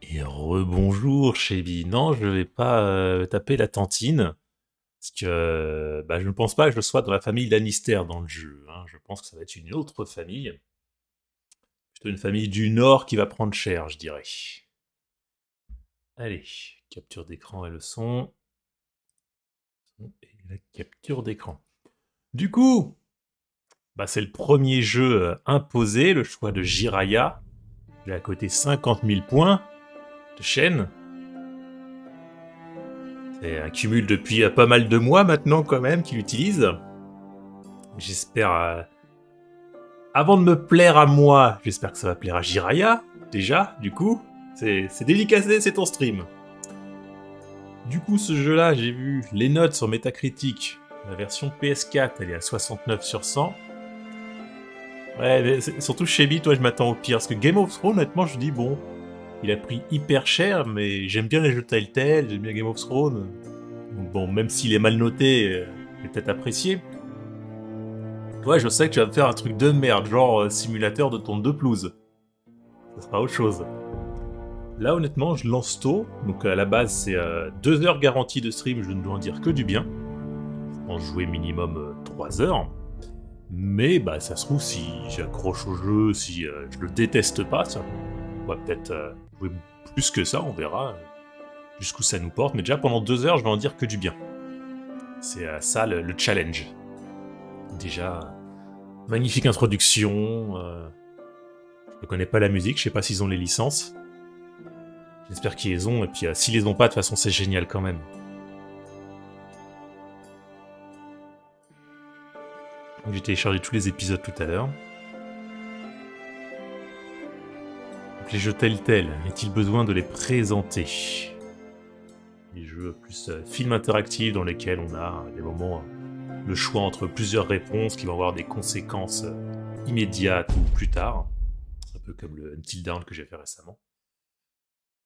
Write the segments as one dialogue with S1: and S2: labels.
S1: Et rebonjour Chebi. Non, je vais pas taper la tantine, parce que je ne pense pas que je sois dans la famille Lannister dans le jeu. Hein. Je pense que ça va être une autre famille. Plutôt une famille du Nord qui va prendre cher, je dirais. Allez, capture d'écran et le son. Et la capture d'écran. Du coup, c'est le premier jeu imposé, le choix de Jiraia. J'ai à côté 50 000 points de chaîne. C'est un cumul depuis pas mal de mois maintenant quand même qu'il utilise. J'espère... Avant de me plaire à moi, j'espère que ça va plaire à Jiraia, déjà, du coup. C'est dédicacé, c'est ton stream. Du coup, ce jeu-là, j'ai vu les notes sur Metacritic. La version PS4, elle est à 69 sur 100. Ouais, mais surtout chez Bi, toi, je m'attends au pire. Parce que Game of Thrones, honnêtement, je dis, bon, il a pris hyper cher, mais j'aime bien les jeux Telltale, j'aime bien Game of Thrones. Donc bon, même s'il est mal noté, il est peut-être apprécié. Ouais, je sais que tu vas me faire un truc de merde, genre simulateur de tonte de pelouse. Ça sera autre chose. Là, honnêtement, je lance tôt. Donc à la base, c'est 2 heures garantie de stream, je ne dois en dire que du bien. Je pense jouer minimum 3 heures. Mais ça se trouve, si j'accroche au jeu, si je le déteste pas, ça, on va peut-être jouer plus que ça, on verra jusqu'où ça nous porte. Mais déjà, pendant 2 heures, je vais en dire que du bien. C'est ça le challenge. Déjà, magnifique introduction. Je ne connais pas la musique, je sais pas s'ils ont les licences. J'espère qu'ils les ont, et puis s'ils les ont pas, de toute façon, c'est génial quand même. J'ai téléchargé tous les épisodes tout à l'heure. Les jeux Telltale, est-il besoin de les présenter? Les jeux plus films interactifs dans lesquels on a des moments, le choix entre plusieurs réponses qui vont avoir des conséquences immédiates ou plus tard. Un peu comme le Until Dawn que j'ai fait récemment.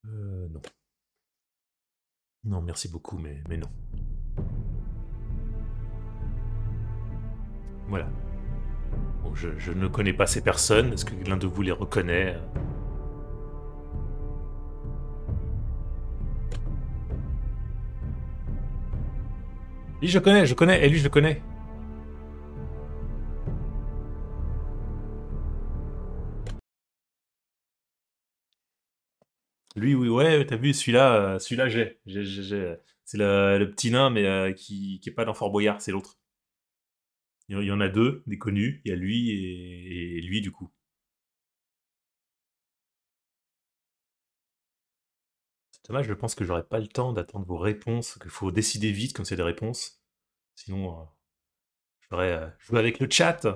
S1: Non. Non, merci beaucoup, mais non. Voilà. Bon, je ne connais pas ces personnes. Est-ce que l'un de vous les reconnaît? Lui, je connais, et lui, je le connais. Lui, oui, ouais, t'as vu, celui-là, j'ai. C'est le petit nain, mais qui est pas dans Fort Boyard, c'est l'autre. Il y en a deux, des connus. Il y a lui et lui, du coup. C'est dommage, je pense que j'aurai pas le temps d'attendre vos réponses, qu'il faut décider vite comme c'est des réponses. Sinon, j'aurais joué avec le chat.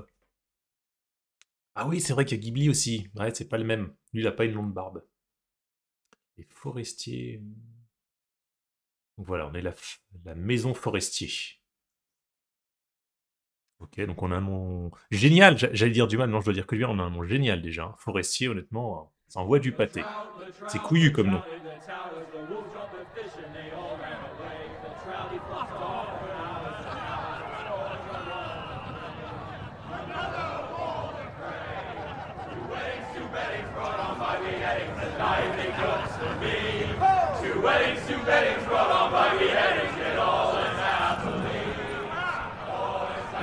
S1: Ah oui, c'est vrai qu'il y a Ghibli aussi. Ouais, c'est pas le même. Lui, il a pas une longue barbe. Les forestiers... Donc voilà, on est la maison forestier. Ok, donc on a un nom génial, j'allais dire du mal, non, je dois dire que lui, on a un nom génial déjà. Hein. Forestier, honnêtement, ça envoie du pâté. C'est couillu comme nom.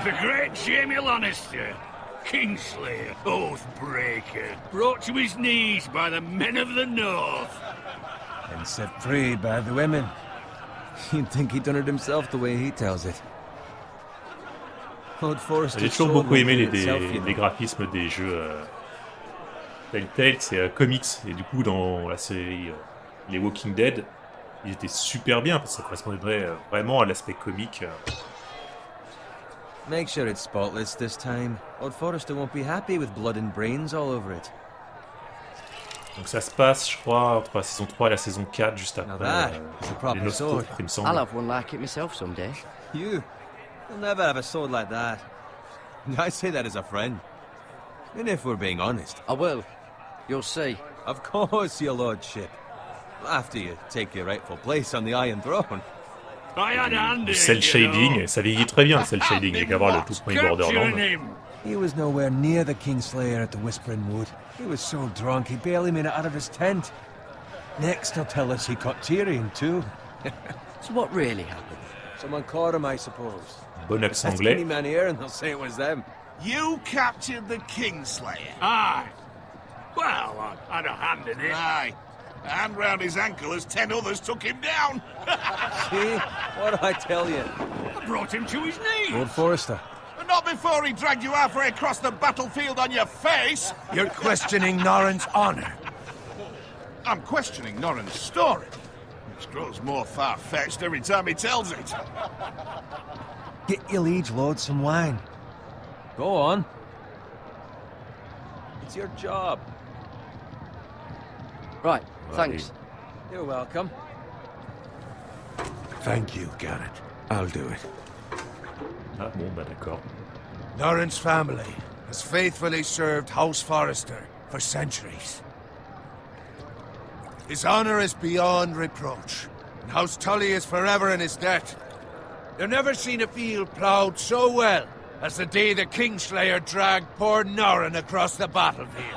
S2: The great Jamie Lannister, Kingslayer, Oathbreaker, brought to his knees by the men of the North.
S3: And set free by the women. You'd think he'd done it himself the way he tells it.
S1: J'ai toujours beaucoup aimé les graphismes des jeux Telltale, c'est comics, et du coup dans la série les Walking Dead, ils étaient super bien, parce que ça correspondait vraiment à l'aspect comique.
S3: Make sure it's spotless this time. Old Forrester won't be happy with blood and brains all over it.
S1: Donc ça se passe, je crois, entre la saison 3 et la saison 4, juste après les Nostos, il me semble.
S4: I'll have one like it myself someday.
S3: You'll never have a sword like that. I say that as a friend. And if we're being honest.
S4: I will. You'll see.
S3: Of course, your lordship. After you take your rightful place on the Iron Throne.
S1: Du cel shading, ça vieillit très bien le cel shading, il y a qu'à voir le tout premier Borderlands.
S3: He was nowhere near the Kingslayer at the Whispering Wood. He was so drunk he barely made it out of his tent. Next, he'll tell us he caught Tyrion, too.
S4: So what really happened?
S3: Someone caught him, I suppose.
S1: Bon accent
S3: Ask any
S1: anglais.
S3: man here and they'll say it was them.
S5: You captured the Kingslayer.
S2: Aye. Well, I had a hand in it.
S5: Aye. A hand round his ankle as 10 others took him down.
S3: See? What'd I tell you?
S2: I brought him to his knees.
S3: Lord Forrester.
S5: But not before he dragged you halfway across the battlefield on your face.
S6: You're questioning Norrin's honor.
S5: I'm questioning Norrin's story. Which grows more far-fetched every time he tells it.
S3: Get your liege lord some wine. Go on. It's your job.
S4: Right, thanks.
S3: You're welcome.
S6: Thank you, Garrett. I'll do it.
S1: Ah bon, bah d'accord.
S6: Norrin's family has faithfully served House Forrester for centuries. His honor is beyond reproach, and House Tully is forever in his debt. You've never seen a field ploughed so well as the day the Kingslayer dragged poor Norrin across the battlefield.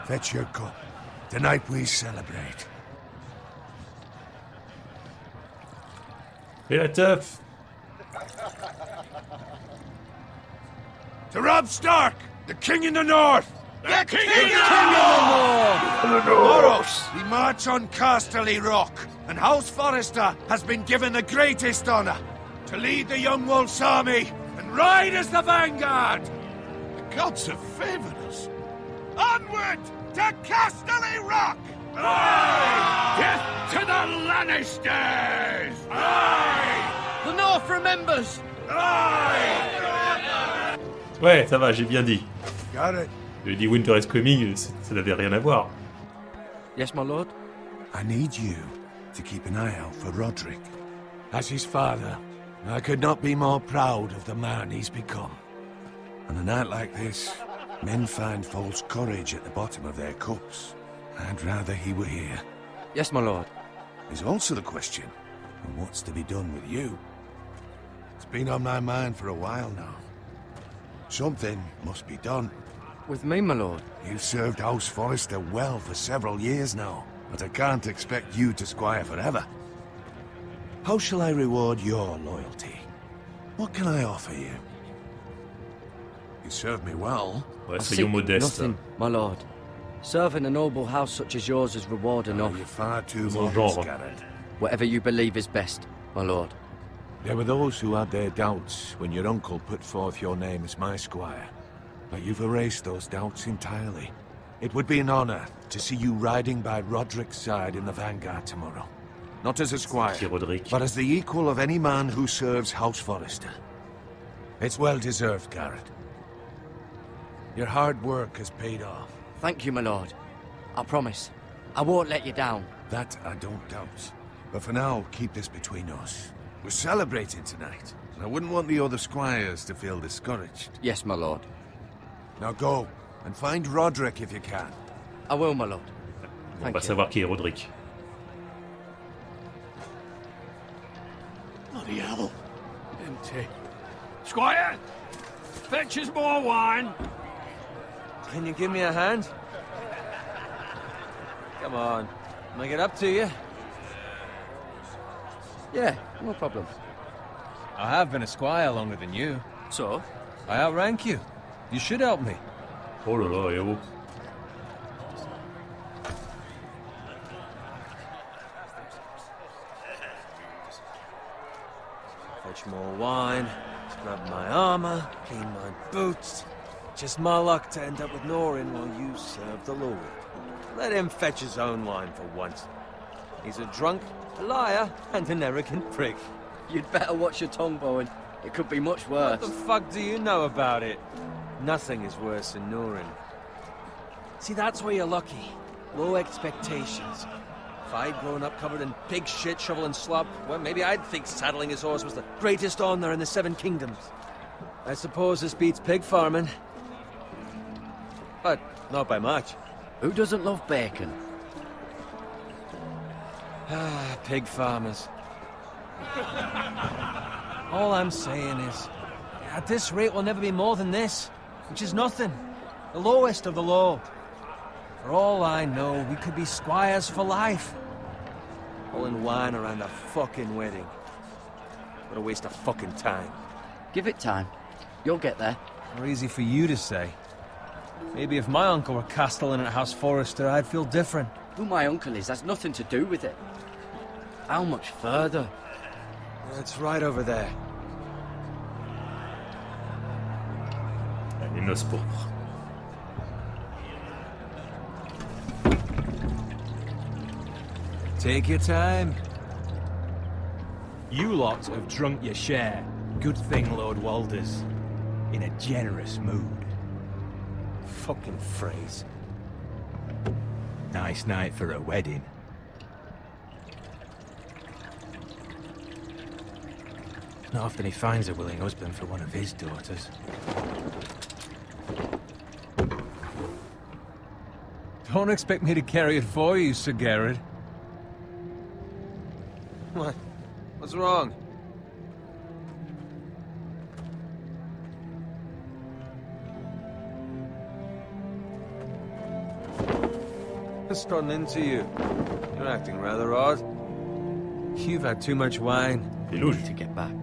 S6: Fetch your cup. Tonight we celebrate.
S1: Et la teuf.
S6: To Robb Stark, the king in the north!
S5: The King
S6: Tomorrow, we march on Casterly Rock, and House Forrester has been given the greatest honor to lead the Young Wolf's army and ride as the vanguard!
S5: The gods have favored us. Onward to Casterly Rock!
S2: Death to the Lannisters!
S4: The North remembers!
S1: Ouais, ça va, j'ai bien dit.
S6: Got it.
S1: J'ai dit Winter is coming, ça n'avait rien à voir.
S4: Yes, my lord?
S6: I need you to keep an eye out for Roderick. As his father, I could not be more proud of the man he's become. On a night like this, men find false courage at the bottom of their cups. I'd rather he were here.
S4: Yes, my lord.
S6: There's also the question of what's to be done with you. It's been on my mind for a while now. Something must be done.
S4: With me, my lord?
S6: You've served House Forrester well for several years now, but I can't expect you to squire forever. How shall I reward your loyalty? What can I offer you? You served me well.
S1: Ouais,
S4: I
S1: soyons
S4: seek
S1: modestes.
S4: nothing, my lord. Serving a noble house such as yours is reward enough.
S6: You're far too
S1: Son
S6: modest,
S1: genre.
S6: Garrett.
S4: Whatever you believe is best, my lord.
S6: There were those who had their doubts when your uncle put forth your name as my squire. But you've erased those doubts entirely. It would be an honor to see you riding by Roderick's side in the vanguard tomorrow. Not as a squire,
S1: Qui Roderick.
S6: but as the equal of any man who serves House Forrester. It's well deserved, Garrett. Your hard work has paid off.
S4: Thank you, my lord. I promise. I won't let you down.
S6: That I don't doubt. But for now, keep this between us. We're celebrating tonight, and I wouldn't want the other squires to feel discouraged.
S4: Yes, my lord.
S6: Now go, and find Roderick if you can.
S4: I will, my lord.
S1: On va
S4: Thank you.
S1: savoir qui est Roderick.
S2: Bloody hell. Empty. Squire! Fetch us more wine.
S3: Can you give me a hand? Come on. Can I get up to you?
S4: Yeah, no problem.
S3: I have been a squire longer than you.
S4: So?
S3: I outrank you. You should help me.
S1: Oh là là, héros.
S3: Fetch more wine, scrub my armor, clean my boots. Just my luck to end up with Norrin while you serve the Lord. Let him fetch his own wine for once. He's a drunk, a liar, and an arrogant prick.
S4: You'd better watch your tongue, Bowen. It could be much
S3: What
S4: worse.
S3: the fuck do you know about it? Nothing is worse than Norrin. See, that's where you're lucky. Low expectations. If I'd grown up covered in pig shit, shovel and slop, well, maybe I'd think saddling his horse was the greatest honor in the Seven Kingdoms. I suppose this beats pig farming. But not by much.
S4: Who doesn't love bacon?
S3: Ah, pig farmers. All I'm saying is, at this rate, we'll never be more than this. which is nothing. The lowest of the low. For all I know, we could be squires for life. Pulling wine around a fucking wedding. What a waste of fucking time.
S4: Give it time. You'll get there.
S3: More easy for you to say. Maybe if my uncle were castellan at House Forrester, I'd feel different.
S4: Who my uncle is has nothing to do with it. How much further?
S3: It's right over there.
S1: Les noces pourpres.
S3: Take your time.
S7: You lot have drunk your share. Good thing Lord Walder's in a generous mood.
S3: Fucking phrase.
S7: Nice night for a wedding. Not often he finds a willing husband for one of his daughters.
S3: Don't expect me to carry it for you, Sir Garrett. What? What's wrong? What's gotten into you? You're acting rather odd. You've had too much wine.
S4: We need to get back.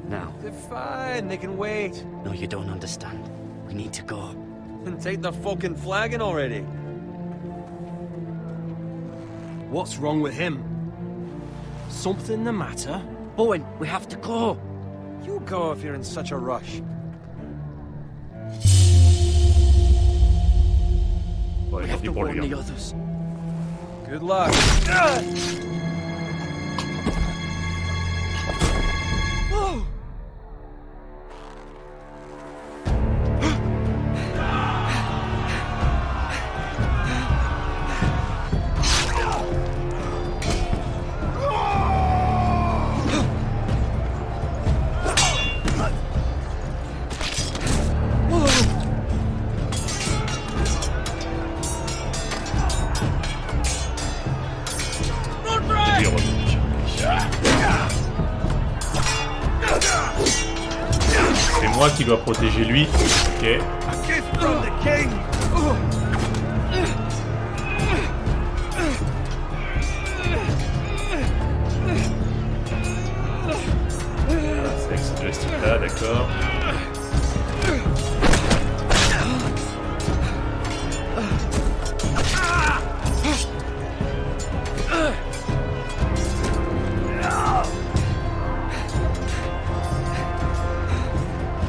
S4: Now.
S3: They're fine, they can wait.
S4: No, you don't understand. We need to go.
S3: Then take the fucking flagon already.
S7: What's wrong with him? Something the matter?
S4: Bowen, we have to go.
S3: You go if you're in such a rush.
S1: Ouais,
S4: We
S1: tant
S4: have
S1: pis
S4: to
S1: pour
S4: warn
S1: lui.
S4: the others.
S3: Good luck.
S1: C'est moi qui dois protéger lui. Ok.
S6: A gift from the king!
S1: C'est avec ce joystick-là, d'accord.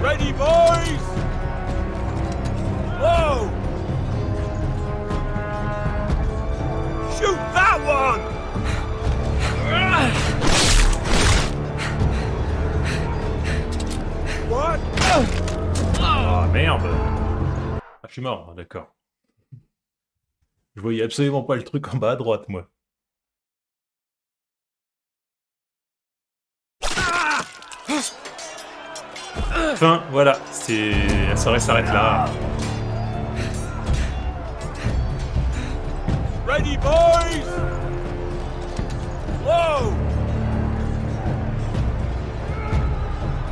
S6: Ready, boys! Whoa! Shoot that one! What?
S1: Ah merde! Ah, je suis mort, d'accord. Je voyais absolument pas le truc en bas à droite, moi. Enfin, voilà, la soirée s'arrête là.
S6: Ready, boys! Whoa!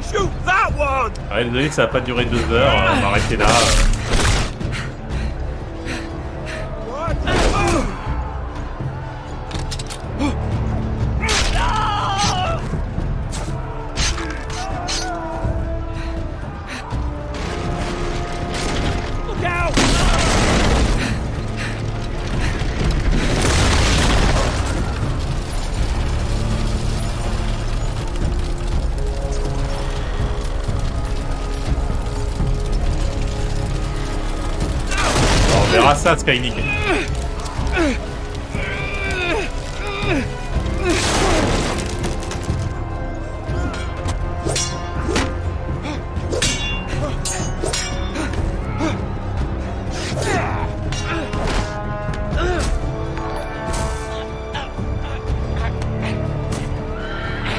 S6: Shoot that one!
S1: Ah, désolé que ça va pas durer 2 heures, on va arrêter là.
S6: What? Look out!
S1: On verra ça, Skynick.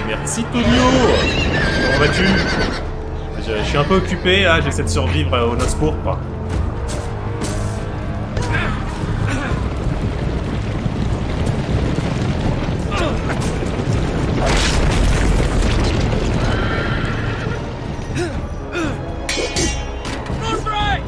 S1: Merci Tonio. Comment vas-tu? Je suis un peu occupé là, j'essaie de survivre aux noces pourpres.
S6: Run right!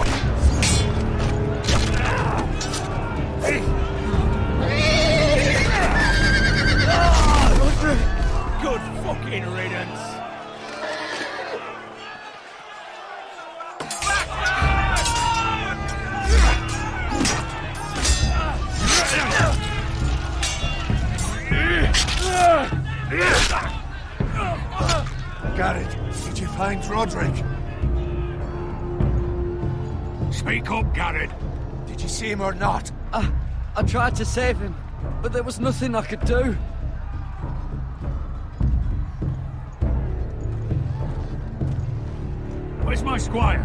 S6: Garrett, did you find Roderick?
S2: Speak up, Garrett.
S6: Did you see him or not?
S4: I tried to save him, but there was nothing I could do.
S2: Where's my squire?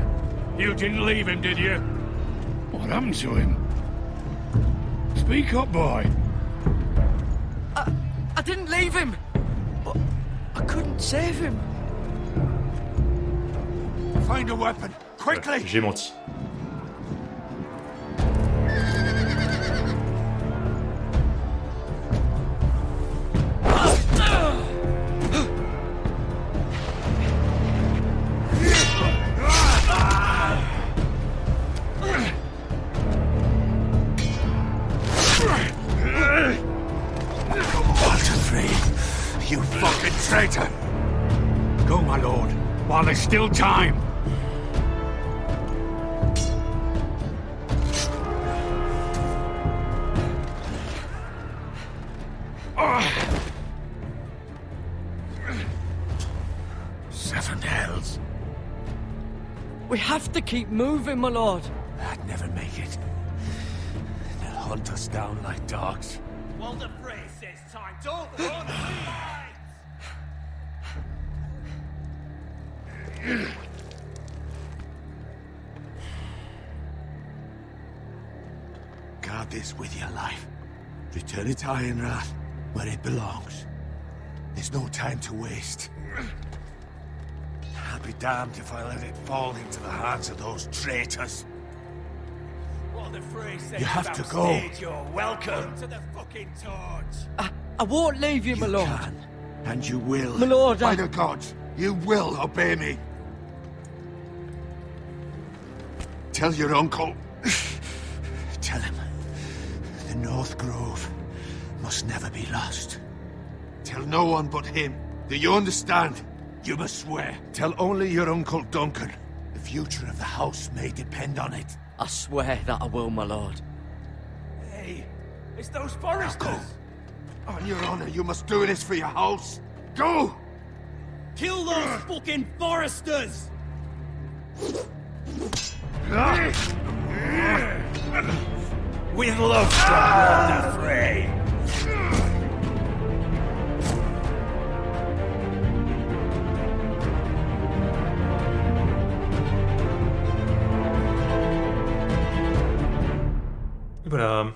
S2: You didn't leave him, did you? What happened to him? Speak up, boy.
S4: I didn't leave him, but I couldn't save him.
S6: Find a weapon, quickly!
S1: J'ai menti.
S6: You fucking traitor!
S2: Go, my lord, while there's still time.
S6: Seven hells.
S4: We have to keep moving, my lord.
S6: I'd never make it. They'll hunt us down like dogs.
S7: Well, the phrase says time. Don't run,
S6: Guard this with your life. Return it to Ironrath, where it belongs. There's no time to waste. I'll be damned if I let it fall into the hands of those traitors.
S7: Well, the phrase says
S6: You have
S7: about
S6: to go.
S7: stage, you're welcome to the fucking torch.
S4: I won't leave you, my
S6: You
S4: lord.
S6: can, and you will.
S4: My lord,
S6: By the gods, you will obey me. Tell your uncle. Tell him. The North Grove must never be lost. Tell no one but him. Do you understand? You must swear. Tell only your Uncle Duncan. The future of the house may depend on it.
S4: I swear that I will, my lord.
S7: Hey, it's those foresters.
S6: Go. On your honor, you must do this for your house. Go!
S7: Kill those fucking foresters! With love from the fray.
S1: Et voilà.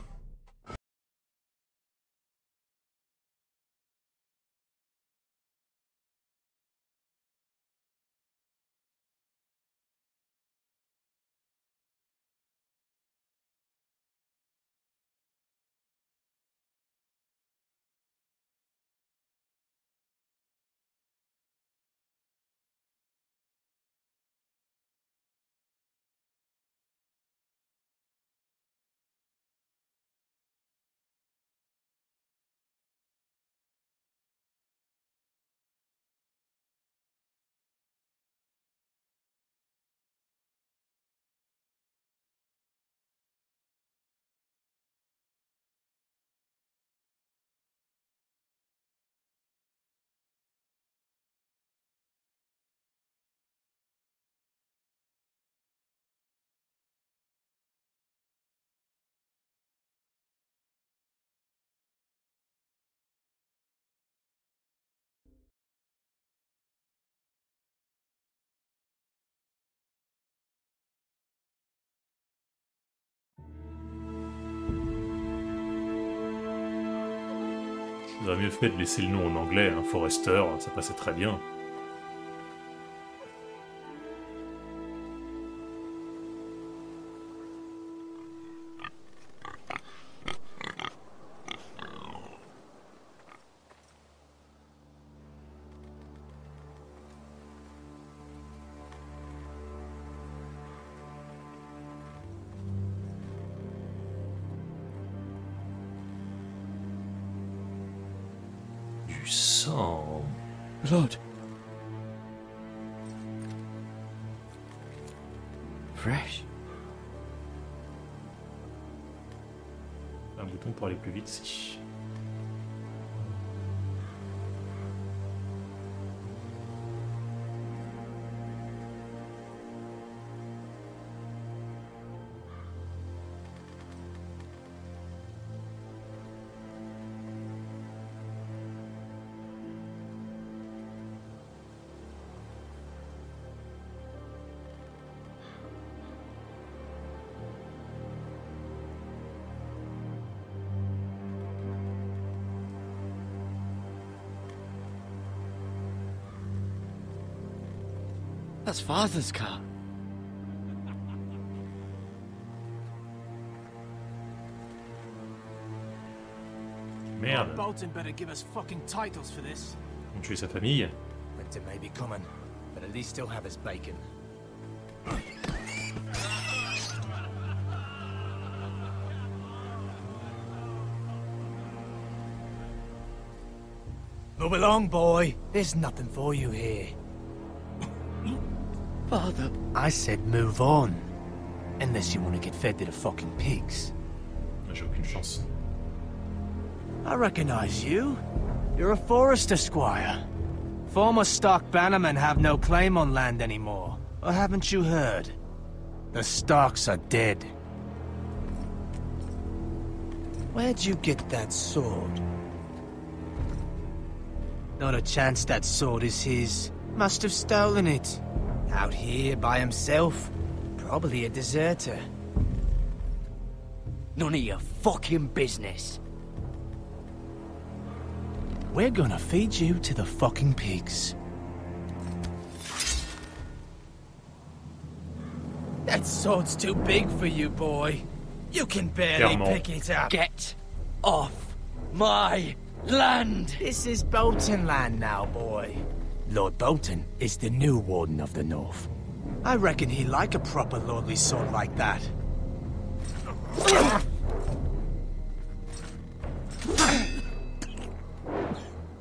S1: Vous auriez mieux fait de laisser le nom en anglais, hein, Forester, ça passait très bien. Du sang.
S4: Lord. Fresh.
S1: Un bouton pour aller plus vite, si.
S4: That's Father's car.
S1: Merde.
S7: Bolton better give us fucking titles for this.
S1: On tue sa famille.
S7: Winter may be coming, but at least he'll have his bacon. Move along, boy. There's nothing for you here.
S4: Father.
S7: I said move on. Unless you want to get fed to the fucking pigs.
S1: J'ai aucune chance.
S7: I recognize you. You're a Forester squire. Former Stark bannermen have no claim on land anymore. Or haven't you heard? The Starks are dead. Where'd you get that sword? Not a chance that sword is his. Must have stolen it. Out here by himself. Probably a deserter.
S4: None of your fucking business.
S7: We're gonna feed you to the fucking pigs. That sword's too big for you, boy. You can barely
S1: Clairement.
S7: pick it up.
S4: Get off my land!
S7: This is Bolton land now, boy. Lord Bolton is the new Warden of the North. I reckon he'd like a proper lordly sword like that.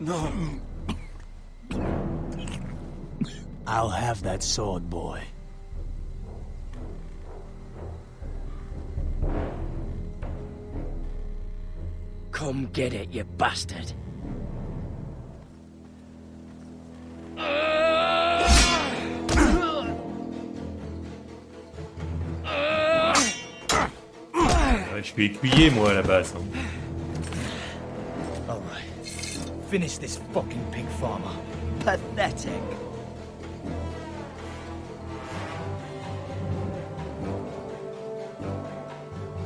S6: No.
S7: I'll have that sword, boy.
S4: Come get it, you bastard.
S1: Ouais, je suis écuyer, moi, à la base. Hein.
S7: Alright. Finish this fucking pig farmer. Pathetic.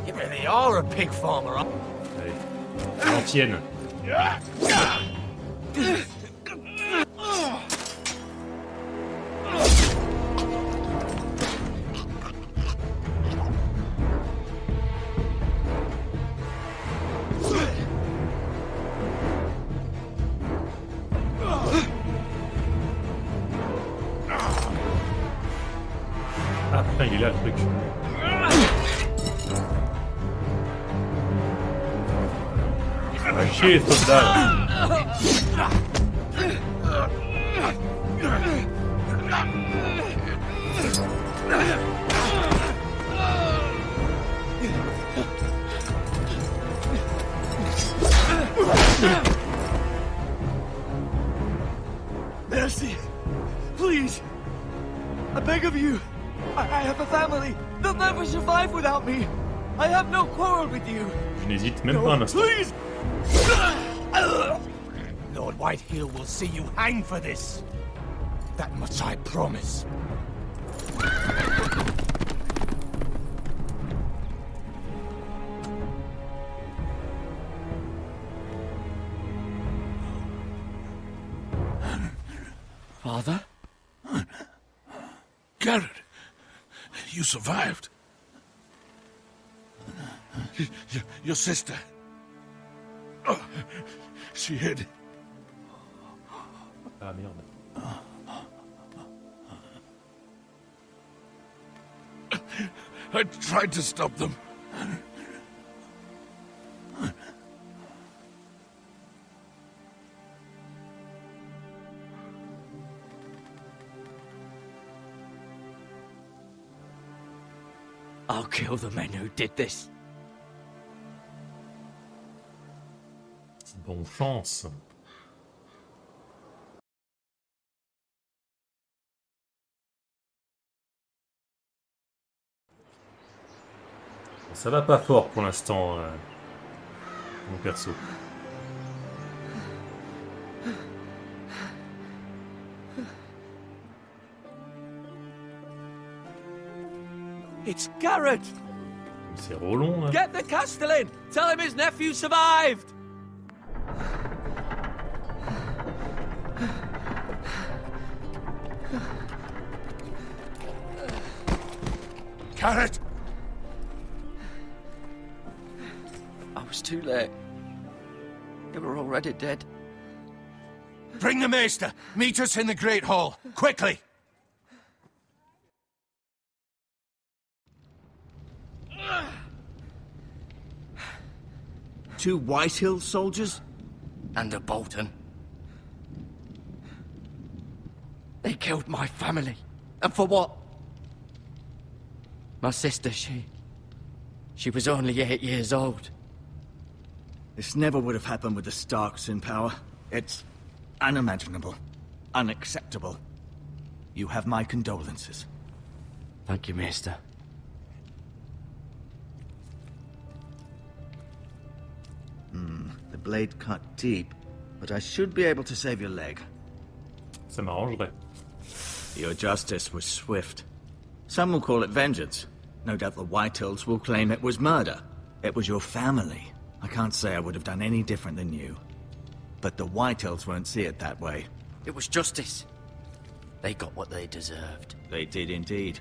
S7: You really are a pig farmer, huh?
S1: Allez. L'ancienne. Ah putain, il est là le truc. Ah chier, ce soldat là.
S6: Mercy! Please! I beg of you! I have a family! They'll never survive without me! I have no quarrel with you!
S1: Je n'hésite même pas un instant.
S6: Please!
S7: Lord Whitehill will see you hang for this. That much I promise.
S4: Father?
S6: Garrett, you survived. Your sister. Oh, she hid.
S1: Ah merde.
S6: I tried to stop them.
S4: I'll kill the men who did this.
S1: Bonne chance. Ça va pas fort pour l'instant, mon perso.
S3: It's Garrett!
S1: C'est relong, là.
S3: Get the Castellan! Tell him his nephew survived!
S6: Carrot!
S4: I was too late. They were already dead.
S6: Bring the maester! Meet us in the Great Hall! Quickly!
S7: Two Whitehill soldiers?
S4: And a Bolton. They killed my family. And for what? My sister, she was only 8 years old.
S7: This never would have happened with the Starks in power. It's unimaginable. Unacceptable. You have my condolences.
S4: Thank you, Maester.
S7: The blade cut deep, but I should be able to save your leg.
S1: Ça m'arrangerait.
S7: Your justice was swift. Some will call it vengeance. No doubt the Whitehills will claim it was murder. It was your family. I can't say I would have done any different than you. But the Whitehills won't see it that way.
S4: It was justice. They got what they deserved.
S7: They did indeed.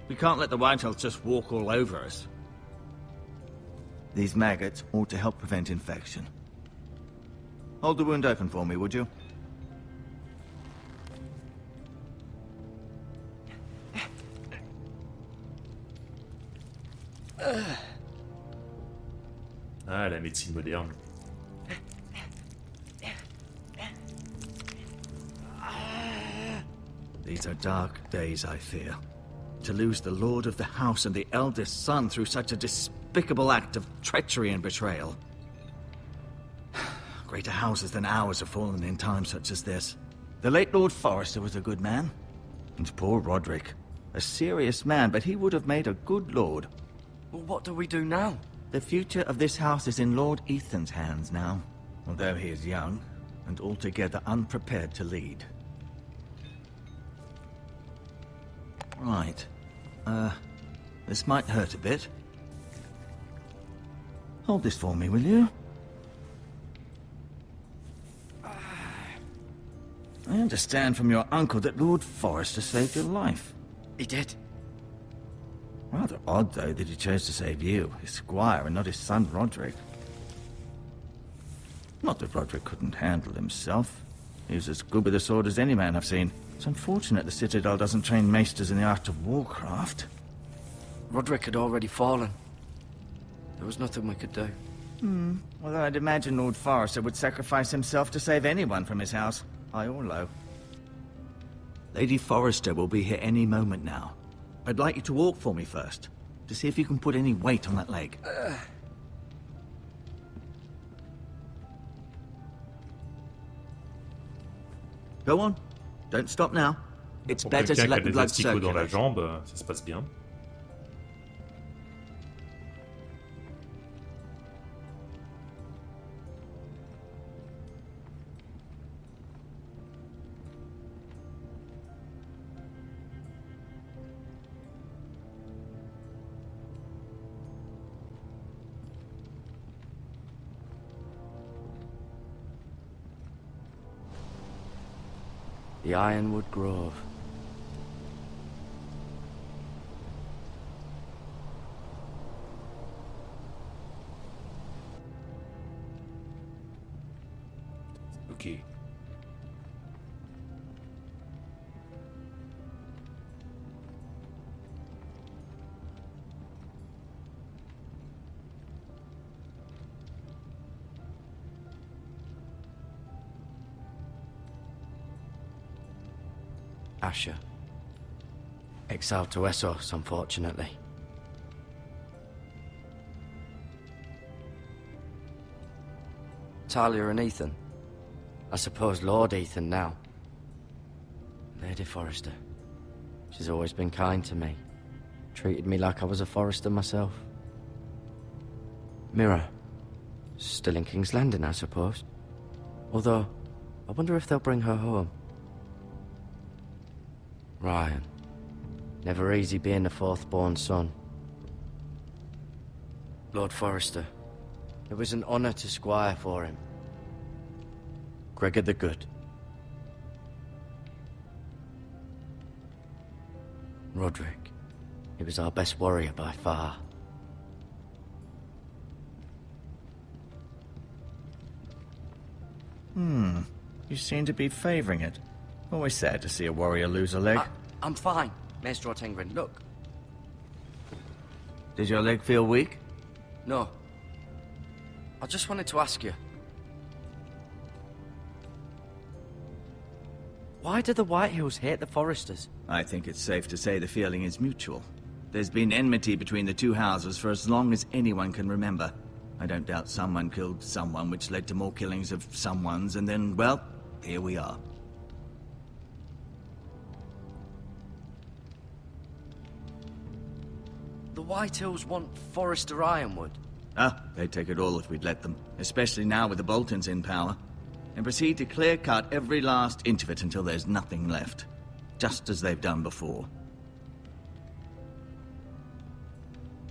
S7: We can't let the Whitehills just walk all over us. These maggots ought to help prevent infection. Hold the wound open for me, would you?
S1: Ah, la médecine moderne.
S7: These are dark days, I fear. To lose the lord of the house and the eldest son through such a despicable act of treachery and betrayal. Greater houses than ours have fallen in times such as this. The late Lord Forrester was a good man. And poor Roderick. A serious man, but he would have made a good lord.
S4: Well, what do we do now?
S7: The future of this house is in Lord Ethan's hands now. Although he is young, and altogether unprepared to lead. Right. This might hurt a bit. Hold this for me, will you? I understand from your uncle that Lord Forrester saved your life.
S4: He did.
S7: Rather odd, though, that he chose to save you, his squire, and not his son Roderick. Not that Roderick couldn't handle himself. He was as good with a sword as any man I've seen. It's unfortunate the Citadel doesn't train maesters in the art of warcraft.
S4: Roderick had already fallen. There was nothing we could do.
S7: Well, I'd imagine Lord Forrester would sacrifice himself to save anyone from his house, high or low. Lady Forrester will be here any moment now. I'd like you to walk for me first, to see if you can put any weight on that leg. Go on. Don't stop now. It's
S1: Pour
S7: better
S1: quelqu'un
S7: to
S1: qui a
S7: let the
S1: des
S7: blood
S1: asticots dans la
S7: circulate.
S1: jambe, ça se passe bien.
S4: The Ironwood Grove.
S1: Ok.
S4: Asher. Exiled to Westeros, unfortunately. Talia and Ethan. I suppose Lord Ethan now. Lady Forrester. She's always been kind to me. Treated me like I was a Forrester myself. Mira. Still in King's Landing, I suppose. Although, I wonder if they'll bring her home. Ryan. Never easy being the fourth-born son. Lord Forrester. It was an honor to squire for him. Gregor the Good. Roderick. He was our best warrior by far.
S8: You seem to be favoring it. Always sad to see a warrior lose a leg.
S4: I'm fine, Maester Ortengrin. Look.
S8: Did your leg feel weak?
S4: No. I just wanted to ask you. Why do the Whitehills hate the Foresters?
S8: I think it's safe to say the feeling is mutual. There's been enmity between the two houses for as long as anyone can remember. I don't doubt someone killed someone, which led to more killings of someones, and then, well, here we are.
S4: The Whitehills want Forester Ironwood.
S8: They'd take it all if we'd let them, especially now with the Boltons in power, and proceed to clear-cut every last inch of it until there's nothing left, just as they've done before.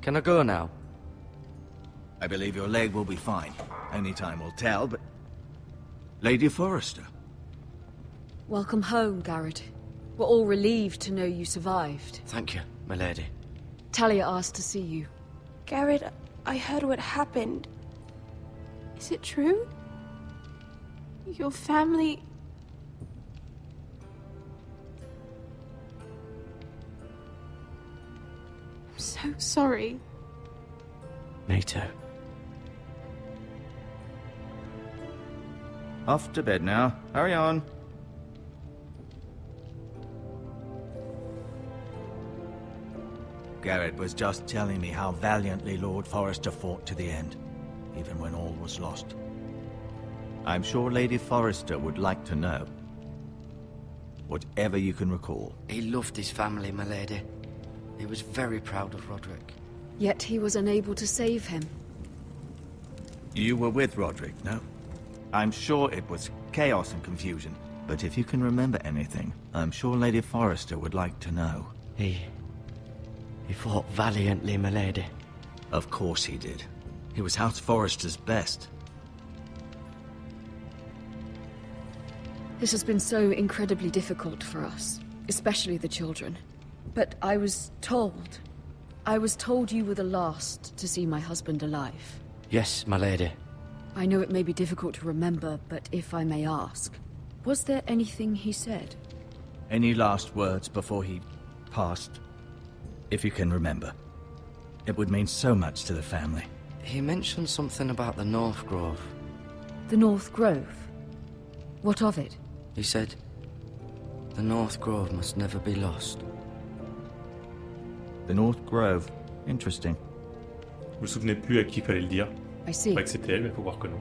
S4: Can I go now?
S8: I believe your leg will be fine. Only time will tell, but... Lady Forrester.
S9: Welcome home, Garrett. We're all relieved to know you survived.
S4: Thank you, my lady.
S9: Talia asked to see you.
S10: Garrett, I heard what happened. Is it true? Your family... I'm so sorry.
S4: Me too.
S8: Off to bed now. Hurry on. Garrett was just telling me how valiantly Lord Forrester fought to the end, even when all was lost. I'm sure Lady Forrester would like to know. Whatever you can recall.
S4: He loved his family, my lady. He was very proud of Roderick.
S9: Yet he was unable to save him.
S8: You were with Roderick, no? I'm sure it was chaos and confusion, but if you can remember anything, I'm sure Lady Forrester would like to know.
S4: He fought valiantly, my lady.
S8: Of course he did. He was House Forrester's best.
S9: This has been so incredibly difficult for us, especially the children. But I was told you were the last to see my husband alive.
S4: Yes, my lady.
S9: I know it may be difficult to remember, but if I may ask, was there anything he said?
S8: Any last words before he passed? If you can remember. It would mean so much to the family.
S4: He mentioned something about the North Grove.
S9: The North Grove? What of it?
S4: He said, the North Grove must never be lost.
S8: The North Grove. Interesting.
S1: Je me souvenais plus à qui il fallait le dire.
S9: I see.
S1: Pas que c'était elle, mais faut voir que non.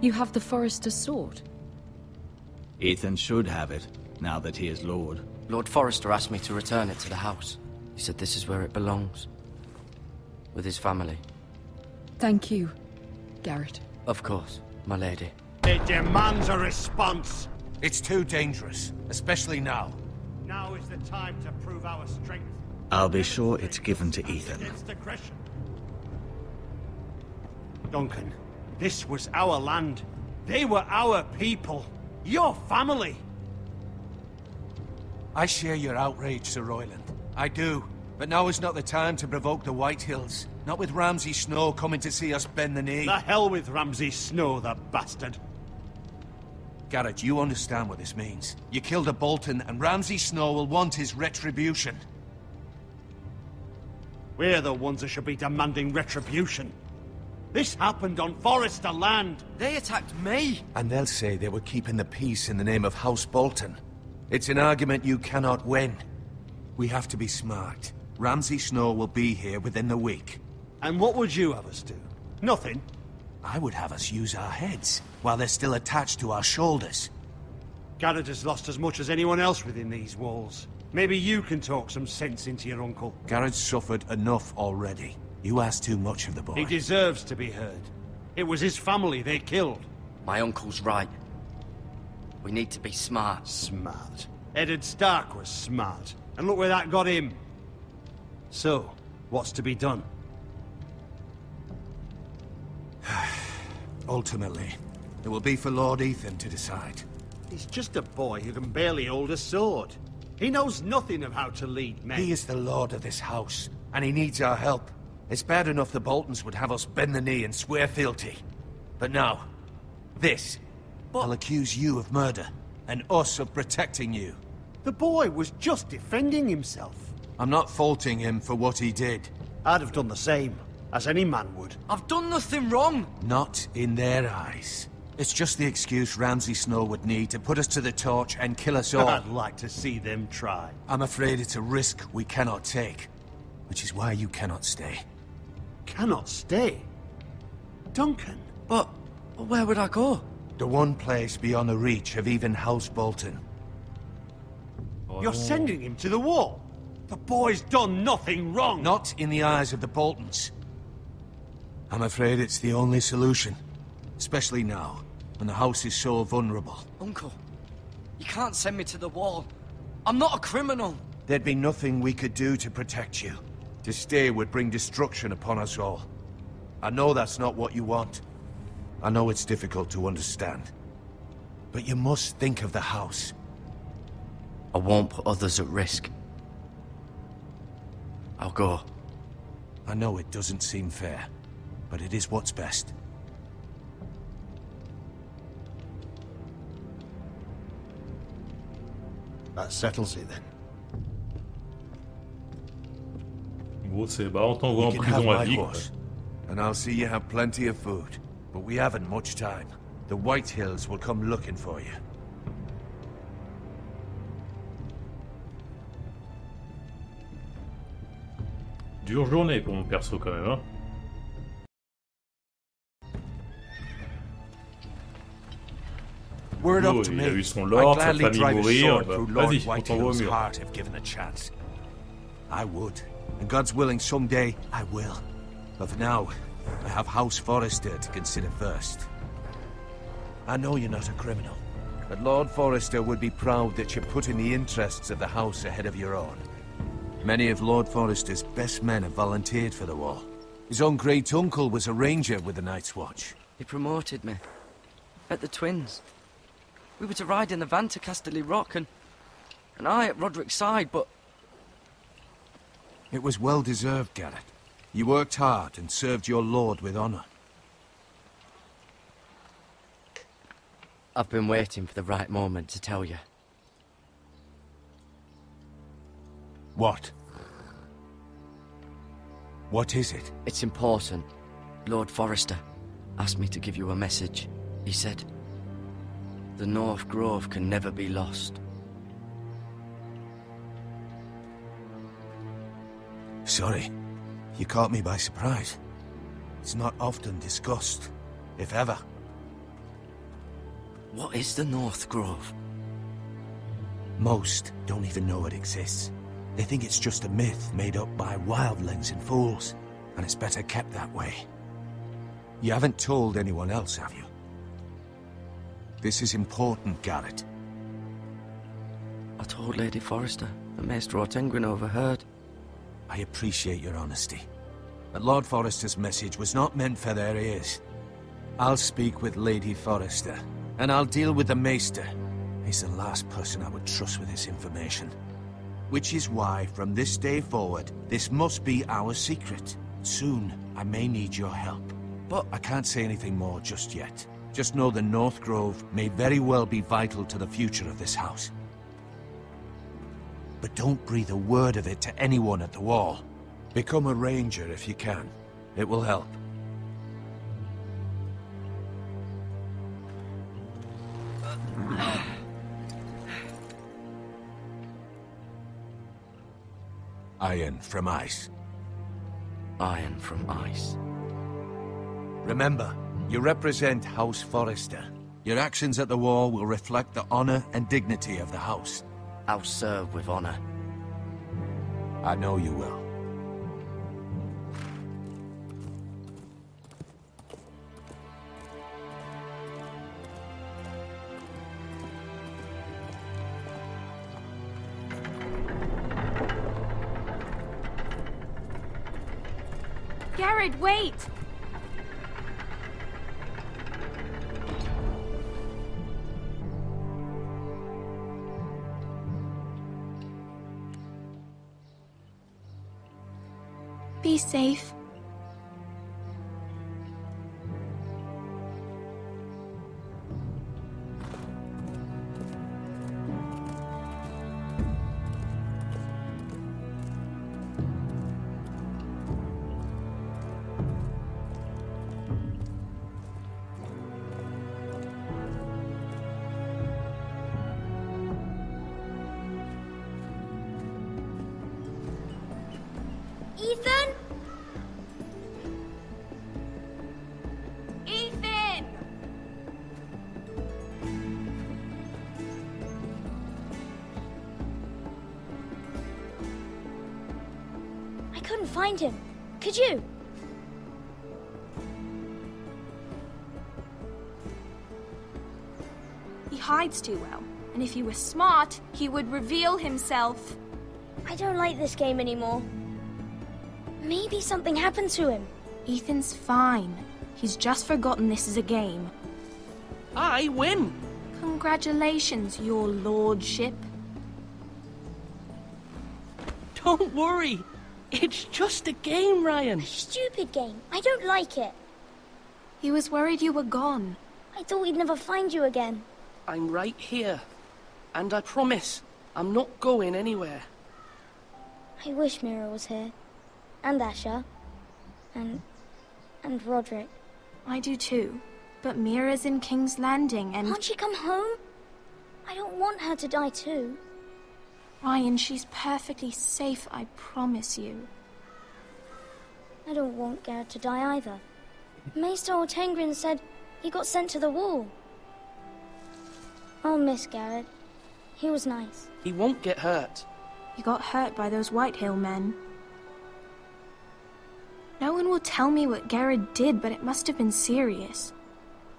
S9: You have the Forester's sword?
S8: Ethan should have it, now that he is Lord.
S4: Lord Forrester asked me to return it to the house. He said this is where it belongs. With his family.
S9: Thank you, Garrett.
S4: Of course, my lady.
S2: It demands a response.
S6: It's too dangerous, especially now.
S2: Now is the time to prove our strength.
S8: I'll be sure it's given to Ethan.
S2: Against aggression. Duncan, this was our land. They were our people. Your family.
S6: I share your outrage, Sir Royland. I do. But now is not the time to provoke the Whitehills. Not with Ramsay Snow coming to see us bend the knee.
S2: The hell with Ramsay Snow, the bastard.
S6: Garrett, you understand what this means. You killed a Bolton, and Ramsay Snow will want his retribution.
S2: We're the ones that should be demanding retribution. This happened on Forester land.
S4: They attacked me!
S6: And they'll say they were keeping the peace in the name of House Bolton. It's an argument you cannot win. We have to be smart. Ramsay Snow will be here within the week.
S2: And what would you have us do? Nothing.
S6: I would have us use our heads, while they're still attached to our shoulders.
S2: Garrett has lost as much as anyone else within these walls. Maybe you can talk some sense into your uncle.
S6: Garrett's suffered enough already. You ask too much of the boy.
S2: He deserves to be heard. It was his family they killed.
S4: My uncle's right. We need to be smart.
S2: Smart. Eddard Stark was smart. And look where that got him. So, what's to be done?
S6: Ultimately, it will be for Lord Ethan to decide.
S2: He's just a boy who can barely hold a sword.
S11: He knows nothing of how to lead men.
S6: He is the lord of this house, and he needs our help. It's bad enough the Boltons would have us bend the knee and swear fealty. But now, this. I'll accuse you of murder, and us of protecting you.
S11: The boy was just defending himself.
S6: I'm not faulting him for what he did.
S11: I'd have done the same, as any man would.
S4: I've done nothing wrong!
S6: Not in their eyes. It's just the excuse Ramsay Snow would need to put us to the torch and kill us all.
S11: I'd like to see them try.
S6: I'm afraid it's a risk we cannot take, which is why you cannot stay.
S11: Cannot stay? Duncan?
S4: But where would I go?
S6: The one place beyond the reach of even House Bolton.
S11: You're sending him to the wall? The boy's done nothing wrong!
S6: Not in the eyes of the Boltons. I'm afraid it's the only solution. Especially now, when the house is so vulnerable.
S4: Uncle, you can't send me to the wall. I'm not a criminal.
S6: There'd be nothing we could do to protect you. To stay would bring destruction upon us all. I know that's not what you want. I know it's difficult to understand. But you must think of the house.
S4: I won't put others at risk. I'll go.
S6: I know it doesn't seem fair, but it is what's best.
S11: That settles it then.
S1: Bon, c'est bah on t'envoie en
S6: You can have
S1: prison à
S6: my
S1: vie. Quoi.
S6: horse, and I'll see you have plenty of food. But we haven't much time. The White Hills will come looking for you.
S1: Dure journée pour mon perso quand même. Hein.
S6: Word
S1: Oh,
S6: up to
S1: il
S6: me.
S1: a eu son lord, sa
S6: I'd gladly
S1: famille
S6: drive a
S1: mourir.
S6: sword
S1: Bah,
S6: through Lord
S1: vas-y, on t'envoie au
S6: Whitehill's
S1: mur.
S6: heart if given a chance. I would. And God's willing, someday I will. But for now, I have House Forrester to consider first. I know you're not a criminal, but Lord Forrester would be proud that you're putting the interests of the house ahead of your own. Many of Lord Forrester's best men have volunteered for the war. His own great-uncle was a ranger with the Night's Watch.
S4: He promoted me. At the Twins. We were to ride in the van to Casterly Rock, and I at Roderick's side, but...
S6: It was well-deserved, Garrett. You worked hard and served your lord with honor.
S4: I've been waiting for the right moment to tell you.
S6: What? What is it?
S4: It's important. Lord Forrester asked me to give you a message. He said, the North Grove can never be lost.
S6: Sorry. You caught me by surprise. It's not often discussed, if ever.
S4: What is the North Grove?
S6: Most don't even know it exists. They think it's just a myth made up by wildlings and fools, and it's better kept that way. You haven't told anyone else, have you? This is important, Garrett.
S4: I told Lady Forrester, and Maester Ortenguin overheard.
S6: I appreciate your honesty. But Lord Forrester's message was not meant for their ears. I'll speak with Lady Forrester, and I'll deal with the Maester. He's the last person I would trust with this information. Which is why, from this day forward, this must be our secret. Soon, I may need your help. But I can't say anything more just yet. Just know the North Grove may very well be vital to the future of this house. But don't breathe a word of it to anyone at the wall. Become a ranger if you can. It will help. Iron from ice.
S4: Iron from ice.
S6: Remember, you represent House Forrester. Your actions at the wall will reflect the honor and dignity of the house.
S4: I'll serve with honor.
S6: I know you will.
S10: Garrett, wait! Be safe.
S12: Ethan? Ethan!
S13: I couldn't find him. Could you?
S10: He hides too well, and if he were smart, he would reveal himself.
S13: I don't like this game anymore. Maybe something happened to him.
S10: Ethan's fine. He's just forgotten this is a game.
S3: I win!
S10: Congratulations, your lordship.
S3: Don't worry. It's just a game, Ryan.
S13: A stupid game. I don't like it.
S10: He was worried you were gone.
S13: I thought we'd never find you again.
S3: I'm right here. And I promise, I'm not going anywhere.
S13: I wish Mira was here. And Asher. And Roderick.
S10: I do too. But Mira's in King's Landing and...
S13: Can't she come home? I don't want her to die too.
S10: Ryan, she's perfectly safe, I promise you.
S13: I don't want Garrett to die either. Maester Ortengrin said he got sent to the wall. I'll miss Garrett. He was nice.
S3: He won't get hurt.
S10: He got hurt by those Whitehill men. No one will tell me what Garrett did, but it must have been serious.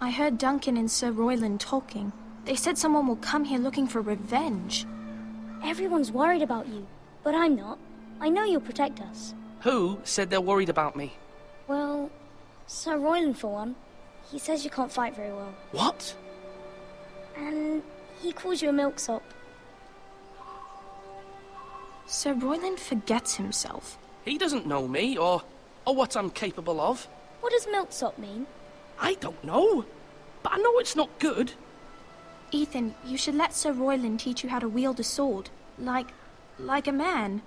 S10: I heard Duncan and Sir Royland talking. They said someone will come here looking for revenge.
S13: Everyone's worried about you, but I'm not. I know you'll protect us.
S3: Who said they're worried about me?
S13: Well, Sir Royland for one. He says you can't fight very well.
S3: What?
S13: And he calls you a milksop.
S10: Sir Royland forgets himself.
S3: He doesn't know me, or what I'm capable of.
S13: What does milksop mean?
S3: I don't know, but I know it's not good.
S10: Ethan, you should let Sir Royland teach you how to wield a sword. Like a man.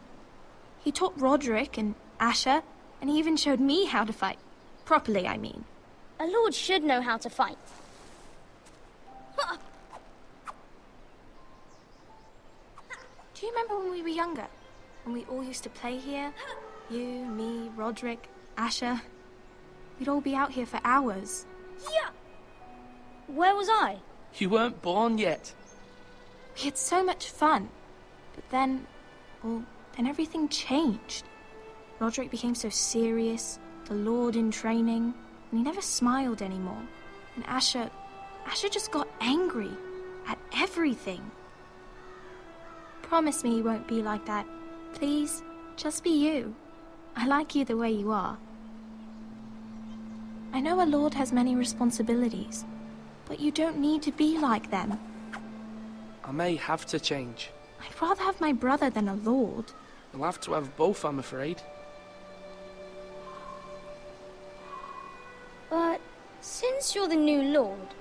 S10: He taught Roderick and Asher, and he even showed me how to fight. Properly, I mean.
S13: A lord should know how to fight.
S10: Do you remember when we were younger? When we all used to play here? You, me, Roderick, Asher. We'd all be out here for hours.
S13: Yeah. Where was I?
S3: You weren't born yet.
S10: We had so much fun. But then everything changed. Roderick became so serious, the Lord in training, and he never smiled anymore. And Asher just got angry at everything. Promise me you won't be like that. Please, just be you. I like you the way you are. I know a lord has many responsibilities, but you don't need to be like them.
S3: I may have to change.
S10: I'd rather have my brother than a lord.
S3: You'll have to have both, I'm afraid.
S13: But since you're the new lord,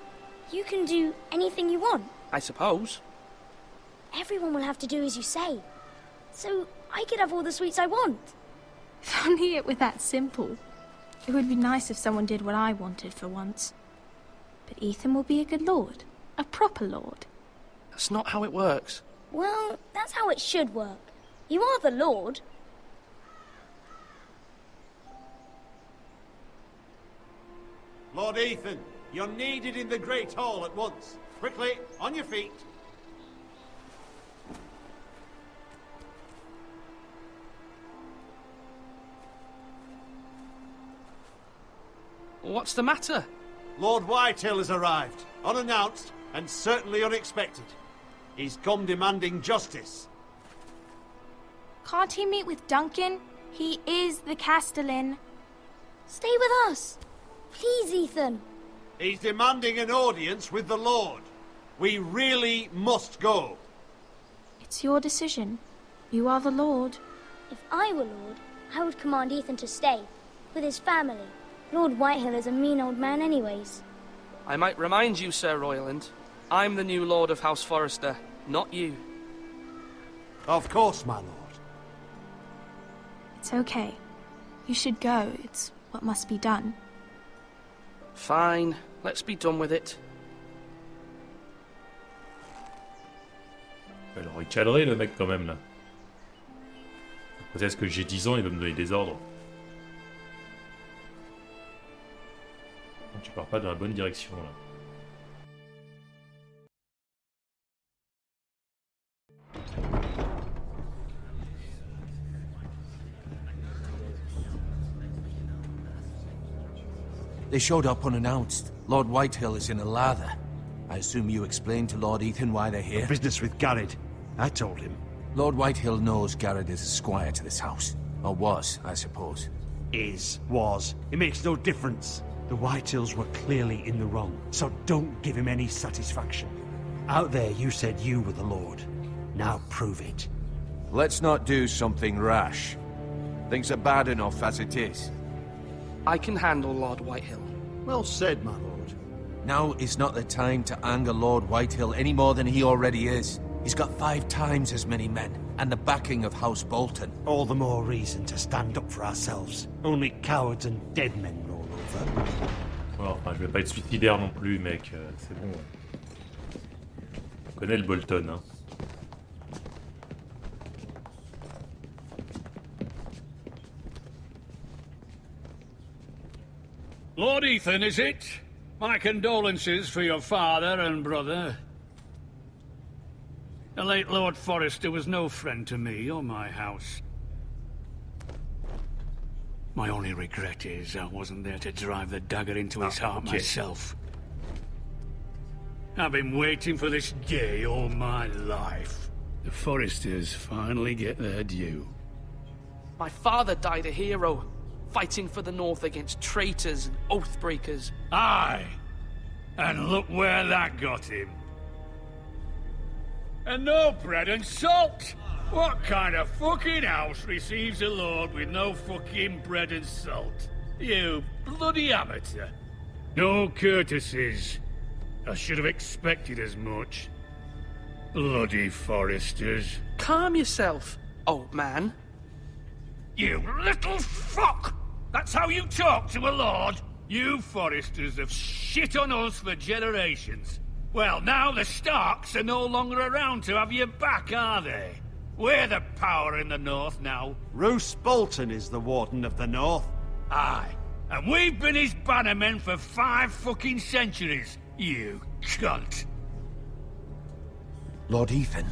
S13: you can do anything you want.
S3: I suppose.
S13: Everyone will have to do as you say. So I could have all the sweets I want.
S10: If only it were that simple. It would be nice if someone did what I wanted for once. But Ethan will be a good lord. A proper lord.
S3: That's not how it works.
S13: Well, that's how it should work. You are the lord.
S11: Lord Ethan, you're needed in the Great Hall at once. Quickly, on your feet.
S3: What's the matter?
S11: Lord Whitehill has arrived, unannounced and certainly unexpected. He's come demanding justice.
S10: Can't he meet with Duncan? He is the Castellan.
S13: Stay with us. Please, Ethan.
S11: He's demanding an audience with the Lord. We really must go.
S10: It's your decision. You are the Lord.
S13: If I were Lord, I would command Ethan to stay, with his family. Lord Whitehill is a mean old man anyways.
S14: I might remind you, Sir Royland, I'm the new Lord of House Forrester, not you.
S11: Of course, my lord.
S10: It's okay. You should go. It's what must be done.
S14: Fine. Let's be done with it.
S1: Alors il calerait le mec quand même là. Peut-être que j'ai 10 ans, il va me donner des ordres. Tu pars pas dans la bonne direction là.
S6: They showed up unannounced. Lord Whitehill is in a lather. I assume you explained to Lord Ethan why they're here?
S11: Business with Garrett. I told him.
S6: Lord Whitehill knows Garrett is a squire to this house. Or was, I suppose.
S11: Was. It makes no difference. The Whitehills were clearly in the wrong, so don't give him any satisfaction. Out there you said you were the Lord. Now prove it.
S6: Let's not do something rash. Things are bad enough as it is.
S14: I can handle Lord Whitehill.
S11: Well said, my lord.
S6: Now is not the time to anger Lord Whitehill any more than he already is. He's got 5 times as many men, and the backing of House Bolton.
S11: All the more reason to stand up for ourselves. Only cowards and dead men roll over.
S1: Bon, enfin, je vais pas être suicidaire non plus, mec. C'est bon. On connaît le Bolton, hein.
S2: Lord Ethan, is it? My condolences for your father and brother. The late Lord Forrester was no friend to me or my house. My only regret is I wasn't there to drive the dagger into his heart myself. I've been waiting for this day all my life. The Forresters finally get their due.
S14: My father died a hero, fighting for the North against traitors and oath-breakers.
S2: Aye! And look where that got him. And no bread and salt! What kind of fucking house receives a lord with no fucking bread and salt? You bloody amateur. No courtesies. I should have expected as much. Bloody Forresters.
S14: Calm yourself, old man.
S2: You little fuck! That's how you talk to a lord? You Forresters have shit on us for generations. Well, now the Starks are no longer around to have your back, are they? We're the power in the north now.
S11: Roose Bolton is the Warden of the North.
S2: Aye. And we've been his bannermen for 5 fucking centuries, you cunt.
S6: Lord Ethan,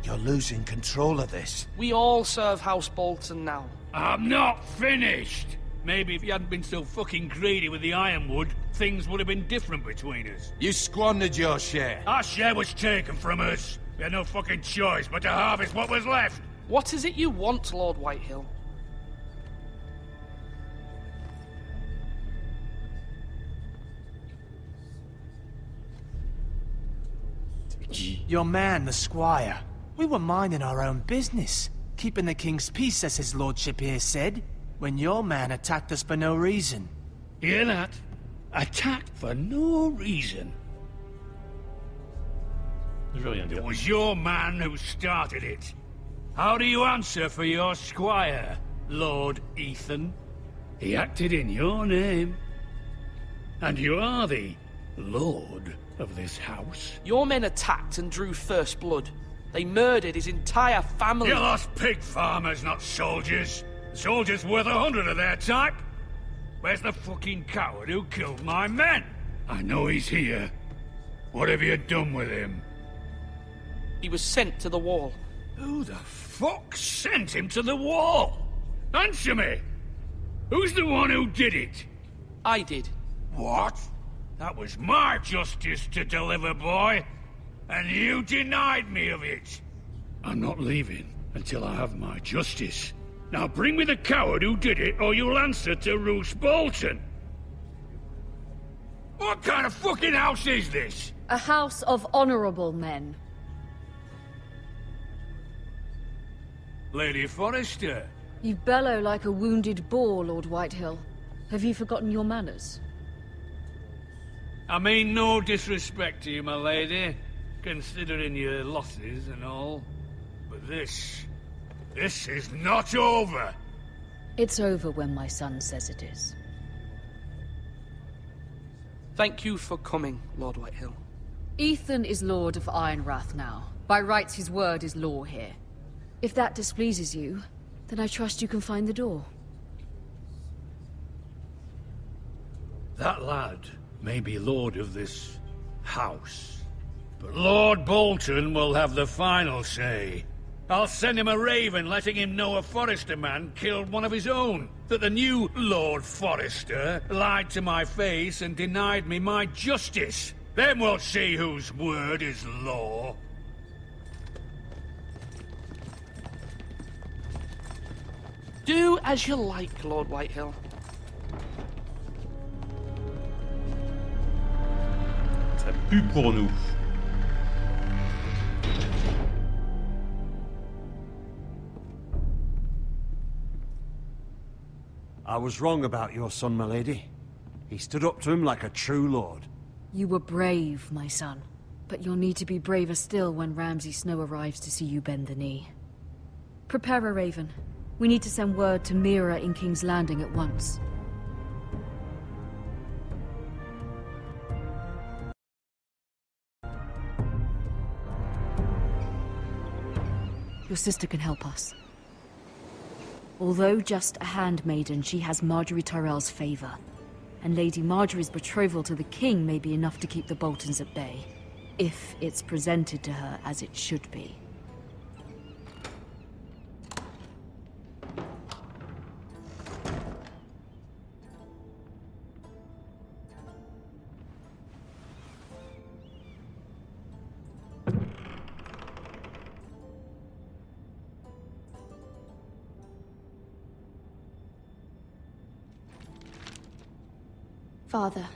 S6: you're losing control of this.
S14: We all serve House Bolton now.
S2: I'm not finished! Maybe if you hadn't been so fucking greedy with the ironwood, things would have been different between us.
S6: You squandered your share.
S2: Our share was taken from us. We had no fucking choice but to harvest what was left.
S14: What is it you want, Lord Whitehill?
S7: Your man, the squire. We were minding our own business, keeping the king's peace, as his lordship here said, when your man attacked us for no reason.
S2: Hear that? Attacked for no reason. It was your man who started it. How do you answer for your squire, Lord Ethan? He acted in your name. And you are the lord of this house.
S14: Your men attacked and drew first blood. They murdered his entire family.
S2: You lost pig farmers, not soldiers. Soldiers worth 100 of their type. Where's the fucking coward who killed my men? I know he's here. What have you done with him?
S14: He was sent to the wall.
S2: Who the fuck sent him to the wall? Answer me! Who's the one who did it?
S14: I did.
S2: What? That was my justice to deliver, boy. And you denied me of it. I'm not leaving until I have my justice. Now bring me the coward who did it, or you'll answer to Roose Bolton. What kind of fucking house is this?
S9: A house of honorable men.
S2: Lady Forrester,
S9: You bellow like a wounded boar, Lord Whitehill. Have you forgotten your manners?
S2: I mean no disrespect to you, my lady, considering your losses and all. But this is not over.
S9: It's over when my son says it is.
S14: Thank you for coming, Lord Whitehill.
S9: Ethan is Lord of Ironrath now. By rights, his word is law here. If that displeases you, then I trust you can find the door.
S2: That lad may be lord of this house, but Lord Bolton will have the final say. I'll send him a raven letting him know a Forrester man killed one of his own. That the new Lord Forrester lied to my face and denied me my justice. Then we'll see whose word is law.
S14: Do as you like, Lord Whitehill.
S1: Ça pue pour nous.
S11: I was wrong about your son, my lady. He stood up to him like a true lord.
S9: You were brave, my son. But you'll need to be braver still when Ramsay Snow arrives to see you bend the knee. Prepare a raven. We need to send word to Mira in King's Landing at once. Your sister can help us. Although just a handmaiden, she has Marjorie Tyrell's favor. And Lady Marjorie's betrothal to the king may be enough to keep the Boltons at bay. If it's presented to her as it should be.
S15: Father,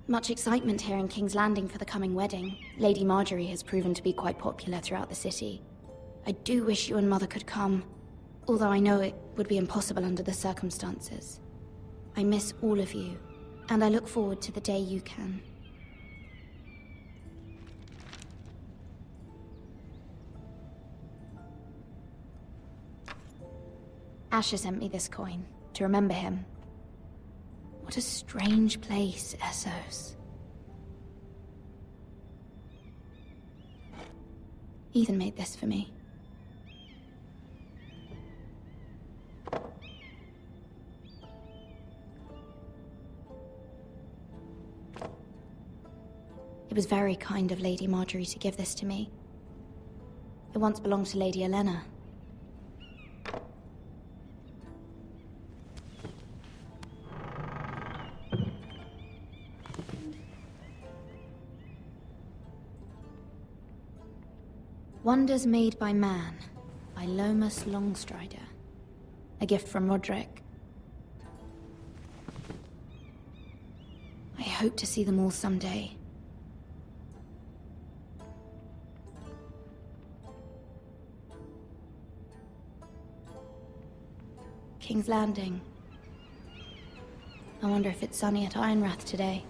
S15: much excitement here in King's Landing for the coming wedding. Lady Marjorie has proven to be quite popular throughout the city. I do wish you and Mother could come, although I know it would be impossible under the circumstances. I miss all of you, and I look forward to the day you can. Asher sent me this coin, to remember him. What a strange place, Essos. Ethan made this for me. It was very kind of Lady Marjorie to give this to me. It once belonged to Lady Elena. Wonders Made by Man, by Lomas Longstrider. A gift from Roderick. I hope to see them all someday. King's Landing. I wonder if it's sunny at Ironrath today.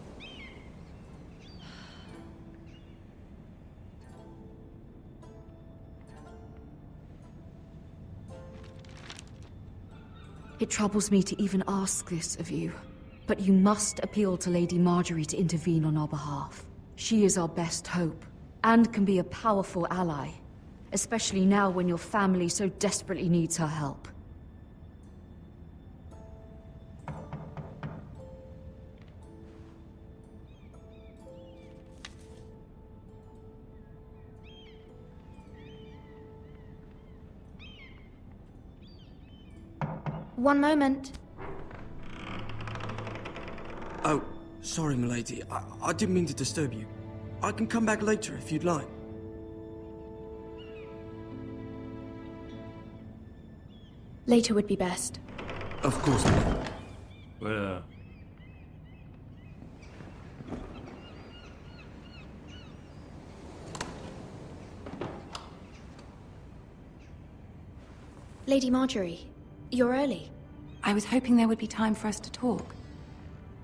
S9: It troubles me to even ask this of you, but you must appeal to Lady Marjorie to intervene on our behalf. She is our best hope, and can be a powerful ally, especially now when your family so desperately needs her help.
S15: One moment.
S16: Oh, sorry, milady. I didn't mean to disturb you. I can come back later if you'd like.
S15: Later would be best.
S16: Of course, milady.
S1: Voilà.
S15: Lady Marjorie, You're early.
S17: I was hoping there would be time for us to talk.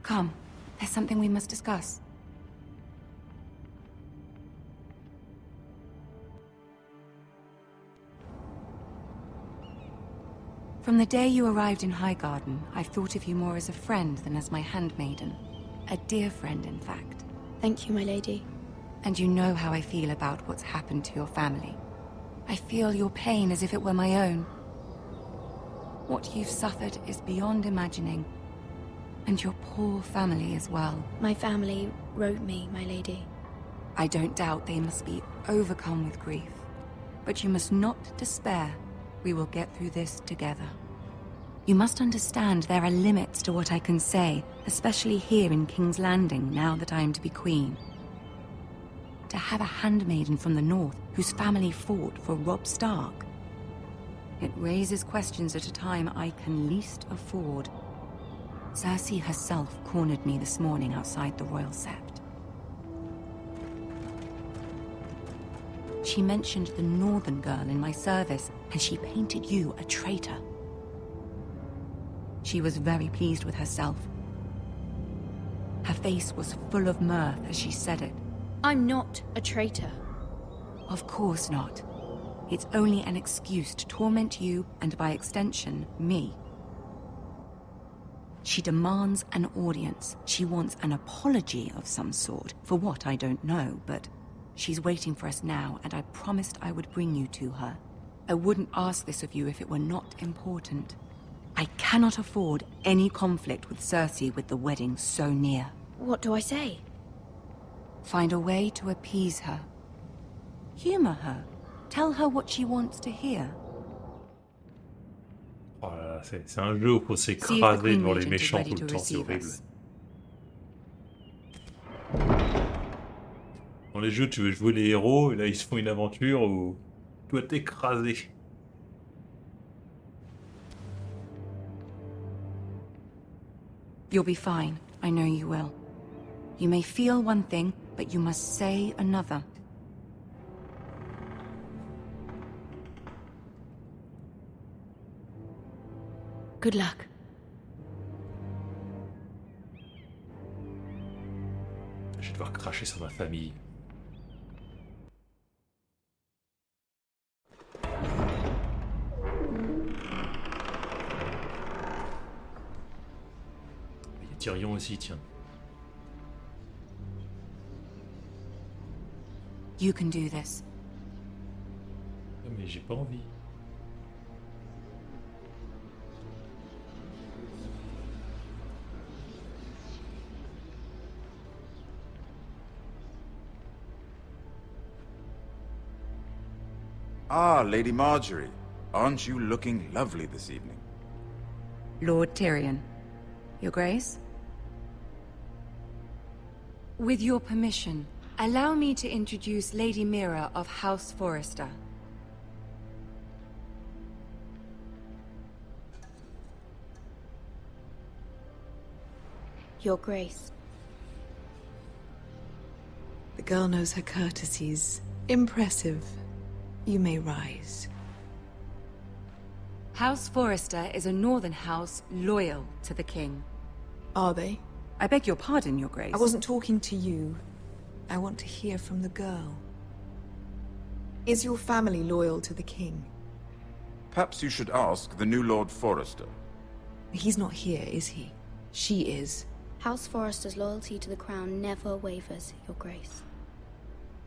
S17: Come, there's something we must discuss. From the day you arrived in Highgarden, I've thought of you more as a friend than as my handmaiden. A dear friend, in fact.
S15: Thank you, my lady.
S17: And you know how I feel about what's happened to your family. I feel your pain as if it were my own. What you've suffered is beyond imagining. And your poor family as well.
S15: My family wrote me, my lady.
S17: I don't doubt they must be overcome with grief. But you must not despair. We will get through this together. You must understand there are limits to what I can say, especially here in King's Landing, now that I am to be queen. To have a handmaiden from the north whose family fought for Robb Stark. It raises questions at a time I can least afford. Cersei herself cornered me this morning outside the Royal Sept. She mentioned the northern girl in my service, and she painted you a traitor. She was very pleased with herself. Her face was full of mirth as she said it.
S15: I'm not a traitor.
S17: Of course not. It's only an excuse to torment you, and by extension, me. She demands an audience. She wants an apology of some sort, for what I don't know, but she's waiting for us now, and I promised I would bring you to her. I wouldn't ask this of you if it were not important. I cannot afford any conflict with Cersei with the wedding so near.
S15: What do I say?
S17: Find a way to appease her. Humor her. Tell her what she wants to hear.
S1: Oh là là, c'est un jeu où faut s'écraser devant les méchants tout le temps, c'est horrible. Dans les jeux, tu veux jouer les héros, et là ils se font une aventure où tu dois t'écraser.
S17: You'll be fine. I know you will. You may feel one thing, but you must say another.
S15: Good luck.
S1: Je vais devoir cracher sur ma famille. Il y a Tyrion aussi, tiens.
S17: You can do this.
S1: Mais j'ai pas envie.
S18: Ah, Lady Marjorie. Aren't you looking lovely this evening?
S17: Lord Tyrion. Your Grace? With your permission, allow me to introduce Lady Mira of House Forrester.
S15: Your Grace.
S19: The girl knows her courtesies. Impressive. You may rise.
S17: House Forrester is a northern house loyal to the king.
S19: Are they?
S17: I beg your pardon, Your Grace.
S19: I wasn't talking to you. I want to hear from the girl. Is your family loyal to the king?
S18: Perhaps you should ask the new Lord Forrester.
S19: He's not here, is he? She is.
S15: House Forrester's loyalty to the crown never wavers, Your Grace.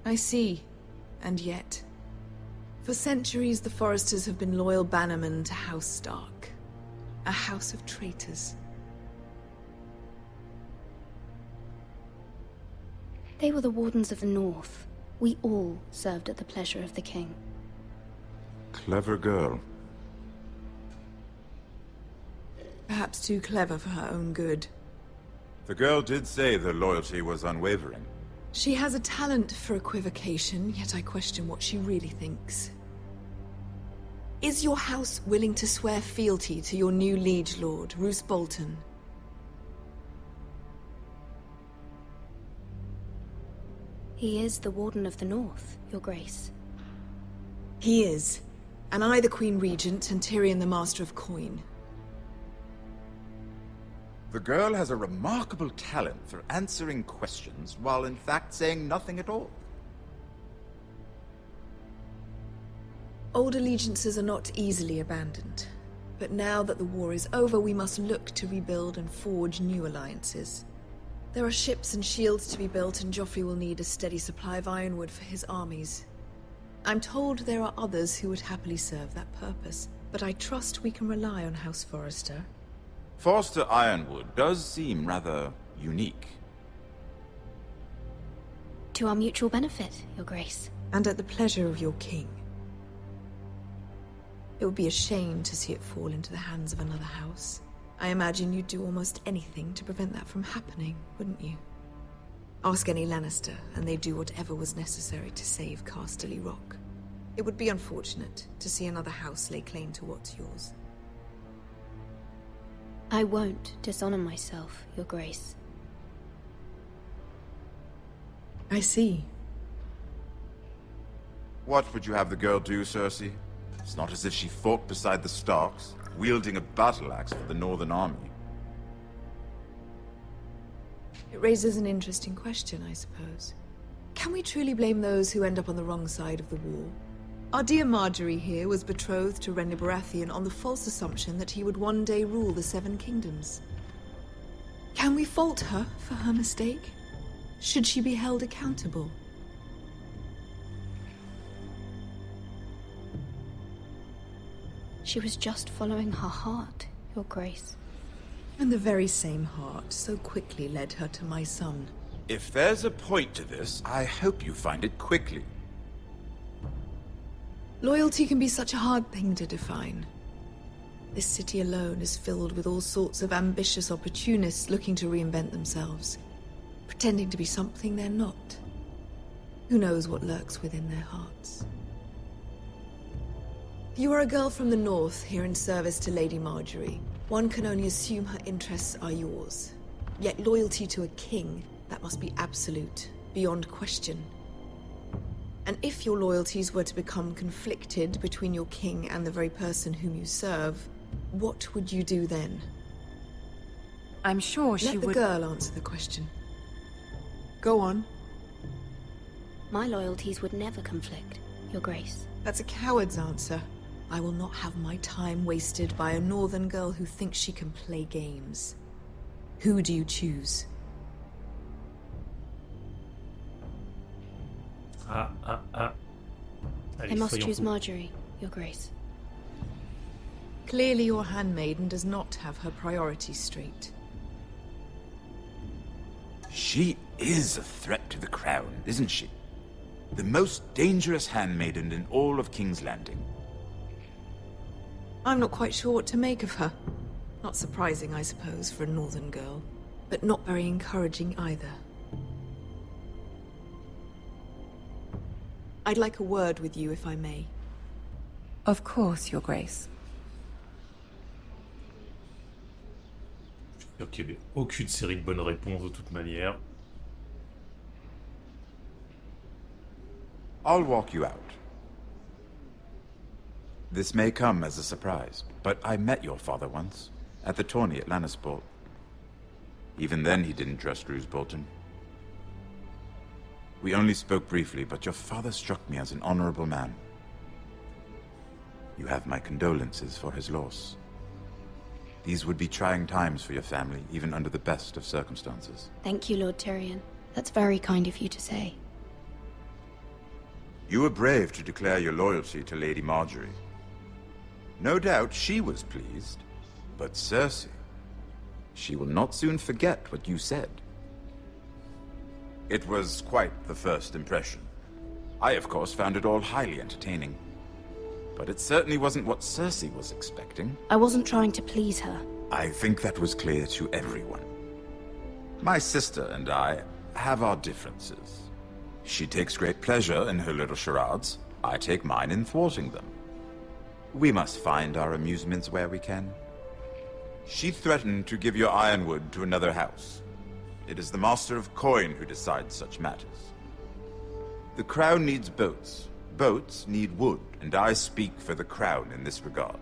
S19: I see. And yet, for centuries the Forresters have been loyal bannermen to House Stark. A house of traitors.
S15: They were the Wardens of the North. We all served at the pleasure of the king.
S18: Clever girl.
S19: Perhaps too clever for her own good.
S18: The girl did say their loyalty was unwavering.
S19: She has a talent for equivocation, yet I question what she really thinks. Is your house willing to swear fealty to your new liege lord, Roose Bolton?
S15: He is the Warden of the North, Your Grace.
S19: He is. And I the Queen Regent and Tyrion the Master of Coin.
S18: The girl has a remarkable talent for answering questions while in fact saying nothing at all.
S19: Old allegiances are not easily abandoned. But now that the war is over, we must look to rebuild and forge new alliances. There are ships and shields to be built, and Joffrey will need a steady supply of ironwood for his armies. I'm told there are others who would happily serve that purpose, but I trust we can rely on House Forrester.
S18: Forster Ironwood does seem rather unique.
S15: To our mutual benefit, Your Grace.
S19: And at the pleasure of your king. It would be a shame to see it fall into the hands of another house. I imagine you'd do almost anything to prevent that from happening, wouldn't you? Ask any Lannister, and they'd do whatever was necessary to save Casterly Rock. It would be unfortunate to see another house lay claim to what's yours.
S15: I won't dishonor myself, Your Grace.
S19: I see.
S18: What would you have the girl do, Cersei? It's not as if she fought beside the Starks, wielding a battle axe for the Northern Army.
S19: It raises an interesting question, I suppose. Can we truly blame those who end up on the wrong side of the war? Our dear Marjorie here was betrothed to Renly Baratheon on the false assumption that he would one day rule the Seven Kingdoms. Can we fault her for her mistake? Should she be held accountable?
S15: She was just following her heart, Your Grace.
S19: And the very same heart so quickly led her to my son.
S18: If there's a point to this, I hope you find it quickly.
S19: Loyalty can be such a hard thing to define. This city alone is filled with all sorts of ambitious opportunists looking to reinvent themselves, pretending to be something they're not. Who knows what lurks within their hearts? You are a girl from the north, here in service to Lady Marjorie. One can only assume her interests are yours. Yet loyalty to a king, that must be absolute, beyond question. And if your loyalties were to become conflicted between your king and the very person whom you serve, what would you do then?
S17: I'm sure she would...
S19: Let the girl answer the question. Go on.
S15: My loyalties would never conflict, Your Grace.
S19: That's a coward's answer. I will not have my time wasted by a northern girl who thinks she can play games. Who do you choose?
S15: I must choose Marjorie, Your Grace.
S19: Clearly your handmaiden does not have her priorities straight.
S18: She is a threat to the crown, isn't she? The most dangerous handmaiden in all of King's Landing.
S19: I'm not quite sure what to make of her. Not surprising, I suppose, for a northern girl, but not very encouraging either. I'd like a word with you, if I may.
S17: Of course, Your Grace.
S1: J'espère qu'il n'y avait aucune série de bonnes réponses de toute manière.
S18: I'll walk you out. This may come as a surprise, but I met your father once, at the tourney at Lannisport. Even then he didn't trust Roose Bolton. We only spoke briefly, but your father struck me as an honorable man. You have my condolences for his loss. These would be trying times for your family, even under the best of circumstances.
S15: Thank you, Lord Tyrion. That's very kind of you to say.
S18: You were brave to declare your loyalty to Lady Marjorie. No doubt she was pleased, but Cersei, she will not soon forget what you said. It was quite the first impression. I, of course, found it all highly entertaining. But it certainly wasn't what Cersei was expecting.
S15: I wasn't trying to please her.
S18: I think that was clear to everyone. My sister and I have our differences. She takes great pleasure in her little charades. I take mine in thwarting them. We must find our amusements where we can. She threatened to give your ironwood to another house. It is the Master of Coin who decides such matters. The Crown needs boats. Boats need wood, and I speak for the Crown in this regard,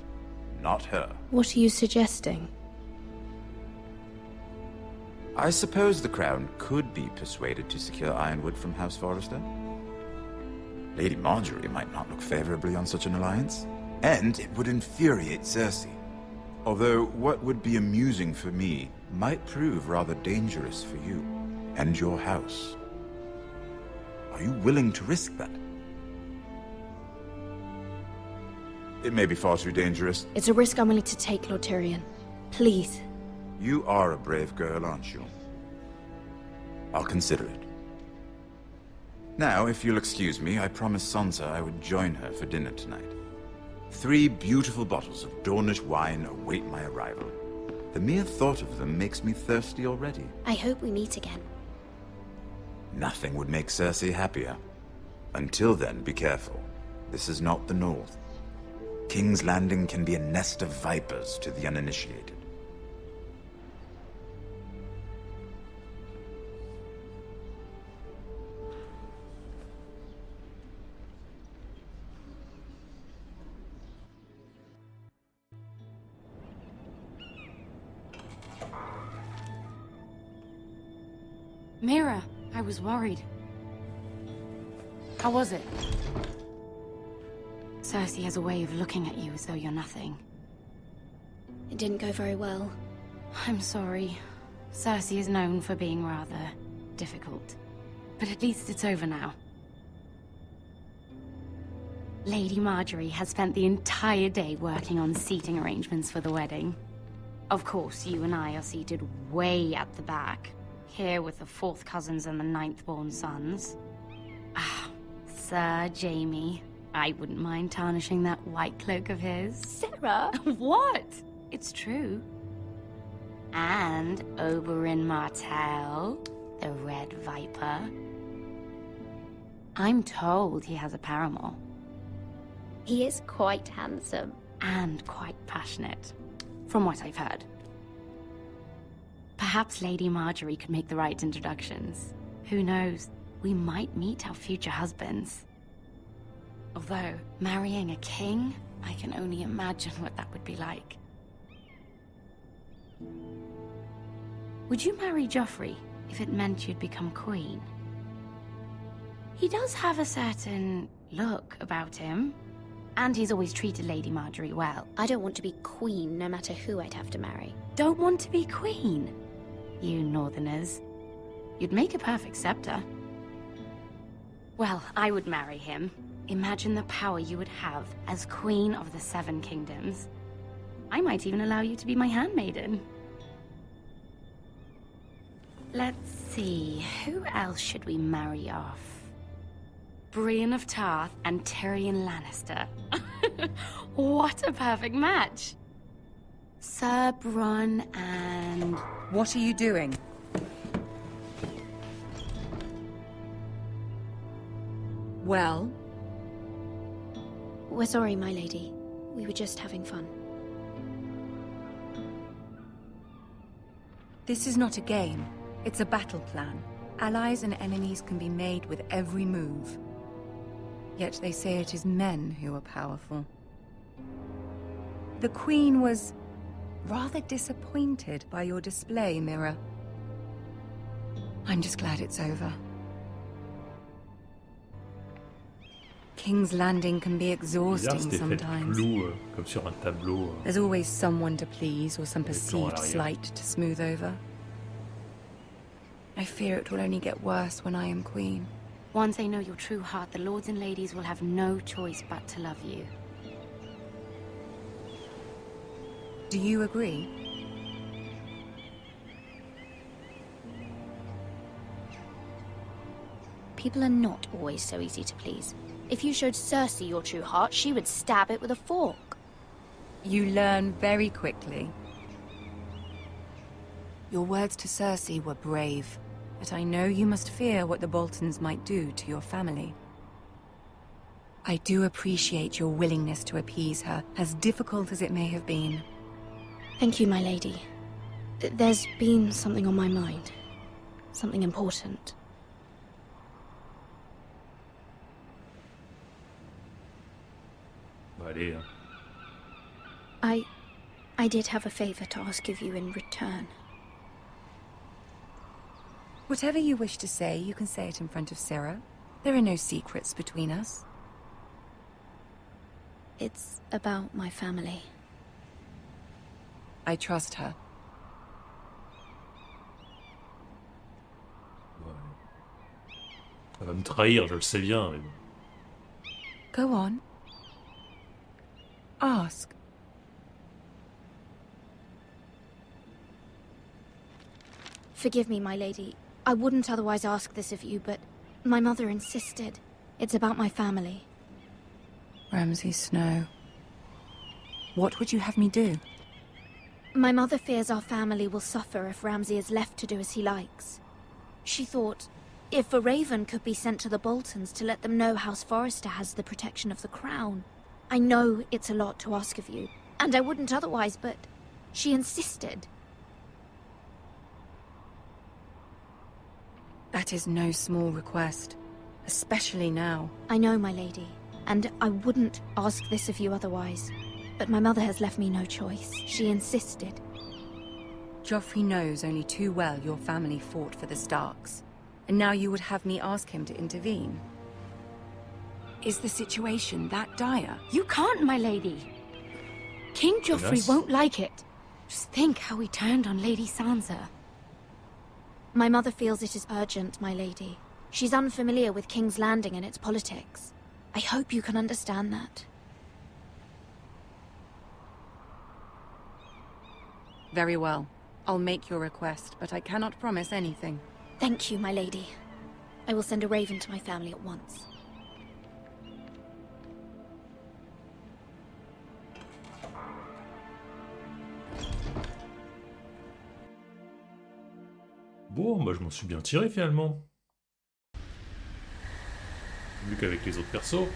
S18: not her.
S15: What are you suggesting?
S18: I suppose the Crown could be persuaded to secure Ironwood from House Forrester. Lady Marjorie might not look favorably on such an alliance, and it would infuriate Cersei. Although what would be amusing for me might prove rather dangerous for you and your house. Are you willing to risk that? It may be far too dangerous.
S15: It's a risk I'm willing to take, Lord Tyrion. Please.
S18: You are a brave girl, aren't you? I'll consider it. Now, if you'll excuse me, I promised Sansa I would join her for dinner tonight. 3 beautiful bottles of Dornish wine await my arrival. The mere thought of them makes me thirsty already.
S15: I hope we meet again.
S18: Nothing would make Cersei happier. Until then, be careful. This is not the North. King's Landing can be a nest of vipers to the uninitiated.
S9: Mira, I was worried. How was it? Cersei has a way of looking at you as though you're nothing.
S15: It didn't go very well.
S9: I'm sorry. Cersei is known for being rather difficult. But at least it's over now. Lady Marjorie has spent the entire day working on seating arrangements for the wedding. Of course, you and I are seated way at the back. Here with the 4th cousins and the 9th-born sons. Ah, Sir Jaime. I wouldn't mind tarnishing that white cloak of his.
S15: Sarah!
S9: What? It's true. And Oberyn Martell, the Red Viper. I'm told he has a paramour.
S15: He is quite handsome.
S9: And quite passionate, from what I've heard. Perhaps Lady Marjorie could make the right introductions. Who knows? We might meet our future husbands. Although, marrying a king, I can only imagine what that would be like. Would you marry Joffrey if it meant you'd become queen? He does have a certain look about him, and he's always treated Lady Marjorie well.
S15: I don't want to be queen no matter who I'd have to marry.
S9: Don't want to be queen? You northerners. You'd make a perfect scepter. Well, I would marry him. Imagine the power you would have as Queen of the 7 Kingdoms. I might even allow you to be my handmaiden. Let's see, who else should we marry off? Brienne of Tarth and Tyrion Lannister. What a perfect match! Sir Bronn and...
S17: What are you doing? Well?
S15: We're sorry, my lady. We were just having fun.
S17: This is not a game. It's a battle plan. Allies and enemies can be made with every move. Yet they say it is men who are powerful. The Queen was rather disappointed by your display, Mira. I'm just glad it's over. King's Landing can be exhausting sometimes.
S1: Comme sur un tableau.
S17: There's always someone to please or some perceived slight to smooth over. I fear it will only get worse when I am queen.
S9: Once they know your true heart, the lords and ladies will have no choice but to love you.
S17: Do you agree?
S15: People are not always so easy to please. If you showed Cersei your true heart, she would stab it with a fork.
S17: You learn very quickly. Your words to Cersei were brave, but I know you must fear what the Boltons might do to your family. I do appreciate your willingness to appease her, as difficult as it may have been.
S15: Thank you, my lady. There's been something on my mind. Something important.
S1: Allez,
S15: I did have a favor to ask of you in return.
S17: Whatever you wish to say, you can say it in front of Sarah. There are no secrets between us.
S15: It's about my family.
S17: I trust her.
S1: Elle va me trahir, je le sais bien. Mais...
S17: Go on. Ask.
S15: Forgive me, my lady. I wouldn't otherwise ask this of you, but my mother insisted. It's about my family.
S17: Ramsay Snow. What would you have me do?
S15: My mother fears our family will suffer if Ramsay is left to do as he likes. She thought, if a raven could be sent to the Boltons to let them know House Forrester has the protection of the crown. I know it's a lot to ask of you, and I wouldn't otherwise, but she insisted.
S17: That is no small request, especially now.
S15: I know, my lady, and I wouldn't ask this of you otherwise. But my mother has left me no choice. She insisted.
S17: Joffrey knows only too well your family fought for the Starks, and now you would have me ask him to intervene. Is the situation that dire?
S15: You can't, my lady. King Joffrey won't like it. Just think how he turned on Lady Sansa. My mother feels it is urgent, my lady. She's unfamiliar with King's Landing and its politics. I hope you can understand that.
S17: Very well. I'll make your request, but I cannot promise anything.
S15: Thank you, my lady. I will send a raven to my family at once.
S1: Bon, bah je m'en suis bien tiré finalement. Vu qu'avec les autres persos.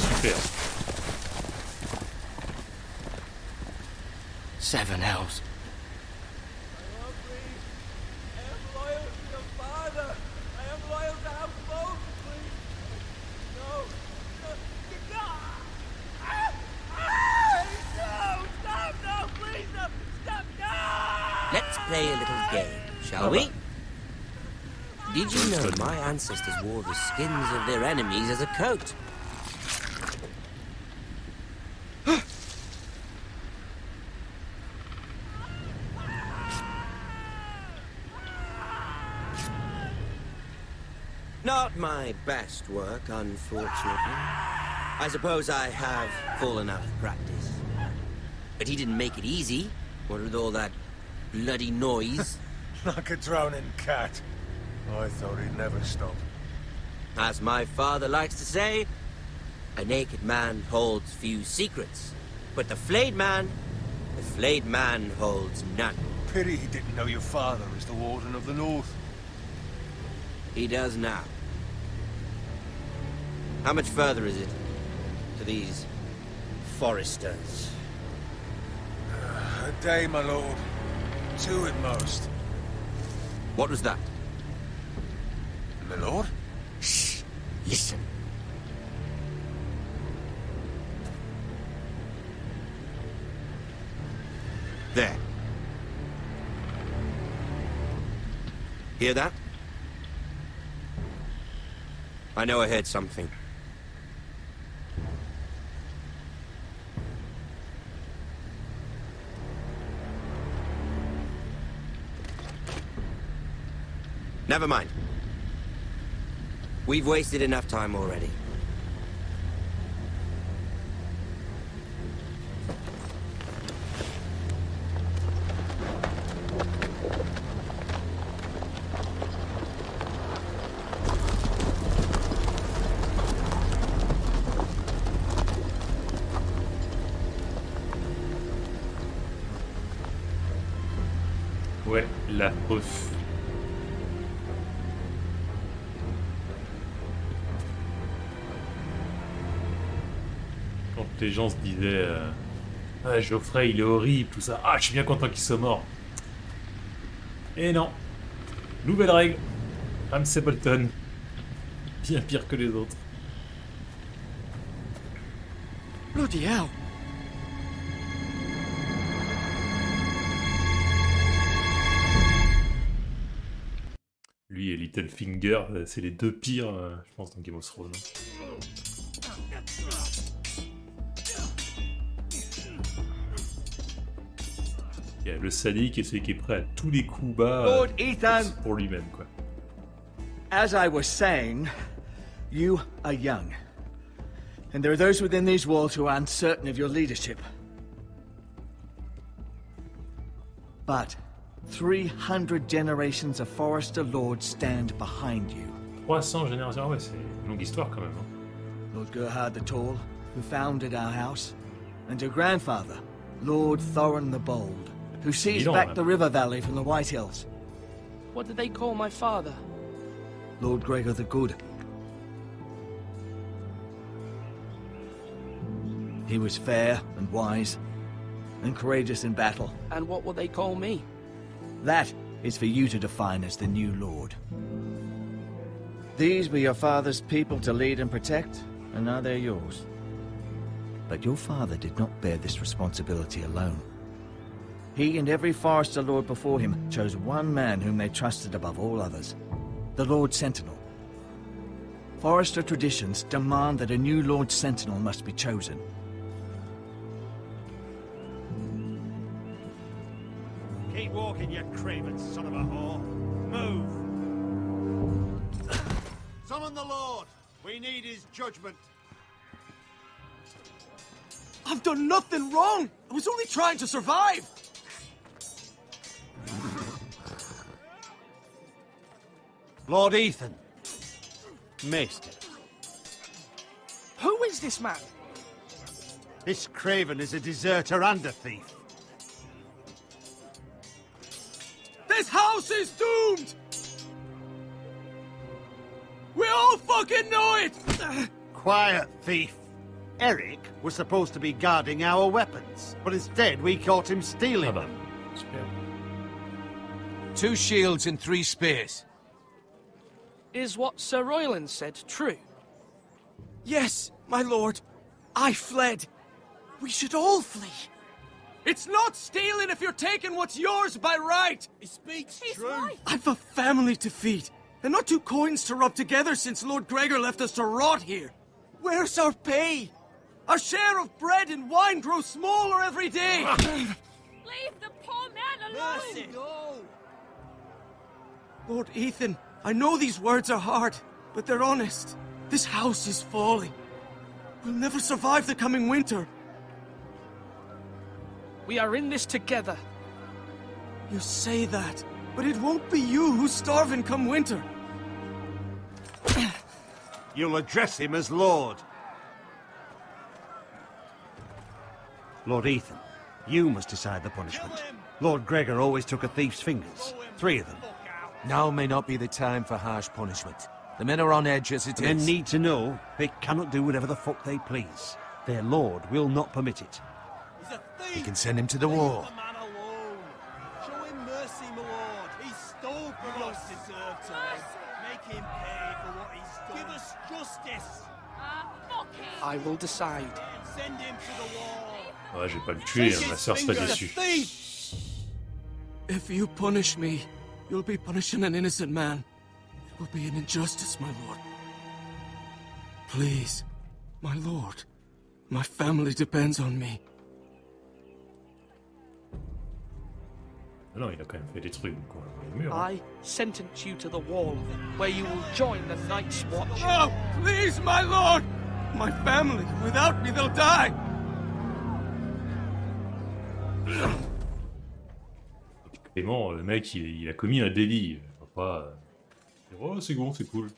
S1: Super.
S4: Seven hells.
S20: Let's play a little game, shall we? Did you know my ancestors wore the skins of their enemies as a coat? Not my best work, unfortunately. I suppose I have fallen out of practice. But he didn't make it easy, what with all that bloody noise.
S6: Like a drowning cat. I thought he'd never stop.
S20: As my father likes to say, a naked man holds few secrets. But the flayed man holds none.
S6: Pity he didn't know your father is the Warden of the North.
S20: He does now. How much further is it to these Foresters?
S6: A day, my lord. 2 at most.
S20: What was that?
S6: My lord?
S20: Shh! Listen. There. Hear that? I know I heard something. Never mind. We've wasted enough time already.
S1: Ouais, la ref. Quand les gens se disaient ah, Geoffrey il est horrible, tout ça. Ah, je suis bien content qu'il soit mort. Et non. Nouvelle règle. Ramsay Bolton. Bien pire que les autres.
S16: Bloody hell.
S1: Lui et Littlefinger, c'est les deux pires, je pense, dans Game of Thrones. Il y a le sadique et celui qui est prêt à tous les coups bas
S8: Lord Ethan.
S1: pour lui-même, quoi.
S8: As I was saying, you are young. And there are those within these walls who are uncertain of your leadership. But 300 generations of Forester Lords stand behind you.
S1: 300 générations, ouais, c'est une longue histoire quand même. Hein.
S8: Lord Gerhard the Tall, who founded our house, and your grandfather, Lord Thorin the Bold, who seized back the river valley from the White Hills.
S14: What did they call my father?
S8: Lord Gregor the Good. He was fair and wise, and courageous in battle.
S14: And what will they call me?
S8: That is for you to define as the new Lord. These were your father's people to lead and protect, and now they're yours. But your father did not bear this responsibility alone. He and every Forester Lord before him chose one man whom they trusted above all others, the Lord Sentinel. Forester traditions demand that a new Lord Sentinel must be chosen.
S11: Keep walking, you craven son of a whore. Move! Summon the Lord! We need his judgment.
S16: I've done nothing wrong! I was only trying to survive!
S11: Lord Ethan. Maester.
S14: Who is this man?
S11: This craven is a deserter and a thief.
S16: This house is doomed! We all fucking know it!
S11: Quiet, thief. Eric was supposed to be guarding our weapons, but instead we caught him stealing them.
S6: 2 shields and 3 spears.
S14: Is what Sir Royland said true?
S16: Yes, my lord. I fled. We should all flee. It's not stealing if you're taking what's yours by right.
S11: He speaks true.
S16: I've a family to feed, and not 2 coins to rub together since Lord Gregor left us to rot here. Where's our pay? Our share of bread and wine grows smaller every day.
S12: Leave the poor man alone!
S11: Mercy, no!
S16: Lord Ethan, I know these words are hard, but they're honest. This house is falling. We'll never survive the coming winter.
S14: We are in this together.
S16: You say that, but it won't be you who's starving come winter.
S11: You'll address him as Lord. Lord Ethan, you must decide the punishment. Lord Gregor always took a thief's fingers. 3 of them.
S6: Now may not be the time for harsh punishment. The men are on edge as it is.
S11: Men need to know they cannot do whatever the fuck they please. Their lord will not permit it.
S16: He's a thief!
S6: We can send him to the wall.
S16: Leave the man alone. Show him mercy, my lord. He stole from us. Deserve to make him pay for what he's done. Give us justice.
S12: Fuck him!
S14: I will decide.
S16: Send him to the wall.
S1: Ouais, je vais pas le tuer, hein, ma sœur sera déçue.
S16: If you punish me, you'll be punishing an innocent man. It will be an injustice, my lord. Please, my lord. My family depends on me.
S1: Non, il a quand même fait des trucs, quoi. Il est mûr, hein.
S14: I sentence you to the wall, where you will join the Night's Watch.
S16: No, please, my lord! My family, without me, they'll die!
S1: Clément, le mec, il a commis un délit. Il va pas dire, oh, c'est bon, c'est cool.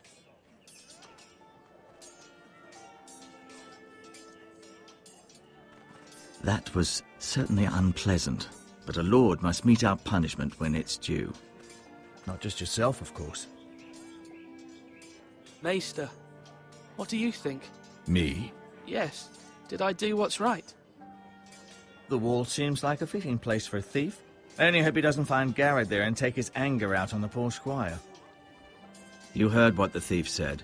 S8: That was certainly unpleasant, but a lord must mete out punishment when it's due. Not just yourself, of course.
S14: Maester, what do you think?
S8: Me?
S14: Yes. Did I do what's right?
S8: The wall seems like a fitting place for a thief. I only hope he doesn't find Garrett there and take his anger out on the poor squire. You heard what the thief said.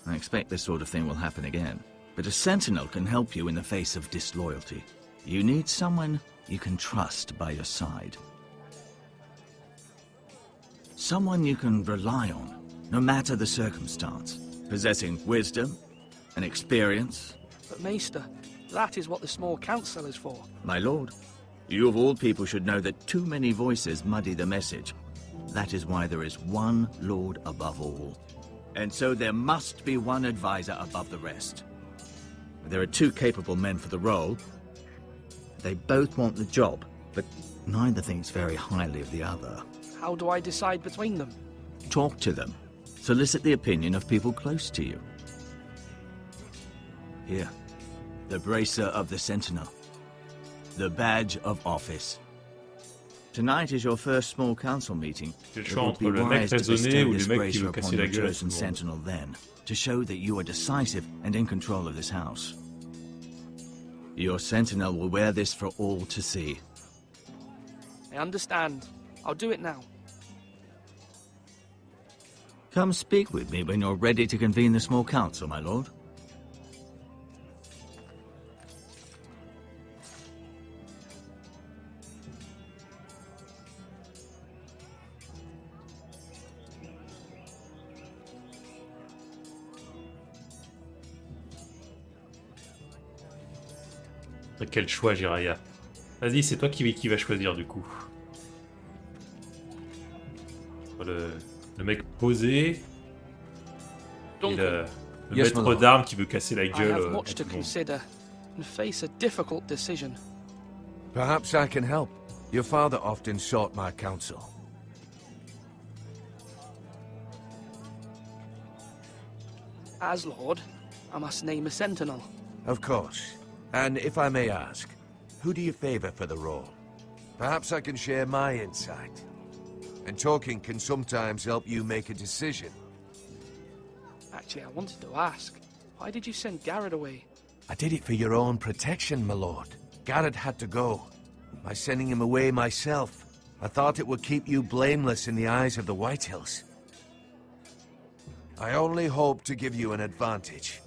S8: I expect this sort of thing will happen again. But a sentinel can help you in the face of disloyalty. You need someone you can trust by your side. Someone you can rely on, no matter the circumstance. Possessing wisdom and experience.
S14: But Maester, that is what the small council is for.
S8: My lord, you of all people should know that too many voices muddy the message. That is why there is one lord above all. And so there must be one advisor above the rest. There are two capable men for the role. They both want the job, but neither thinks very highly of the other.
S14: How do I decide between them?
S8: Talk to them. Solicit the opinion of people close to you. Here, the bracer of the Sentinel. The badge of office. Tonight is your first small council meeting. It would be wise to bestow this bracer upon your chosen Sentinel then, to show that you are decisive and in control of this house. Your Sentinel will wear this for all to see.
S14: I understand. I'll do it now.
S8: Come speak with me when you're ready to convene the small council, my lord.
S1: Quel choix, Jiraia. Vas-y, c'est toi qui va choisir du coup. Le mec posé et le maître d'armes qui veut casser la gueule.
S14: I have much to consider and face a difficult decision.
S6: Perhaps I can help. Your father often sought my counsel.
S14: As Lord, I must name a sentinel.
S6: Of course. And if I may ask, who do you favor for the role? Perhaps I can share my insight. And talking can sometimes help you make a decision.
S14: Actually, I wanted to ask, why did you send Garrett away?
S6: I did it for your own protection, my lord. Garrett had to go. By sending him away myself, I thought it would keep you blameless in the eyes of the Whitehills. I only hope to give you an advantage.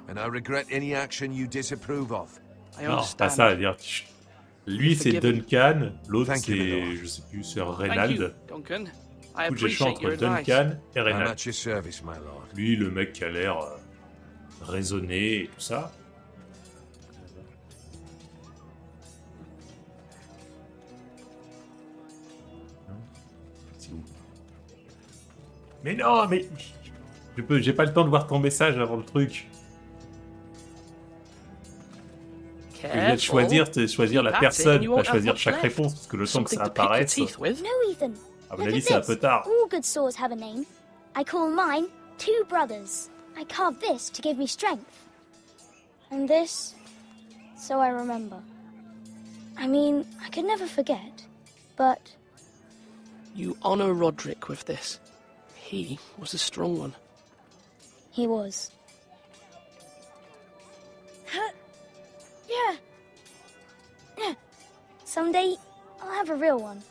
S6: And I regret any action you disapprove of.
S1: Non, pas ça, à dire. Lui c'est Duncan, l'autre c'est, je sais plus, c'est Reynald. Du coup j'ai le choix entre Duncan et Reynald. Lui le mec qui a l'air raisonné et tout ça. C'est où? Mais non, mais j'ai pas le temps de voir ton message avant le truc. De choisir la personne, pas choisir chaque réponse, parce que le temps que ça apparaisse...
S13: No, Ethan.
S1: À mon avis, c'est un peu tard.
S13: All good swords have a name. I call mine Two Brothers. I carved this to give me strength. And this, so I remember. I mean, I could never forget, but...
S14: You honor Roderick with this. He was a strong one.
S13: He was. Yeah. Someday, I'll have a real one.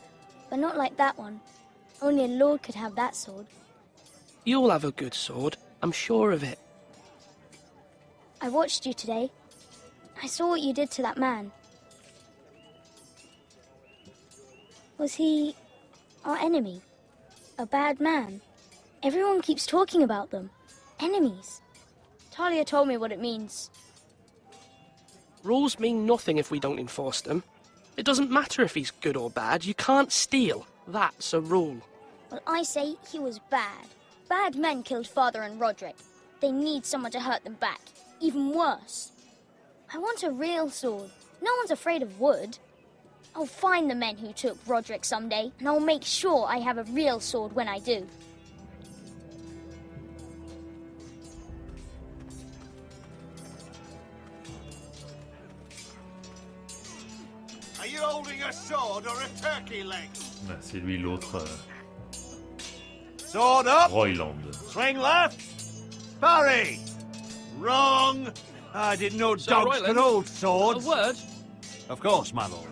S13: But not like that one. Only a lord could have that sword.
S14: You'll have a good sword. I'm sure of it.
S13: I watched you today. I saw what you did to that man. Was he our enemy? A bad man? Everyone keeps talking about them. Enemies. Talia told me what it means.
S14: Rules mean nothing if we don't enforce them. It doesn't matter if he's good or bad. You can't steal. That's a rule.
S13: Well, I say he was bad. Bad men killed Father and Roderick. They need someone to hurt them back. Even worse. I want a real sword. No one's afraid of wood. I'll find the men who took Roderick someday, and I'll make sure I have a real sword when I do.
S5: Are you holding a sword or a turkey leg?
S1: Ah, c'est lui l'autre.
S5: Sword up.
S1: Royland.
S5: Swing left. Parry. Wrong. I didn't know dogs could hold swords.
S14: A word?
S5: Of course, my lord.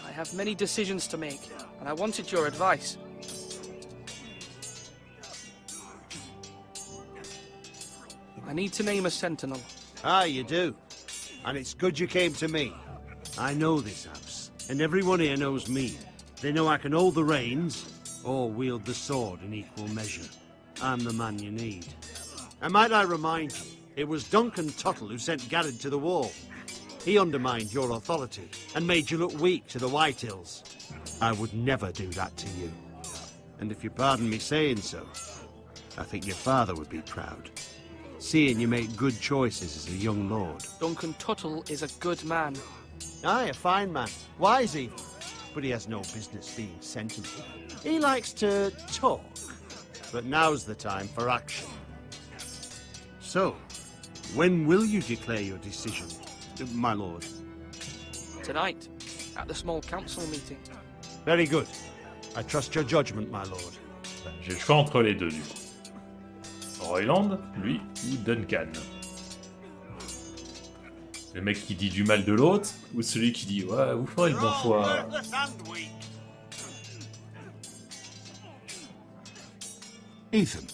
S14: I have many decisions to make, and I wanted your advice. need to name a sentinel.
S11: Ah, you do. And it's good you came to me. I know this house, and everyone here knows me. They know I can hold the reins, or wield the sword in equal measure. I'm the man you need. And might I remind you, it was Duncan Tuttle who sent Garrett to the wall. He undermined your authority, and made you look weak to the White Hills. I would never do that to you. And if you pardon me saying so, I think your father would be proud. Seeing you make good choices as a young lord.
S14: Duncan Tuttle is a good man.
S11: Aye, a fine man. Wise even. But he has no business being sentinel. He likes to talk. But now's the time for action. So, when will you declare your decision, my lord?
S14: Tonight, at the small council meeting.
S11: Very good. I trust your judgment, my lord.
S1: J'ai le choix entre les deux, du coup. Royland, lui, ou Duncan. Le mec qui dit du mal de l'autre, ou celui qui dit « Ouais, vous ferez le bon choix ».
S6: Ethan.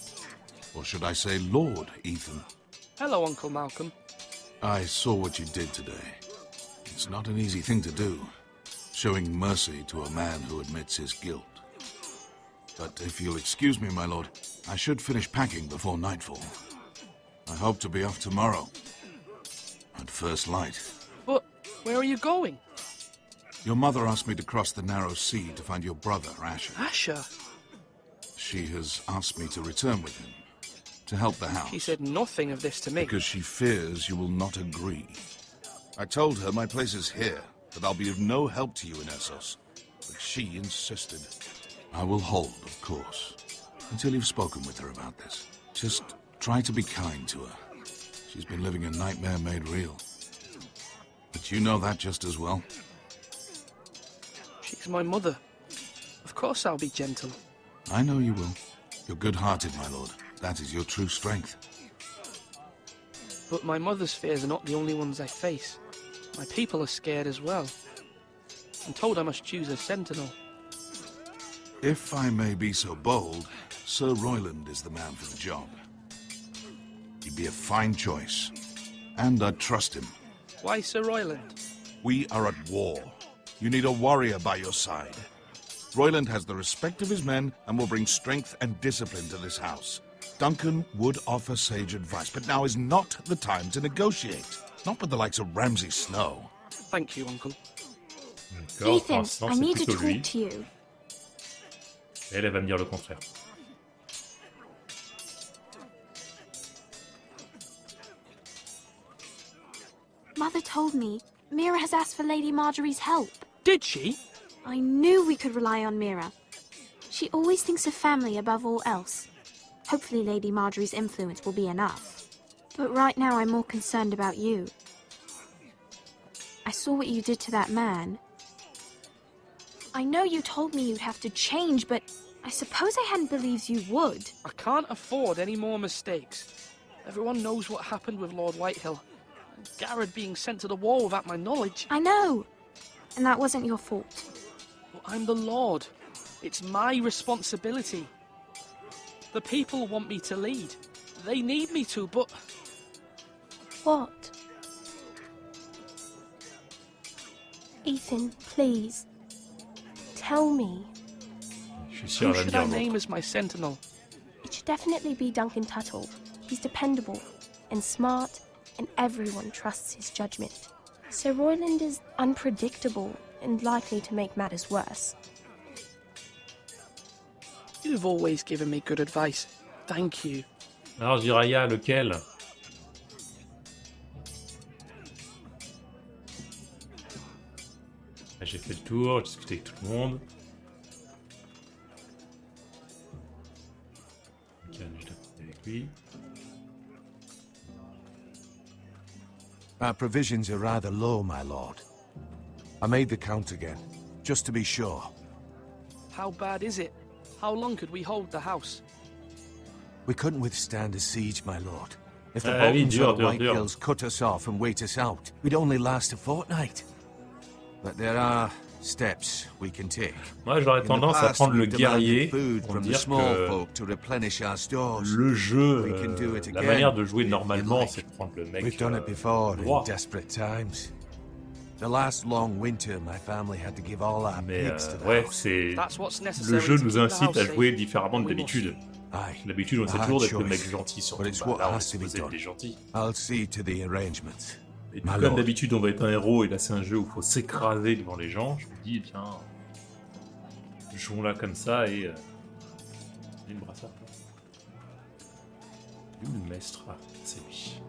S6: Or should I say Lord Ethan?
S14: Hello, Uncle Malcolm.
S6: I saw what you did today. It's not an easy thing to do, showing mercy to a man who admits his guilt. But if you'll excuse me, my lord, I should finish packing before nightfall. I hope to be off tomorrow. At first light.
S14: But where are you going?
S6: Your mother asked me to cross the narrow sea to find your brother, Asher.
S14: Asher?
S6: She has asked me to return with him, to help the house.
S14: She said nothing of this to me.
S6: Because she fears you will not agree. I told her my place is here, that I'll be of no help to you in Essos. But she insisted. I will hold, of course, until you've spoken with her about this. Just try to be kind to her. She's been living a nightmare made real. But you know that just as well.
S14: She's my mother. Of course I'll be gentle.
S6: I know you will. You're good-hearted, my lord. That is your true strength.
S14: But my mother's fears are not the only ones I face. My people are scared as well. I'm told I must choose a sentinel.
S6: If I may be so bold, Sir Royland is the man for the job. He'd be a fine choice. And I'd trust him.
S14: Why Sir Royland?
S6: We are at war. You need a warrior by your side. Royland has the respect of his men and will bring strength and discipline to this house. Duncan would offer sage advice, but now is not the time to negotiate. Not with the likes of Ramsay Snow.
S14: Thank you, Uncle.
S10: Ethan, I need to talk to you.
S1: Elle va me dire le contraire.
S10: Mother told me Mira has asked for Lady Marjorie's help.
S14: Did she?
S10: I knew we could rely on Mira. She always thinks of family above all else. Hopefully Lady Marjorie's influence will be enough. But right now I'm more concerned about you. I saw what you did to that man. I know you told me you'd have to change, but I suppose I hadn't believed you would.
S14: I can't afford any more mistakes. Everyone knows what happened with Lord Whitehill. Garrett being sent to the war without my knowledge.
S10: I know. And that wasn't your fault.
S14: Well, I'm the Lord. It's my responsibility. The people want me to lead. They need me to, but...
S10: What?
S21: Ethan, please. Tell me.
S14: Who should I name as my sentinel?
S21: It should definitely be Duncan Tuttle. He's dependable and smart, and everyone trusts his judgment. Sir Royland is unpredictable and likely to make matters worse.
S14: You've always given me good advice. Thank you.
S1: Alors, Jiraia, lequel? J'ai fait le tour, j'ai discuté avec tout le monde. Ok, je dois parler avec lui.
S6: Our provisions are rather low, my lord. I made the count again, just to be sure.
S14: How bad is it? How long could we hold the house?
S6: We couldn't withstand a siege, my lord. If the
S1: oui,
S6: Boltons or the
S1: dur.
S6: Whitehills cut us off and wait us out, we'd only last a fortnight. But there are steps we can take.
S1: Moi, j'aurais tendance à prendre le guerrier pour dire que le jeu, la manière de jouer normalement, c'est de prendre le mec droit.
S6: The last long winter, my family had to give all our pigs to the
S1: ouais,
S6: house.
S1: c'est le jeu nous incite à jouer différemment de d'habitude. D'habitude, on essaie toujours d'être le mec gentil, surtout là, on est supposé être les gentils.
S6: I'll see to the arrangements.
S1: Et comme d'habitude, on va être un héros et là, c'est un jeu où il faut s'écraser devant les gens. Je me dis, eh bien, jouons-la comme ça et une brassard. Où le maître? Ah, c'est lui.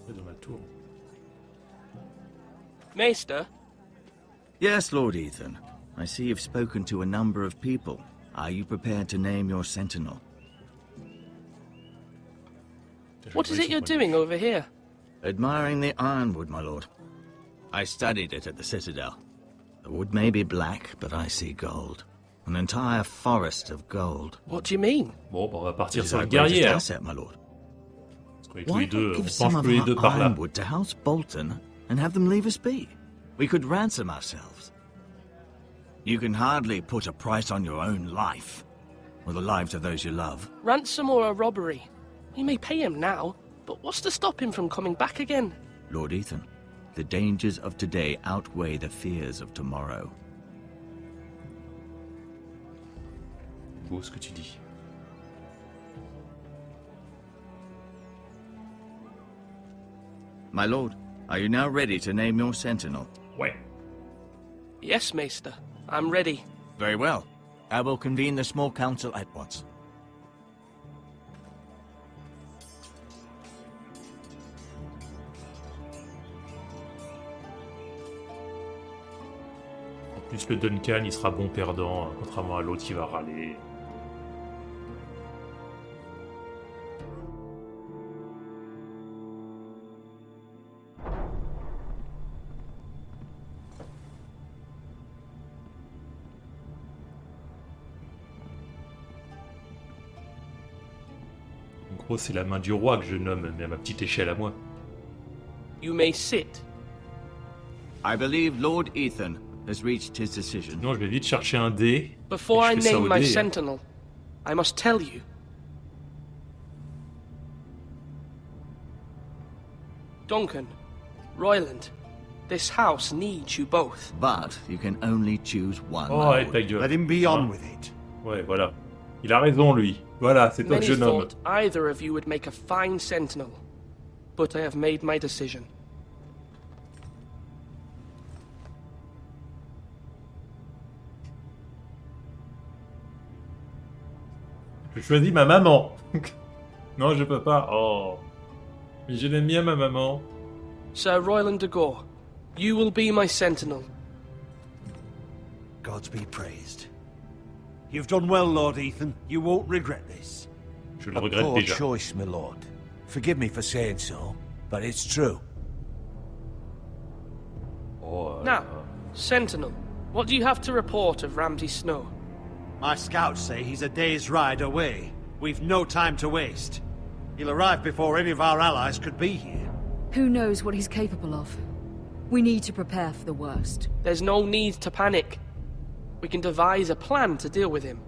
S1: Dans la tour.
S14: Maester?
S8: Yes, Lord Ethan. I see you've spoken to a number of people. Are you prepared to name your sentinel?
S14: What is it you're doing over here?
S8: Admiring the ironwood, my lord. I studied it at the Citadel. The wood may be black, but I see gold. An entire forest of gold.
S14: What do you mean?
S1: Bon, on va partir sur le guerrier.
S8: Asset, my lord.
S1: Why
S8: not give some of our ironwood to House Bolton and have them leave us be? We could ransom ourselves. You can hardly put a price on your own life, or the lives of those you love.
S14: Ransom or a robbery? We may pay him now, but what's to stop him from coming back again?
S8: Lord Ethan, the dangers of today outweigh the fears of tomorrow.
S1: Beau ce que tu dis.
S8: My lord, are you now ready to name your sentinel?
S1: Ouais.
S14: Yes, Maester. I'm ready.
S8: Very well. I will convene the small council at once.
S1: En plus, le Duncan, il sera bon perdant, contrairement à l'autre qui va râler. En gros, c'est la main du roi que je nomme, mais à ma petite échelle à moi.
S14: You may sit.
S8: I believe Lord Ethan has reached his decision.
S1: Non, je vais vite chercher un dé.
S14: Before I name my sentinel, I must tell you. Duncan, Royland, this house needs you both.
S8: But you can only choose one.
S1: Oh, ouais, ta gueule.
S11: Let him be on with it.
S1: Ouais, voilà. Il a raison, lui. Voilà, c'est toi que je nomme.
S14: Many thought either of you would make a fine sentinel, but I have made my decision.
S1: Je choisis ma maman. Non, je peux pas. Oh. Mais je l'aime bien, ma maman.
S14: Sir Royland de Gore, you will be my sentinel.
S11: Gods be praised. You've done well, Lord Ethan. You won't regret this.
S1: Je le regrette déjà.
S6: A poor choice, my lord. Forgive me for saying so, but it's true.
S1: Oh,
S14: Now, sentinel, what do you have to report of Ramsay Snow?
S11: My scouts say he's a day's ride away. We've no time to waste. He'll arrive before any of our allies could be here.
S9: Who knows what he's capable of? We need to prepare for the worst.
S14: There's no need to panic. We can devise a plan to deal with him.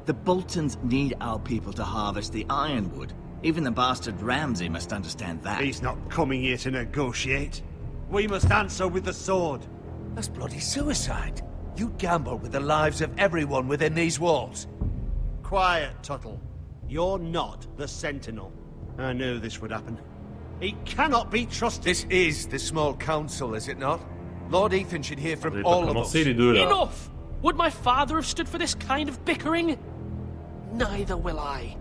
S8: The Boltons need our people to harvest the ironwood. Even the bastard Ramsay must understand that.
S11: He's not coming here to negotiate. We must answer with the sword.
S6: That's bloody suicide. You gamble with the lives of everyone within these walls.
S11: Quiet, Tuttle. You're not the Sentinel. I knew this would happen. He cannot be trusted.
S6: This is the small council, is it not? Lord Ethan should hear from all of us.
S1: Les deux, là.
S14: Enough! Would my father have stood for this kind of bickering? Neither will I.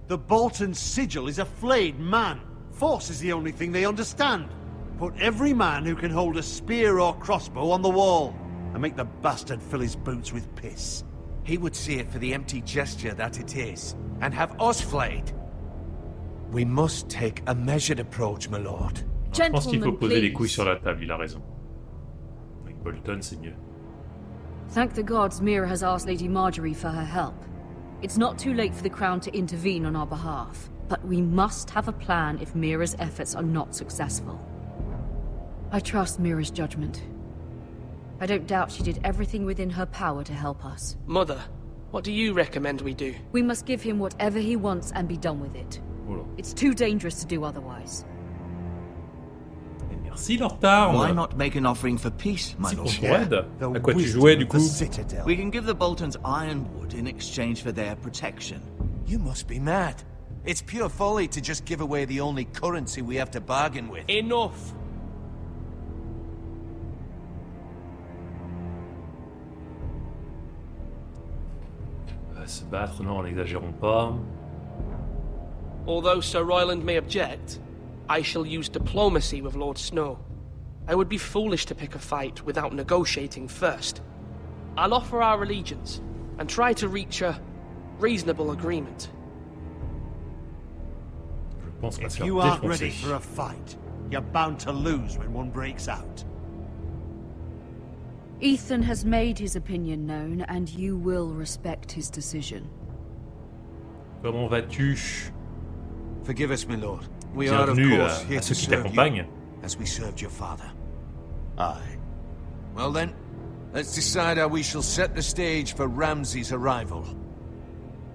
S11: The Bolton sigil is a flayed man. Force is the only thing they understand. Put every man who can hold a spear or crossbow on the wall, and make the bastard fill his boots with piss.
S6: He would see it for the empty gesture that it is, and have us flayed. We must take a measured approach, my lord.
S1: Je pense qu'il faut poser les couilles sur la table, il a raison. Avec Bolton, c'est mieux.
S9: Thank the gods Mira has asked Lady Marjorie for her help. It's not too late for the Crown to intervene on our behalf. But we must have a plan if Mira's efforts are not successful. I trust Mira's judgment. I don't doubt she did everything within her power to help us.
S14: Mother, what do you recommend we do?
S9: We must give him whatever he wants and be done with it.
S1: Voilà.
S9: It's too dangerous to do otherwise.
S1: Et merci Lortar.
S8: Why not make an offering for peace, my lord?
S1: À quoi tu jouais du coup?
S8: We can give the Boltons ironwood in exchange for their protection.
S6: You must be mad. It's pure folly to just give away the only currency we have to bargain with.
S14: Enough!
S1: Se battre, non, n'exagérons pas.
S14: Although Sir Royland may object, I shall use diplomacy with Lord Snow. I would be foolish to pick a fight without negotiating first. I'll offer our allegiance, and try to reach a reasonable agreement.
S11: If you aren't ready for a fight, you're bound to lose when one breaks out.
S9: Ethan has made his opinion known, and you will respect his decision.
S1: Comment vas-tu?
S6: Forgive us, my lord. We are, of
S1: Bienvenue
S6: course,
S1: à
S6: here
S1: ceux
S6: to
S1: qui
S6: serve
S1: t'accompagnent.
S6: you, as we served your father. Aye. Well then, let's decide how we shall set the stage for Ramsay's arrival.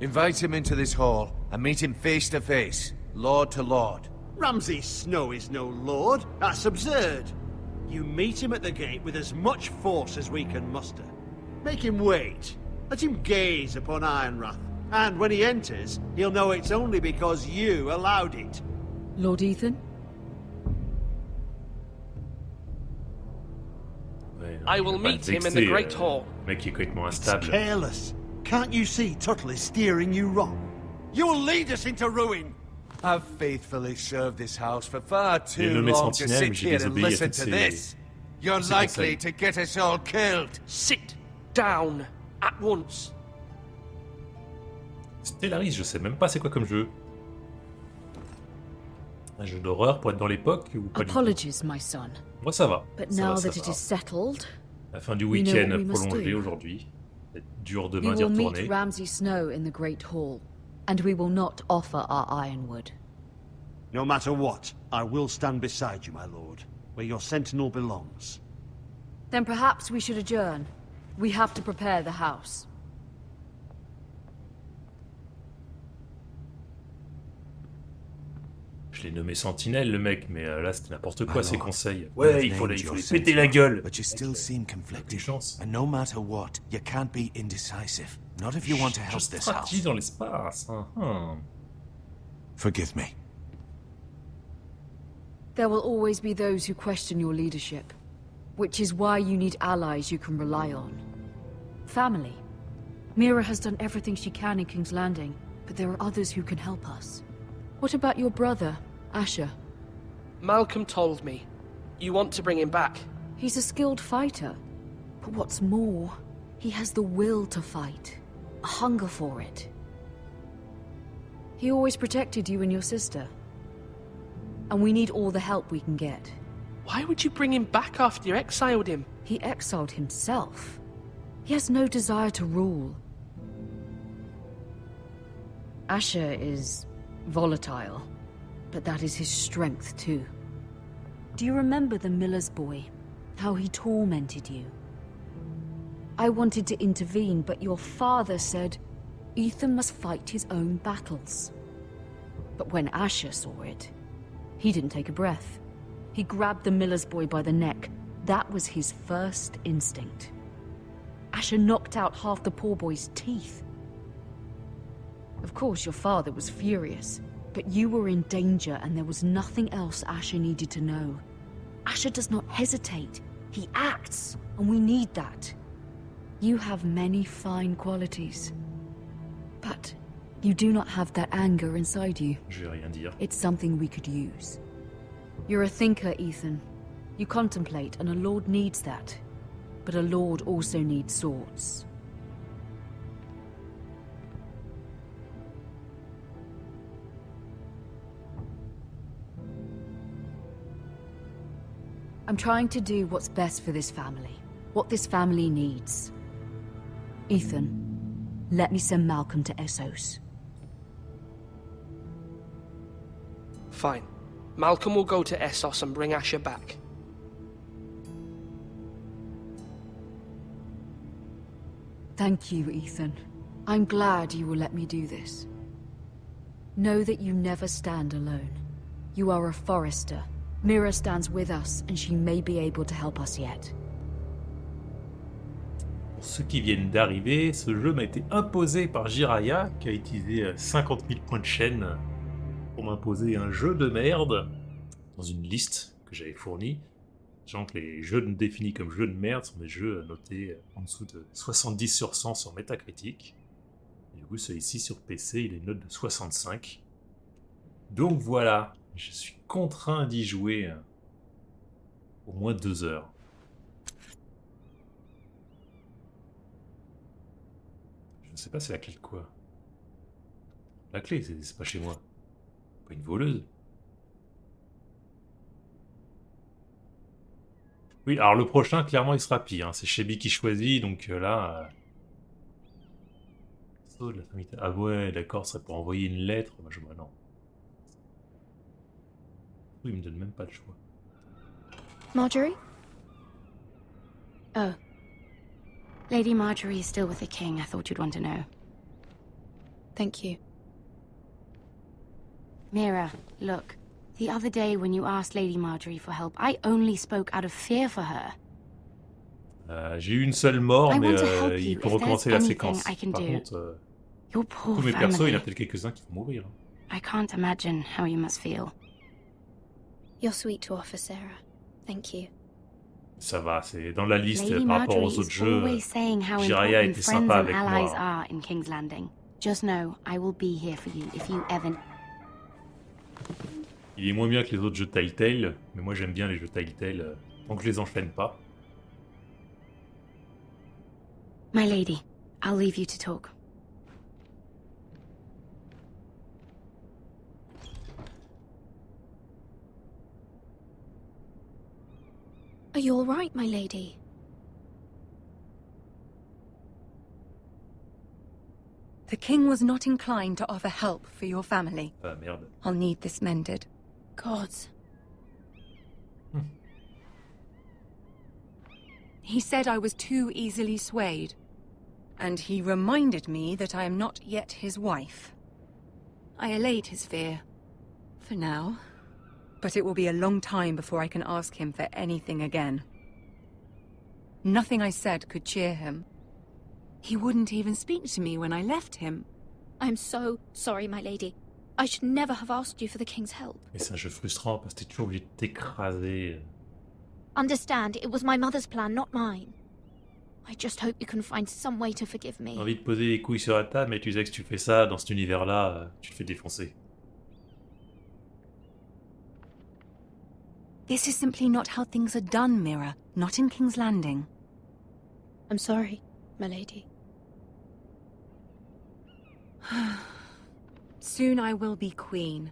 S6: Invite him into this hall, and meet him face to face, lord to lord.
S11: Ramsay Snow is no lord. That's absurd. You meet him at the gate with as much force as we can muster. Make him wait. Let him gaze upon Ironrath. And when he enters, he'll know it's only because you allowed it.
S9: Lord Ethan?
S14: I will meet him in the Great Hall.
S1: Mec qui est complètement
S11: It's
S1: instable.
S11: careless. Can't you see Tuttle is steering you wrong? You'll lead us into ruin.
S6: I've faithfully served this house for far too
S1: nommé
S6: long to
S1: sentinelle,
S6: sit
S1: mais j'ai
S6: here and
S1: désobéi à
S6: listen
S1: toutes
S6: to
S1: ces-
S6: this. You're
S1: ces
S6: likely
S1: conseils.
S6: to get us all killed.
S14: Sit down at once.
S1: Stellaris, je sais même pas c'est quoi comme jeu. Un jeu d'horreur pour être dans l'époque ou pas du tout?
S9: Apologies, my son.
S1: Moi ça va.
S9: But
S1: Ça
S9: now
S1: va, ça
S9: that it
S1: va.
S9: is settled,
S1: La fin du
S9: we know
S1: week-end
S9: what we must
S1: prolongé
S9: do.
S1: aujourd'hui. C'est dur
S9: we
S1: demain d'y
S9: will meet
S1: retourner.
S9: Ramsay Snow in the Great Hall, and we will not offer our ironwood.
S11: No matter what, I will stand beside you, my lord, where your sentinel belongs.
S9: Then perhaps we should adjourn. We have to prepare the house.
S1: Je l'ai nommé sentinelle le mec, mais là c'était n'importe quoi
S6: My
S1: ces
S6: lord,
S1: conseils.
S6: we've
S1: Ouais, il faut
S6: named
S1: les
S6: your
S1: péter la gueule.
S6: But you still seem conflicted.
S1: chance.
S6: And no matter what, you can't be indecisive. Not if you want to help
S1: Je
S6: this
S1: stratégie
S6: house.
S1: dans l'espace.
S6: Forgive me.
S9: There will always be those who question your leadership, which is why you need allies you can rely on. Family. Mira has done everything she can in King's Landing, but there are others who can help us. What about your brother, Asher?
S14: Malcolm told me. You want to bring him back.
S9: He's a skilled fighter. But what's more, he has the will to fight. A hunger for it. He always protected you and your sister. And we need all the help we can get.
S14: Why would you bring him back after you exiled him?
S9: He exiled himself. He has no desire to rule. Asher is volatile, but that is his strength too. Do you remember the miller's boy? How he tormented you? I wanted to intervene, but your father said Ethan must fight his own battles. But when Asher saw it, he didn't take a breath. He grabbed the miller's boy by the neck. That was his first instinct. Asher knocked out half the poor boy's teeth. Of course, your father was furious, but you were in danger and there was nothing else Asher needed to know. Asher does not hesitate. He acts, and we need that. You have many fine qualities, but you do not have that anger inside you.
S1: Je vais rien dire.
S9: It's something we could use. You're a thinker, Ethan. You contemplate, and a lord needs that. But a lord also needs swords. I'm trying to do what's best for this family. What this family needs. Ethan, let me send Malcolm to Essos.
S14: Fine. Malcolm will go to Essos and bring Asher back.
S9: Thank you, Ethan. I'm glad you will let me do this. Know that you never stand alone. You are a Forester. Mira stands with us, and she may be able to help us yet.
S1: Pour ceux qui viennent d'arriver, ce jeu m'a été imposé par Jiraia, qui a utilisé 50 000 points de chaîne pour m'imposer un jeu de merde dans une liste que j'avais fournie. Sachant que les jeux définis comme jeux de merde sont des jeux notés en dessous de 70 sur 100 sur Metacritic. Et du coup, celui-ci sur PC, il est une note de 65. Donc voilà, je suis contraint d'y jouer au moins 2 heures. Je ne sais pas c'est la clé de quoi. La clé, c'est pas chez moi. Pas une voleuse. Oui, alors le prochain, clairement, il sera pire. Hein. C'est Shebi qui choisit, donc là... De la famille... Ah ouais, d'accord, ce serait pour envoyer une lettre. Bah, non. Oui, il me donne même pas le choix.
S15: Marjorie? Oh. Lady Marjorie is still with the king. I thought you'd want to know.
S19: Thank you.
S15: Mira, look. The other day when you asked Lady Marjorie for help, I only spoke out of fear for her.
S1: J'ai eu une seule mort, mais il peut recommencer la séquence. Par contre, tous mes persos, il y en a peut-être quelques-uns qui vont mourir.
S15: I can't imagine how you must feel.
S19: You're sweet to offer, Sarah. Thank you.
S1: Ça va, c'est dans la liste par rapport aux autres jeux. Jiraia était sympa avec moi.
S15: In King's Landing. Just know, I will be here for you if you ever...
S1: Il est moins bien que les autres jeux Telltale, mais moi j'aime bien les jeux Telltale tant que je les enchaîne pas.
S15: My lady, I'll leave you to talk.
S19: Are you all right, my lady?
S17: The king was not inclined to offer help for your family.
S1: Ah merde.
S17: I'll need this mended.
S19: Gods.
S17: He said I was too easily swayed. And he reminded me that I am not yet his wife. I allayed his fear. For now. But it will be a long time before I can ask him for anything again. Nothing I said could cheer him. He wouldn't even speak to me when I left him.
S19: I'm so sorry, my lady. I should never have asked you for the king's help.
S1: Mais c'est un jeu frustrant parce que t'es toujours obligé de t'écraser.
S19: Understand, it was my mother's plan, not mine. I just hope you can find some way to forgive me.
S1: J'ai envie de poser les couilles sur la table, mais tu sais que si tu fais ça dans cet univers-là, tu te fais défoncer.
S17: This is simply not how things are done, Mira. Not in King's Landing.
S19: I'm sorry, my lady.
S17: Soon I will be queen,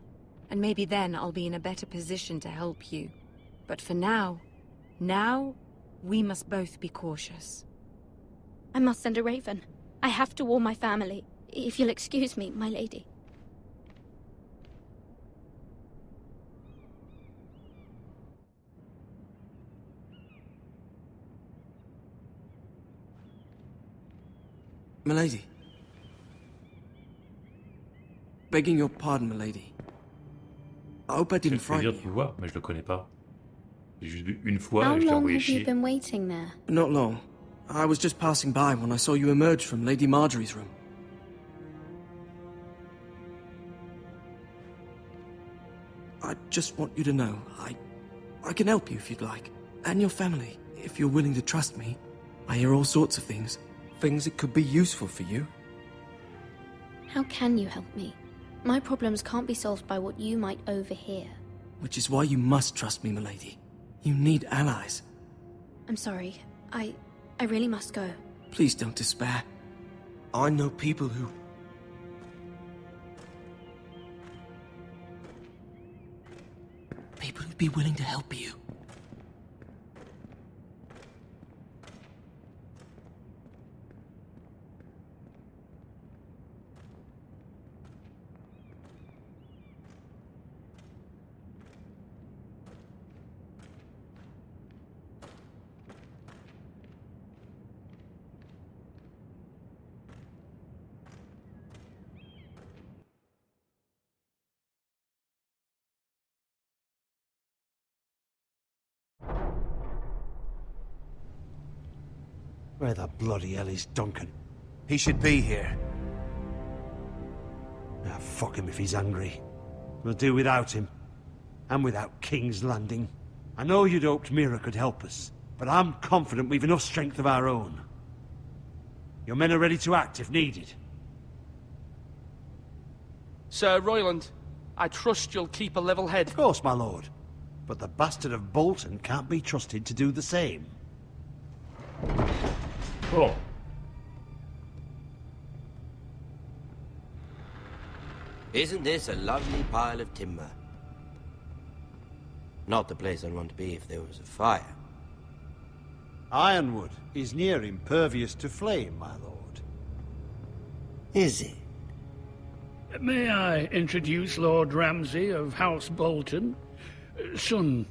S17: and maybe then I'll be in a better position to help you. But for now, we must both be cautious.
S19: I must send a raven. I have to warn my family. If you'll excuse me, my lady.
S16: Milady. Begging your pardon, milady. I hope I didn't frighten you.
S1: Je le voir, mais je le connais pas. J'ai juste vu une fois
S19: How
S1: et je l'ai
S19: long
S1: envoyé
S19: have you
S1: chier.
S19: been waiting there?
S16: Not long. I was just passing by when I saw you emerge from Lady Marjorie's room. I just want you to know, I can help you if you'd like. And your family, if you're willing to trust me. I hear all sorts of things. Things that could be useful for you.
S19: How can you help me? My problems can't be solved by what you might overhear.
S16: Which is why you must trust me, milady. You need allies.
S19: I'm sorry. I really must go.
S16: Please don't despair. I know people who... People who'd be willing to help you.
S11: Where the bloody hell is Duncan?
S6: He should be here.
S11: Ah, fuck him if he's angry. We'll do without him. And without King's Landing. I know you'd hoped Mira could help us, but I'm confident we've enough strength of our own. Your men are ready to act if needed.
S14: Sir Royland, I trust you'll keep a level head.
S11: Of course, my lord. But the bastard of Bolton can't be trusted to do the same.
S1: Bon.
S20: Isn't this a lovely pile of timber? Not the place I'd want to be if there was a fire.
S11: Ironwood is near impervious to flame, my lord.
S20: Is it?
S2: May I introduce Lord Ramsay of House Bolton, son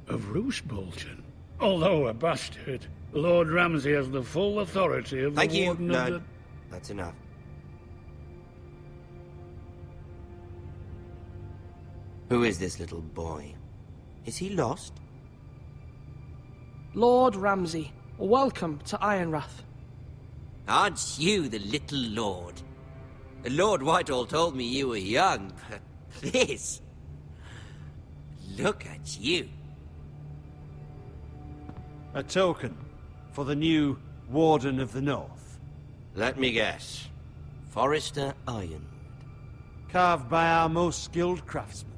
S2: of Roose Bolton? Although a bastard, Lord Ramsay has the full authority of
S20: Thank
S2: the
S20: you.
S2: Warden of the...
S20: That's enough. Who is this little boy? Is he lost?
S14: Lord Ramsay, welcome to Ironrath.
S20: Aren't you the little lord? Lord Whitehall told me you were young, but this... Look at you.
S11: A token for the new Warden of the North.
S20: Let me guess. Forrester Ironwood.
S11: Carved by our most skilled craftsmen.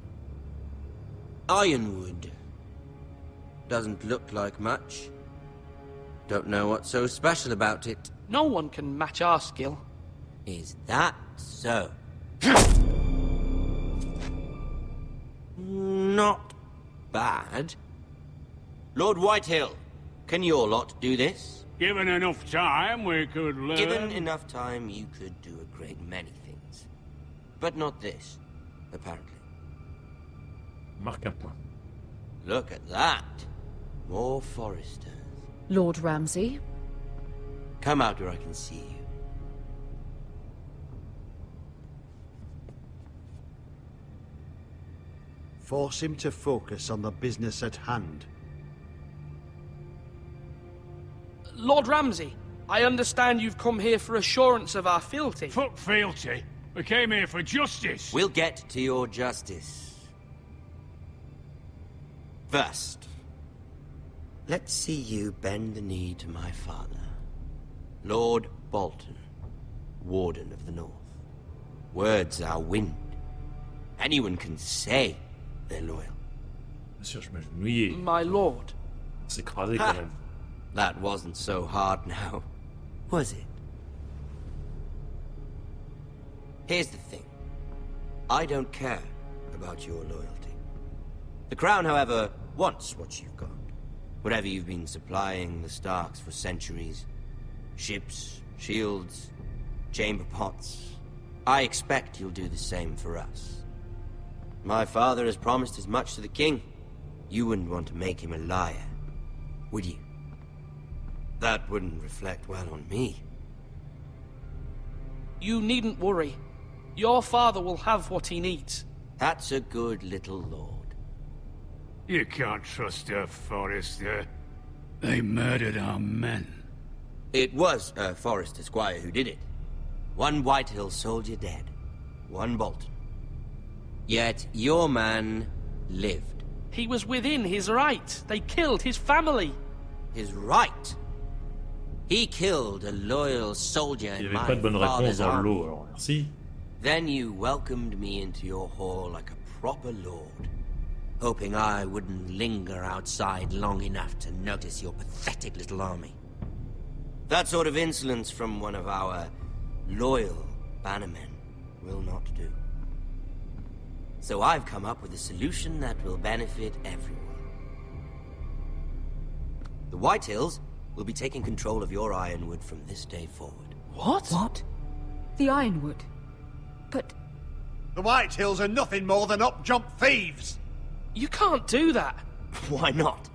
S20: Ironwood. Doesn't look like much. Don't know what's so special about it.
S14: No one can match our skill.
S20: Is that so? Not bad. Lord Whitehill, can your lot do this?
S2: Given enough time, we could learn...
S20: Given enough time, you could do a great many things. But not this, apparently.
S1: Marque un point.
S20: Look at that. More Foresters.
S9: Lord Ramsay?
S20: Come out where I can see you.
S11: Force him to focus on the business at hand.
S14: Lord Ramsay, I understand you've come here for assurance of our fealty.
S2: Fuck fealty. We came here for justice.
S20: We'll get to your justice. First, let's see you bend the knee to my father, Lord Bolton, Warden of the North. Words are wind. Anyone can say they're loyal.
S1: Bien sûr, je m'agenouillais.
S14: My lord.
S1: On s'est écrasé quand même.
S20: That wasn't so hard now, was it? Here's the thing. I don't care about your loyalty. The Crown, however, wants what you've got. Whatever you've been supplying the Starks for centuries. Ships, shields, chamber pots. I expect you'll do the same for us. My father has promised as much to the king. You wouldn't want to make him a liar, would you? That wouldn't reflect well on me.
S14: You needn't worry. Your father will have what he needs.
S20: That's a good little lord.
S2: You can't trust a Forrester. They murdered our men.
S20: It was a Forrester squire who did it. One Whitehill soldier dead. One Bolton. Yet your man lived.
S14: He was within his right. They killed his family.
S20: His right? He killed a loyal soldier in my
S1: pas de bonne réponse
S20: father's
S1: dans
S20: army.
S1: l'eau, alors merci.
S20: Then you welcomed me into your hall like a proper lord, hoping I wouldn't linger outside long enough to notice your pathetic little army. That sort of insolence from one of our loyal bannermen will not do. So I've come up with a solution that will benefit everyone. The Whitehills will be taking control of your Ironwood from this day forward.
S14: What?
S9: What? The Ironwood? But...
S11: The Whitehills are nothing more than up-jump thieves!
S14: You can't do that!
S20: Why not?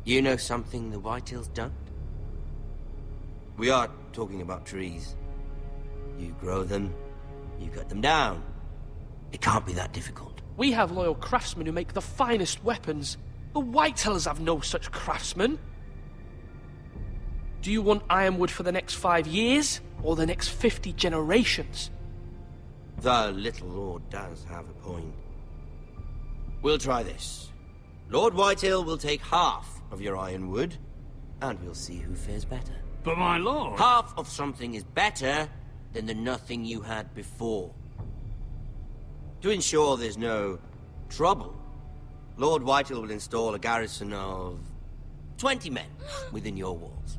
S20: You know something the Whitehills don't? We are talking about trees. You grow them, you cut them down. It can't be that difficult.
S14: We have loyal craftsmen who make the finest weapons. The Whitehills have no such craftsmen. Do you want ironwood for the next 5 years, or the next 50 generations?
S20: The little lord does have a point. We'll try this. Lord Whitehill will take half of your ironwood, and we'll see who fares better.
S2: But my lord...
S20: Half of something is better than the nothing you had before. To ensure there's no trouble, Lord Whitehill will install a garrison of 20 men within your walls.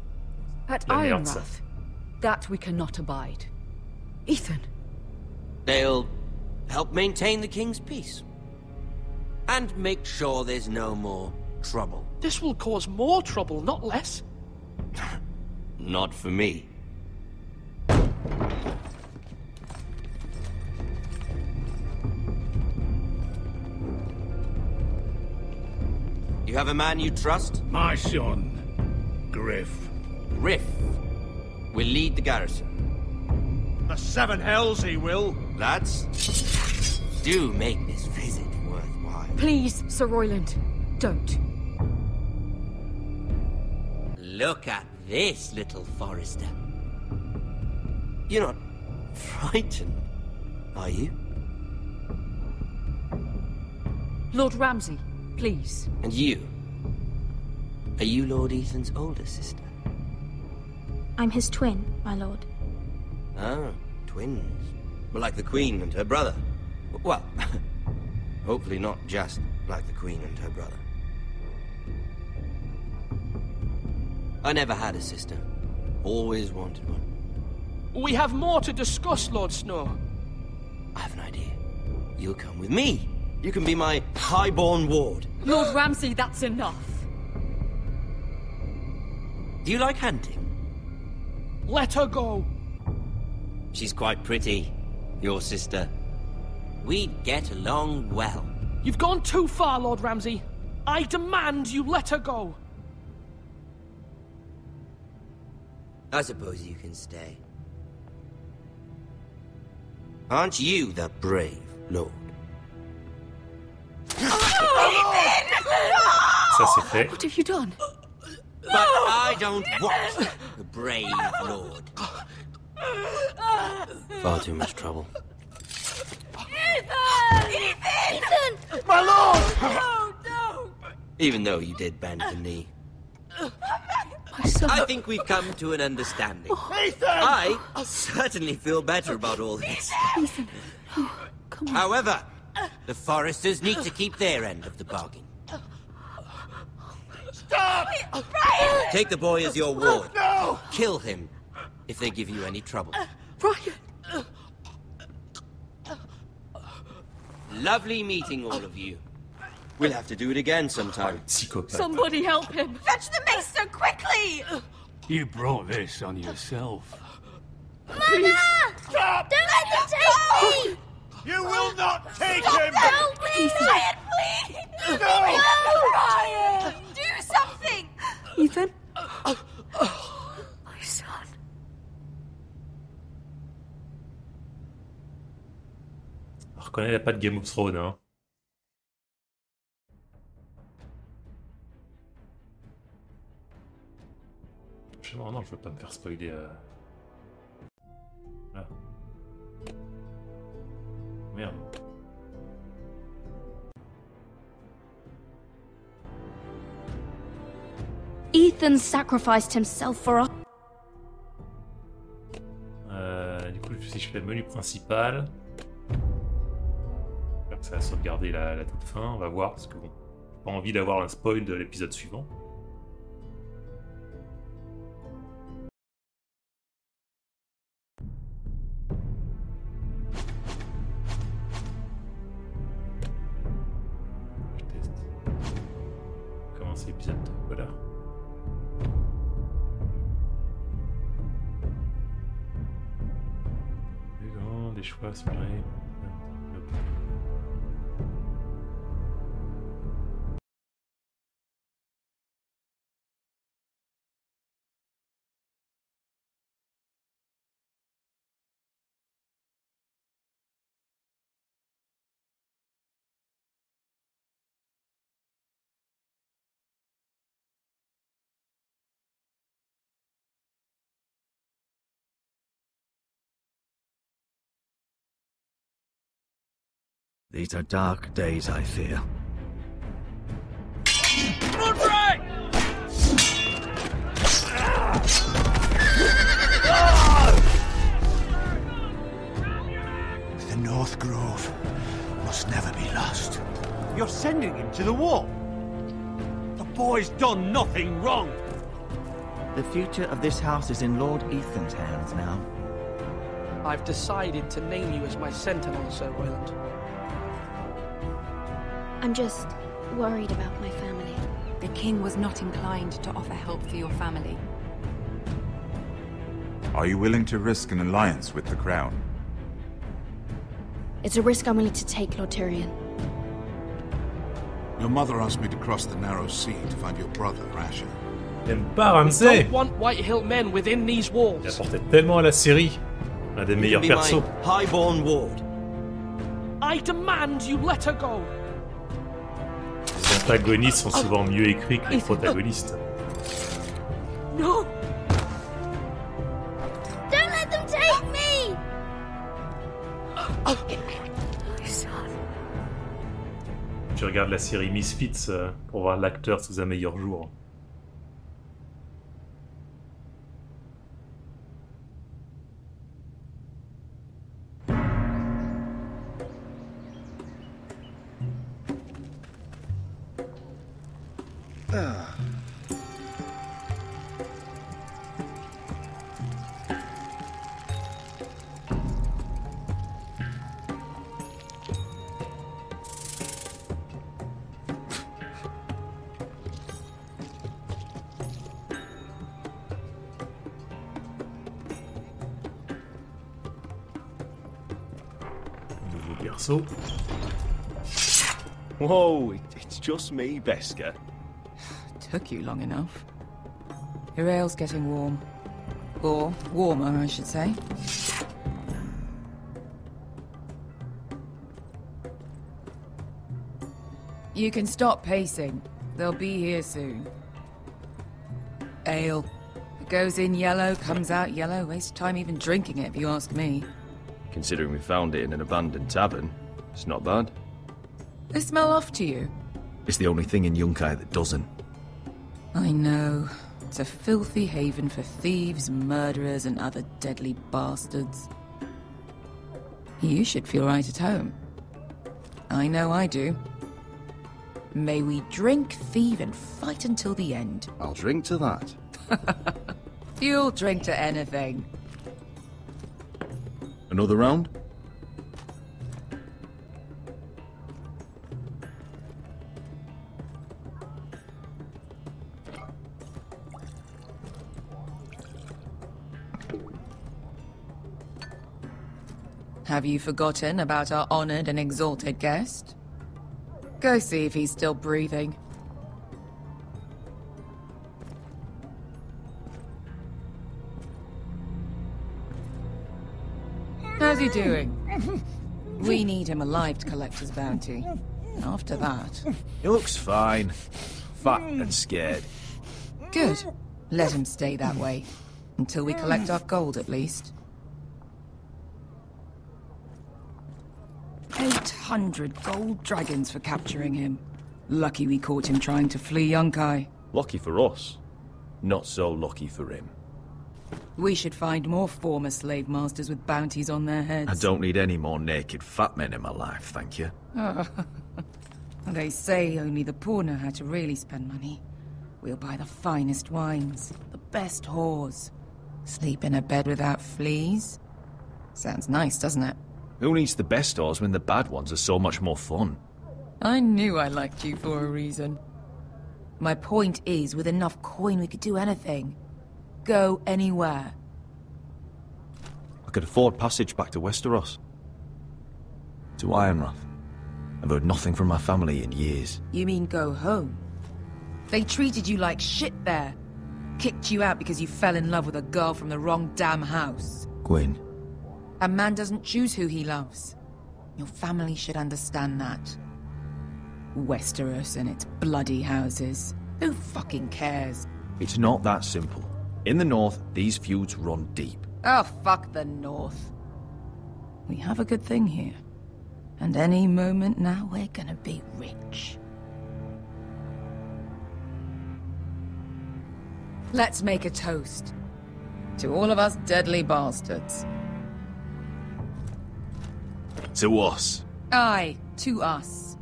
S9: At Ironrath, that we cannot abide. Ethan.
S20: They'll help maintain the king's peace. And make sure there's no more trouble.
S14: This will cause more trouble, not less.
S20: Not for me. You have a man you trust?
S2: My son, Griff.
S20: Griff will lead the garrison.
S11: The seven hells he will.
S20: Lads, do make this visit worthwhile.
S9: Please, Sir Royland, don't.
S20: Look at this, little Forester. You're not frightened, are you?
S9: Lord Ramsay, please.
S20: And you? Are you Lord Ethan's older sister?
S10: I'm his twin, my lord.
S20: Ah, twins. Well, like the Queen and her brother. Well, hopefully not just like the Queen and her brother. I never had a sister. Always wanted one.
S14: We have more to discuss, Lord Snow.
S20: I have an idea. You'll come with me. You can be my highborn ward.
S9: Lord Ramsay, that's enough.
S20: Do you like hunting?
S14: Let her go.
S20: She's quite pretty, your sister. We'd get along well.
S14: You've gone too far, Lord Ramsay. I demand you let her go.
S20: I suppose you can stay. Aren't you the brave lord?
S1: Ça c'est fait.
S9: What have you done?
S20: But I don't want the brave lord. Far too much trouble.
S12: Ethan! Ethan!
S11: My lord!
S12: Oh, no!
S20: Even though you did bend the knee.
S9: My son.
S20: I think we've come to an understanding.
S11: Ethan!
S20: I certainly feel better about all this.
S9: Ethan. Oh, come on.
S20: However, the Foresters need to keep their end of the bargain.
S11: Stop!
S12: Brian!
S20: Take the boy as your ward.
S11: No!
S20: Kill him if they give you any trouble.
S9: Brian!
S20: Lovely meeting all of you. We'll have to do it again sometime.
S1: Psychopathe.
S9: Somebody help him!
S12: Fetch the maester quickly!
S2: You brought this on yourself.
S13: Mama!
S11: Stop!
S13: Don't let him take me!
S11: You will not take
S12: Stop
S11: him!
S12: Help me! Brian, please!
S11: No!
S12: Brian! Do something!
S9: Ethan? My son.
S1: On reconnaît la patte Game of Thrones, hein. Non, je veux pas me faire spoiler. Là. Merde.
S15: Ethan sacrificed himself for us.
S1: Du coup, si je fais le menu principal, j'espère que ça va sauvegarder la toute fin. On va voir parce que bon, j'ai pas envie d'avoir un spoil de l'épisode suivant. L'épisode, voilà. Plus grand, des choix aspirés.
S8: These are dark days, I fear.
S2: Roderick!
S6: The North Grove must never be lost.
S11: You're sending him to the wall? The boy's done nothing wrong.
S8: The future of this house is in Lord Ethan's hands now.
S14: I've decided to name you as my sentinel, Sir Royland.
S15: I'm just worried about my family.
S17: The king was not inclined to offer help for your family.
S18: Are you willing to risk an alliance with the crown?
S15: It's a risk I'm willing to take, Lord Tyrion.
S5: Your mother asked me to cross the narrow sea to find your brother, Asher.
S1: J'aime pas Ramsay.
S14: Don't want White Hill men within these walls.
S1: Il apportait tellement à la série. Un des meilleurs persos.
S20: Highborn ward.
S14: I demand you let her go.
S1: Les antagonistes sont souvent mieux écrits que les protagonistes.
S14: No.
S13: Don't let them take me!
S1: Tu regardes la série Misfits pour voir l'acteur sous un meilleur jour. Perso.
S3: Whoa, it's just me, Beska.
S17: Took you long enough. Your ale's getting warm. Or warmer, I should say. You can stop pacing. They'll be here soon. Ale. It goes in yellow, comes out yellow. Waste time even drinking it, if you ask me.
S3: Considering we found it in an abandoned tavern, it's not bad.
S17: They smell off to you.
S3: It's the only thing in Yunkai that doesn't.
S17: I know. It's a filthy haven for thieves, murderers, and other deadly bastards. You should feel right at home. I know I do. May we drink, thieve, and fight until the end.
S3: I'll drink to that.
S17: You'll drink to anything.
S3: Another round?
S17: Have you forgotten about our honored and exalted guest? Go see if he's still breathing. How's he doing? We need him alive to collect his bounty. After that...
S3: He looks fine. Fat and scared.
S17: Good. Let him stay that way. Until we collect our gold, at least. 800 gold dragons for capturing him. Lucky we caught him trying to flee Yunkai.
S3: Lucky for us. Not so lucky for him.
S17: We should find more former slave masters with bounties on their heads.
S3: I don't need any more naked fat men in my life, thank you.
S17: They say only the poor know how to really spend money. We'll buy the finest wines, the best whores. Sleep in a bed without fleas. Sounds nice, doesn't it?
S3: Who needs the best whores when the bad ones are so much more fun?
S17: I knew I liked you for a reason. My point is, with enough coin we could do anything. Go anywhere.
S3: I could afford passage back to Westeros. To Ironrath. I've heard nothing from my family in years.
S17: You mean go home? They treated you like shit there. Kicked you out because you fell in love with a girl from the wrong damn house.
S3: Gwyn.
S17: A man doesn't choose who he loves. Your family should understand that. Westeros and its bloody houses. Who fucking cares?
S3: It's not that simple. In the north, these feuds run deep.
S17: Oh, fuck the north. We have a good thing here. And any moment now, we're gonna be rich. Let's make a toast. To all of us deadly bastards.
S3: To us.
S17: Aye, to us.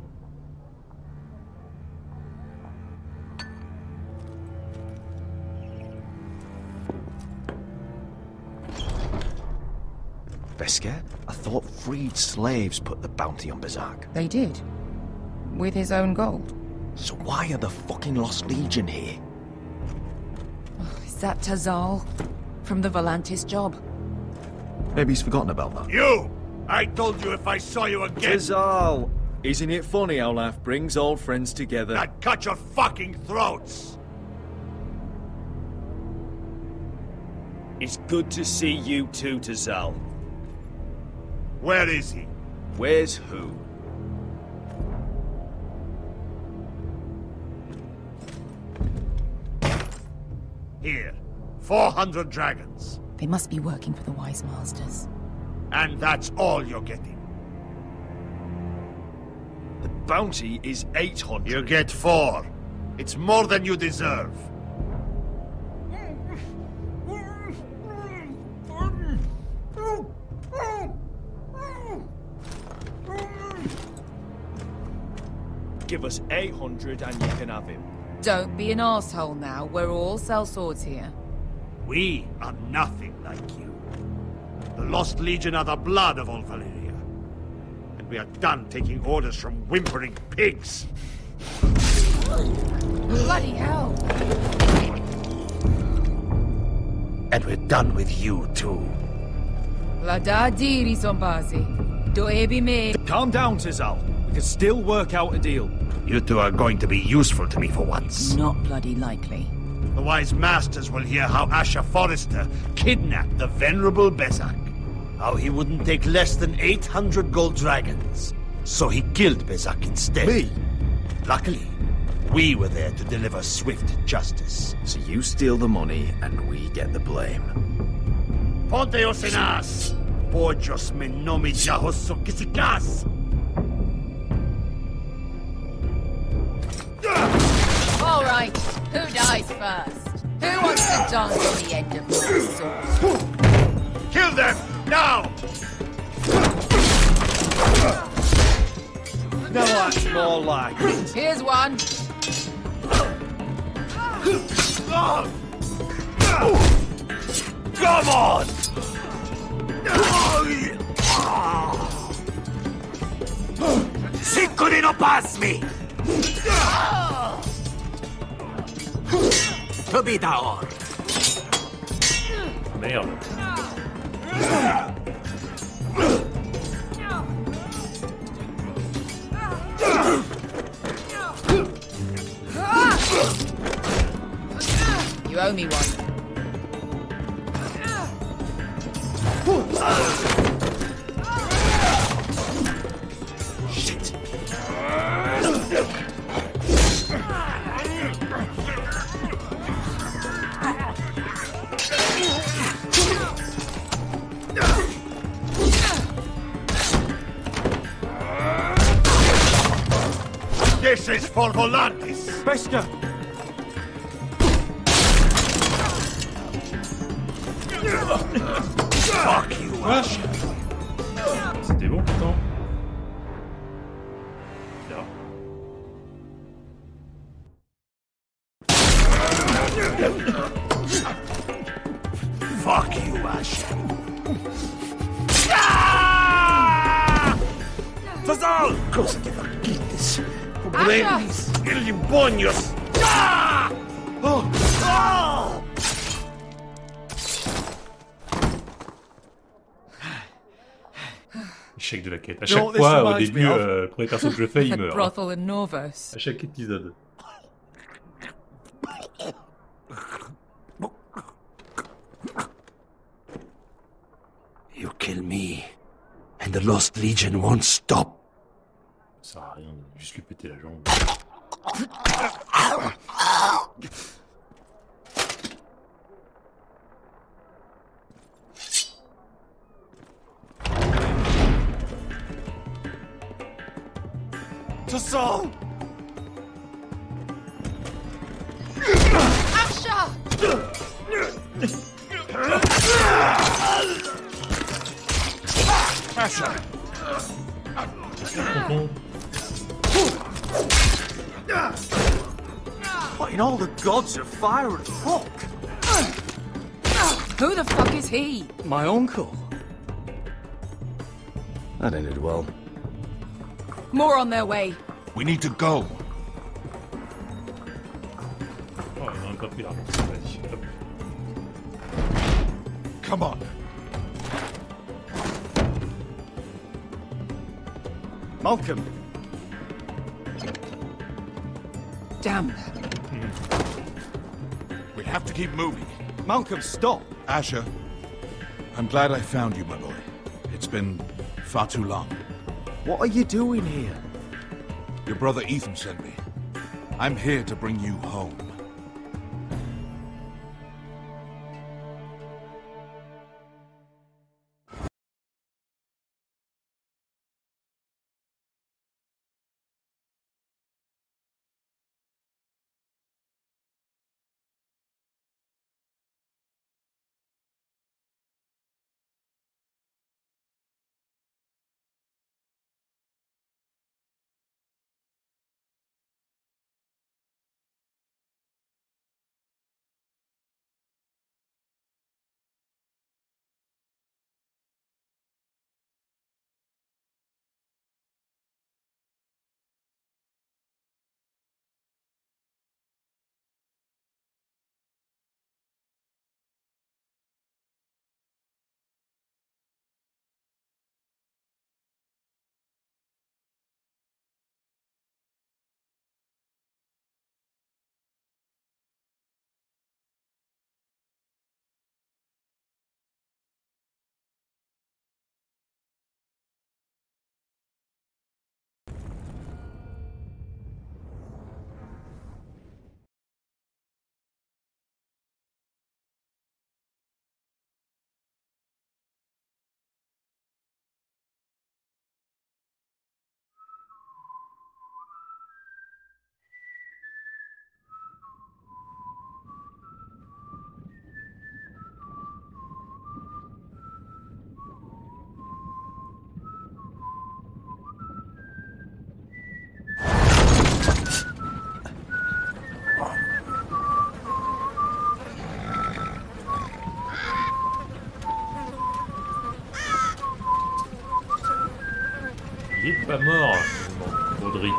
S3: Beskar? I thought freed slaves put the bounty on Berserk.
S17: They did. With his own gold.
S3: So why are the fucking Lost Legion here?
S17: Is that Tazal? From the Volantis job?
S3: Maybe he's forgotten about that.
S5: You! I told you if I saw you again...
S3: Tazal! Isn't it funny how life brings old friends together?
S5: I'd cut your fucking throats!
S3: It's good to see you too, Tazal.
S5: Where is he?
S3: Where's who?
S5: Here. 400 dragons.
S17: They must be working for the Wise Masters.
S5: And that's all you're getting.
S3: The bounty is 800.
S5: You get 4. It's more than you deserve.
S3: Give us 800 and you can have him.
S17: Don't be an asshole now. We're all sellswords here.
S5: We are nothing like you. The Lost Legion are the blood of all Valyria. And we are done taking orders from whimpering pigs.
S17: Bloody hell!
S5: And we're done with you, too.
S17: La da diri sombazi. Do ebi me.
S3: Calm down, Tazal. We can still work out a deal.
S5: You two are going to be useful to me for once.
S17: Not bloody likely.
S5: The Wise Masters will hear how Asher Forrester kidnapped the venerable Bezak. How he wouldn't take less than 800 gold dragons. So he killed Bezak instead.
S3: Me?
S5: Luckily, we were there to deliver swift justice.
S3: So you steal the money and we get the blame.
S5: Ponteos en as! Pojos me nomi jahoso kisikas!
S17: All right, who dies first? Who wants to dance on the end of my sword?
S5: Kill them, now!
S3: Now that's more like it.
S17: Here's one.
S5: Come on! Sicuri no pasmi! Tobitaor!
S1: Merde.
S17: You owe me one.
S5: Shit! This is for Volantis!
S3: Beskar!
S5: Fuck you, Ash!
S1: C'était bon pourtant. Bizarre.
S5: Fuck you, Ash! Tazal! Cosa que faquites! Pobrenis! Ilimbonios! Oh! Oh!
S1: Échec de la quête. À chaque fois, au début, le premier perso que je fais, il meurt.
S17: Brothel in Norvos.
S1: À chaque épisode.
S11: You kill me, and the Lost Legion won't stop.
S1: Ça sert à rien de juste lui péter la jambe.
S16: us all!
S12: Asher!
S6: Asher!
S16: What in all the gods of fire and fuck?
S17: Who the fuck is he?
S16: My uncle.
S3: That ended well.
S17: More on their way.
S6: We need to go.
S1: Oh, on a même pas pris l'arme. Vas-y, hop.
S6: Come on.
S16: Malcolm.
S17: Damn.
S6: We have to keep moving.
S16: Malcolm, stop.
S6: Asher, I'm glad I found you, my boy. It's been far too long.
S16: What are you doing here?
S6: Your brother Ethan sent me. I'm here to bring you home.
S1: Il est pas mort, finalement, Roderick.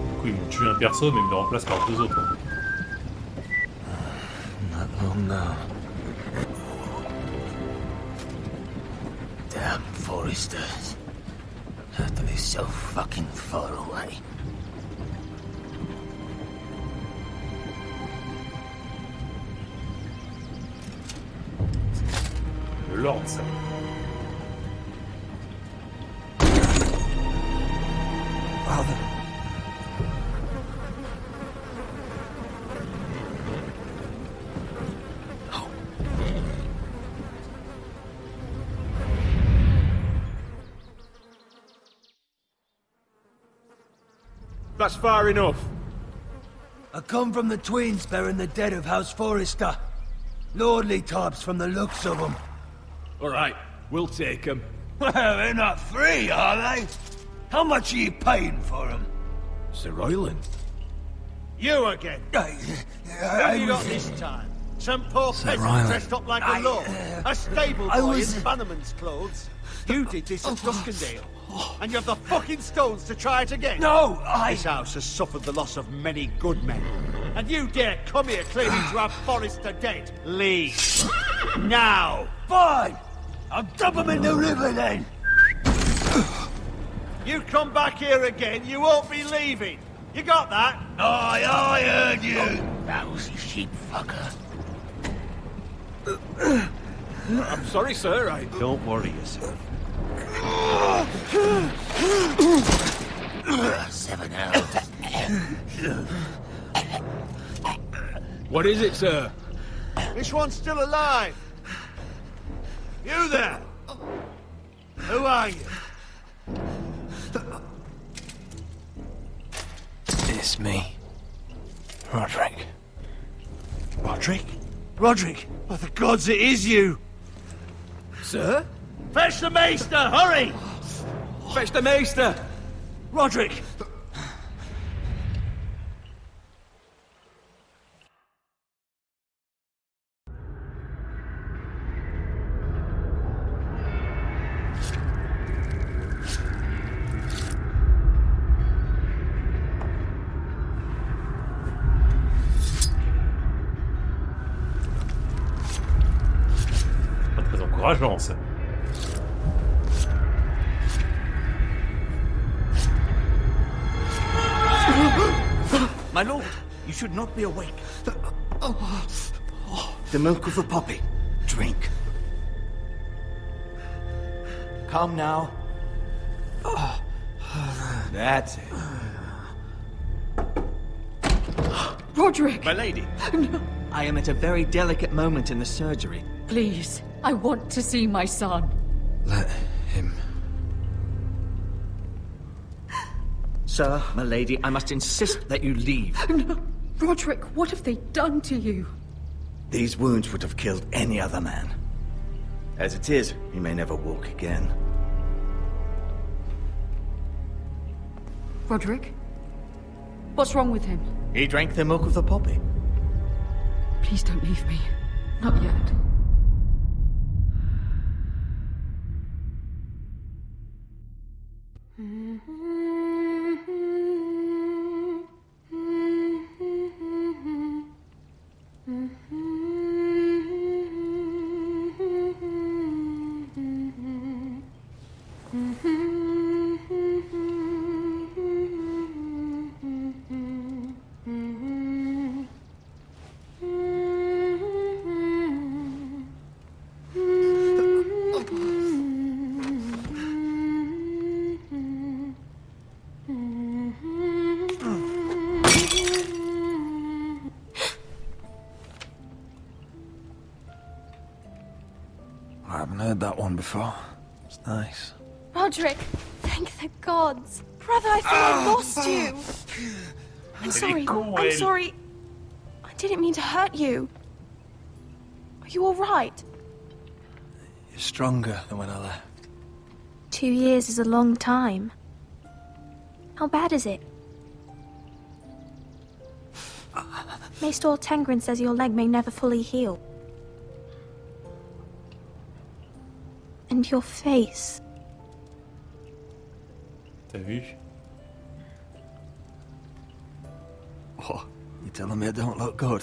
S1: Du coup, il me tue un perso, mais il me le remplace par deux autres.
S3: Not long now.
S20: Damn foresters. Have to be so fucking far away.
S1: Le Lord, ça.
S16: Father.
S11: That's far enough.
S5: I come from the twins bearing the dead of House Forrester. Lordly types from the looks of them.
S11: All right, we'll take them.
S5: Well, they're not free, are they? How much are you paying for them?
S6: Sir Royland.
S11: You again. Who have you got this time? Some poor peasant
S3: Ryland.
S11: dressed up like a lord. A stable
S5: I
S11: boy
S5: was-
S11: in Bannerman's clothes. You did this at Duskendale. And you have the fucking stones to try it again?
S5: No,
S11: This house has suffered the loss of many good men. And you dare come here claiming to have Forrester dead? Leave. Now.
S5: Fine! I'll dump them in the river then!
S11: You come back here again, you won't be leaving. You got that?
S5: Aye, I heard you! Lousy sheep fucker.
S11: I'm sorry, sir. Don't worry yourself.
S5: 7 elves.
S2: What is it, sir?
S5: This one's still alive. You there? Who are you?
S6: It's me. Roderick.
S5: Roderick? Roderick! By the gods, it is you!
S2: Sir?
S5: Fetch the maester, hurry!
S2: Fetch the maester!
S5: Roderick!
S1: Pas très encourageant, ça.
S8: My lord, you should not be awake. The milk of the poppy. Drink. Come now. That's it.
S17: Roderick!
S8: My lady, I am at a very delicate moment in the surgery.
S17: Please, I want to see my son.
S6: Let him.
S8: Sir, my lady, I must insist that you leave.
S17: No. Roderick, what have they done to you?
S8: These wounds would have killed any other man. As it is, he may never walk again.
S17: Roderick? What's wrong with him?
S8: He drank the milk of the poppy.
S17: Please don't leave me. Not yet.
S6: I haven't heard that one before. It's nice.
S10: Roderick, thank the gods. Brother, I thought I lost you. I'm sorry. I'm sorry. I didn't mean to hurt you. Are you all right?
S6: You're stronger than when I left.
S10: 2 years is a long time. How bad is it? Maester Tengrin says your leg may never fully heal. And your face.
S1: T'as vu?
S6: Oh, you telling me I don't look good?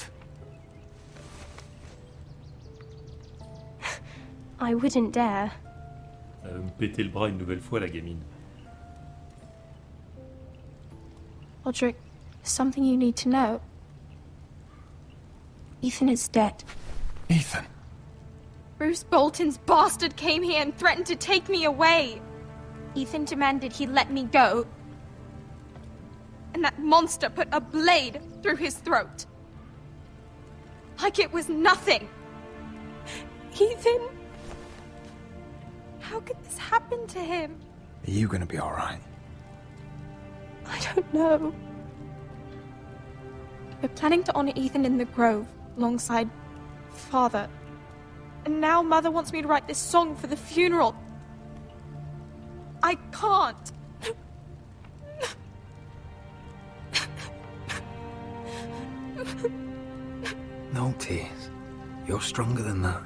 S10: I wouldn't dare.
S1: Elle veut me péter le bras une nouvelle fois, la gamine.
S10: Roderick, there's something you need to know. Ethan is dead.
S6: Ethan?
S10: Bruce Bolton's bastard came here and threatened to take me away. Ethan demanded he let me go. And that monster put a blade through his throat. Like it was nothing. Ethan? How could this happen to him?
S6: Are you gonna be alright?
S10: I don't know. We're planning to honor Ethan in the Grove, alongside Father. And now Mother wants me to write this song for the funeral. I can't.
S6: No tears. You're stronger than that.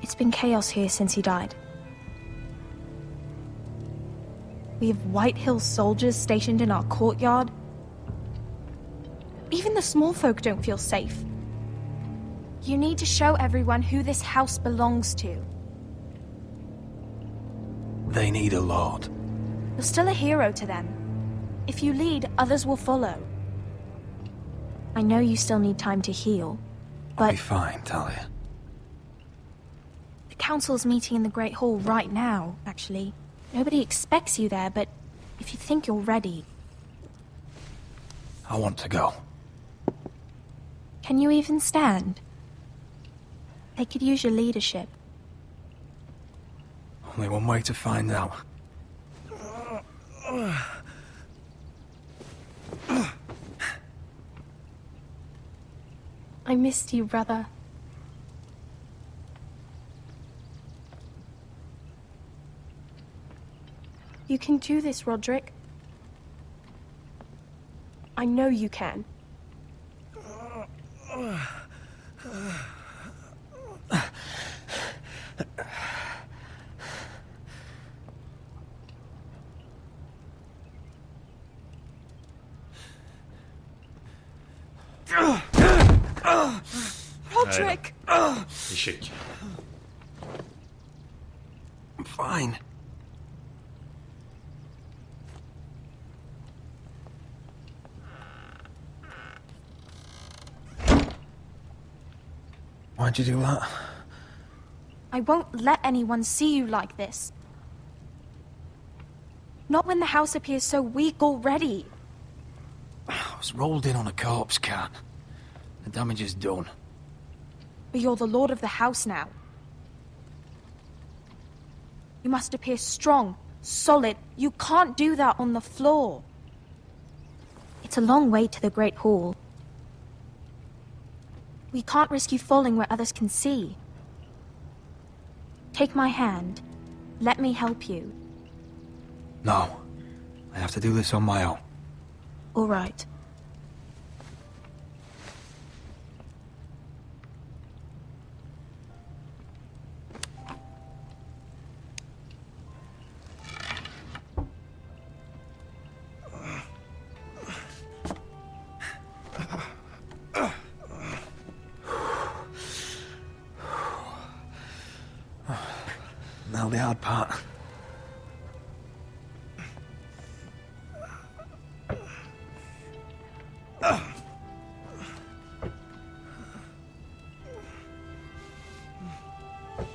S10: It's been chaos here since he died. We have White Hill soldiers stationed in our courtyard. Even the small folk don't feel safe. You need to show everyone who this house belongs to.
S6: They need a lord.
S10: You're still a hero to them. If you lead, others will follow. I know you still need time to heal,
S3: I'll
S10: but
S3: be fine, Talia.
S10: the council's meeting in the Great Hall right now, actually. Nobody expects you there, but if you think you're ready...
S3: I want to go.
S10: Can you even stand? They could use your leadership.
S3: Only one way to find out.
S10: I missed you, brother. You can do this, Roderick. I know you can. Roderick!
S1: Échec.
S3: I'm fine. Why'd you do that?
S10: I won't let anyone see you like this. Not when the house appears so weak already.
S3: I was rolled in on a corpse cart. The damage is done.
S10: But you're the lord of the house now. You must appear strong, solid. You can't do that on the floor. It's a long way to the Great Hall. We can't risk you falling where others can see. Take my hand. Let me help you.
S3: No. I have to do this on my own.
S10: All right.
S3: Now the hard part.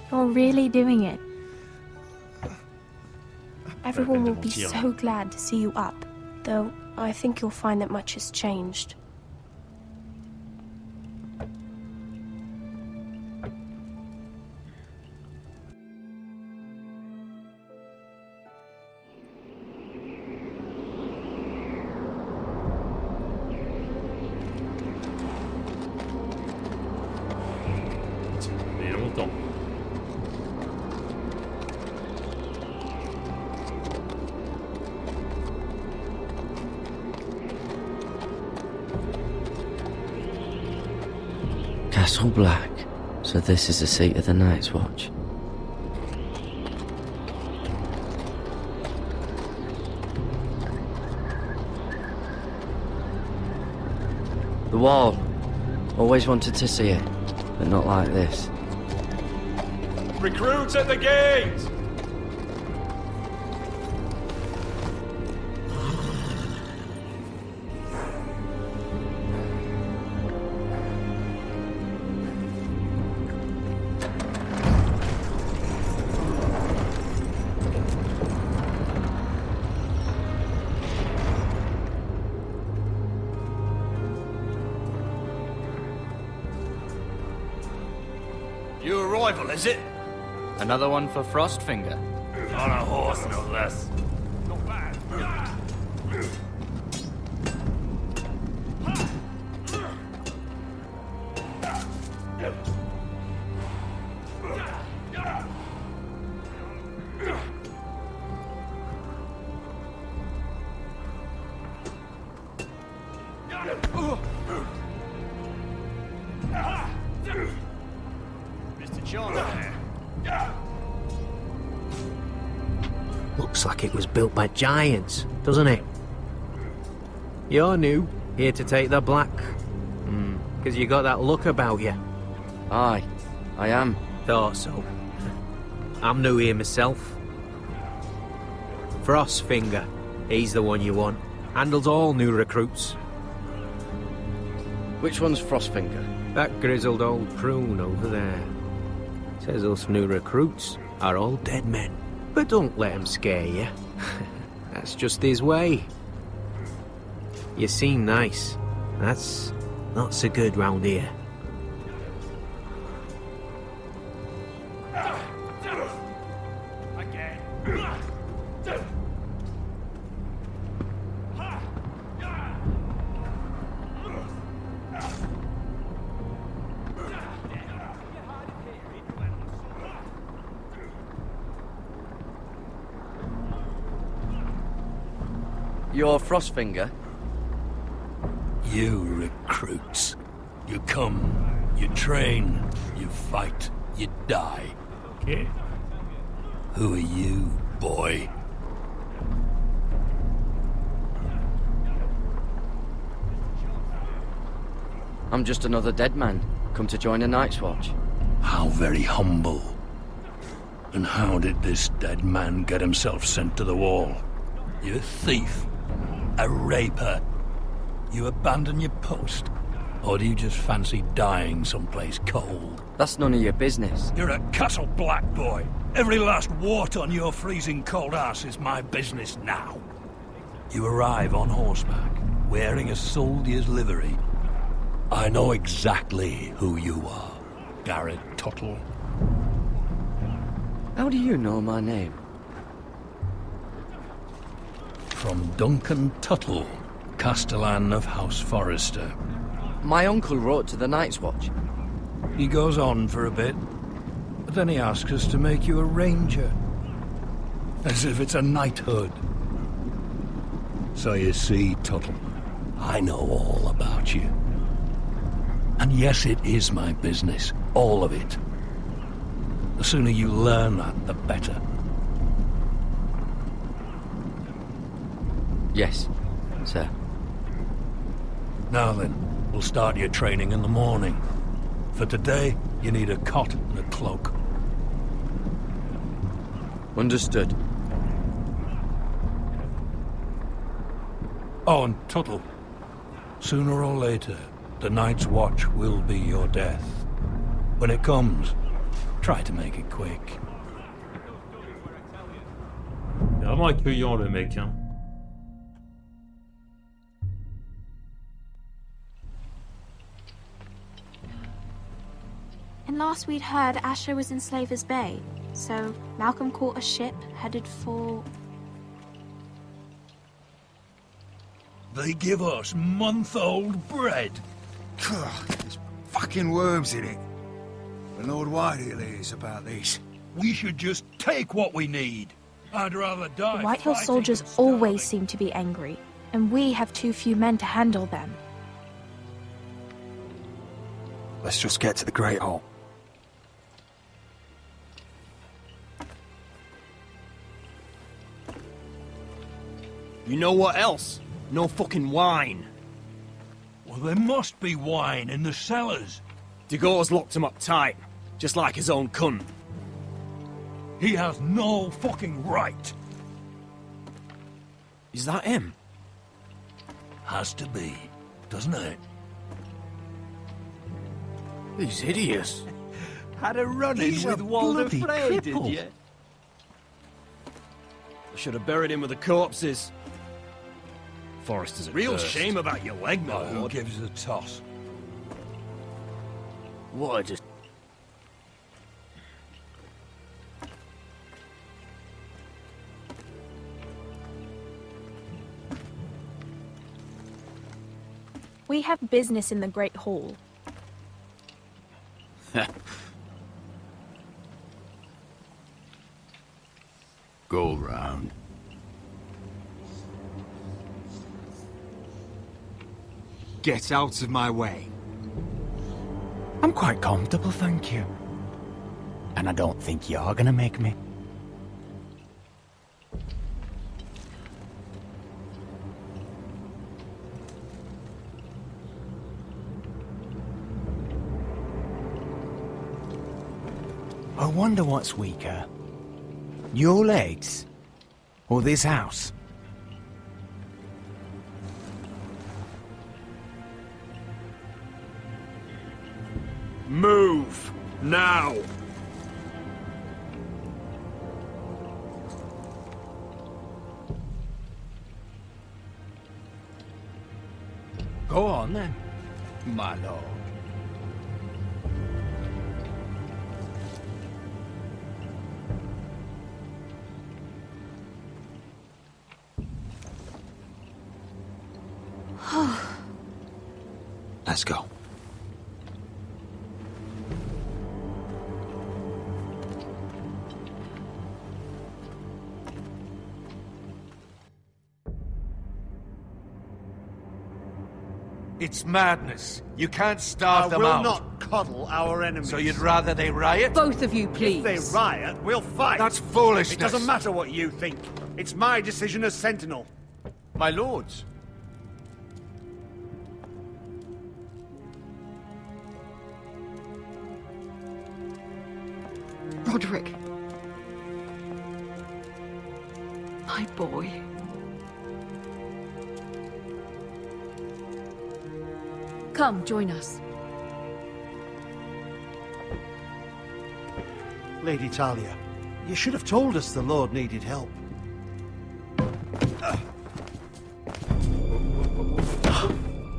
S10: You're really doing it. Everyone will be so glad to see you up. Though, I think you'll find that much has changed.
S1: Il y a longtemps.
S4: Castle Black. So this is the seat of the Night's Watch. The wall. Always wanted to see it, but not like this.
S7: Recruits at the gate!
S22: New arrival, is it?
S23: Another one for Frostfinger.
S22: On a horse, no less. Not bad. Mr. John there.
S24: Looks like it was built by giants, doesn't it? You're new, here to take the black. Because you got that look about you.
S4: Aye, I am.
S24: Thought so. I'm new here myself. Frostfinger, he's the one you want. Handles all new recruits.
S4: Which one's Frostfinger?
S24: That grizzled old prune over there. Says us new recruits are all dead men. But don't let him scare you. That's just his way. You seem nice. That's not so good round here.
S4: You're Frostfinger?
S6: You recruits. You come, you train, you fight, you die.
S1: Okay.
S6: Who are you, boy?
S4: I'm just another dead man, come to join the Night's Watch.
S6: How very humble. And how did this dead man get himself sent to the wall? You a thief? A raper? You abandon your post? Or do you just fancy dying someplace cold?
S4: That's none of your business.
S6: You're a Castle Black boy. Every last wart on your freezing cold ass is my business now. You arrive on horseback, wearing a soldier's livery. I know exactly who you are, Garrett Tuttle.
S4: How do you know my name?
S6: From Duncan Tuttle, Castellan of House Forrester.
S4: My uncle wrote to the Night's Watch.
S6: He goes on for a bit, but then he asks us to make you a ranger. As if it's a knighthood. So you see, Tuttle, I know all about you. And yes, it is my business, all of it. The sooner you learn that, the better.
S4: Yes, sir.
S6: Now then, we'll start your training in the morning. For today, you need a cot and a cloak.
S4: Understood.
S6: Oh, and Tuttle, sooner or later, the Night's Watch will be your death. When it comes, try to make it quick.
S1: C'est vraiment accueillant le mec, hein.
S10: And last we'd heard, Asher was in Slaver's Bay, so Malcolm caught a ship headed for...
S6: They give us month-old bread.
S7: There's fucking worms in it. The Lord Whitehill is about this.
S6: We should just take what we need. I'd rather die.
S10: The Whitehill soldiers always seem to be angry, and we have too few men to handle them.
S7: Let's just get to the Great Hall.
S16: You know what else? No fucking wine.
S6: Well, there must be wine in the cellars.
S16: Degor's locked him up tight, just like his own cunt.
S6: He has no fucking right.
S16: Is that him?
S6: Has to be, doesn't it?
S16: He's hideous.
S8: Had a run-in with Walder Frey, did you?
S16: I should have buried him with the corpses. Forrester's a real
S6: cursed.
S16: shame about your leg, my
S6: Who
S16: lord.
S6: gives a toss?
S16: What, I just...
S10: We have business in the Great Hall.
S6: Go round.
S7: Get out of my way. I'm quite comfortable, thank you. And I don't think you're gonna make me. I wonder what's weaker. Your legs? Or this house?
S6: Move! Now!
S7: Go on then, my lord.
S3: Let's go.
S6: It's madness. You can't starve them
S11: I
S6: out.
S11: will not coddle our enemies.
S6: So you'd rather they riot?
S9: Both of you, please.
S11: If they riot, we'll fight.
S6: That's foolishness.
S11: It doesn't matter what you think. It's my decision as Sentinel.
S6: My lords.
S9: Roderick. My boy. Come, join us.
S11: Lady Talia, you should have told us the Lord needed help.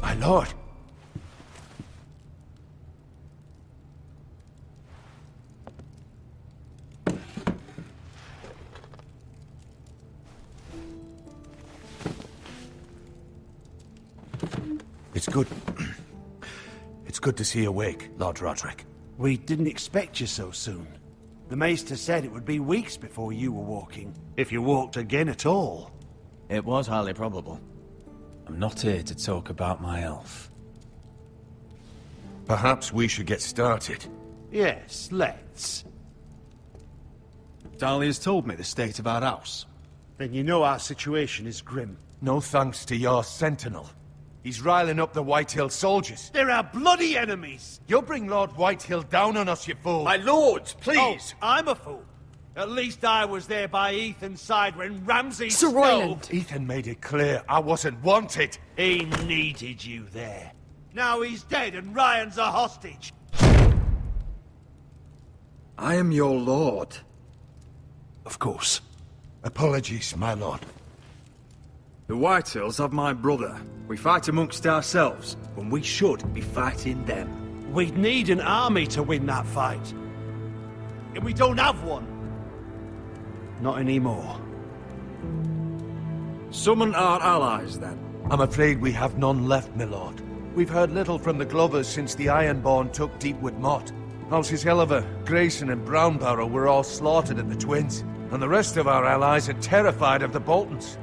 S6: My lord. It's good. It's good to see you awake, Lord Roderick.
S11: We didn't expect you so soon. The Maester said it would be weeks before you were walking, if you walked again at all.
S8: It was highly probable.
S3: I'm not here to talk about my elf.
S6: Perhaps we should get started.
S11: Yes, let's.
S3: Talia's told me the state of our house.
S11: Then you know our situation is grim.
S6: No thanks to your sentinel. He's riling up the Whitehill soldiers.
S11: They're our bloody enemies!
S6: You'll bring Lord Whitehill down on us, you fool!
S11: My lords, please! Oh, I'm a fool. At least I was there by Ethan's side when Ramsay
S9: Sir Royland.
S6: Ethan made it clear I wasn't wanted.
S11: He needed you there. Now he's dead and Ryan's a hostage.
S3: I am your lord.
S6: Of course. Apologies, my lord.
S3: The Whitehills have my brother. We fight amongst ourselves, when we should be fighting them.
S11: We'd need an army to win that fight. And we don't have one. Not anymore.
S3: Summon our allies, then.
S6: I'm afraid we have none left, my lord. We've heard little from the Glovers since the Ironborn took Deepwood Motte. Houses Helliver, Grayson and Brownbarrow were all slaughtered at the Twins, and the rest of our allies are terrified of the Boltons.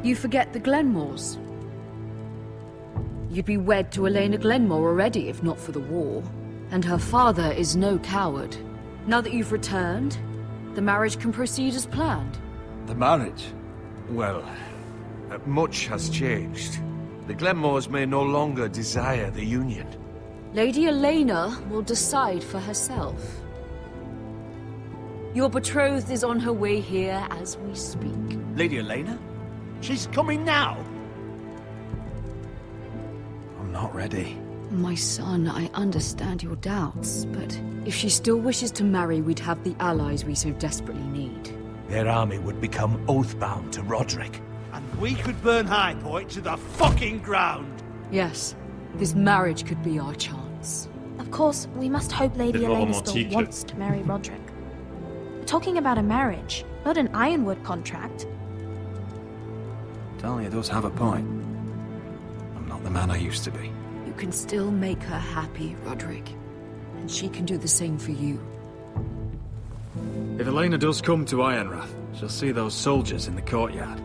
S9: You forget the Glenmores. You'd be wed to Elena Glenmore already if not for the war. And her father is no coward. Now that you've returned, the marriage can proceed as planned.
S3: The marriage?
S6: Well, much has changed. The Glenmores may no longer desire the union.
S9: Lady Elena will decide for herself. Your betrothed is on her way here as we speak.
S8: Lady Elena?
S11: She's coming now.
S3: I'm not ready.
S9: My son, I understand your doubts, but if she still wishes to marry, we'd have the allies we so desperately need.
S6: Their army would become oath-bound to Roderick.
S11: And we could burn High Point to the fucking ground.
S9: Yes, this marriage could be our chance.
S10: Of course, we must hope Lady Elena still wants to marry Roderick. We're talking about a marriage, not an Ironwood contract.
S3: Talia does have a point. I'm not the man I used to be.
S9: You can still make her happy, Roderick. And she can do the same for you.
S3: If Elena does come to Ironrath, she'll see those soldiers in the courtyard.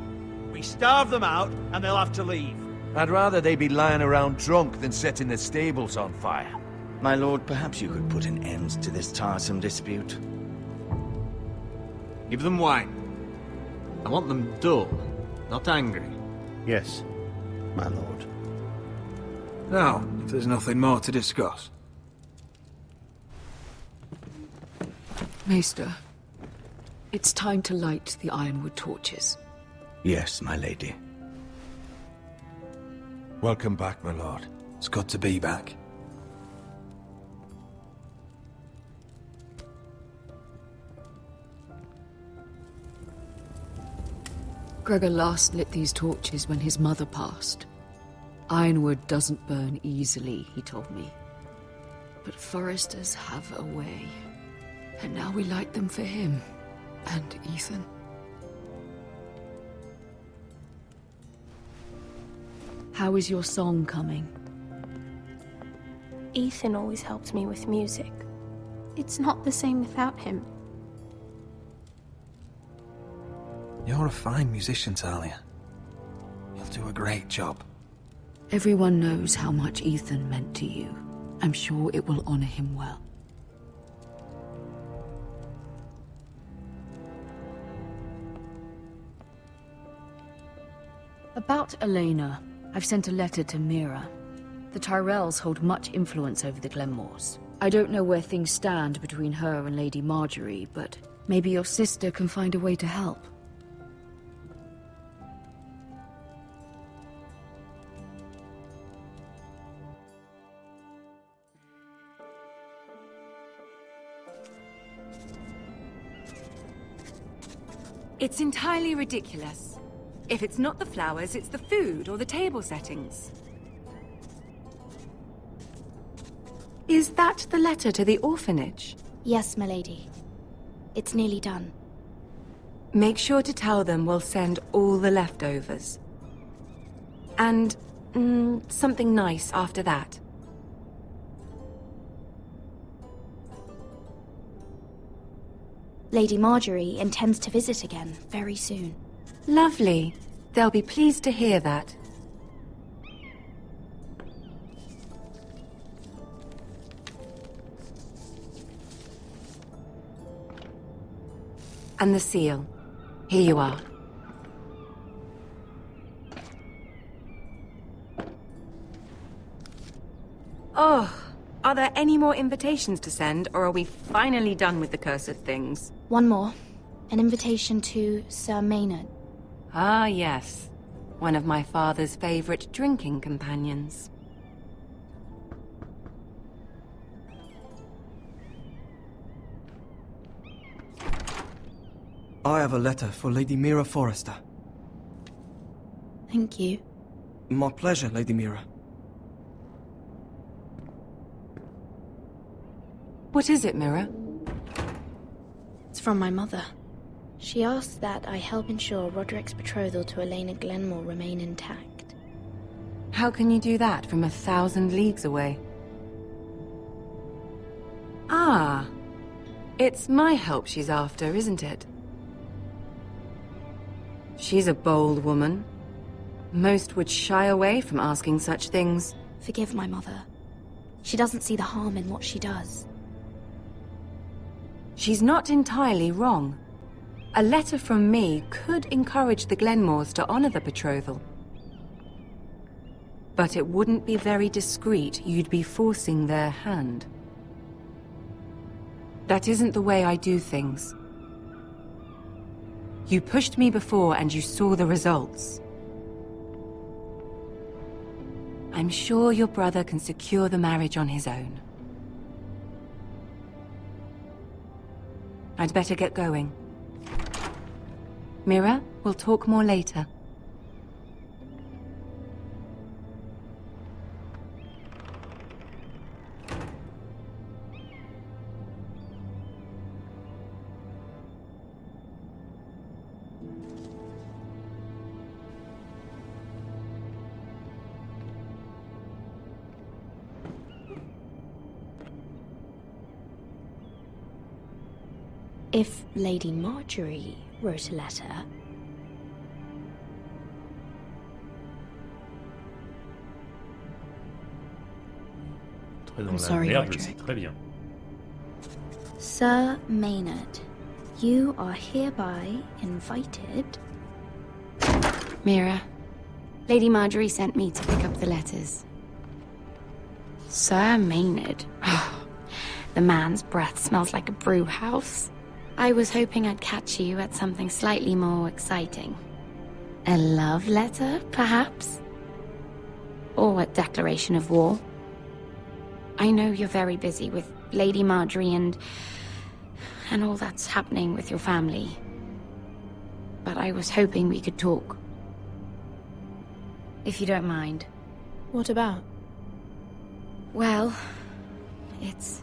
S11: We starve them out, and they'll have to leave.
S6: I'd rather they be lying around drunk than setting the stables on fire.
S8: My lord, perhaps you could put an end to this tiresome dispute.
S24: Give them wine. I want them dull, not angry.
S11: Yes, my lord.
S3: Now, if there's nothing more to discuss.
S9: Maester, it's time to light the Ironwood torches.
S8: Yes, my lady.
S6: Welcome back, my lord.
S3: It's good to be back.
S9: Gregor last lit these torches when his mother passed. Ironwood doesn't burn easily, he told me. But foresters have a way. And now we light them for him. And Ethan. How is your song coming?
S10: Ethan always helps me with music. It's not the same without him.
S7: You're a fine musician, Talia. You'll do a great job.
S9: Everyone knows how much Ethan meant to you. I'm sure it will honor him well. About Elena, I've sent a letter to Mira. The Tyrells hold much influence over the Glenmores. I don't know where things stand between her and Lady Marjorie, but maybe your sister can find a way to help.
S17: It's entirely ridiculous. If it's not the flowers, it's the food or the table settings. Is that the letter to the orphanage?
S10: Yes, milady. It's nearly done.
S17: Make sure to tell them we'll send all the leftovers. And something nice after that.
S10: Lady Marjorie intends to visit again very soon.
S17: Lovely. They'll be pleased to hear that. And the seal. Here you are. Oh, are there any more invitations to send, or are we finally done with the cursed things?
S10: One more. An invitation to Sir Maynard.
S17: Ah, yes. One of my father's favorite drinking companions.
S16: I have a letter for Lady Mira Forrester.
S10: Thank you.
S16: My pleasure, Lady Mira.
S17: What is it, Mira?
S10: It's from my mother. She asks that I help ensure Roderick's betrothal to Elena Glenmore remain intact.
S17: How can you do that from 1,000 leagues away? Ah, it's my help she's after, isn't it? She's a bold woman. Most would shy away from asking such things.
S10: Forgive my mother. She doesn't see the harm in what she does.
S17: She's not entirely wrong. A letter from me could encourage the Glenmores to honor the betrothal. But it wouldn't be very discreet. You'd be forcing their hand. That isn't the way I do things. You pushed me before and you saw the results. I'm sure your brother can secure the marriage on his own. I'd better get going. Mira, we'll talk more later.
S10: If Lady Marjorie wrote a letter...
S1: I'm sorry, Roderick. Très bien.
S10: Sir Maynard, you are hereby invited...
S15: Mira, Lady Marjorie sent me to pick up the letters. Sir Maynard. The man's breath smells like a brew house. I was hoping I'd catch you at something slightly more exciting. A love letter, perhaps? Or a declaration of war? I know you're very busy with Lady Marjorie and all that's happening with your family. but I was hoping we could talk. If you don't mind.
S14: What about?
S15: Well, it's...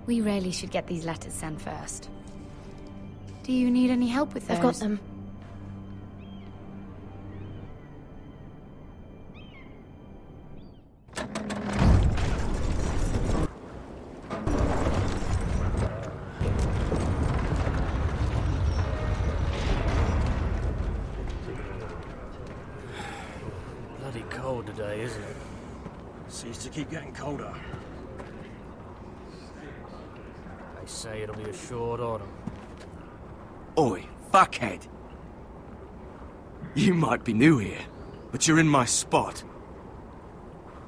S15: We really should get these letters sent first. Do you need any help with those?
S14: I've got them.
S22: Bloody cold today, isn't it?
S18: Seems to keep getting colder.
S22: They say it'll be a short autumn.
S7: Oi, fuckhead. You might be new here, but you're in my spot.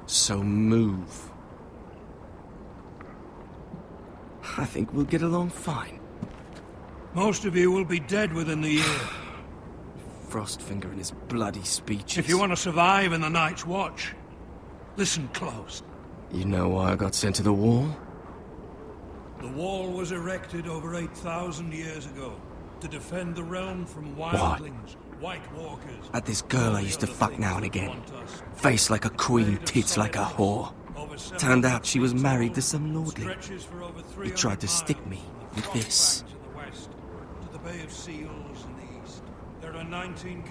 S7: So move. I think we'll get along fine.
S6: Most of you will be dead within the year.
S7: Frostfinger and his bloody speeches.
S6: If you want to survive in the Night's Watch, listen close.
S7: You know why I got sent to the wall?
S6: The wall was erected over 8,000 years ago to defend the realm from wildlings, White Walkers...
S7: Had this girl I used to fuck now and again. Face like a queen, tits like a whore. Turned out she was married to some lordling. He tried to stick me with this.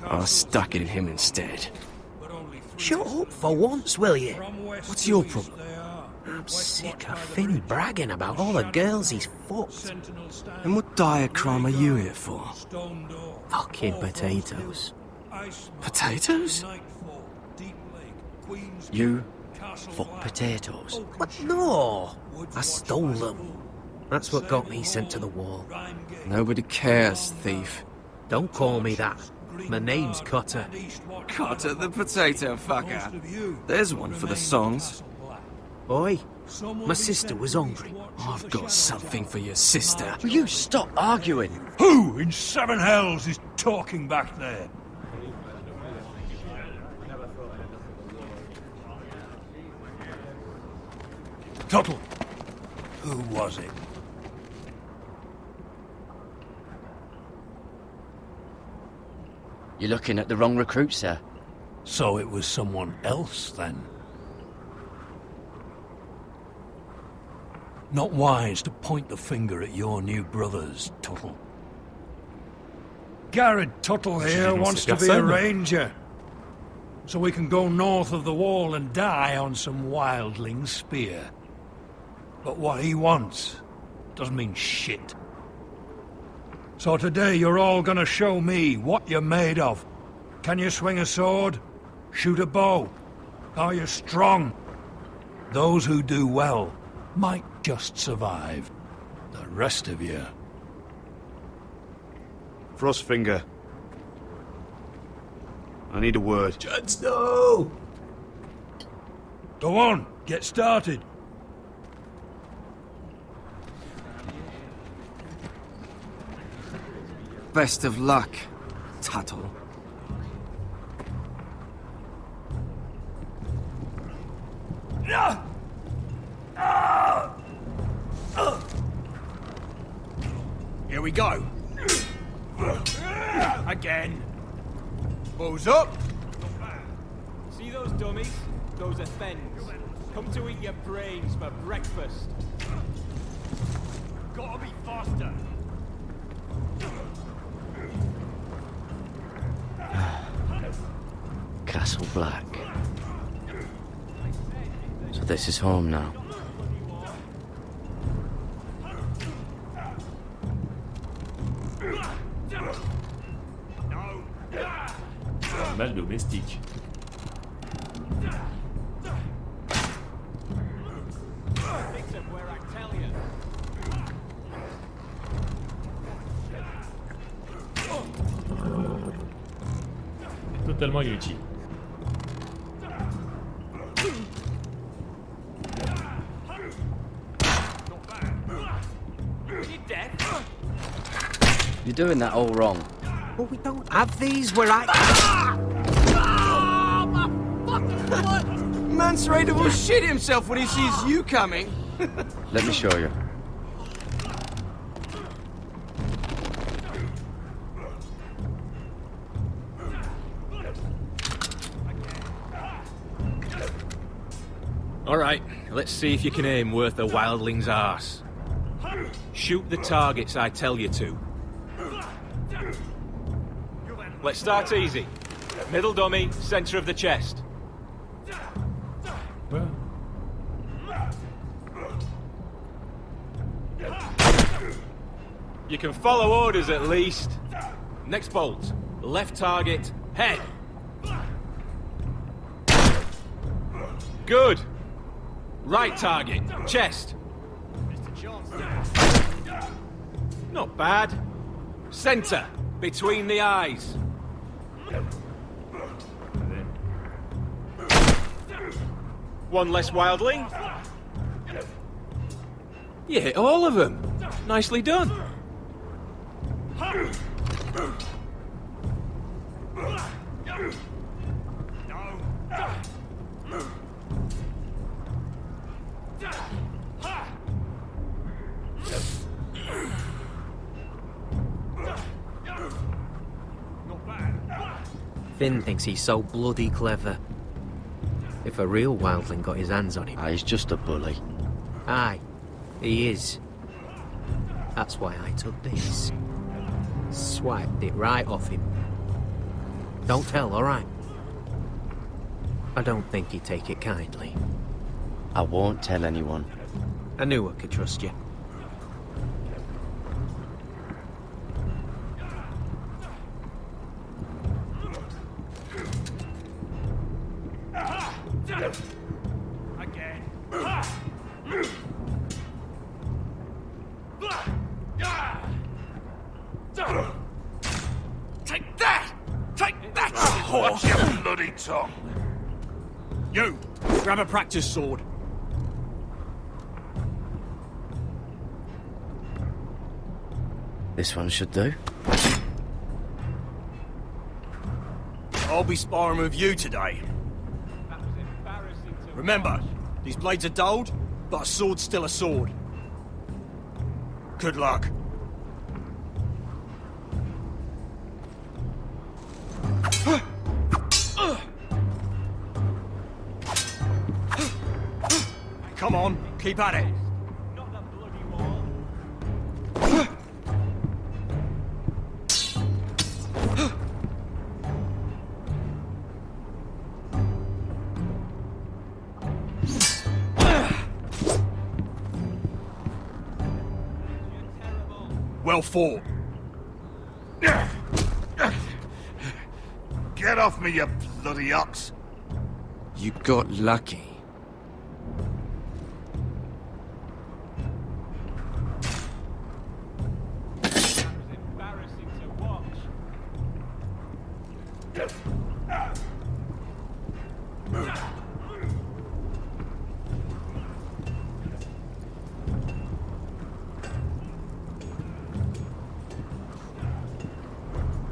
S7: I stuck it in him instead.
S24: Shut up for once, will you?
S7: What's your problem?
S24: I'm sick of Finn bragging about all the girls he's fucked.
S7: And what dire crime are you here for?
S24: Fucking potatoes.
S7: Potatoes?
S4: You fuck potatoes?
S24: What? No! I stole them. That's what got me sent to the wall.
S7: Nobody cares, thief.
S24: Don't call me that. My name's Cutter.
S7: Cutter the potato fucker. There's one for the songs.
S24: Oi, my sister was hungry.
S7: I've got something for your sister.
S4: Will you stop arguing?
S6: Who in seven hells is talking back there? Tuttle, who was it?
S4: You're looking at the wrong recruit, sir.
S6: So it was someone else, then? Not wise to point the finger at your new brothers, Tuttle. Garrett Tuttle here wants to be a ranger. So we can go north of the wall and die on some wildling spear. But what he wants doesn't mean shit. So today you're all gonna show me what you're made of. Can you swing a sword? Shoot a bow? Are you strong? Those who do well might just survive. The rest of you...
S19: Frostfinger. I need a word.
S1: Jon Snow!
S6: Go on, get started.
S7: Best of luck, Tuttle.
S16: Here we go. Again. Bows up.
S21: See those dummies? Those are Fens. Come to eat your brains for breakfast. Gotta be faster.
S4: Castle Black. So this is home now.
S1: Mal domestique. Totalement inutile.
S4: You're doing that all wrong.
S24: But we don't have these where I...
S16: Mance Raider will shit himself when he sees you coming.
S4: Let me show you.
S24: Let's see if you can aim worth a wildling's arse. Shoot the targets I tell you to. Let's start easy. Middle dummy, center of the chest.
S1: Well.
S24: You can follow orders at least. Next bolt. Left target, head. Good. Right target, chest. Not bad. Center, between the eyes. One less wildling. You hit all of them. Nicely done. Finn thinks he's so bloody clever. If a real wildling got his hands on him...
S4: He's just a bully.
S24: Aye, he is. That's why I took this. Swiped it right off him. Don't tell, alright? I don't think he'd take it kindly.
S4: I won't tell anyone.
S24: I knew I could trust you.
S2: Again.
S5: Take that! Take that! Watch your bloody tongue!
S18: You! Grab a practice sword.
S4: This one should do.
S18: I'll be sparring with you today. Remember, these blades are dulled, but a sword's still a sword. Good luck. Come on, keep at it. Well fought.
S5: Get off me, you bloody ox!
S7: You got lucky.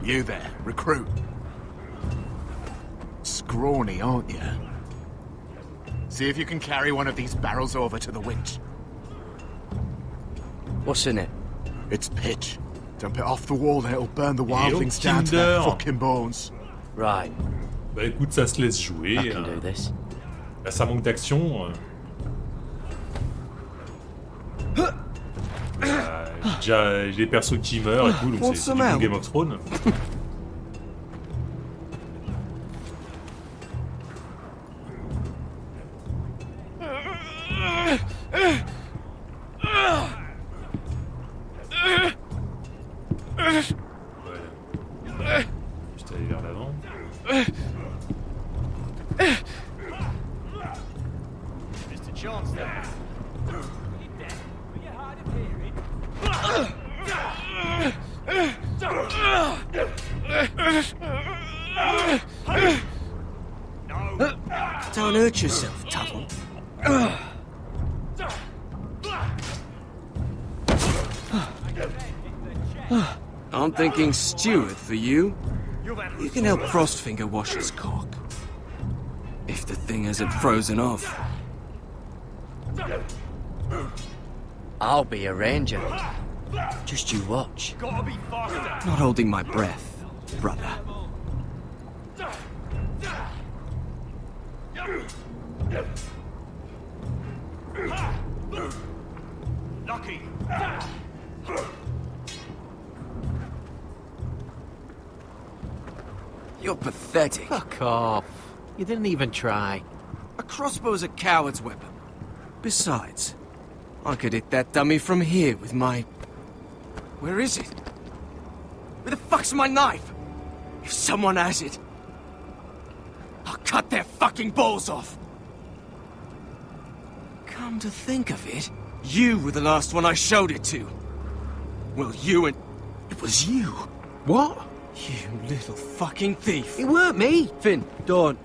S6: You there, recruit. Scrawny, aren't you? See if you can carry one of these barrels over to the winch.
S4: What's in it?
S6: It's pitch. Dump it off the wall and it'll burn the wildlings down to their fucking bones.
S4: Right.
S1: Bah écoute, ça se laisse jouer.
S4: I can do this.
S1: Bah, ça manque d'action. J'ai des persos qui meurent et tout, donc c'est du coup Game of Thrones. Juste aller vers l'avant.
S21: Mr. Chance there.
S7: Don't hurt yourself, Tuttle. I'm thinking steward for you. You can help Frostfinger wash his cock. If the thing hasn't frozen off.
S4: I'll be a ranger. Just you watch.
S21: Gotta be faster.
S7: Not holding my breath, brother.
S2: Lucky.
S7: You're pathetic.
S24: Fuck off. You didn't even try.
S7: A crossbow's a coward's weapon. Besides, I could hit that dummy from here with my... Where is it? Where the fuck's my knife? If someone has it, I'll cut their fucking balls off. Come to think of it, you were the last one I showed it to. Well, you and... It was you.
S24: What?
S7: You little fucking thief.
S24: It weren't me.
S7: Finn, don't.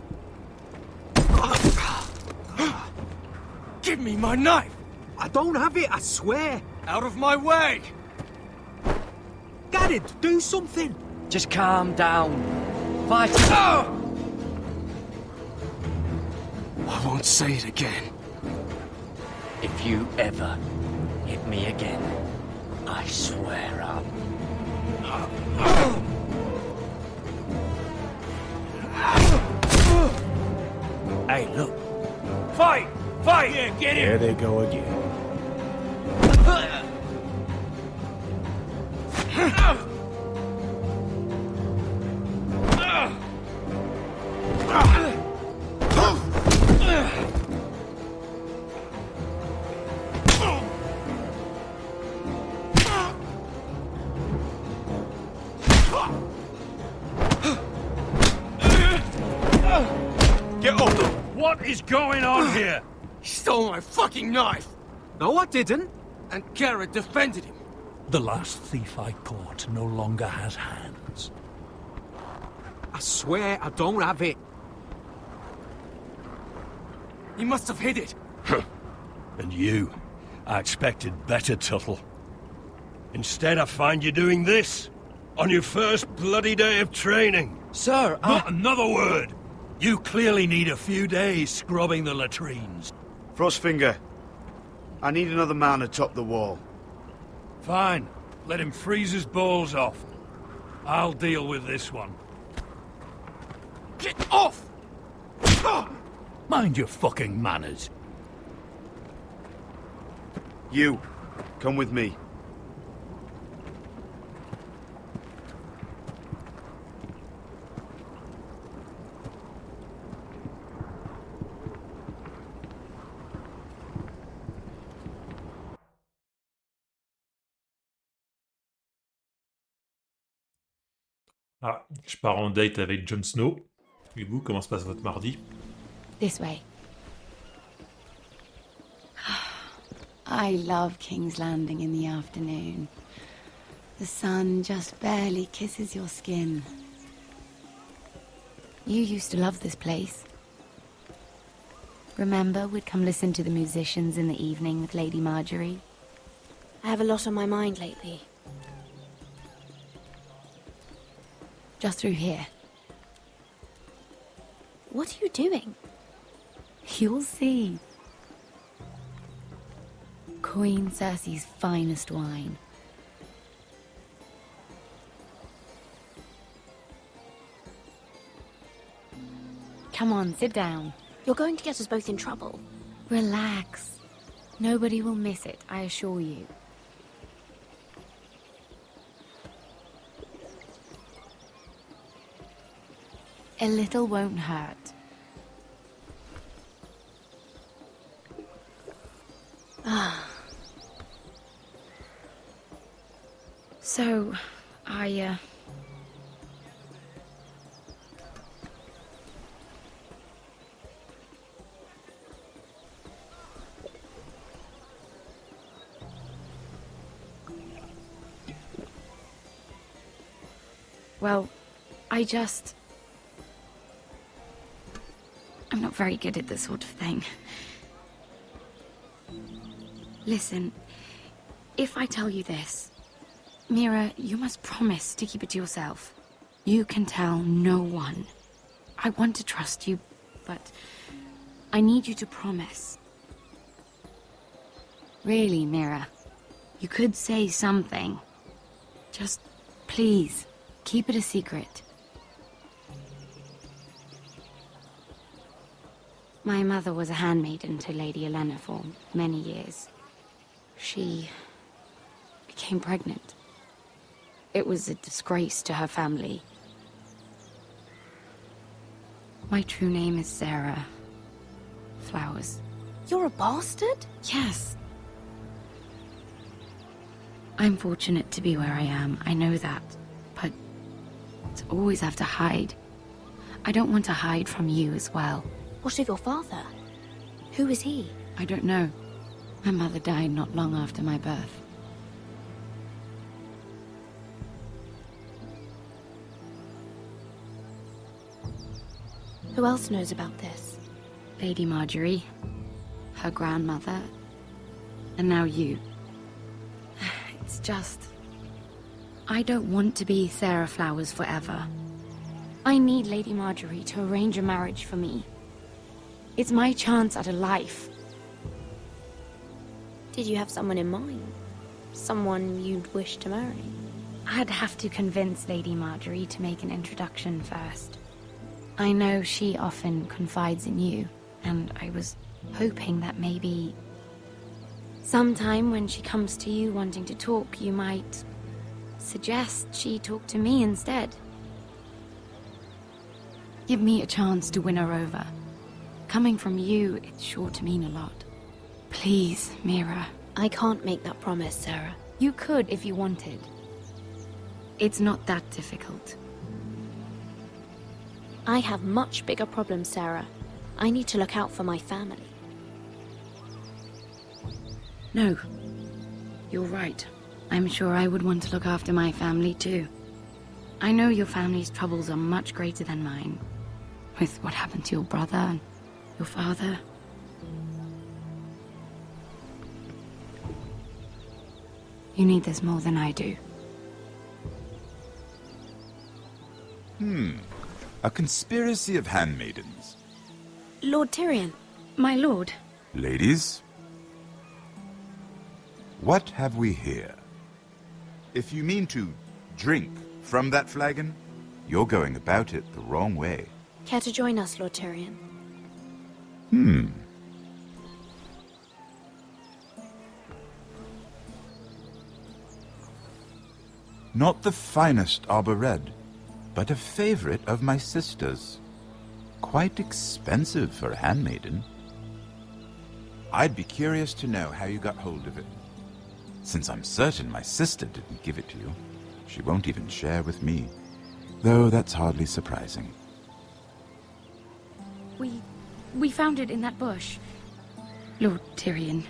S7: Give me my knife.
S24: I don't have it, I swear.
S7: Out of my way.
S24: Garrett, do something.
S4: Just calm down. Fight.
S7: I won't say it again.
S4: If you ever hit me again, I swear I'll...
S2: Hey, look. Fight! Fight! Yeah, get in!
S1: There they go again.
S2: Get up! What is going on here?
S7: He stole my fucking knife!
S24: No, I didn't.
S7: And Garrett defended him.
S2: The last thief I caught no longer has hands.
S24: I swear I don't have it.
S7: He must have hid it.
S2: And you, I expected better, Tuttle. Instead, I find you doing this on your first bloody day of training.
S4: Sir,
S2: Not another word! You clearly need a few days scrubbing the latrines.
S19: Frostfinger, I need another man atop the wall.
S2: Fine. Let him freeze his balls off. I'll deal with this one.
S7: Get off!
S2: Mind your fucking manners.
S19: You, come with me.
S1: Ah, je pars en date avec Jon Snow. Et vous, comment se passe votre mardi?
S15: This way. I love King's Landing in the afternoon. The sun just barely kisses your skin. You used to love this place. Remember, we'd come listen to the musicians in the evening with Lady Marjorie?
S10: I have a lot on my mind lately.
S15: Just through here.
S10: What are you doing?
S15: You'll see. Queen Cersei's finest wine. Come on, sit down.
S10: You're going to get us both in trouble.
S15: Relax. Nobody will miss it, I assure you. A little won't hurt. Ah. So, Well, I'm not very good at this sort of thing. Listen, if I tell you this, Mira, you must promise to keep it to yourself. You can tell no one. I want to trust you, but I need you to promise. Really, Mira, you could say something. Just, please, keep it a secret. My mother was a handmaiden to Lady Olenna for many years. She became pregnant. It was a disgrace to her family. My true name is Sarah Flowers.
S10: You're a bastard?
S15: Yes. I'm fortunate to be where I am, I know that. But to always have to hide. I don't want to hide from you as well.
S10: What of your father? Who is he?
S15: I don't know. My mother died not long after my birth.
S10: Who else knows about this?
S15: Lady Marjorie, her grandmother, and now you. It's just... I don't want to be Sarah Flowers forever. I need Lady Marjorie to arrange a marriage for me. It's my chance at a life.
S10: Did you have someone in mind? Someone you'd wish to marry?
S15: I'd have to convince Lady Marjorie to make an introduction first. I know she often confides in you, and I was hoping that maybe... sometime when she comes to you wanting to talk, you might suggest she talk to me instead. Give me a chance to win her over. Coming from you, it's sure to mean a lot. Please, Mira.
S10: I can't make that promise, Sarah.
S15: You could if you wanted. It's not that difficult.
S10: I have much bigger problems, Sarah. I need to look out for my family.
S15: No. You're right. I'm sure I would want to look after my family too. I know your family's troubles are much greater than mine. With what happened to your brother and your father. You need this more than I do.
S12: A conspiracy of handmaidens.
S10: Lord Tyrion.
S15: My lord.
S12: Ladies, what have we here? If you mean to drink from that flagon, you're going about it the wrong way.
S10: Care to join us, Lord Tyrion?
S12: Not the finest arbor red, but a favorite of my sister's. Quite expensive for a handmaiden. I'd be curious to know how you got hold of it. Since I'm certain my sister didn't give it to you, she won't even share with me. Though that's hardly surprising.
S15: We found it in that bush. Lord Tyrion.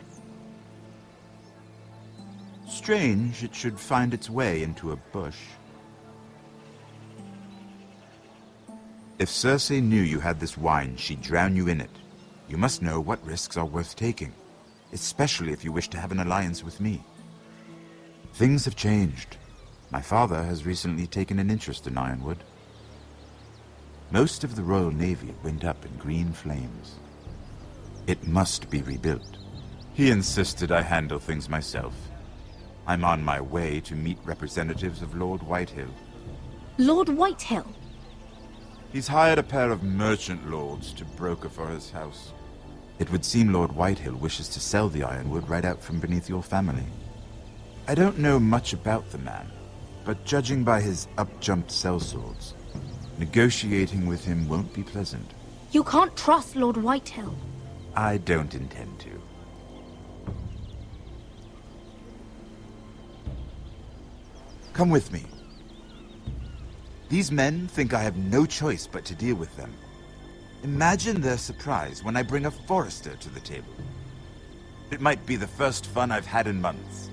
S12: Strange it should find its way into a bush. If Cersei knew you had this wine, she'd drown you in it. You must know what risks are worth taking, especially if you wish to have an alliance with me. Things have changed. My father has recently taken an interest in Ironwood. Most of the Royal Navy went up in green flames. It must be rebuilt. He insisted I handle things myself. I'm on my way to meet representatives of Lord Whitehill.
S10: Lord Whitehill?
S12: He's hired a pair of merchant lords to broker for his house. It would seem Lord Whitehill wishes to sell the Ironwood right out from beneath your family. I don't know much about the man, but judging by his up-jumped sellswords, negotiating with him won't be pleasant.
S10: You can't trust Lord Whitehill.
S12: I don't intend to. Come with me. These men think I have no choice but to deal with them. Imagine their surprise when I bring a Forester to the table. It might be the first fun I've had in months.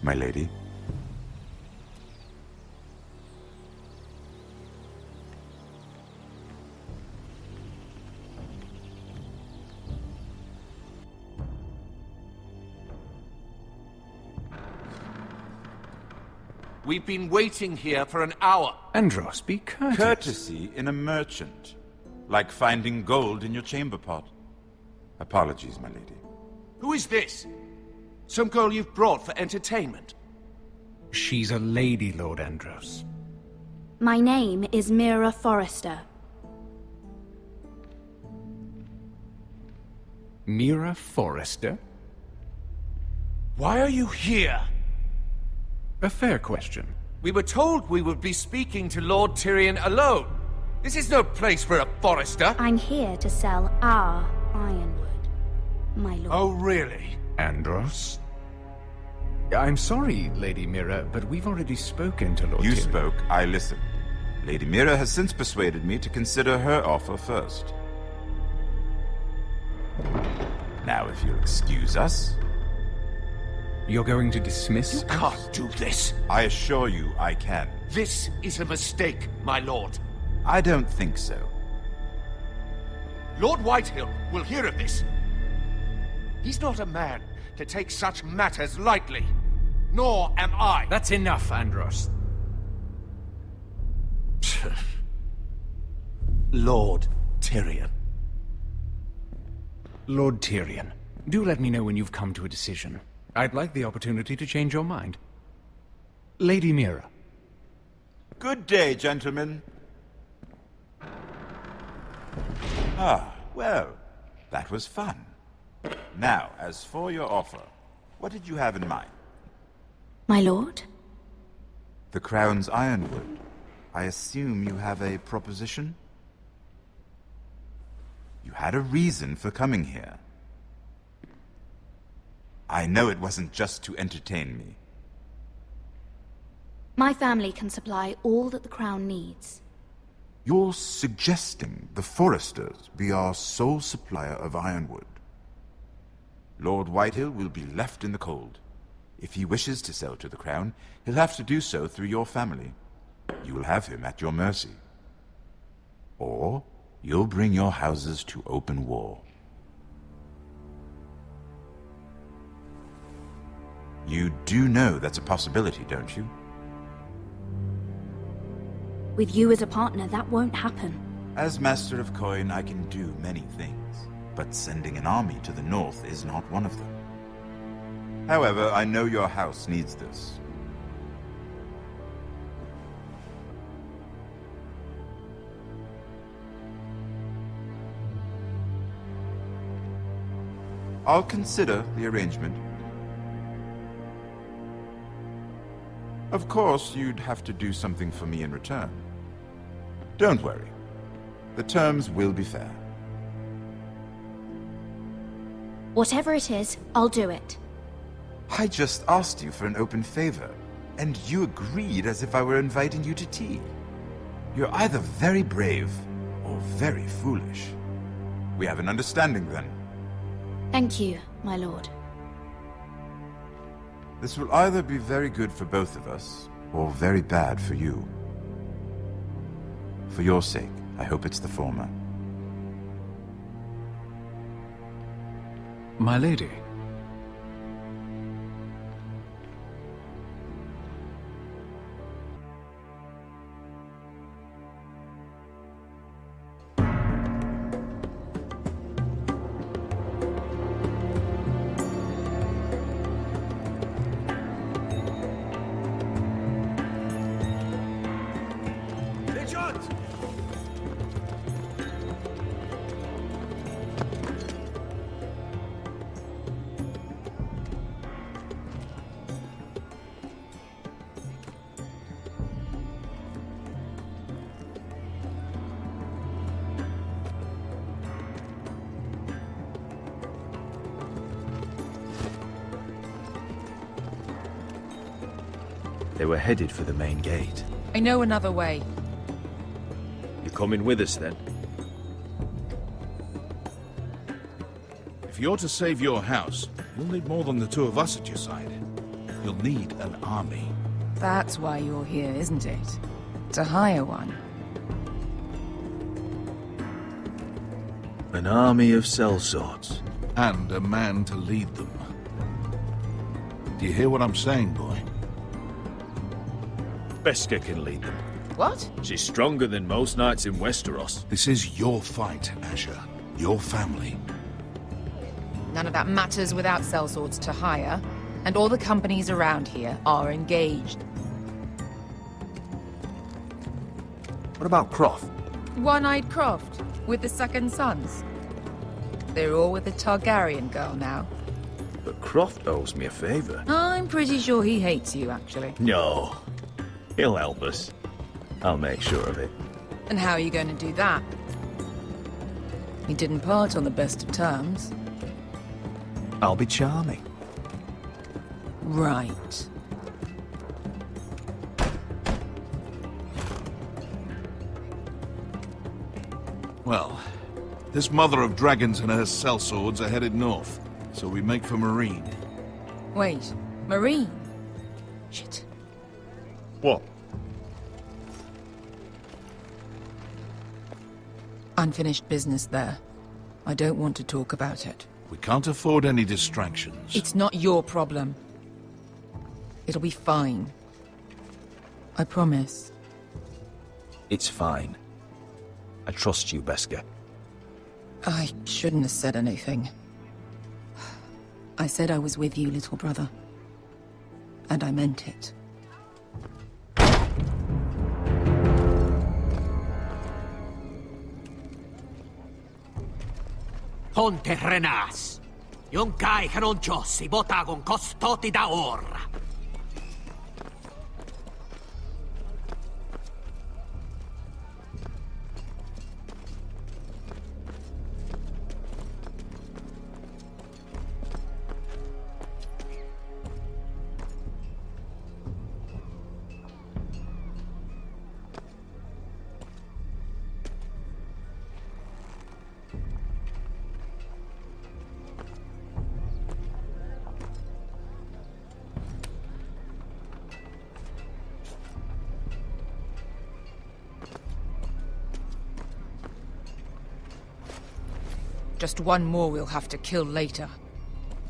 S12: My lady.
S5: We've been waiting here for an hour.
S12: Andros, be courteous. Courtesy in a merchant. Like finding gold in your chamber pot. Apologies, my lady.
S5: Who is this? Some girl you've brought for entertainment?
S24: She's a lady, Lord Andros.
S10: My name is Mira Forrester.
S13: Mira Forrester?
S6: Why are you here?
S13: A fair question.
S6: We were told we would be speaking to Lord Tyrion alone. This is no place for a Forrester.
S14: I'm here to sell our ironwood, my lord.
S6: Oh, really?
S13: Andros? I'm sorry, Lady Mira, but we've already spoken to Lord
S12: You
S13: Tyrion.
S12: spoke, I listened. Lady Mira has since persuaded me to consider her offer first. Now, if you'll excuse us...
S13: You're going to dismiss
S6: You can't do this.
S12: I assure you I can.
S6: This is a mistake, my lord.
S12: I don't think so.
S6: Lord Whitehill will hear of this. He's not a man to take such matters lightly. Nor am I.
S13: That's enough, Andros.
S6: Lord Tyrion.
S13: Lord Tyrion, do let me know when you've come to a decision. I'd like the opportunity to change your mind. Lady Mira.
S12: Good day, gentlemen. Ah, well, that was fun. Now, as for your offer, what did you have in mind?
S14: My lord?
S12: The Crown's ironwood. I assume you have a proposition? You had a reason for coming here. I know it wasn't just to entertain me.
S14: My family can supply all that the Crown needs.
S12: You're suggesting the Forresters be our sole supplier of ironwood. Lord Whitehill will be left in the cold. If he wishes to sell to the Crown, he'll have to do so through your family. You will have him at your mercy. Or you'll bring your houses to open war. You do know that's a possibility, don't you?
S14: With you as a partner, that won't happen.
S12: As Master of Coin, I can do many things, but sending an army to the north is not one of them. However, I know your house needs this. I'll consider the arrangement. Of course, you'd have to do something for me in return. Don't worry. The terms will be fair.
S14: Whatever it is, I'll do it.
S12: I just asked you for an open favor, and you agreed as if I were inviting you to tea. You're either very brave or very foolish. We have an understanding then.
S14: Thank you, my lord.
S12: This will either be very good for both of us, or very bad for you. For your sake, I hope it's the former.
S13: My lady.
S3: They were headed for the main gate.
S20: I know another way.
S3: You're coming with us, then?
S5: If you're to save your house, you'll need more than the two of us at your side. You'll need an army.
S20: That's why you're here, isn't it? To hire one.
S3: An army of sellswords.
S5: And a man to lead them. Do you hear what I'm saying, boy?
S3: Beska can lead them.
S20: What?
S3: She's stronger than most knights in Westeros.
S5: This is your fight, Asher. Your family.
S20: None of that matters without sellswords to hire, and all the companies around here are engaged.
S3: What about Croft?
S20: One-eyed Croft, with the second sons. They're all with the Targaryen girl now.
S3: But Croft owes me a favor.
S20: I'm pretty sure he hates you, actually.
S3: No. He'll help us. I'll make sure of it.
S20: And how are you going to do that? We didn't part on the best of terms.
S3: I'll be charming.
S20: Right.
S6: Well, this mother of dragons and her sellswords are headed north, so we make for Marine.
S20: Wait, Marine? Shit.
S6: What?
S20: Unfinished business there. I don't want to talk about it.
S6: We can't afford any distractions.
S20: It's not your problem. It'll be fine. I promise.
S3: It's fine. I trust you, Beskar.
S20: I shouldn't have said anything. I said I was with you, little brother. And I meant it.
S8: Ponte Renas. Yung kai kanon Diyos, ibotagong kostoti daor.
S20: Just one more we'll have to kill later.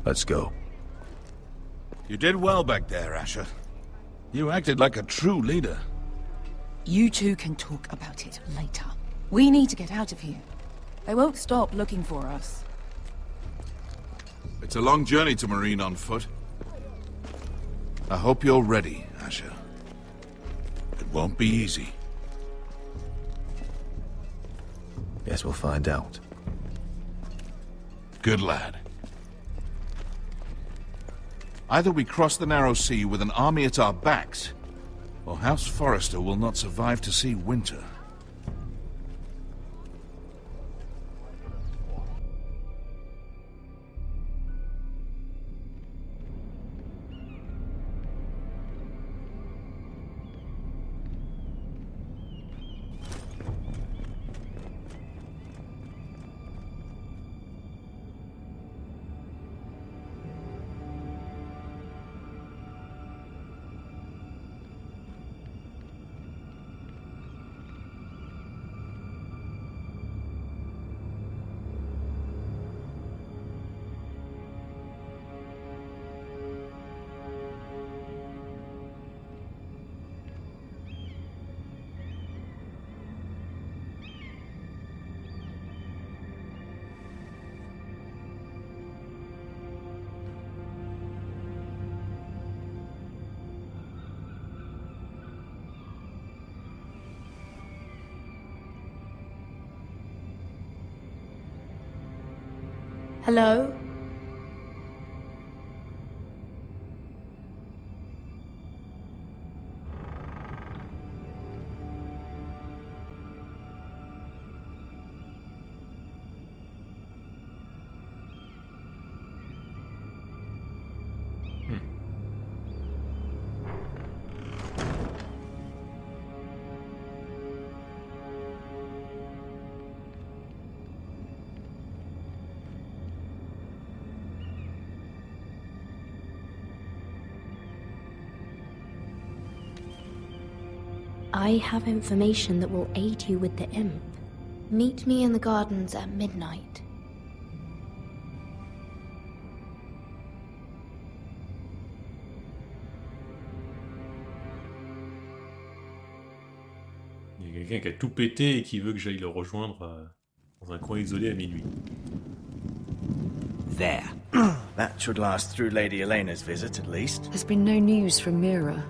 S3: Let's go.
S6: You did well back there, Asher. You acted like a true leader.
S20: You two can talk about it later. We need to get out of here. They won't stop looking for us.
S6: It's a long journey to Marine on foot. I hope you're ready, Asher. It won't be easy.
S3: Guess we'll find out.
S6: Good lad. Either we cross the narrow sea with an army at our backs, or House Forrester will not survive to see winter.
S14: Hello? I have information that will aid you with the imp. Meet me in the gardens at midnight.
S1: Il y a quelqu'un qui a tout pété et qui veut que j'aille le rejoindre dans un coin isolé à minuit.
S8: There.
S9: That should last through Lady Elena's visit, at least.
S11: There's been no news from Mira.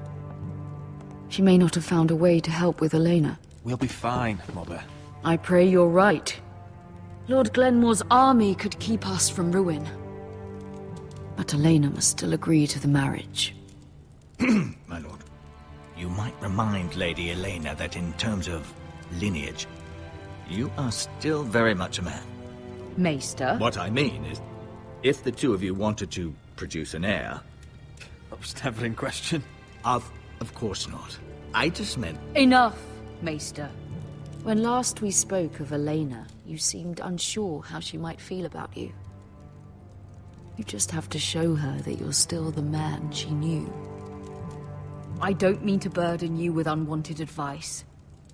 S11: She may not have found a way to help with Elena.
S9: We'll be fine, Mother.
S11: I pray you're right. Lord Glenmore's army could keep us from ruin. But Elena must still agree to the marriage.
S9: My lord, you might remind Lady Elena that in terms of lineage, you are still very much a man.
S11: Maester?
S9: What I mean is, if the two of you wanted to produce an heir...
S3: That was never in question.
S9: Of course not. I just meant...
S11: Enough, Maester. When last we spoke of Elena, you seemed unsure how she might feel about you. You just have to show her that you're still the man she knew. I don't mean to burden you with unwanted advice.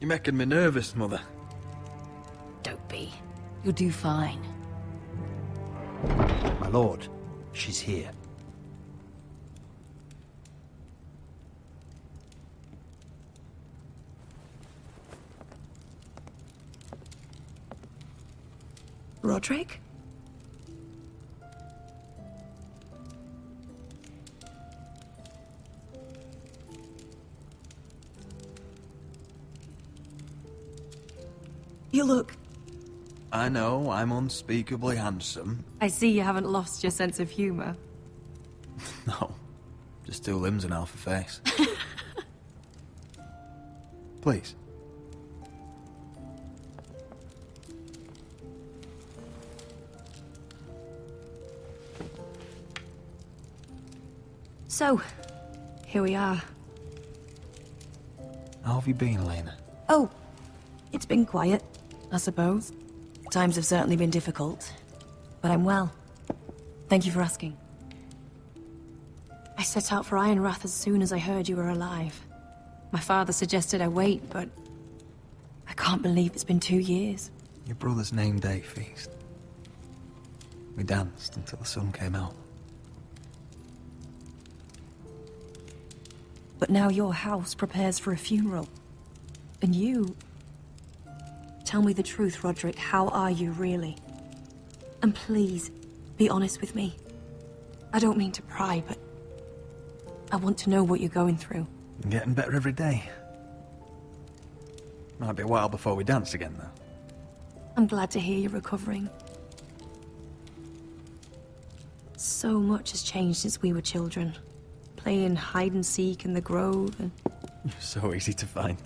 S3: You're making me nervous, Mother.
S11: Don't be. You'll do fine.
S9: My lord, she's here.
S20: Roderick? You look...
S3: I know, I'm unspeakably handsome.
S20: I see you haven't lost your sense of humor.
S3: No, just 2 limbs and half a face. Please.
S20: So, here we are.
S3: How have you been, Elena?
S20: Oh, it's been quiet, I suppose. Times have certainly been difficult, but I'm well. Thank you for asking. I set out for Ironrath as soon as I heard you were alive. My father suggested I wait, but I can't believe it's been 2 years.
S3: Your brother's name day feast. We danced until the sun came out.
S20: But now your house prepares for a funeral. And you... Tell me the truth, Roderick. How are you, really? And please, be honest with me. I don't mean to pry, but... I want to know what you're going through.
S3: I'm getting better every day. Might be a while before we dance again, though.
S20: I'm glad to hear you're recovering. So much has changed since we were children. Playing hide-and-seek in the grove and...
S3: You're so easy to find.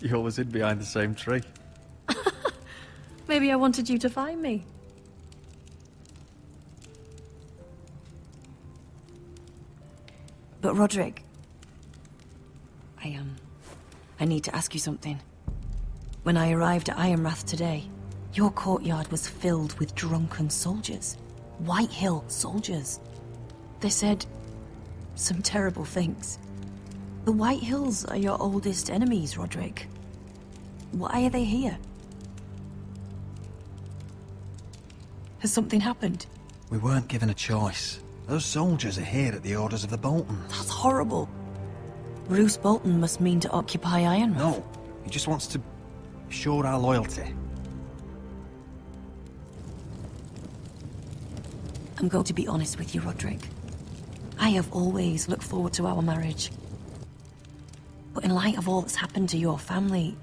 S3: You always hid behind the same tree.
S20: Maybe I wanted you to find me. But Roderick... I need to ask you something. When I arrived at Ironrath today, your courtyard was filled with drunken soldiers. White Hill soldiers. They said... some terrible things. The White Hills are your oldest enemies, Roderick. Why are they here? Has something happened?
S3: We weren't given a choice. Those soldiers are here at the orders of the Boltons.
S20: That's horrible. Roose Bolton must mean to occupy Ironrath.
S3: No, he just wants to assure our loyalty.
S20: I'm going to be honest with you, Roderick. I have always looked forward to our marriage. But in light of all that's happened to your family...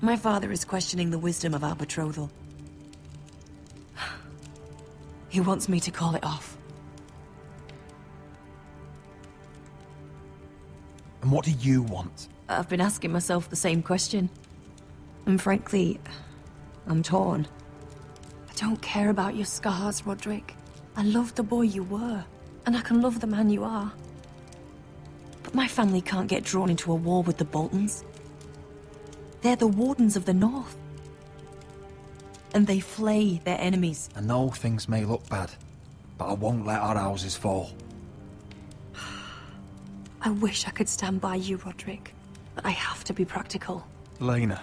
S20: My father is questioning the wisdom of our betrothal. He wants me to call it off.
S3: And what do you want?
S20: I've been asking myself the same question. And frankly, I'm torn. I don't care about your scars, Roderick. I love the boy you were, and I can love the man you are. But my family can't get drawn into a war with the Boltons. They're the Wardens of the North. And they flay their enemies.
S3: I know things may look bad, but I won't let our houses fall.
S20: I wish I could stand by you, Roderick, but I have to be practical.
S3: Lena.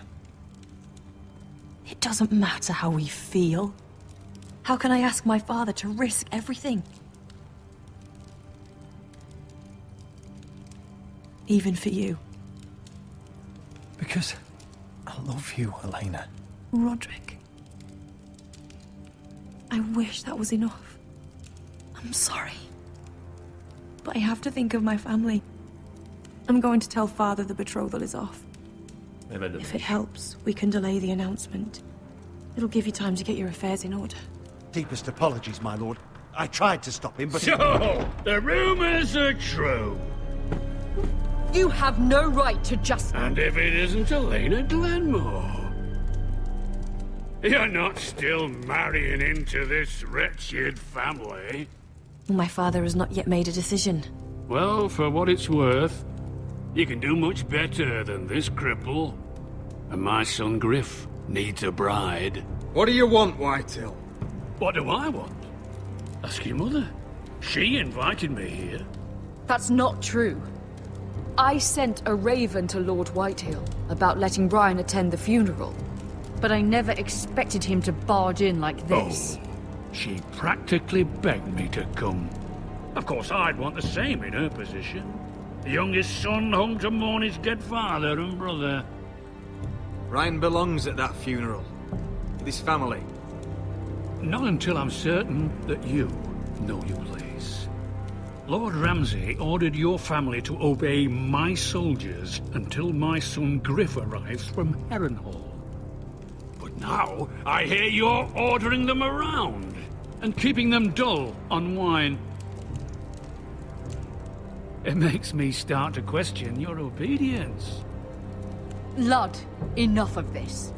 S20: It doesn't matter how we feel. How can I ask my father to risk everything? Even for you.
S3: Because I love you, Elena.
S20: Roderick. I wish that was enough. I'm sorry. But I have to think of my family. I'm going to tell Father the betrothal is off. If it helps, we can delay the announcement. It'll give you time to get your affairs in order.
S5: Deepest apologies, my lord. I tried to stop him, but...
S2: So, the rumors are true.
S16: You have no right to just...
S2: And if it isn't Elena Glenmore? You're not still marrying into this wretched family?
S20: My father has not yet made a decision.
S2: Well, for what it's worth, you can do much better than this cripple. And my son Griff needs a bride.
S7: What do you want, Whitehill?
S2: What do I want? Ask your mother. She invited me here.
S11: That's not true. I sent a raven to Lord Whitehill about letting Brian attend the funeral. But I never expected him to barge in like this.
S2: Oh, she practically begged me to come. Of course, I'd want the same in her position. The youngest son home to mourn his dead father and brother.
S7: Ryan belongs at that funeral. With his family.
S2: Not until I'm certain that you know your place. Lord Ramsay ordered your family to obey my soldiers until my son Griff arrives from Harrenhal. But now, I hear you're ordering them around and keeping them dull on wine. It makes me start to question your obedience.
S16: Lud, enough of this.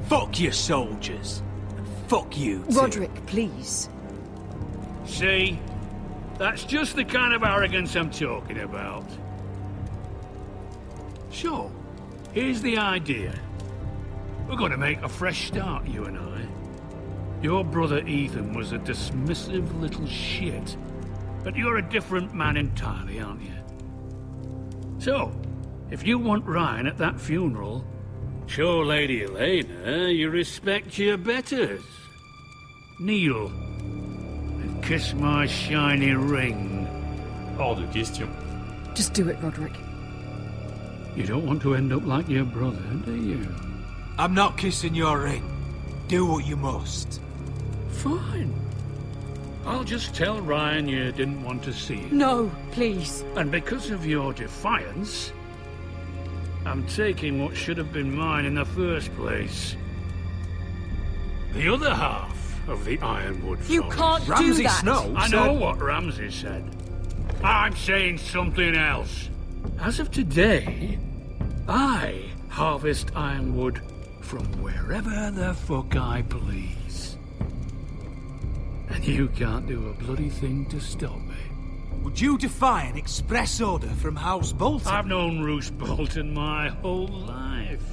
S9: Fuck your soldiers. And fuck you, too.
S11: Roderick, please.
S2: See? That's just the kind of arrogance I'm talking about. So, here's the idea. We're going to make a fresh start, you and I. Your brother Ethan was a dismissive little shit. But you're a different man entirely, aren't you? So, if you want Ryan at that funeral, show Lady Elena you respect your betters. Kneel and kiss my shiny ring.
S1: Hors de question.
S11: Just do it, Roderick.
S2: You don't want to end up like your brother, do you?
S9: I'm not kissing your ring. Do what you must.
S2: Fine. I'll just tell Ryan you didn't want to see him.
S16: No, please.
S2: And because of your defiance, I'm taking what should have been mine in the first place. The other half of the Ironwood Forest.
S16: You can't do
S7: Ramsay
S16: that.
S7: Snow
S2: I
S7: said...
S2: know what Ramsay said. I'm saying something else. As of today, I harvest ironwood from wherever the fuck I please. And you can't do a bloody thing to stop me.
S9: Would you defy an express order from House Bolton?
S2: I've known Roose Bolton my whole life.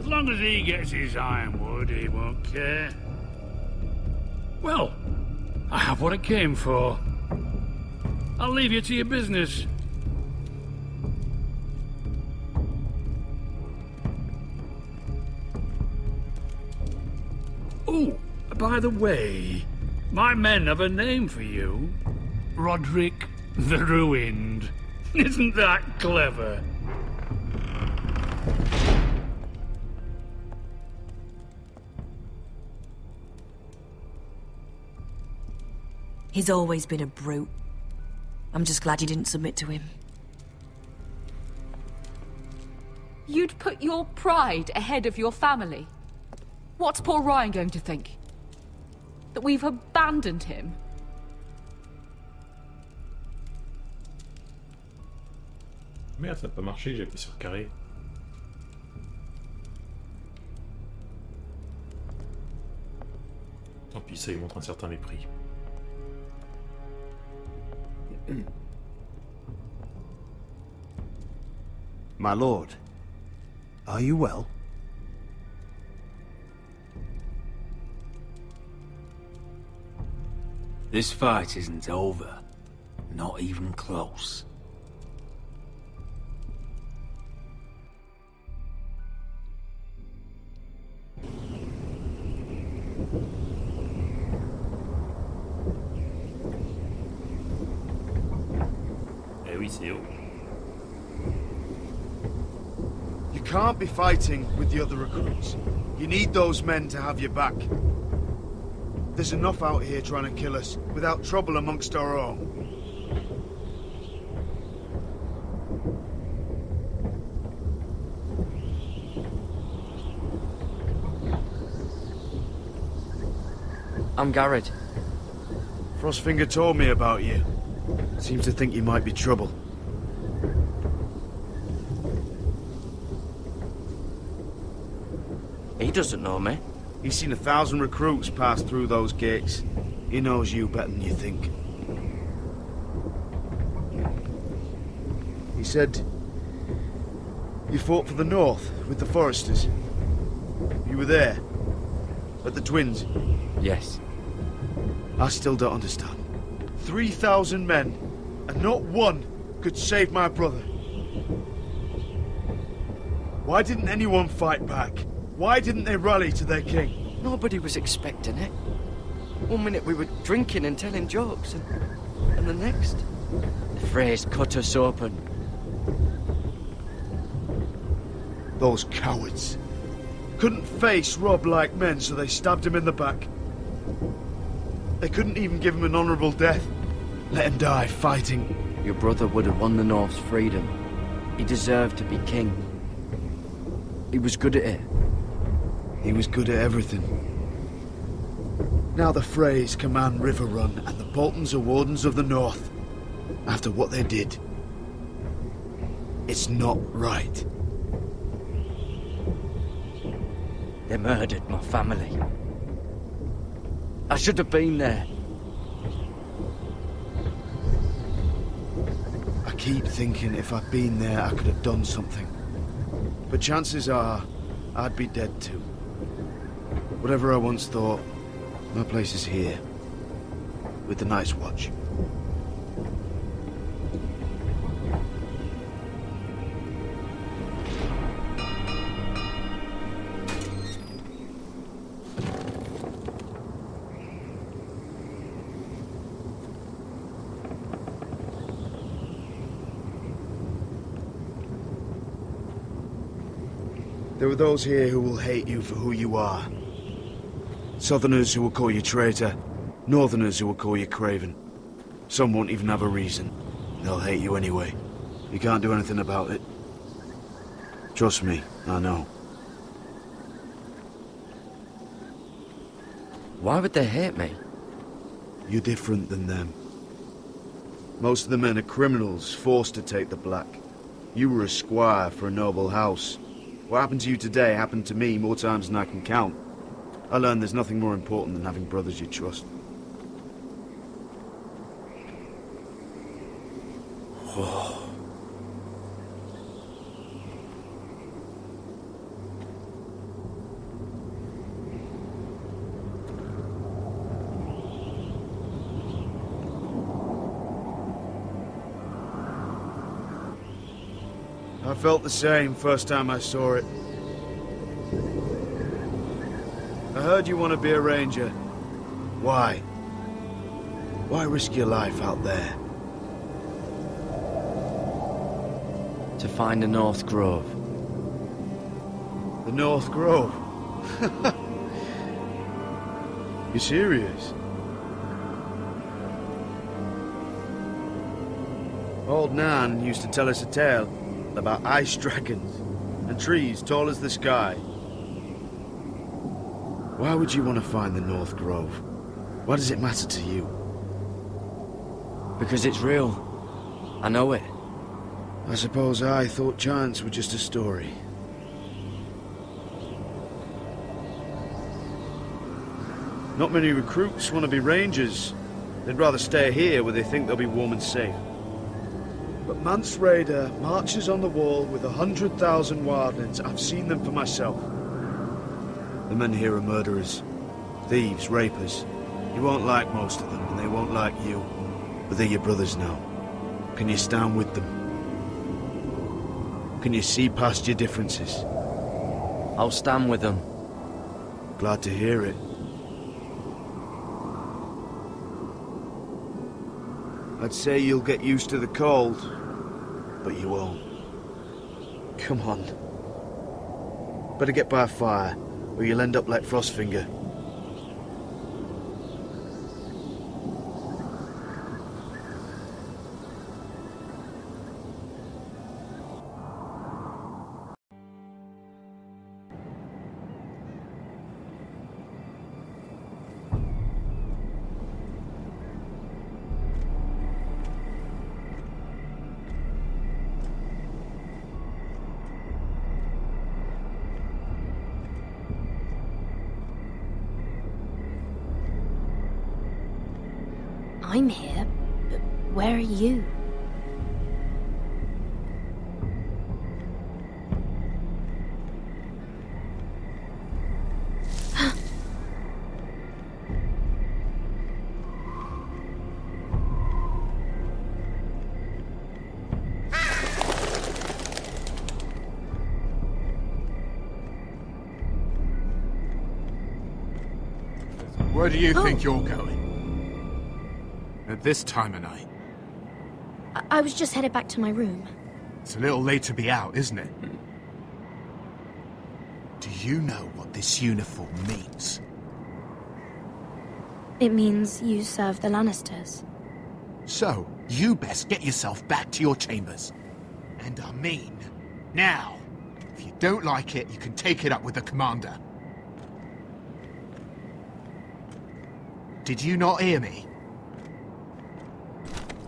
S2: As long as he gets his ironwood, he won't care. Well, I have what I came for. I'll leave you to your business. Oh, by the way, my men have a name for you. Roderick the Ruined. Isn't that clever?
S20: He's always been a brute. I'm just glad you didn't submit to him.
S11: You'd put your pride ahead of your family. What's poor Ryan going to think? That we've abandoned him?
S1: Merde, ça n'a pas marché, j'ai appuyé sur carré. Tant pis, ça lui montre un certain mépris.
S5: My lord, are you well?
S9: This fight isn't over. Not even close.
S1: Eh oui, c'est haut.
S19: You can't be fighting with the other recruits. You need those men to have your back. There's enough out here trying to kill us, without trouble amongst our own.
S4: I'm Garrett.
S19: Frostfinger told me about you. Seems to think you might be trouble.
S4: He doesn't know me.
S19: He's seen 1,000 recruits pass through those gates. He knows you better than you think. He said you fought for the North with the Foresters. You were there? At the Twins?
S4: Yes.
S19: I still don't understand. 3,000 men, and not one could save my brother. Why didn't anyone fight back? Why didn't they rally to their king?
S4: Nobody was expecting it. One minute we were drinking and telling jokes, and the next, the Freys cut us open.
S19: Those cowards. Couldn't face Rob like men, so they stabbed him in the back. They couldn't even give him an honorable death. Let him die fighting.
S4: Your brother would have won the North's freedom. He deserved to be king. He was good at it.
S19: He was good at everything. Now the Freys command Riverrun, and the Boltons are Wardens of the North. After what they did. It's not right.
S4: They murdered my family. I should have been there.
S19: I keep thinking if I'd been there, I could have done something. But chances are, I'd be dead too. Whatever I once thought, my place is here. With the Night's Watch. There are those here who will hate you for who you are. Southerners who will call you traitor. Northerners who will call you craven. Some won't even have a reason. They'll hate you anyway. You can't do anything about it. Trust me, I know.
S4: Why would they hate me?
S19: You're different than them. Most of the men are criminals, forced to take the black. You were a squire for a noble house. What happened to you today happened to me more times than I can count. I learned there's nothing more important than having brothers you trust. I felt the same first time I saw it. I heard you want to be a ranger. Why? Why risk your life out there?
S4: To find the North Grove.
S19: The North Grove? You serious? Old Nan used to tell us a tale about ice dragons and trees tall as the sky. Why would you want to find the North Grove? Why does it matter to you?
S4: Because it's real. I know it.
S19: I suppose I thought giants were just a story. Not many recruits want to be rangers. They'd rather stay here where they think they'll be warm and safe. But Mance Rayder marches on the wall with 100,000 wildlings. I've seen them for myself. The men here are murderers, thieves, rapers. You won't like most of them, and they won't like you. But they're your brothers now. Can you stand with them? Can you see past your differences?
S4: I'll stand with them.
S19: Glad to hear it. I'd say you'll get used to the cold, but you won't. Come on. Better get by a fire, or you'll end up like Frostfinger.
S14: I'm here, but where are you?
S6: Where do you think you're going? At this time of night?
S14: I was just headed back to my room.
S6: It's a little late to be out, isn't it? Do you know what this uniform means?
S14: It means you serve the Lannisters.
S6: So, you best get yourself back to your chambers. And I mean, now. If you don't like it, you can take it up with the commander. Did you not hear me?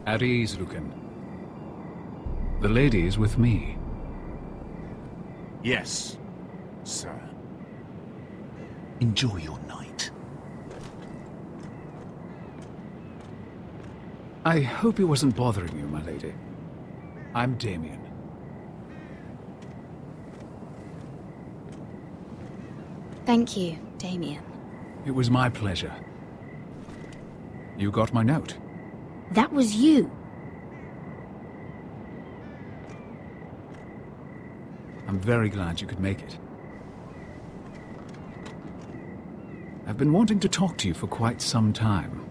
S13: At ease, Lucan. The lady is with me.
S6: Yes, sir. Enjoy your night.
S13: I hope it wasn't bothering you, my lady. I'm Damien.
S14: Thank you, Damien.
S13: It was my pleasure. You got my note.
S14: That was you.
S13: I'm very glad you could make it. I've been wanting to talk to you for quite some time.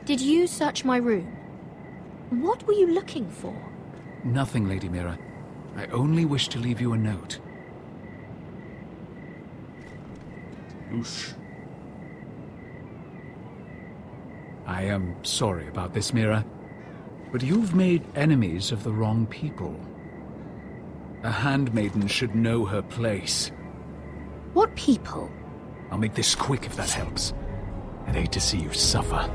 S14: Did you search my room? What were you looking for?
S13: Nothing, Lady Mira. I only wish to leave you a note.
S1: Oosh.
S13: I am sorry about this, Mira, but you've made enemies of the wrong people. A handmaiden should know her place.
S14: What people?
S13: I'll make this quick if that helps. I'd hate to see you suffer.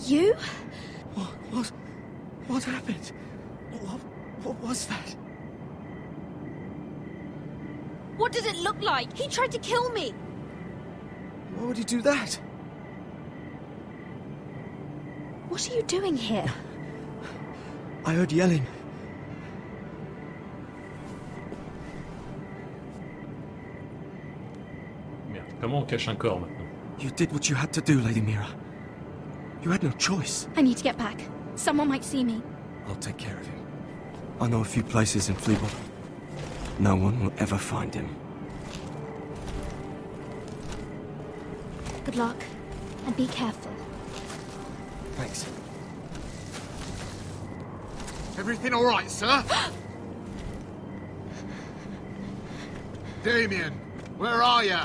S7: You? What happened? What was that?
S10: What does it look like? He tried to kill me!
S7: Why would he do that?
S14: What are you doing here?
S7: I heard yelling.
S1: Merde, comment on cache un corps maintenant?
S7: You did what you had to do, Lady Mira. You had no choice.
S14: I need to get back. Someone might see me.
S7: I'll take care of him. I know a few places in Fleabot. No one will ever find him.
S14: Good luck, and be careful.
S7: Thanks.
S6: Everything all right, sir? Damien, where are you?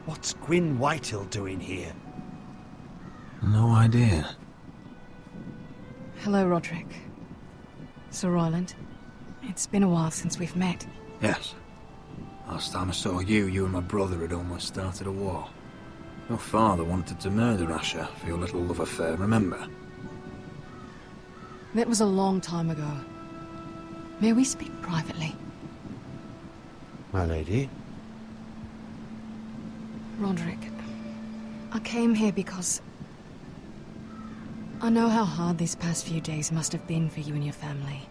S5: What's Gwyn Whitehill doing here?
S3: No idea.
S20: Hello, Roderick. Sir Royland. It's been a while since we've met.
S13: Yes. Last time I saw you and my brother had almost started a war. Your father wanted to murder Asher for your little love affair, remember?
S20: That was a long time ago. May we speak privately?
S17: My lady?
S20: Roderick, I came here because I know how hard these past few days must have been for you and your family.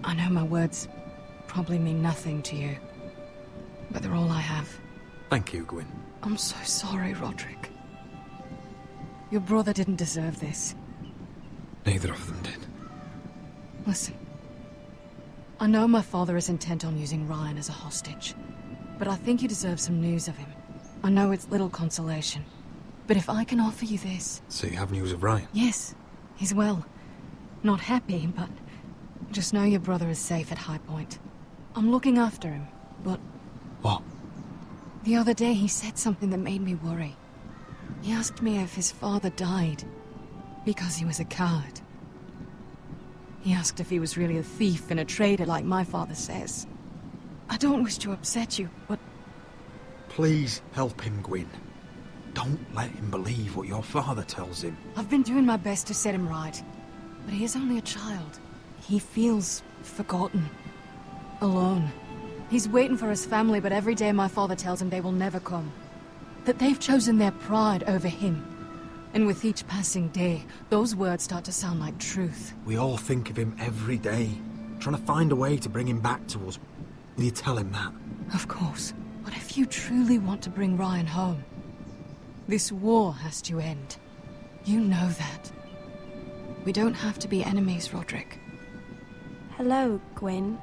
S20: I know my words probably mean nothing to you, but they're all I have.
S13: Thank you, Gwyn.
S20: I'm so sorry, Roderick. Your brother didn't deserve this.
S13: Neither of them did.
S20: Listen. I know my father is intent on using Ryan as a hostage, but I think you deserve some news of him. I know it's little consolation, but if I can offer you this...
S13: So you have news of Ryan?
S20: Yes, he's well. Not happy, but just know your brother is safe at High Point. I'm looking after him, but...
S13: What?
S20: The other day he said something that made me worry. He asked me if his father died because he was a coward. He asked if he was really a thief and a traitor like my father says. I don't wish to upset you, but...
S13: Please help him, Gwyn. Don't let him believe what your father tells him.
S20: I've been doing my best to set him right, but he is only a child. He feels forgotten, alone. He's waiting for his family, but every day my father tells him they will never come. That they've chosen their pride over him. And with each passing day, those words start to sound like truth.
S13: We all think of him every day, trying to find a way to bring him back to us. Will you tell him that?
S20: Of course. But if you truly want to bring Ryan home, this war has to end. You know that. We don't have to be enemies, Roderick.
S10: Hello, Gwyn.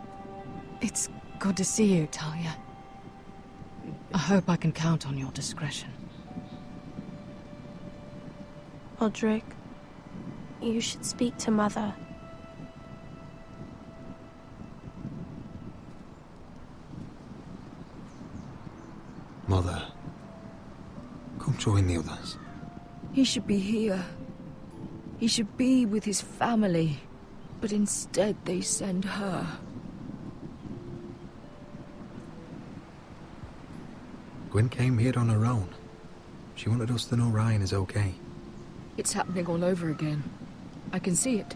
S20: It's good to see you, Talia. I hope I can count on your discretion.
S10: Roderick, you should speak to Mother.
S13: Mother, come join the others.
S11: He should be here. He should be with his family. But instead they send her.
S13: Gwyn came here on her own. She wanted us to know Ryan is okay.
S11: It's happening all over again. I can see it.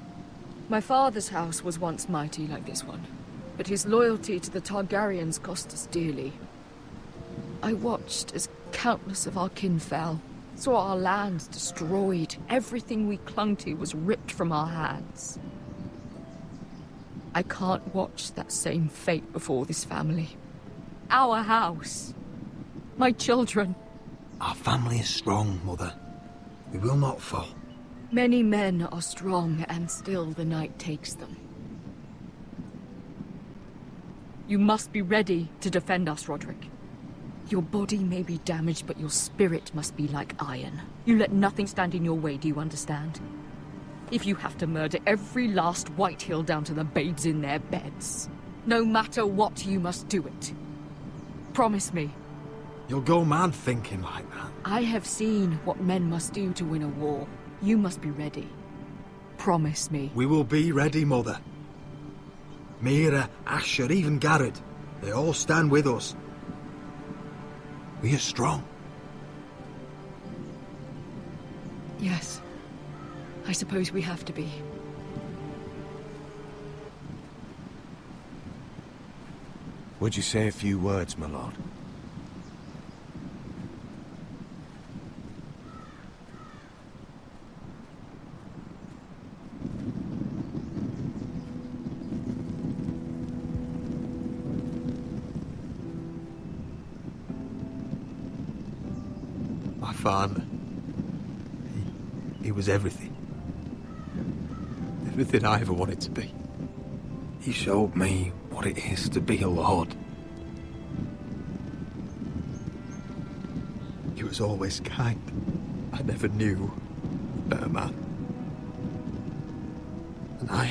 S11: My father's house was once mighty like this one, but his loyalty to the Targaryens cost us dearly. I watched as countless of our kin fell, saw our lands destroyed, everything we clung to was ripped from our hands. I can't watch that same fate before this family. Our house. My children.
S13: Our family is strong, Mother. We will not fall.
S11: Many men are strong, and still the night takes them. You must be ready to defend us, Roderick. Your body may be damaged, but your spirit must be like iron. You let nothing stand in your way, do you understand? If you have to murder every last Whitehill down to the babes in their beds, no matter what, you must do it. Promise me.
S13: You'll go mad thinking like that.
S11: I have seen what men must do to win a war. You must be ready. Promise me.
S13: We will be ready, Mother. Mira, Asher, even Garrett. They all stand with us. We are strong.
S11: Yes. I suppose we have to be.
S6: Would you say a few words, my lord?
S13: My father. He was everything. Everything I ever wanted to be. He showed me what it is to be a lord. He was always kind. I never knew a better man. And I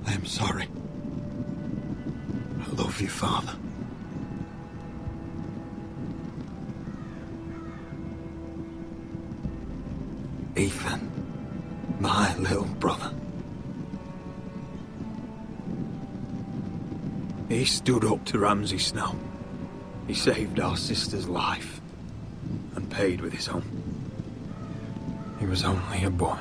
S13: am sorry. I love you, Father. Ethan.
S6: My little brother. He stood up to Ramsay Snow. He saved our sister's life and paid with his own. He was only a boy.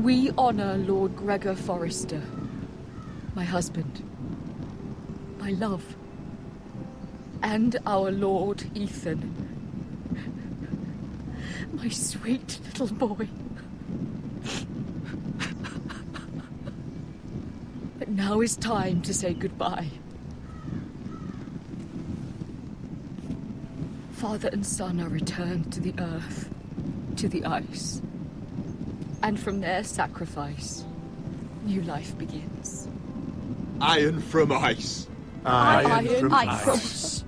S16: We honor Lord Gregor Forrester, my husband, my love, and our Lord Ethan, my sweet little boy. But now is time to say goodbye. Father and son are returned to the earth, to the ice. And from their sacrifice, new life begins.
S6: Iron from ice.
S16: Iron from ice.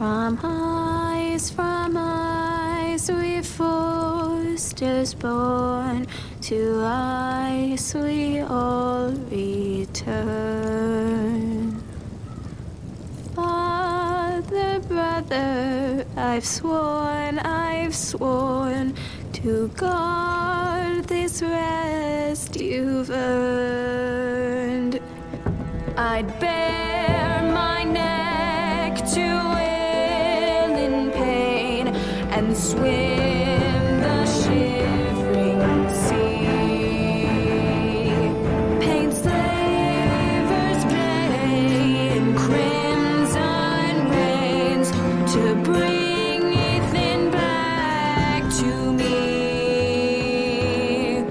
S14: From ice we Forsters born, to ice we all return. Father, brother, I've sworn to guard this rest you've earned. I'd bare my neck to and swim the shivering sea. Paint slavers play in crimson rains to bring Ethan back to me.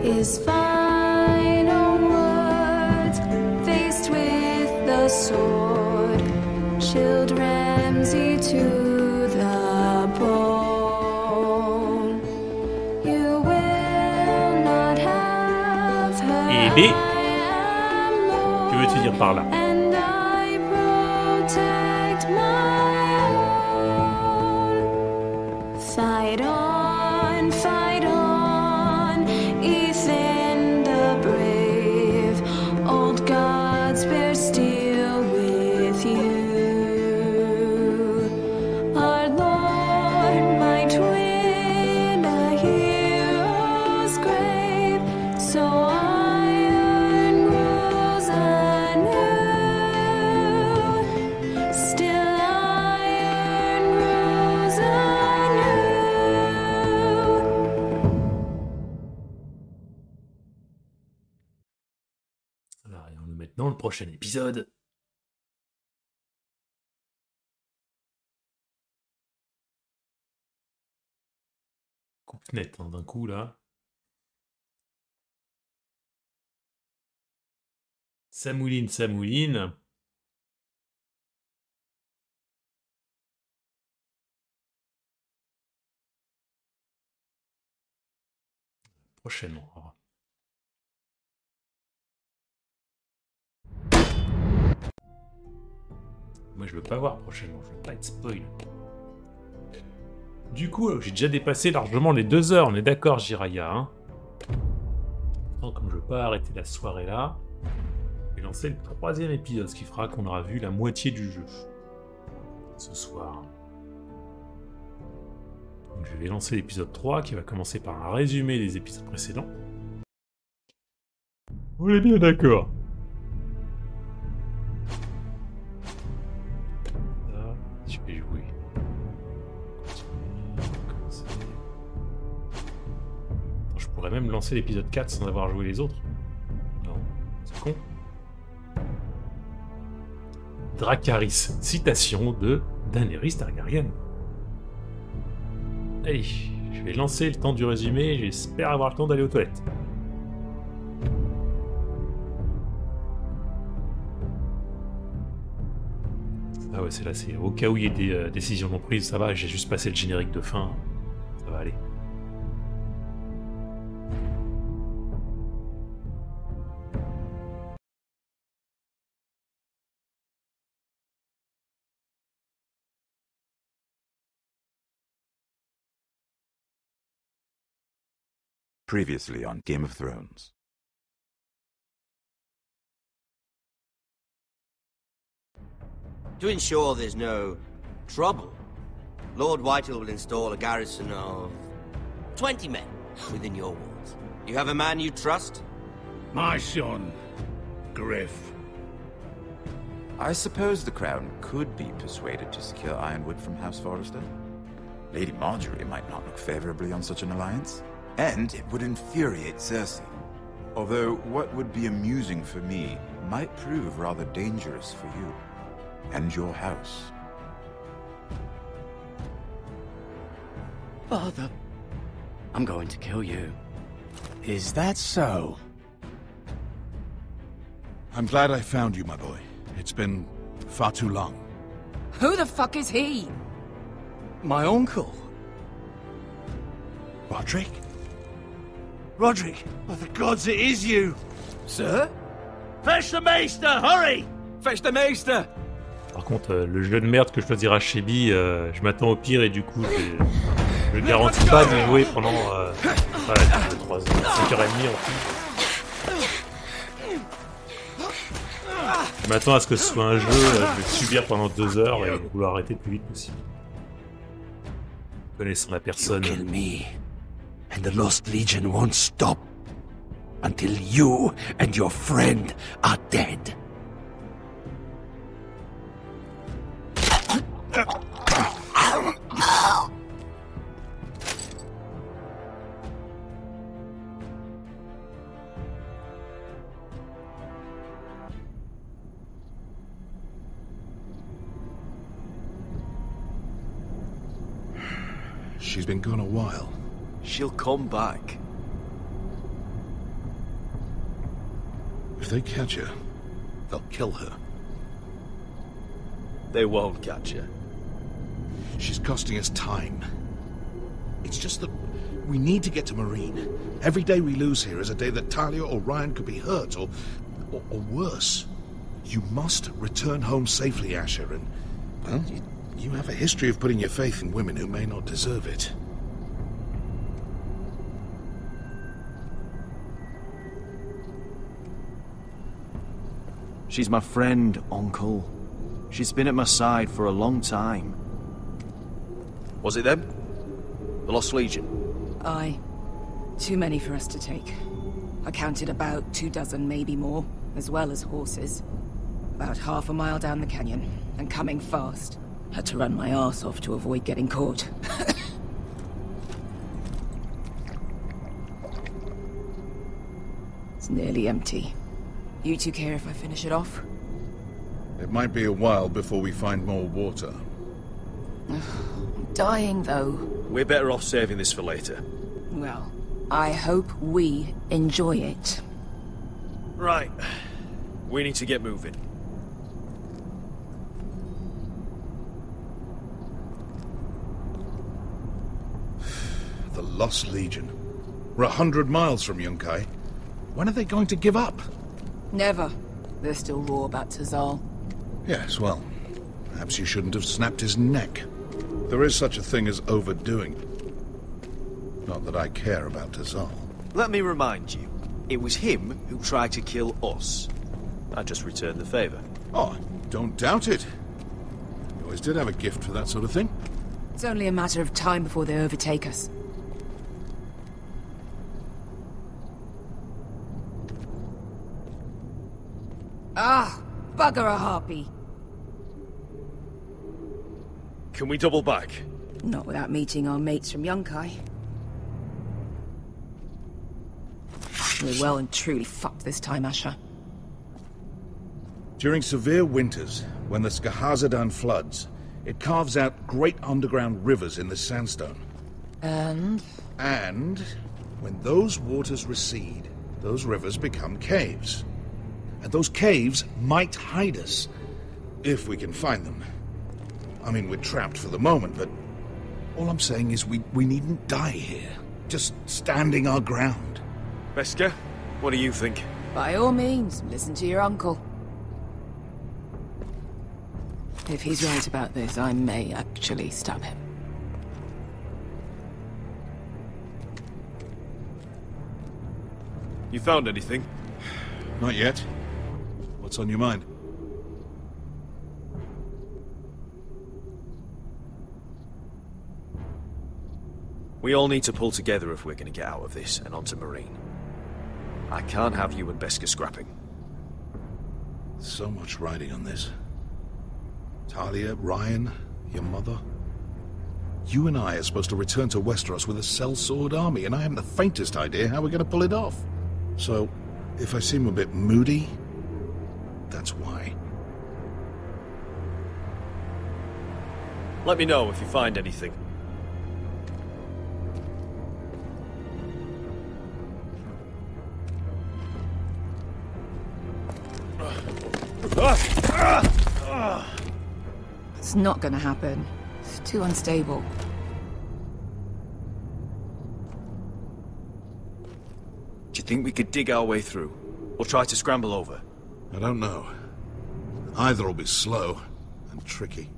S14: His final words, faced with the sword, chilled Ramsay to
S1: B. Que veux-tu dire par là?
S14: Fight on, Ethan the brave. Old gods bear steel with you. Our Lord might win a hero's grave, so
S1: dans le prochain épisode. Coupe net hein, d'un coup là. Ça mouline, ça mouline. Prochainement. Moi je veux pas voir prochainement, je veux pas être spoil. Du coup, j'ai déjà dépassé largement les 2 heures, on est d'accord Jiraia, hein. Comme je veux pas arrêter la soirée là, je vais lancer le 3e épisode, ce qui fera qu'on aura vu la moitié du jeu ce soir. Donc je vais lancer l'épisode 3 qui va commencer par un résumé des épisodes précédents. On est bien d'accord. Je vais jouer. Je pourrais même lancer l'épisode 4 sans avoir joué les autres. Non, c'est con. Dracarys. Citation de Daenerys Targaryen. Allez, je vais lancer le temps du résumé, j'espère avoir le temps d'aller aux toilettes. Ah ouais, c'est là, c'est au cas où il y ait des décisions non prises, ça va, j'ai juste passé le générique de fin, ça va aller.
S12: Previously on Game of Thrones.
S18: To ensure there's no trouble, Lord Whitehall will install a garrison of 20 men within your walls. You have a man you trust?
S2: My son, Griff.
S12: I suppose the Crown could be persuaded to secure Ironwood from House Forrester. Lady Marjorie might not look favorably on such an alliance. And it would infuriate Cersei. Although what would be amusing for me might prove rather dangerous for you. And your house.
S4: Father, I'm going to kill you.
S6: Is that so? I'm glad I found you, my boy. It's been far too long.
S16: Who the fuck is he?
S6: My uncle. Roderick?
S5: Roderick, by the gods, it is you!
S6: Sir?
S5: Fetch the Maester, hurry!
S7: Fetch the Maester!
S1: Par contre, le jeu de merde que je choisirai chez Bi, je m'attends au pire et du coup, je garantis pas de jouer pendant 5h30 en tout. Je m'attends à ce que ce soit un jeu, je vais le subir pendant 2 heures et vouloir arrêter le plus vite possible. Connaissant la personne.
S5: You kill me, and the Lost Legion won't stop until you and your friend are dead.
S6: She's been gone a while.
S3: She'll come back.
S6: If they catch her, they'll kill her.
S3: They won't catch her.
S6: She's costing us time. It's just that we need to get to Marine. Every day we lose here is a day that Talia or Ryan could be hurt, or worse. You must return home safely, Asher, and, well, you have a history of putting your faith in women who may not deserve it.
S3: She's my friend, Uncle. She's been at my side for a long time. Was it them? The Lost Legion?
S16: Aye. Too many for us to take. I counted about 24, maybe more, as well as horses. About half a mile down the canyon, and coming fast. Had to run my arse off to avoid getting caught. It's nearly empty. You two care if I finish it off?
S6: It might be a while before we find more water.
S16: I'm dying, though.
S3: We're better off saving this for later.
S16: Well, I hope we enjoy it.
S3: Right. We need to get moving.
S6: The Lost Legion. We're 100 miles from Yunkai. When are they going to give up?
S16: Never. They're still raw about Tazal.
S6: Yes, well, perhaps you shouldn't have snapped his neck. There is such a thing as overdoing. Not that I care about Tazal.
S3: Let me remind you, it was him who tried to kill us. I just returned the favor.
S6: Oh, don't doubt it. You always did have a gift for that sort of thing.
S16: It's only a matter of time before they overtake us. Ah, bugger a harpy.
S3: Can we double back?
S16: Not without meeting our mates from Yunkai. We're well and truly fucked this time, Asher.
S6: During severe winters, when the Skahazadan floods, it carves out great underground rivers in the sandstone.
S16: And?
S6: And when those waters recede, those rivers become caves. And those caves might hide us, if we can find them. I mean, we're trapped for the moment, but all I'm saying is we needn't die here. Just standing our ground.
S3: Beskha, what do you think?
S16: By all means, listen to your uncle. If he's right about this, I may actually stab him.
S3: You found anything?
S6: Not yet. What's on your mind?
S3: We all need to pull together if we're going to get out of this and onto Marine. I can't have you and Beskha scrapping.
S6: So much riding on this. Talia, Ryan, your mother. You and I are supposed to return to Westeros with a sellsword army, and I haven't the faintest idea how we're going to pull it off. So, if I seem a bit moody, that's why.
S3: Let me know if you find anything.
S16: It's not gonna happen. It's too unstable.
S3: Do you think we could dig our way through? Or try to scramble over?
S6: I don't know. Either will be slow and tricky.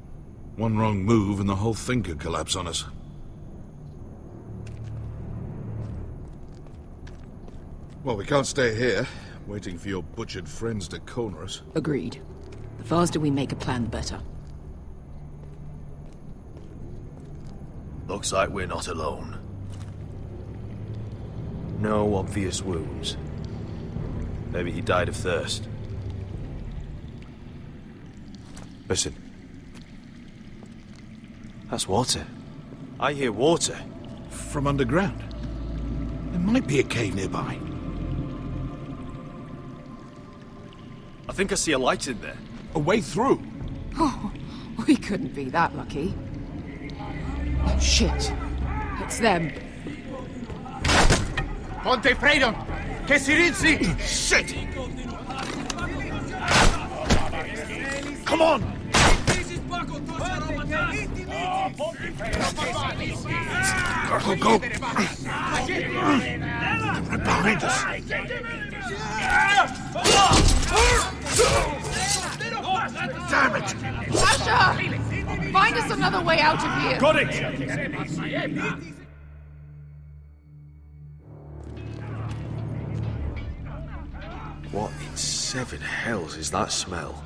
S6: One wrong move and the whole thing could collapse on us. Well, we can't stay here, waiting for your butchered friends to corner us.
S16: Agreed. The faster we make a plan, the better.
S3: Looks like we're not alone. No obvious wounds. Maybe he died of thirst. Listen. That's water. I hear water.
S6: From underground. There might be a cave nearby.
S3: I think I see a light in there.
S6: A way through?
S16: Oh, we couldn't be that lucky. Oh, shit. It's them.
S8: Ponte Freedom! Che si rinzi!
S6: Shit! Come on! Go, go! They're right behind us. Damn it!
S16: Asha! Find us another way out of here!
S3: Got it! What in seven hells is that smell?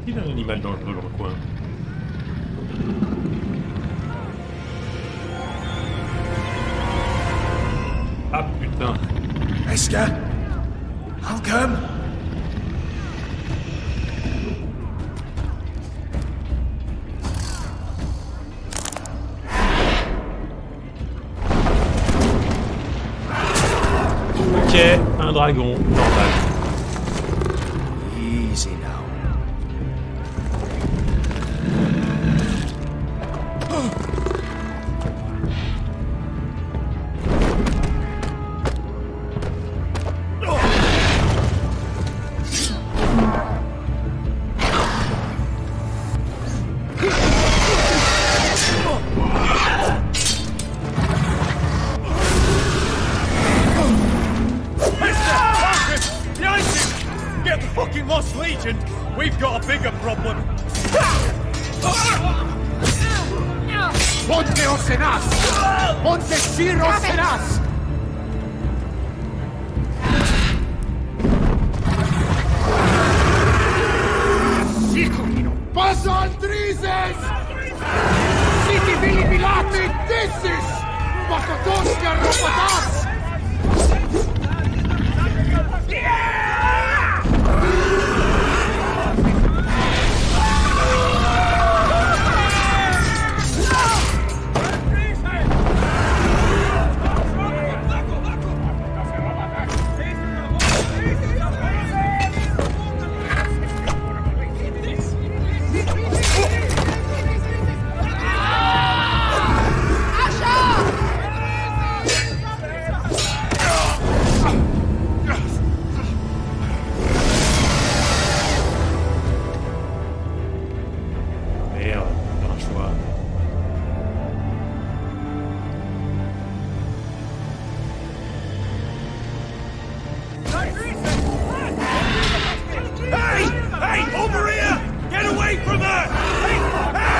S1: Il y a un animal dangereux dans le coin. Ah putain.
S6: Beskha? I'll come.
S1: Ok, un dragon, normal.
S3: Easy now.
S8: We've got a bigger problem. Ponte Osenas! Ponte Shiro Osenas! Passa Aldrizes! Siti Vili Pilate Dissis! Pakadoska Ropadas!
S6: Hey! Hey! Over here! Get away from there! Hey! Hey!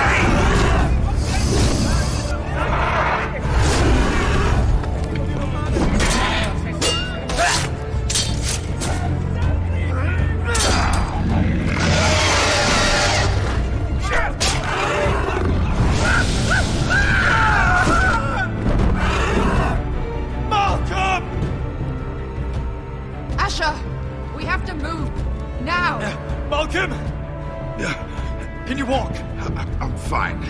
S16: Asher, we have to move. Now!
S6: Malcolm! Can you walk?
S15: I'm fine.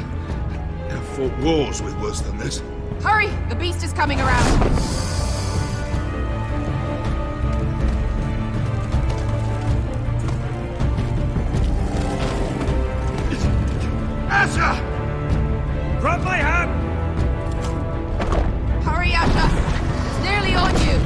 S15: I've fought wars with worse than this.
S16: Hurry! The beast is coming around.
S6: Asher! Grab my hand!
S16: Hurry, Asher! It's nearly on you!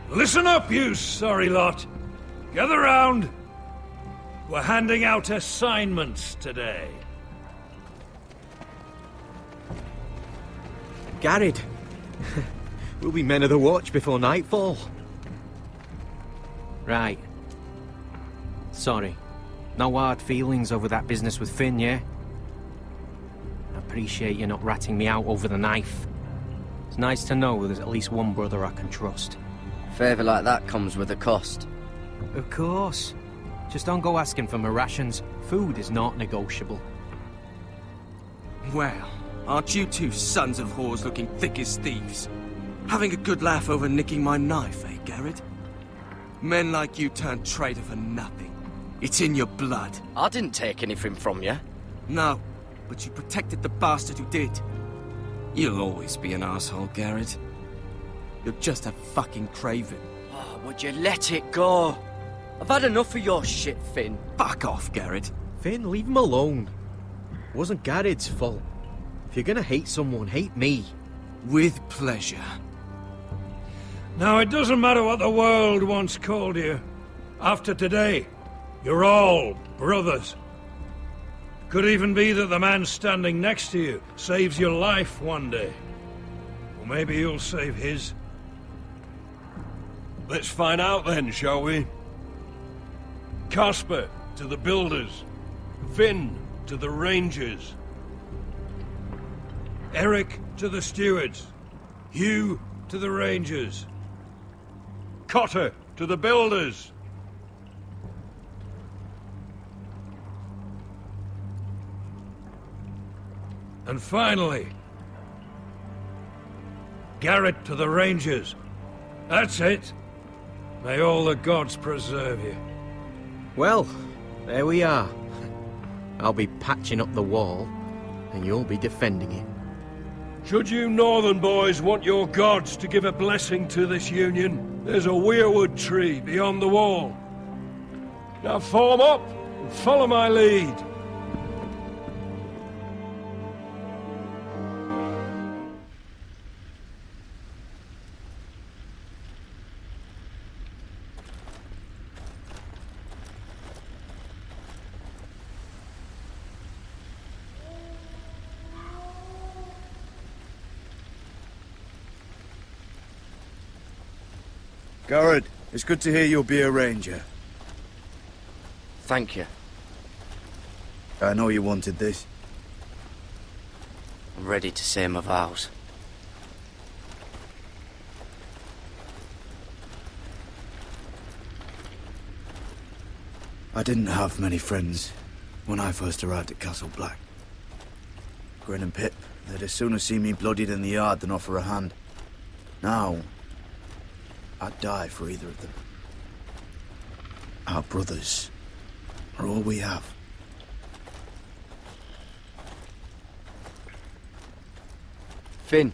S2: Listen up, you sorry lot. Gather round. We're handing out assignments today.
S24: Garrett. We'll be men of the watch before nightfall. Right. Sorry. No hard feelings over that business with Finn, yeah? I appreciate you not ratting me out over the knife. It's nice to know there's at least one brother I can trust.
S4: Favour like that comes with a cost.
S24: Of course. Just don't go asking for my rations. Food is not negotiable.
S7: Well, aren't you two sons of whores looking thick as thieves? Having a good laugh over nicking my knife, eh, Garrett? Men like you turn traitor for nothing. It's in your blood.
S4: I didn't take anything from you.
S7: No, but you protected the bastard who did. You'll always be an asshole, Garrett. You're just a fucking craven.
S4: Oh, would you let it go? I've had enough of your shit, Finn.
S7: Fuck off, Garrett.
S24: Finn, leave him alone. It wasn't Garrett's fault. If you're gonna hate someone, hate me.
S7: With pleasure.
S2: Now, it doesn't matter what the world once called you. After today, you're all brothers. Could even be that the man standing next to you saves your life one day. Or maybe you'll save his. Let's find out then, shall we? Casper to the builders. Finn to the rangers. Eric to the stewards. Hugh to the rangers. Cotter to the builders. And finally, Garrett to the rangers. That's it. May all the gods preserve you.
S24: Well, there we are. I'll be patching up the wall, and you'll be defending it.
S9: Should you northern boys want your gods to give a blessing to this union, there's a weirwood tree beyond the wall. Now form up and follow my lead.
S19: Garrett, it's good to hear you'll be a ranger.
S4: Thank you.
S19: I know you wanted this.
S4: I'm ready to say my vows.
S19: I didn't have many friends when I first arrived at Castle Black. Grin and Pip, they'd as soon have seen me bloodied in the yard than offer a hand. Now, I'd die for either of them. Our brothers are all we have.
S7: Finn.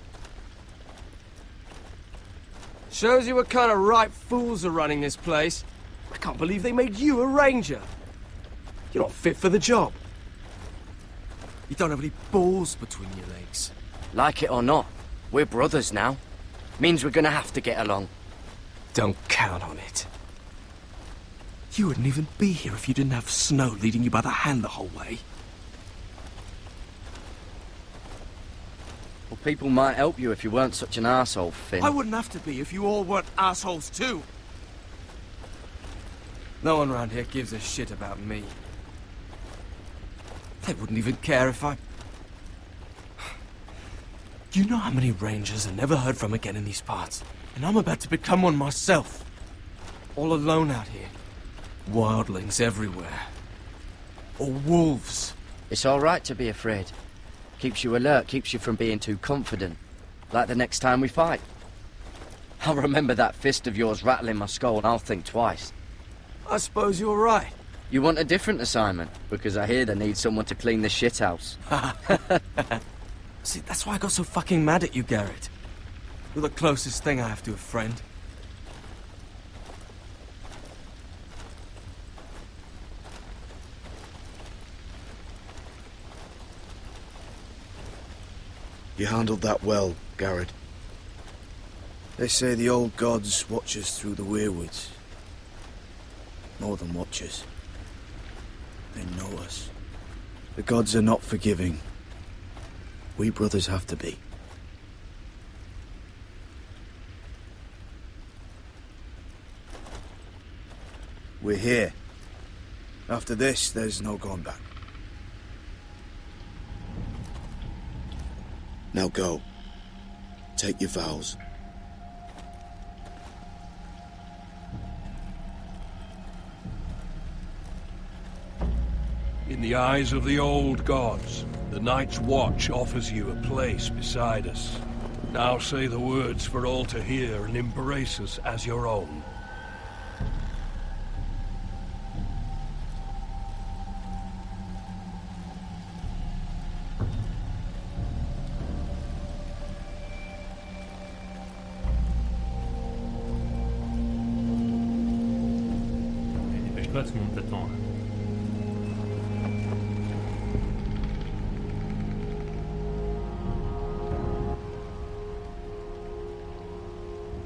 S7: Shows you what kind of ripe fools are running this place. I can't believe they made you a ranger. You're not fit for the job. You don't have any balls between your legs.
S4: Like it or not, we're brothers now. Means we're gonna have to get along.
S7: Don't count on it. You wouldn't even be here if you didn't have Snow leading you by the hand the whole way.
S4: Well, people might help you if you weren't such an arsehole, Finn.
S7: I wouldn't have to be if you all weren't assholes too. No one around here gives a shit about me. They wouldn't even care if I... You know how many rangers are never heard from again in these parts? And I'm about to become one myself. All alone out here. Wildlings everywhere. Or wolves.
S4: It's all right to be afraid. Keeps you alert, keeps you from being too confident. Like the next time we fight. I'll remember that fist of yours rattling my skull and I'll think twice.
S7: I suppose you're right.
S4: You want a different assignment? Because I hear they need someone to clean the shithouse.
S7: See, that's why I got so fucking mad at you, Garrett. You're the closest thing I have to a friend.
S19: You handled that well, Garrett. They say the old gods watch us through the weirwoods. More than watch us. They know us. The gods are not forgiving. We brothers have to be. We're here. After this, there's no going back. Now go. Take your vows.
S9: In the eyes of the old gods, the Night's Watch offers you a place beside us. Now say the words for all to hear and embrace us as your own.
S1: Dépêche-toi, tout le monde t'attend là.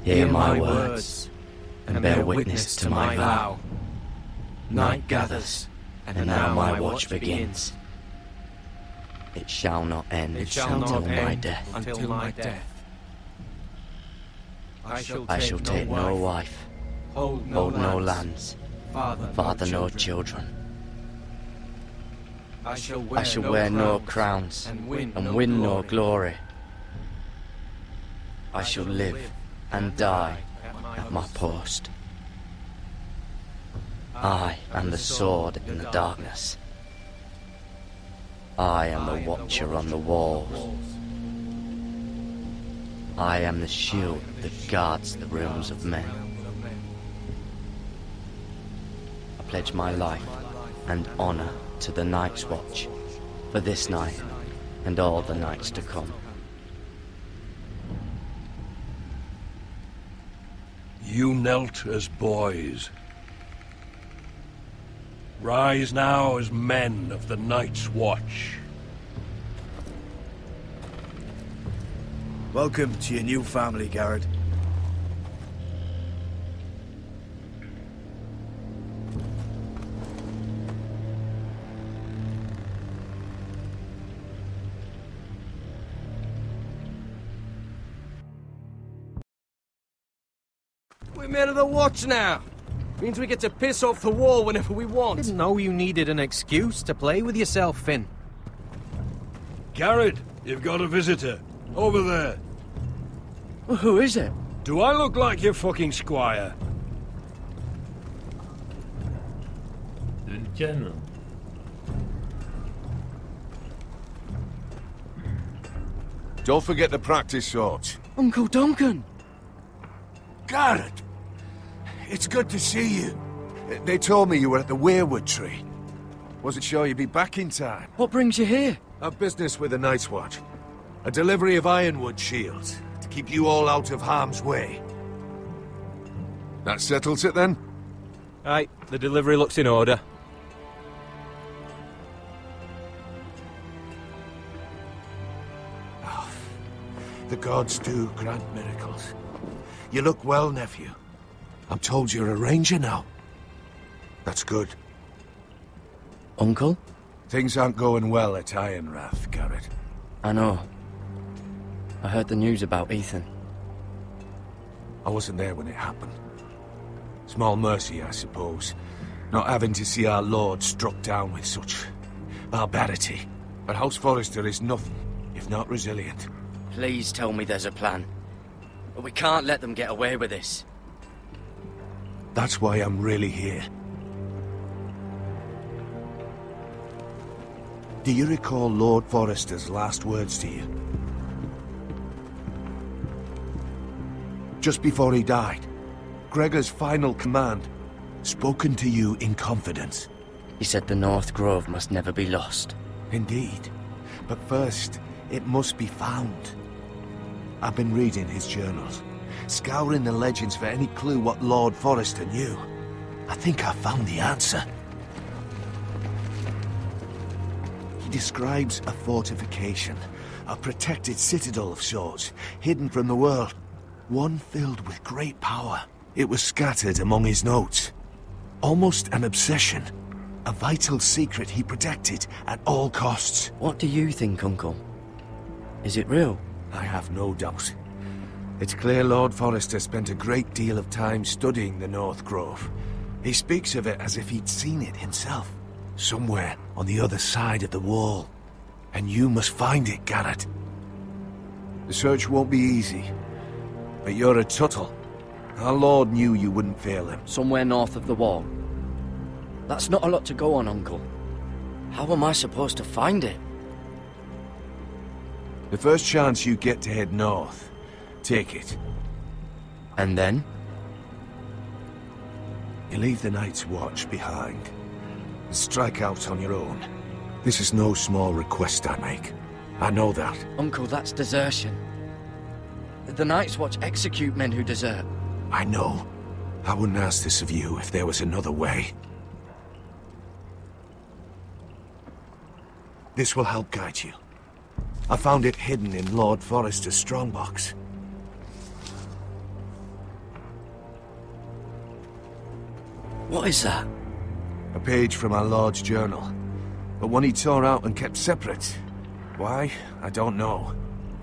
S4: Hear my words, and bear witness to my vow. Night gathers, and now my watch begins. It shall not end until my death.
S7: Until my death.
S4: I shall take no wife, hold no lands, father no children. I shall wear no crowns, and win no glory. I shall live and die at my post. I am the sword in the darkness. I am the watcher on the walls. I am the shield that guards the realms of men. I pledge my life and honor to the Night's Watch for this night and all the nights to come.
S9: you knelt as boys. Rise now as men of the Night's Watch.
S19: Welcome to your new family, Garrett.
S7: We're men of the Watch now. Means we get to piss off the wall whenever we want.
S24: Didn't know you needed an excuse to play with yourself, Finn.
S9: Garrett, you've got a visitor. Over there.
S7: Well, who is it?
S9: Do I look like your fucking squire?
S1: Duncan.
S6: Don't forget to practice swords.
S7: Uncle Duncan!
S6: Garrett! It's good to see you. They told me you were at the weirwood tree. Wasn't sure you'd be back in time.
S7: What brings you here?
S6: A business with the Night's Watch. A delivery of ironwood shields to keep you all out of harm's way. That settles it then?
S24: Aye, the delivery looks in order.
S6: Oh, the gods do grant miracles. You look well, nephew. I'm told you're a ranger now. That's good.
S4: Uncle?
S6: Things aren't going well at Ironrath, Garrett.
S4: I know. I heard the news about Ethan.
S6: I wasn't there when it happened. Small mercy, I suppose, not having to see our lord struck down with such barbarity. But House Forrester is nothing if not resilient.
S4: Please tell me there's a plan. But we can't let them get away with this.
S6: That's why I'm really here. Do you recall Lord Forrester's last words to you? Just before he died, Gregor's final command, spoken to you in confidence.
S4: He said the North Grove must never be lost.
S6: Indeed. But first, it must be found. I've been reading his journals, scouring the legends for any clue what Lord Forrester knew. I think I found the answer. He describes a fortification, a protected citadel of sorts, hidden from the world. One filled with great power. It was scattered among his notes. Almost an obsession. A vital secret he protected at all costs.
S4: What do you think, Uncle? Is it real?
S6: I have no doubt. It's clear Lord Forrester spent a great deal of time studying the North Grove. He speaks of it as if he'd seen it himself. Somewhere on the other side of the wall. And you must find it, Garrett. The search won't be easy. But you're a Tuttle. Our Lord knew you wouldn't fail him.
S4: Somewhere north of the wall. That's not a lot to go on, Uncle. How am I supposed to find it?
S6: The first chance you get to head north, take it.
S4: And then?
S6: You leave the Night's Watch behind. And strike out on your own. This is no small request I make. I know that.
S4: Uncle, that's desertion. The Night's Watch execute men who desert.
S6: I know. I wouldn't ask this of you if there was another way. This will help guide you. I found it hidden in Lord Forrester's strongbox.
S4: What is that?
S6: A page from our Lord's journal. But one he tore out and kept separate. Why? I don't know.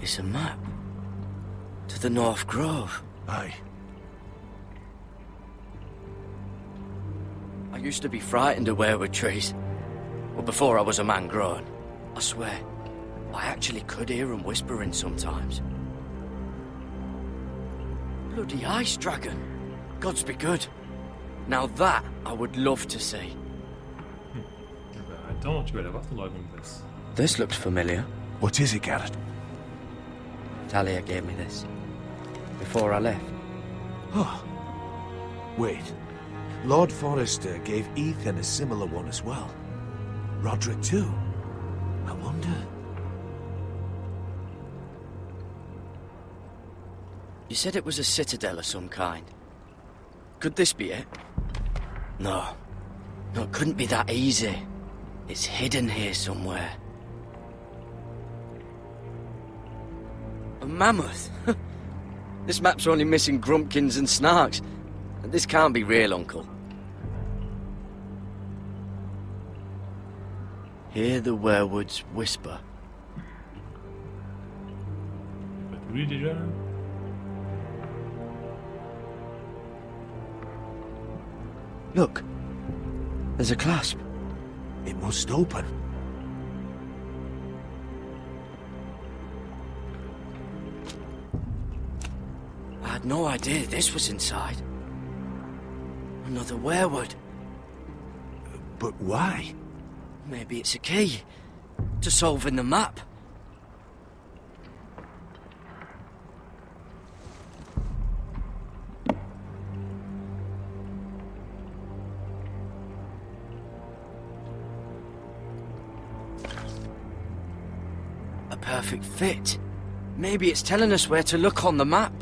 S4: It's a map. To the North Grove.
S6: Aye.
S4: I used to be frightened of weirwood trees. Well, before I was a man grown. I swear, I actually could hear them whispering sometimes. Bloody ice dragon. Gods be good. Now that I would love to see.
S1: Attends, tu vas l'avoir ton dragon de glace.
S4: This looks familiar.
S6: What is it, Garrett?
S4: Talia gave me this. Before I left.
S6: Oh. Wait. Lord Forrester gave Ethan a similar one as well. Roderick too. I wonder...
S4: You said it was a citadel of some kind. Could this be it? No. No, it couldn't be that easy. It's hidden here somewhere. A mammoth? This map's only missing grumpkins and snarks. This can't be real, Uncle. Hear the werewoods whisper.
S1: Oui, déjà.
S4: Look, there's a clasp.
S6: It must open.
S4: I had no idea this was inside. Another werewood.
S6: But why?
S4: Maybe it's a key to solving the map. A perfect fit. Maybe it's telling us where to look on the map.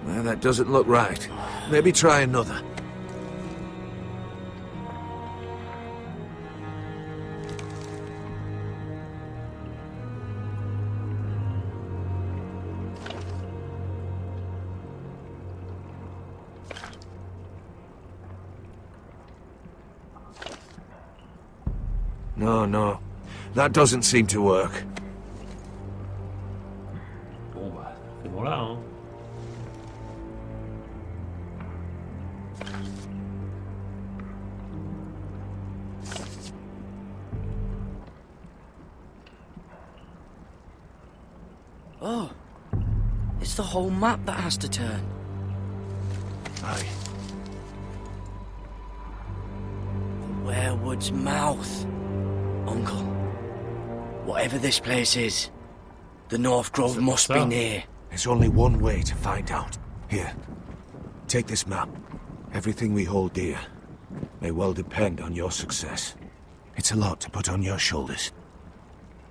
S6: Well, that doesn't look right. Maybe try another. No. That doesn't seem to work.
S1: Bon bah, c'est bon là, hein.
S4: Oh, it's the whole map that has to turn.
S6: Aye.
S4: The werewood's mouth. Uncle, whatever this place is, the North Grove must be near.
S6: There's only one way to find out. Here, take this map. Everything we hold dear may well depend on your success. It's a lot to put on your shoulders.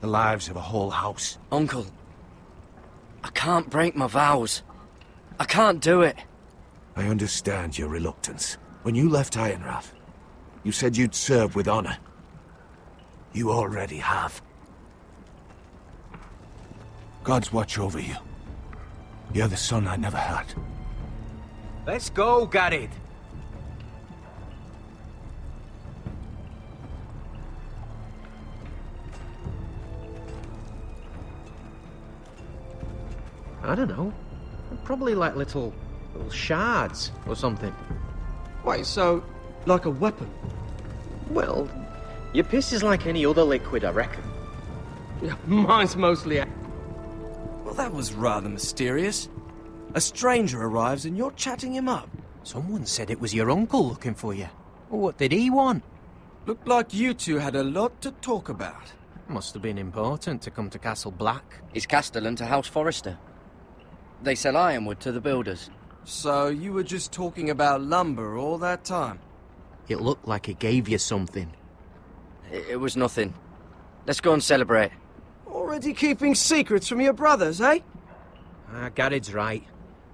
S6: The lives of a whole house.
S4: Uncle, I can't break my vows. I can't do it.
S6: I understand your reluctance. When you left Ironrath, you said you'd serve with honor. You already have. Gods watch over you. You're the son I never had.
S24: Let's go, Garrett. I don't know. Probably like little shards or something.
S7: Wait, so like a weapon?
S24: Well, your piss is like any other liquid, I reckon.
S7: Yeah, mine's mostly... Well, that was rather mysterious. A stranger arrives and you're chatting him up.
S24: Someone said it was your uncle looking for you. What did he want?
S7: Looked like you two had a lot to talk about.
S24: Must have been important to come to Castle Black.
S4: It's Castellan to House Forrester. They sell ironwood to the builders.
S7: So you were just talking about lumber all that time?
S24: It looked like he gave you something.
S4: It was nothing. Let's go and celebrate.
S7: Already keeping secrets from your brothers, eh?
S24: Garrett's right.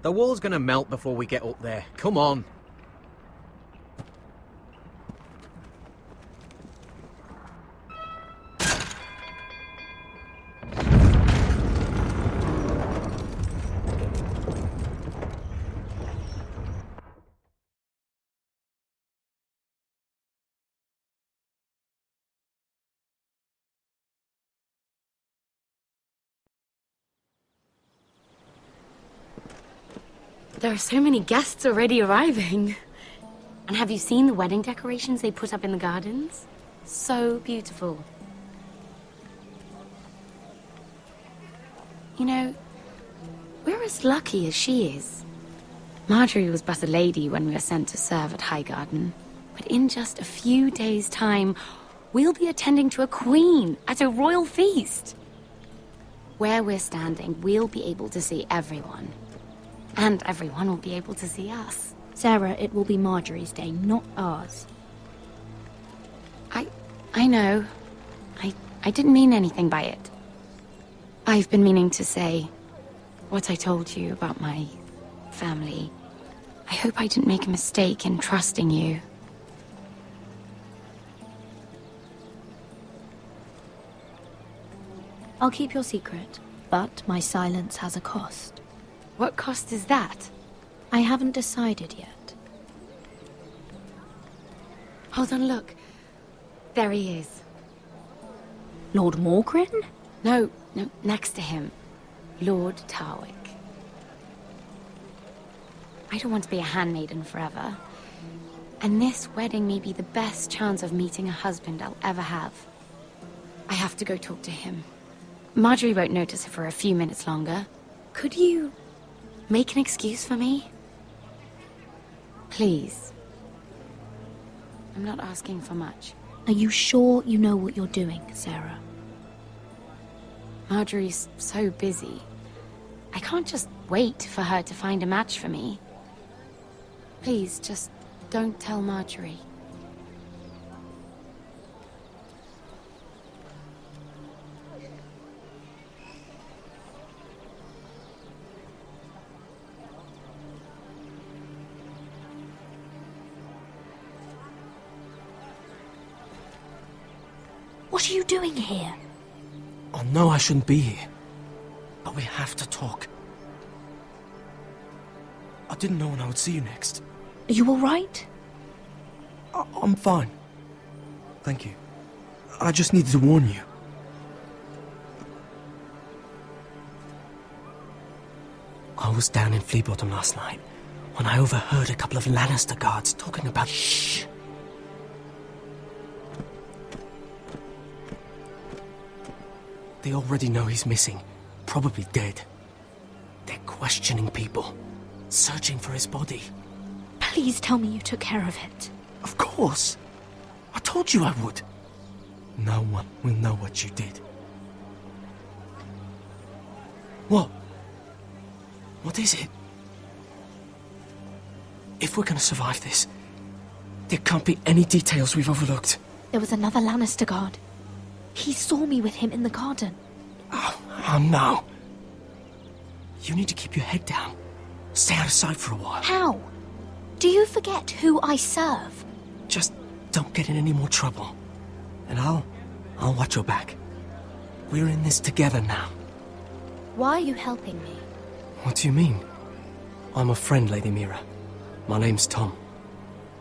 S24: The wall's gonna melt before we get up there. Come on.
S17: There are so many guests already arriving. And have you seen the wedding decorations they put up in the gardens? So beautiful. You know, we're as lucky as she is. Marjorie was but a lady when we were sent to serve at Highgarden. But in just a few days' time, we'll be attending to a queen at a royal feast. Where we're standing, we'll be able to see everyone. And everyone will be able to see us.
S14: Sarah, it will be Marjorie's day, not ours.
S17: I know. I didn't mean anything by it. I've been meaning to say what I told you about my family. I hope I didn't make a mistake in trusting you.
S14: I'll keep your secret, but my silence has a cost.
S17: What cost is that?
S14: I haven't decided yet.
S17: Hold on, look. There he is.
S14: Lord Morgrin?
S17: No, next to him. Lord Tarwick. I don't want to be a handmaiden forever. And this wedding may be the best chance of meeting a husband I'll ever have. I have to go talk to him. Marjorie won't notice it for a few minutes longer. Could you make an excuse for me? Please. I'm not asking for much.
S14: Are you sure you know what you're doing, Sarah?
S17: Marjorie's so busy. I can't just wait for her to find a match for me. Please, just don't tell Marjorie.
S14: What are you doing here?
S7: I know I shouldn't be here, but we have to talk. I didn't know when I would see you next.
S14: Are you all right?
S7: I'm fine. Thank you. I just needed to warn you. I was down in Fleabottom last night when I overheard a couple of Lannister guards talking about... Shh! They already know he's missing, probably dead. They're questioning people, searching for his body.
S14: Please tell me you took care of it.
S7: Of course. I told you I would. No one will know what you did. What? What is it? If we're gonna survive this, there can't be any details we've overlooked.
S14: There was another Lannister guard. He saw me with him in the garden.
S7: Oh no. You need to keep your head down. Stay out of sight for a while.
S14: How? Do you forget who I serve?
S7: Just don't get in any more trouble. And I'll watch your back. We're in this together now.
S14: Why are you helping me?
S7: What do you mean? I'm a friend, Lady Mira. My name's Tom.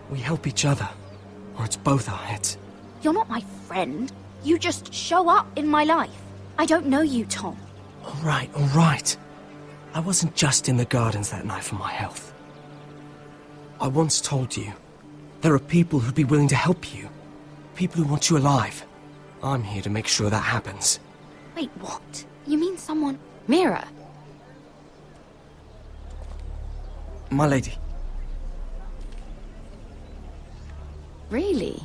S7: We help each other, or it's both our heads.
S14: You're not my friend. You just show up in my life. I don't know you, Tom.
S7: All right. I wasn't just in the gardens that night for my health. I once told you, there are people who'd be willing to help you. People who want you alive. I'm here to make sure that happens.
S14: Wait, what? You mean someone...
S17: Mira!
S7: My lady.
S17: Really?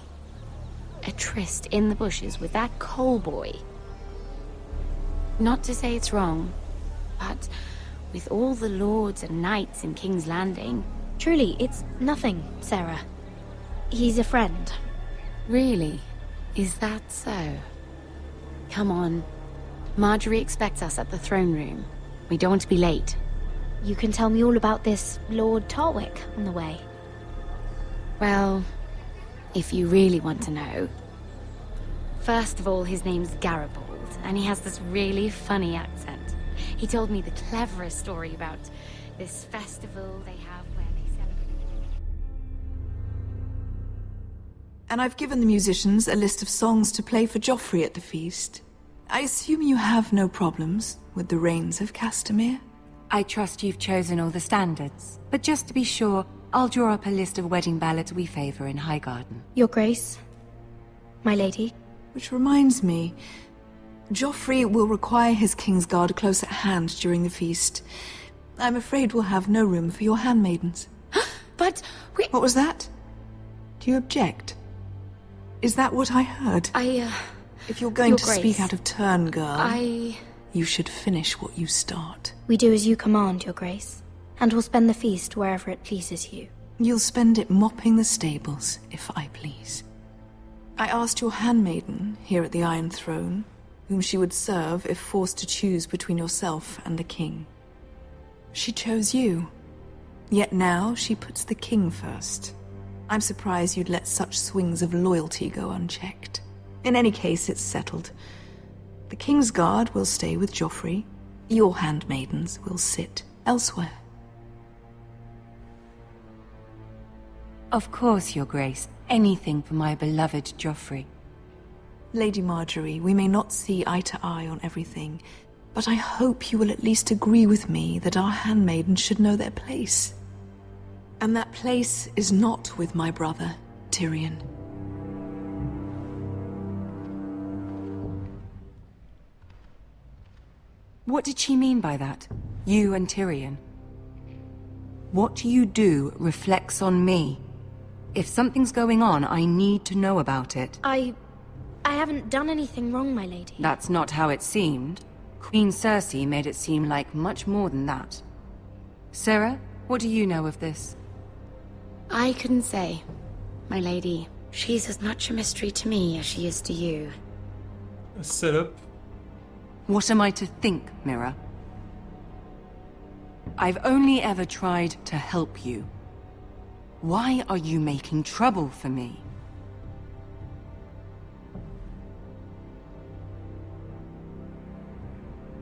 S17: A tryst in the bushes with that coal boy? Not to say it's wrong, but with all the lords and knights in King's Landing...
S14: Truly, it's nothing, Sarah. He's a friend.
S17: Really? Is that so? Come on. Marjorie expects us at the throne room. We don't want to be late.
S14: You can tell me all about this Lord Tarwick on the way.
S17: Well, if you really want to know. First of all, his name's Garibald, and he has this really funny accent. He told me the cleverest story about this festival they have where they celebrate...
S20: And I've given the musicians a list of songs to play for Joffrey at the feast. I assume you have no problems with the Rains of Castamere?
S21: I trust you've chosen all the standards, but just to be sure, I'll draw up a list of wedding ballads we favor in Highgarden.
S14: Your Grace, my lady.
S20: Which reminds me, Joffrey will require his Kingsguard close at hand during the feast. I'm afraid we'll have no room for your handmaidens.
S17: But we...
S20: What was that? Do you object? Is that what I heard? If you're going
S14: Your
S20: to
S14: Grace,
S20: speak out of turn, girl,
S14: you
S20: should finish what you start.
S14: We do as you command, Your Grace, and we'll spend the feast wherever it pleases you.
S20: You'll spend it mopping the stables, if I please. I asked your handmaiden here at the Iron Throne whom she would serve if forced to choose between yourself and the king. She chose you. Yet now she puts the king first. I'm surprised you'd let such swings of loyalty go unchecked. In any case, it's settled. The King's Guard will stay with Joffrey. Your handmaidens will sit elsewhere.
S21: Of course, Your Grace. Anything for my beloved Joffrey.
S20: Lady Marjorie, we may not see eye to eye on everything, but I hope you will at least agree with me that our handmaidens should know their place. And that place is not with my brother, Tyrion.
S21: What did she mean by that? You and Tyrion? What you do reflects on me. If something's going on, I need to know about it.
S14: I haven't done anything wrong, my lady.
S21: That's not how it seemed. Queen Cersei made it seem like much more than that. Sarah, what do you know of this?
S17: I couldn't say, my lady. She's as much a mystery to me as she is to you.
S1: A setup.
S21: What am I to think, Mira? I've only ever tried to help you. Why are you making trouble for me?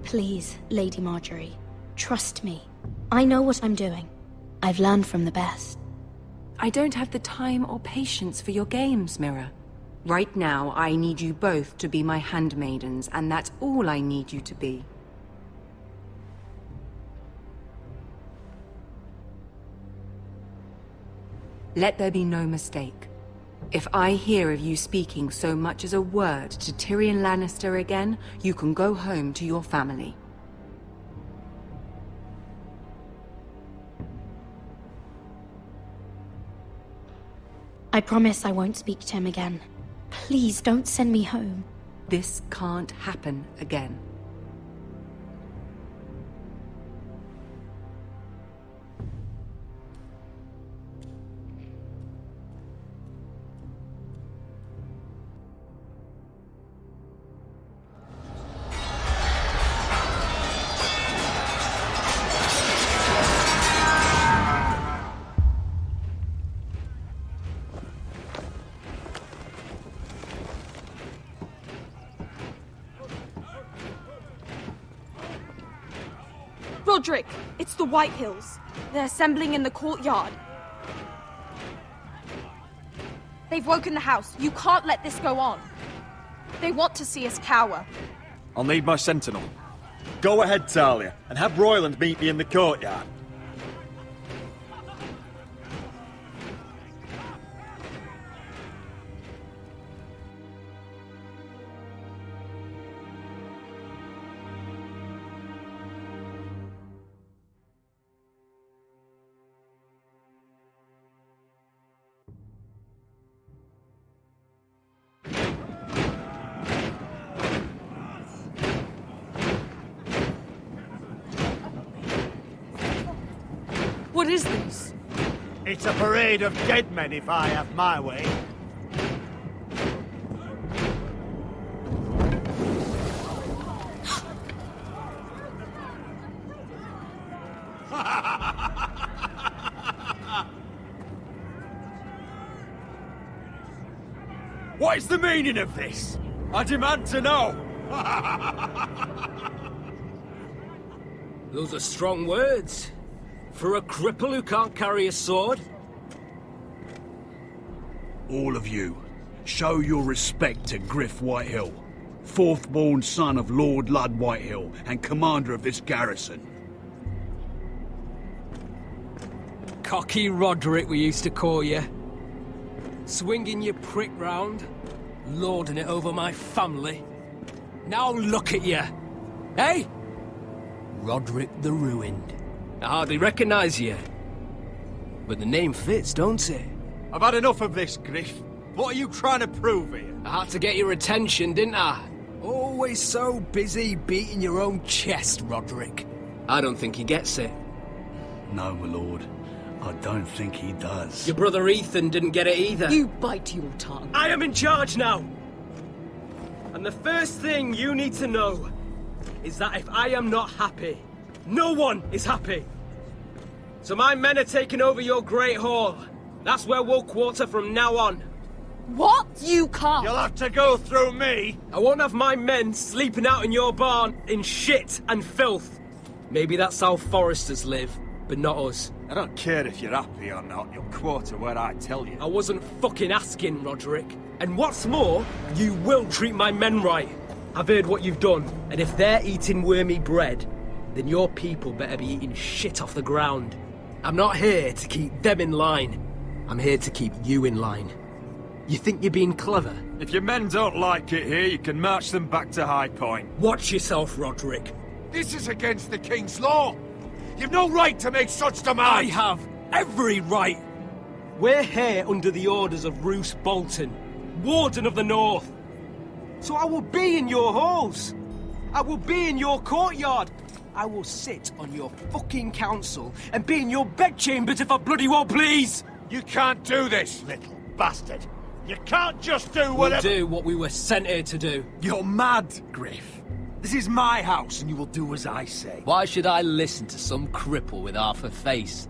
S14: Please, Lady Marjorie, trust me. I know what I'm doing. I've learned from the best.
S21: I don't have the time or patience for your games, Mira. Right now, I need you both to be my handmaidens, and that's all I need you to be. Let there be no mistake. If I hear of you speaking so much as a word to Tyrion Lannister again, you can go home to your family.
S14: I promise I won't speak to him again. Please don't send me home.
S21: This can't happen again.
S10: Roderick, it's the Whitehills. They're assembling in the courtyard. They've woken the house. You can't let this go on. They want to see us cower.
S3: I'll need my sentinel. Go ahead, Talia, and have Royland meet me in the courtyard.
S10: What is this?
S5: It's a parade of dead men if I have my way.
S9: What is the meaning of this? I demand to know!
S24: Those are strong words. For a cripple who can't carry a sword?
S19: All of you, show your respect to Griff Whitehill, fourth-born son of Lord Ludd Whitehill and commander of this garrison.
S24: Cocky Roderick, we used to call you. Swinging your prick round, lording it over my family. Now look at you! Hey? Roderick the Ruined.
S7: I hardly recognise you. But the name fits, don't it?
S11: I've had enough of this, Griff. What are you trying to prove here?
S7: I had to get your attention, didn't I? Always so busy beating your own chest, Roderick. I don't think he gets it.
S5: No, my lord. I don't think he does.
S7: Your brother Ethan didn't get it either.
S13: You bite your tongue.
S7: I am in charge now! And the first thing you need to know is that if I am not happy, no one is happy. So my men are taking over your Great Hall. That's where we'll quarter from now on.
S10: What? You can't!
S5: You'll have to go through me!
S7: I won't have my men sleeping out in your barn in shit and filth. Maybe that's how foresters live, but not us.
S11: I don't care if you're happy or not. You'll quarter where I tell you.
S7: I wasn't fucking asking, Roderick. And what's more, you will treat my men right. I've heard what you've done, and if they're eating wormy bread, then your people better be eating shit off the ground. I'm not here to keep them in line. I'm here to keep you in line. You think you're being clever?
S11: If your men don't like it here, you can march them back to High Point.
S7: Watch yourself, Roderick.
S6: This is against the King's law. You've no right to make such demands.
S7: I have every right. We're here under the orders of Roose Bolton, Warden of the North. So I will be in your halls. I will be in your courtyard. I will sit on your fucking council and be in your bedchambers if I bloody well please.
S6: You can't do this,
S5: Little bastard. You can't just do whatever...
S7: We'll do what we were sent here to do.
S11: You're mad, Griff. This is my house and you will do as I say.
S7: Why should I listen to some cripple with half a face?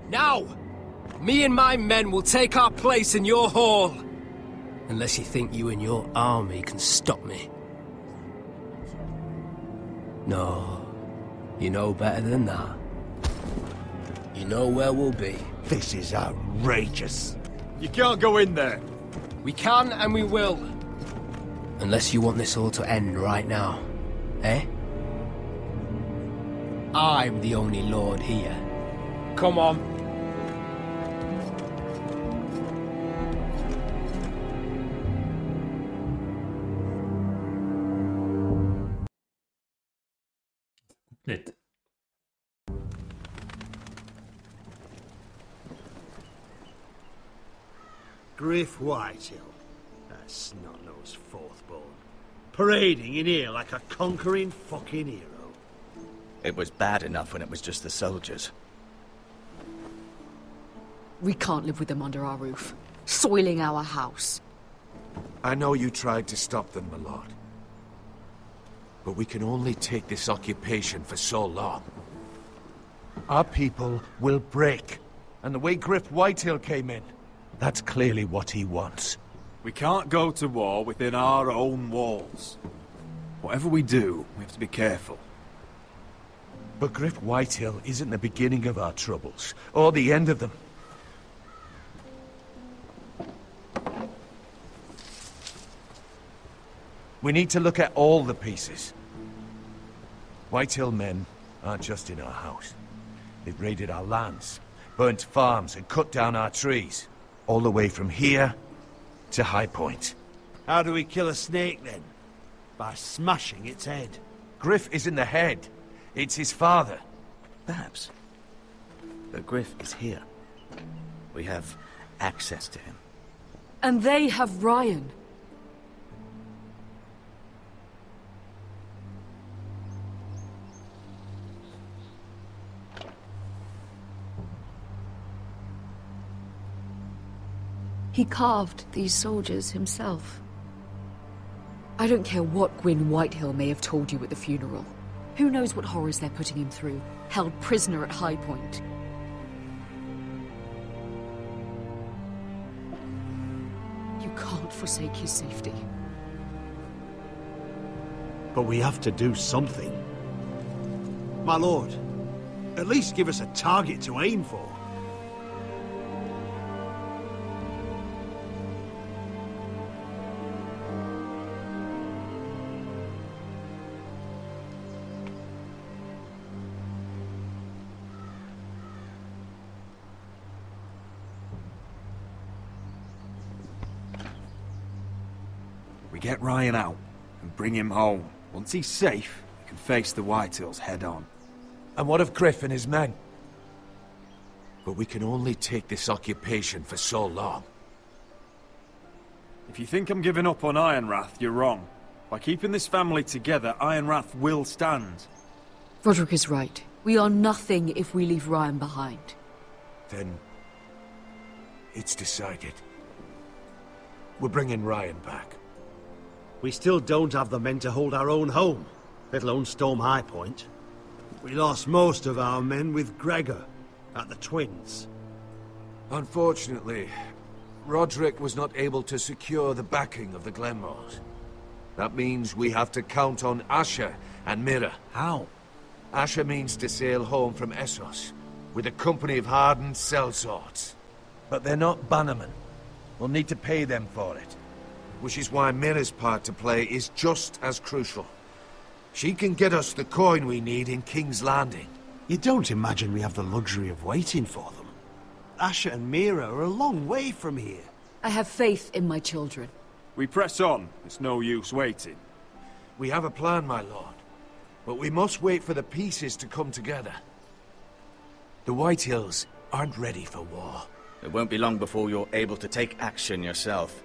S7: Now! Me and my men will take our place in your hall. Unless you think you and your army can stop me. No. You know better than that. You know where we'll be.
S5: This is outrageous.
S11: You can't go in there.
S7: We can and we will. Unless you want this all to end right now. Eh? I'm the only lord here. Come on.
S1: Nett.
S5: Griff Whitehill. That snot-nosed fourth-born. Parading in here like a conquering fucking hero.
S3: It was bad enough when it was just the soldiers.
S13: We can't live with them under our roof, soiling our house.
S6: I know you tried to stop them, my lord. But we can only take this occupation for so long. Our people will break. And the way Griff Whitehill came in, that's clearly what he wants.
S11: We can't go to war within our own walls. Whatever we do, we have to be careful.
S6: But Griff Whitehill isn't the beginning of our troubles, or the end of them. We need to look at all the pieces. Whitehill men aren't just in our house. They've raided our lands, burnt farms, and cut down our trees. All the way from here to High Point.
S5: How do we kill a snake, then? By smashing its head.
S6: Griff isn't the head. It's his father.
S3: Perhaps. But Griff is here. We have access to him.
S13: And they have Ryan. He carved these soldiers himself. I don't care what Gwyn Whitehill may have told you at the funeral. Who knows what horrors they're putting him through, held prisoner at High Point. You can't forsake his safety.
S5: But we have to do something. My lord, at least give us a target to aim for.
S11: We get Ryan out and bring him home. Once he's safe, we can face the Whitehills head on.
S6: And what of Griff and his men? But we can only take this occupation for so long.
S11: If you think I'm giving up on Ironrath, you're wrong. By keeping this family together, Ironrath will stand.
S13: Roderick is right. We are nothing if we leave Ryan behind.
S6: Then... it's decided. We're bringing Ryan back.
S5: We still don't have the men to hold our own home, let alone storm High Point. We lost most of our men with Gregor at the Twins.
S6: Unfortunately, Roderick was not able to secure the backing of the Glenmores. That means we have to count on Asher and Mira.
S5: How?
S6: Asher means to sail home from Essos, with a company of hardened sellswords. But they're not bannermen. We'll need to pay them for it. Which is why Mira's part to play is just as crucial. She can get us the coin we need in King's Landing.
S5: You don't imagine we have the luxury of waiting for them? Asher and Mira are a long way from here.
S13: I have faith in my children.
S11: We press on. It's no use waiting.
S6: We have a plan, my lord. But we must wait for the pieces to come together. The Whitehills aren't ready for war.
S12: It won't be long before you're able to take action yourself.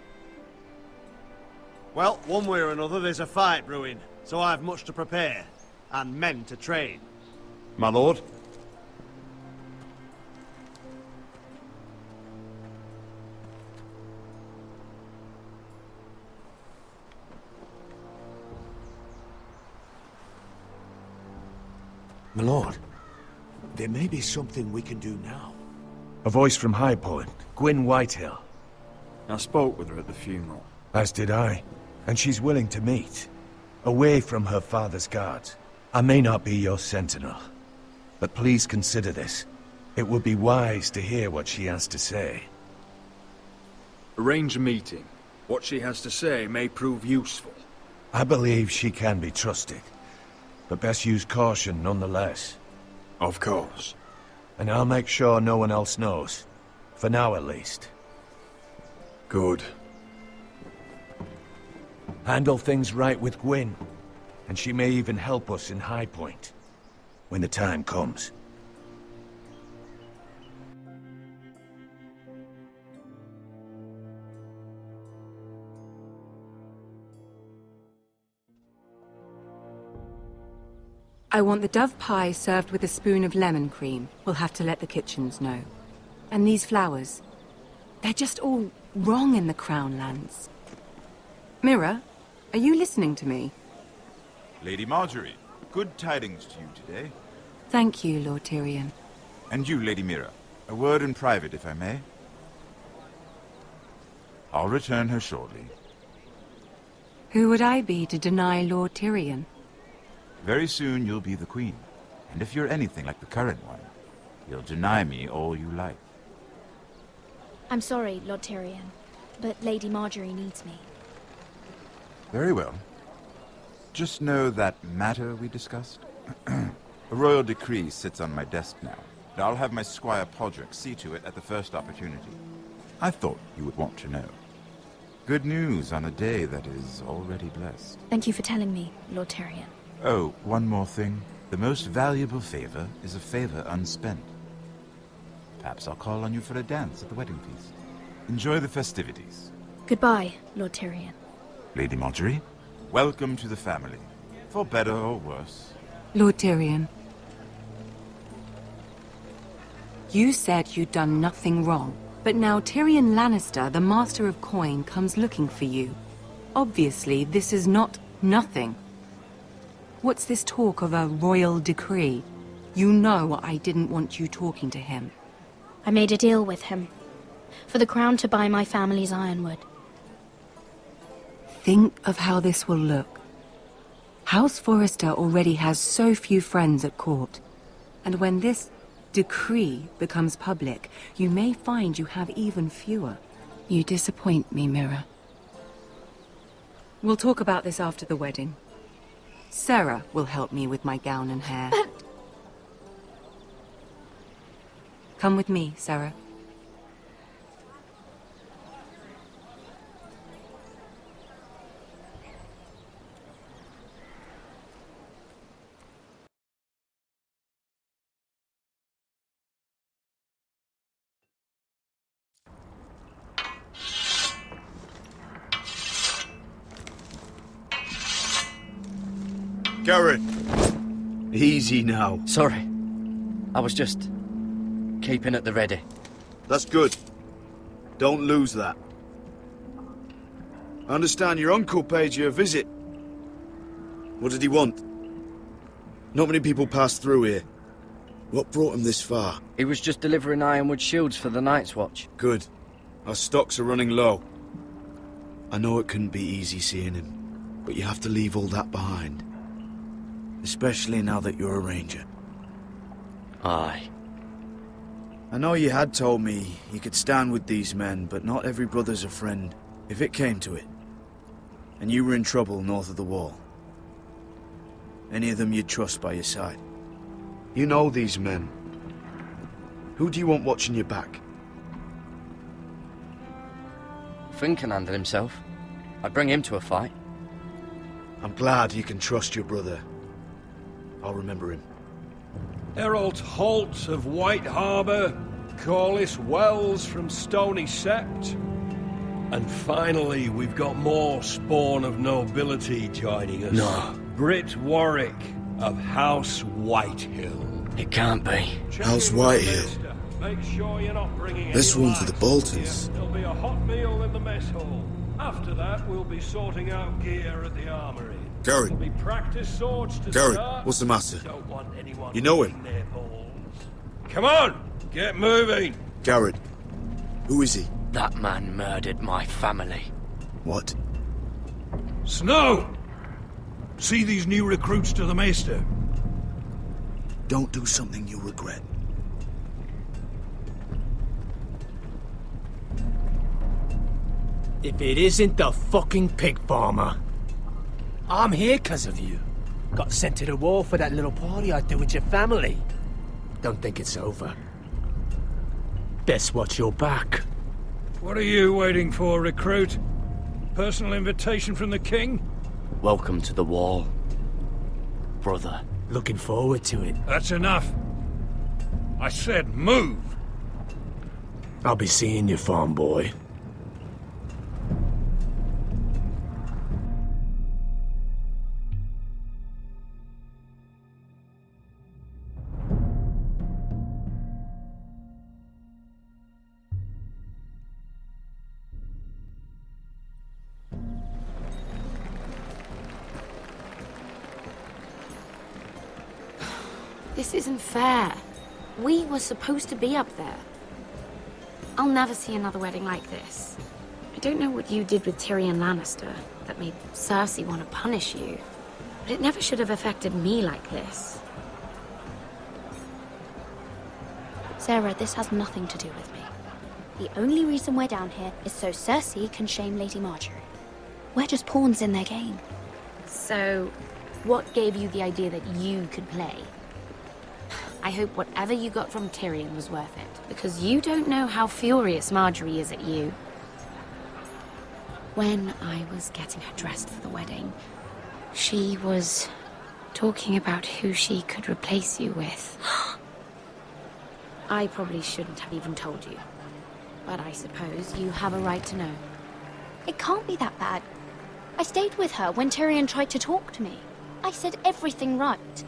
S5: Well, one way or another, there's a fight brewing, so I have much to prepare, and men to train.
S19: My lord?
S6: My lord, there may be something we can do now. A voice from High Point, Gwyn Whitehill.
S11: I spoke with her at the funeral.
S6: As did I. And she's willing to meet. Away from her father's guards. I may not be your sentinel. But please consider this. It would be wise to hear what she has to say.
S11: Arrange a meeting. What she has to say may prove useful.
S6: I believe she can be trusted. But best use caution nonetheless.
S11: Of course.
S6: And I'll make sure no one else knows. For now at least.
S11: Good.
S6: Handle things right with Gwyn. And she may even help us in High Point. When the time comes.
S21: I want the dove pie served with a spoon of lemon cream. We'll have to let the kitchens know. And these flowers. They're just all wrong in the Crown lands. Mira, are you listening to me?
S18: Lady Marjorie, good tidings to you today.
S21: Thank you, Lord Tyrion.
S18: And you, Lady Mira. A word in private, if I may. I'll return her shortly.
S21: Who would I be to deny Lord Tyrion?
S18: Very soon you'll be the queen. And if you're anything like the current one, you'll deny me all you like.
S14: I'm sorry, Lord Tyrion, but Lady Marjorie needs me.
S18: Very well. Just know that matter we discussed? A royal decree sits on my desk now. And I'll have my squire Podrick see to it at the first opportunity. I thought you would want to know. Good news on a day that is already blessed.
S14: Thank you for telling me, Lord Tyrion.
S18: Oh, one more thing. The most valuable favor is a favor unspent. Perhaps I'll call on you for a dance at the wedding feast. Enjoy the festivities.
S14: Goodbye, Lord Tyrion.
S18: Lady Marjorie, welcome to the family. For better or worse.
S21: Lord Tyrion. You said you'd done nothing wrong, but now Tyrion Lannister, the Master of Coin, comes looking for you. Obviously, this is not nothing. What's this talk of a royal decree? You know I didn't want you talking to him.
S14: I made a deal with him. For the crown to buy my family's ironwood.
S21: Think of how this will look. House Forrester already has so few friends at court. And when this decree becomes public, you may find you have even fewer. You disappoint me, Mira. We'll talk about this after the wedding. Sarah will help me with my gown and hair.
S14: But...
S21: Come with me, Sarah.
S19: Garrett! Easy now.
S4: Sorry. I was just keeping at the ready.
S19: That's good. Don't lose that. I understand your uncle paid you a visit. What did he want? Not many people pass through here. What brought him this far?
S4: He was just delivering ironwood shields for the Night's Watch.
S19: Good. Our stocks are running low. I know it couldn't be easy seeing him, but you have to leave all that behind. Especially now that you're a ranger.
S4: Aye.
S19: I know you had told me you could stand with these men, but not every brother's a friend, if it came to it. And you were in trouble north of the wall. Any of them you'd trust by your side. You know these men. Who do you want watching your back?
S4: Finn can handle himself. I'd bring him to a fight.
S19: I'm glad you can trust your brother. I'll remember him.
S9: Herald Holt of White Harbour, Corliss Wells from Stony Sept. And finally, we've got more spawn of nobility joining us.
S4: No.
S9: Britt Warwick of House Whitehill.
S4: It can't be.
S19: House Whitehill.
S9: Make sure you're not bringing
S19: This
S9: any
S19: one for the
S9: lights.
S19: Boltons.
S9: There'll be a hot meal in the mess hall. After that, we'll be sorting out gear at the armory.
S19: Garrett.
S9: There'll be practice swords to
S19: Garrett,
S9: start.
S19: what's the matter?
S9: Don't want anyone
S19: You know him?
S9: licking their balls. Come on, get moving.
S19: Garrett. Who is he?
S4: That man murdered my family.
S19: What?
S9: Snow! See these new recruits to the Maester?
S19: Don't do something you regret.
S24: If it isn't the fucking pig farmer. I'm here 'cause of you. Got sent to the wall for that little party I did with your family. Don't think it's over. Best watch your back.
S9: What are you waiting for, recruit? Personal invitation from the king?
S4: Welcome to the wall, brother.
S24: Looking forward to it.
S9: That's enough. I said move.
S24: I'll be seeing you, farm boy.
S17: This isn't fair. We were supposed to be up there. I'll never see another wedding like this. I don't know what you did with Tyrion Lannister that made Cersei want to punish you, but it never should have affected me like this.
S14: Sarah, this has nothing to do with me. The only reason we're down here is so Cersei can shame Lady Marjorie. We're just pawns in their game.
S17: So, what gave you the idea that you could play? I hope whatever you got from Tyrion was worth it, because you don't know how furious Marjorie is at you. When I was getting her dressed for the wedding, she was talking about who she could replace you with. I probably shouldn't have even told you, but I suppose you have a right to know.
S14: It can't be that bad. I stayed with her when Tyrion tried to talk to me. I said everything right.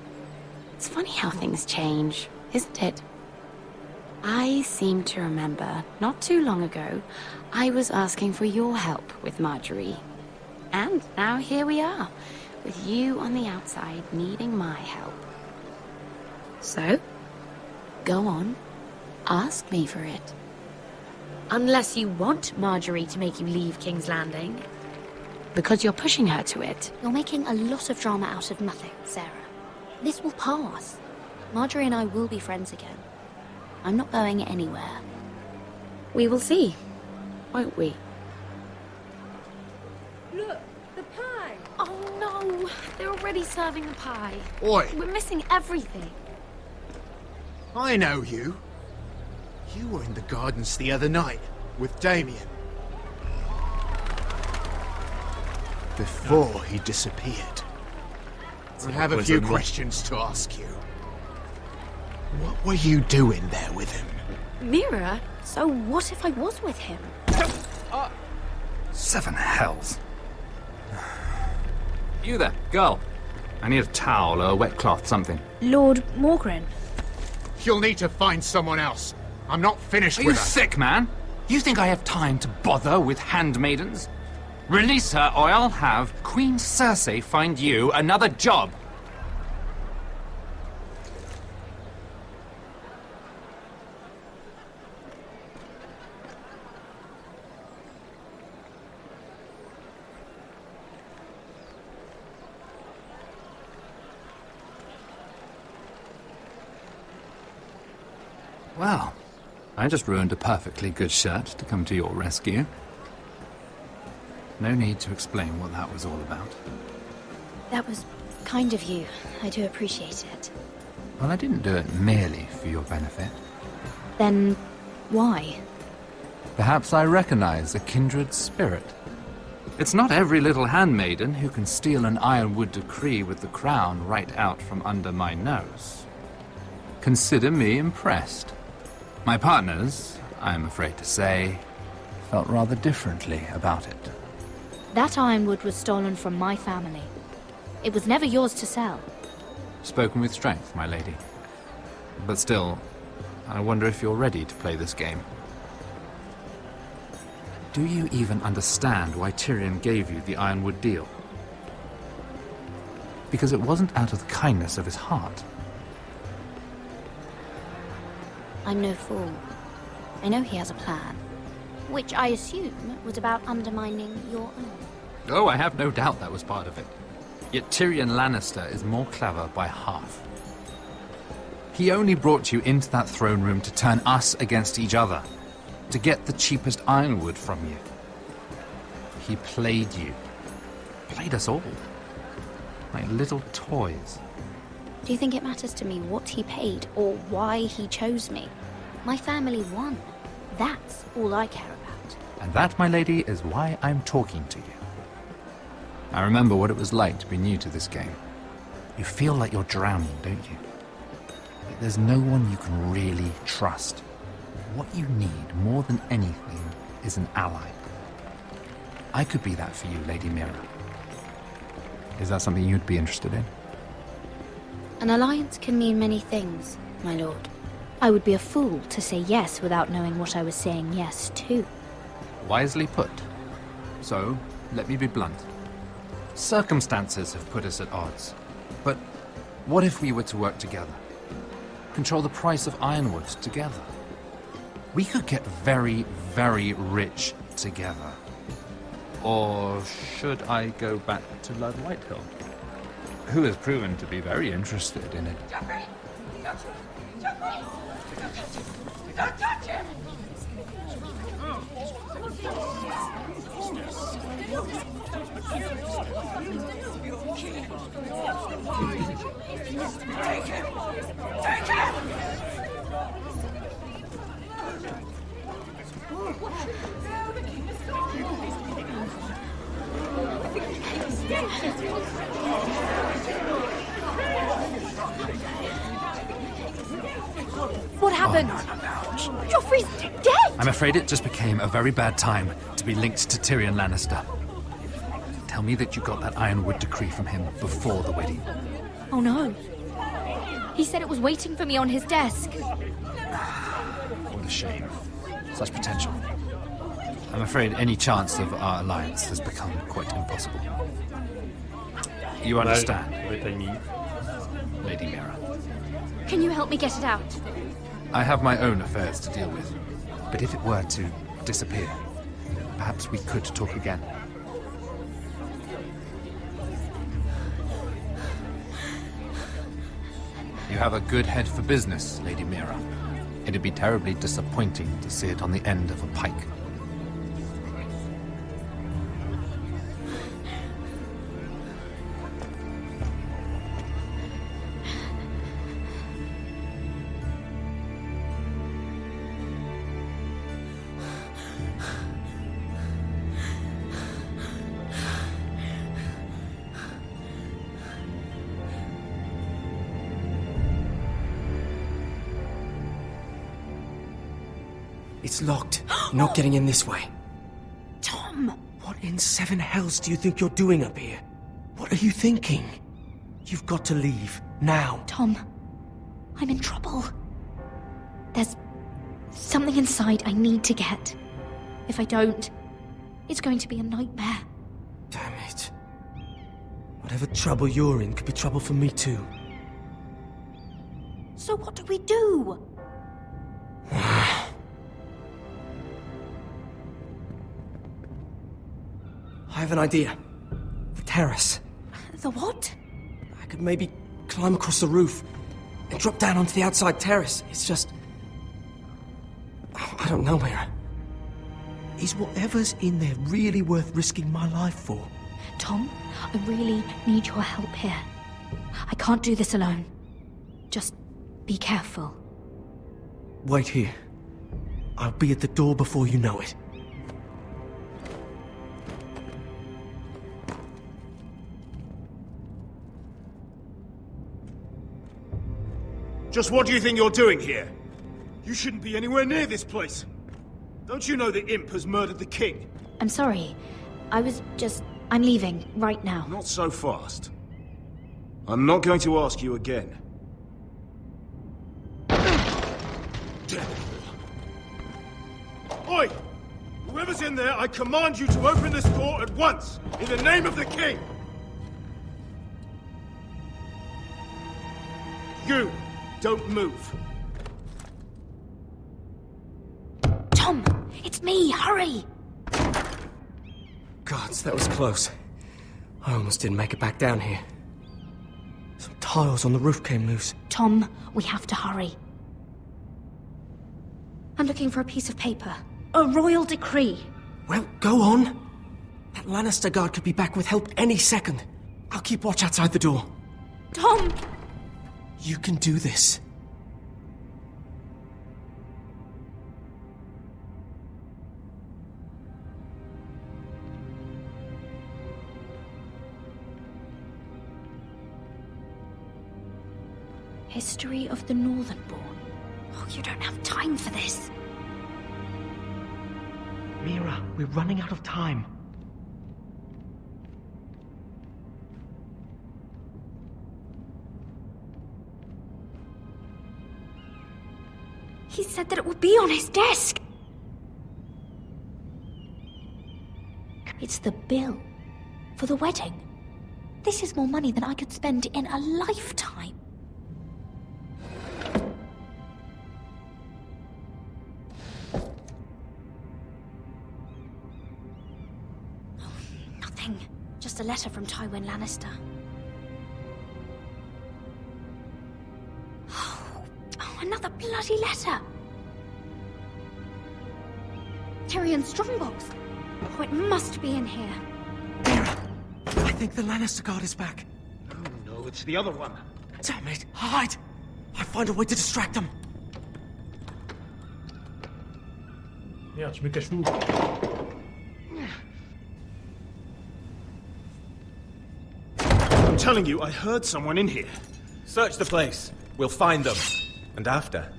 S17: It's funny how things change, isn't it? I seem to remember, not too long ago, I was asking for your help with Marjorie. And now here we are, with you on the outside needing my help. So, go on, ask me for it. Unless you want Marjorie to make you leave King's Landing. Because you're pushing her to it.
S14: You're making a lot of drama out of nothing, Sarah. This will pass. Marjorie and I will be friends again. I'm not going anywhere.
S17: We will see, won't we?
S10: Look, the pie!
S17: Oh no! They're already serving the pie.
S8: Oi!
S17: We're missing everything.
S8: I know you. You were in the gardens the other night with Damien. Before he disappeared. I have a few questions to ask you. What were you doing there with him?
S17: Mira?
S14: So what if I was with him?
S11: Seven hells.
S15: You there, girl. I need a towel or a wet cloth, something.
S14: Lord Morgren.
S8: You'll need to find someone else. I'm not finished
S15: Are
S8: with
S15: you
S8: her.
S15: sick, man? You think I have time to bother with handmaidens? Release her, or I'll have Queen Cersei find you another job. Well, I just ruined a perfectly good shirt to come to your rescue. No need to explain what that was all about.
S14: That was kind of you. I do appreciate it.
S15: Well, I didn't do it merely for your benefit.
S14: Then, why?
S15: Perhaps I recognize a kindred spirit. It's not every little handmaiden who can steal an ironwood decree with the crown right out from under my nose. Consider me impressed. My partners, I'm afraid to say, felt rather differently about it.
S14: That ironwood was stolen from my family. It was never yours to sell.
S15: Spoken with strength, my lady. But still, I wonder if you're ready to play this game. Do you even understand why Tyrion gave you the ironwood deal? Because it wasn't out of the kindness of his heart.
S14: I'm no fool. I know he has a plan, which I assume was about undermining your own.
S15: Oh, I have no doubt that was part of it. Yet Tyrion Lannister is more clever by half. He only brought you into that throne room to turn us against each other, to get the cheapest ironwood from you. He played you. Played us all. Like little toys.
S14: Do you think it matters to me what he paid or why he chose me? My family won. That's all I care about.
S15: And that, my lady, is why I'm talking to you. I remember what it was like to be new to this game. You feel like you're drowning, don't you? Like there's no one you can really trust. What you need, more than anything, is an ally. I could be that for you, Lady Mira. Is that something you'd be interested in?
S14: An alliance can mean many things, my lord. I would be a fool to say yes without knowing what I was saying yes to.
S15: Wisely put. So, let me be blunt. Circumstances have put us at odds. But what if we were to work together? Control the price of ironwood together? We could get very, very rich together. Or should I go back to Lord Whitehill, who has proven to be very interested in it?
S16: Don't touch him! Take him! Take him!
S14: What happened?
S15: Oh, no.
S14: Joffrey's dead!
S15: I'm afraid it just became a very bad time to be linked to Tyrion Lannister. Tell me that you got that ironwood decree from him before the wedding.
S14: Oh no. He said it was waiting for me on his desk.
S15: What a shame. Such potential. I'm afraid any chance of our alliance has become quite impossible. You understand? Lady Mira.
S14: Can you help me get it out?
S15: I have my own affairs to deal with. But if it were to disappear, perhaps we could talk again. You have a good head for business, Lady Mira. It'd be terribly disappointing to see it on the end of a pike.
S7: It's locked. Not getting in this way.
S14: Tom!
S7: What in seven hells do you think you're doing up here? What are you thinking? You've got to leave. Now.
S14: Tom, I'm in trouble. There's something inside I need to get. If I don't, it's going to be a nightmare.
S7: Damn it. Whatever trouble you're in could be trouble for me too.
S14: So what do we do?
S7: I have an idea. The terrace.
S14: The what?
S7: I could maybe climb across the roof and drop down onto the outside terrace. It's just... I don't know, Mira. Is whatever's in there really worth risking my life for?
S14: Tom, I really need your help here. I can't do this alone. Just be careful.
S7: Wait here. I'll be at the door before you know it.
S19: Just what do you think you're doing here? You shouldn't be anywhere near this place. Don't you know the imp has murdered the king?
S14: I'm sorry. I'm leaving right now.
S19: Not so fast. I'm not going to ask you again. Oi! Whoever's in there, I command you to open this door at once, in the name of the king! You, don't move.
S14: Tom, it's me, hurry!
S7: Gods, that was close. I almost didn't make it back down here. Some tiles on the roof came loose.
S14: Tom, we have to hurry. I'm looking for a piece of paper. A royal decree.
S7: Well, go on. That Lannister guard could be back with help any second. I'll keep watch outside the door.
S14: Tom!
S7: You can do this.
S14: History of the Northernborn. Oh, you don't have time for this.
S7: Mira, we're running out of time.
S14: He said that it would be on his desk. It's the bill for the wedding. This is more money than I could spend in a lifetime. Nothing. Just a letter from Tywin Lannister. Oh, another bloody letter. Tyrion Strongbox. Oh, it must be in here.
S7: I think the Lannister guard is back.
S19: Oh no, it's the other one.
S7: Damn it, hide! I'll find a way to distract them.
S1: Merde, je me cache où?
S19: I'm telling you, I heard someone in here.
S2: Search the place. We'll find them. And after,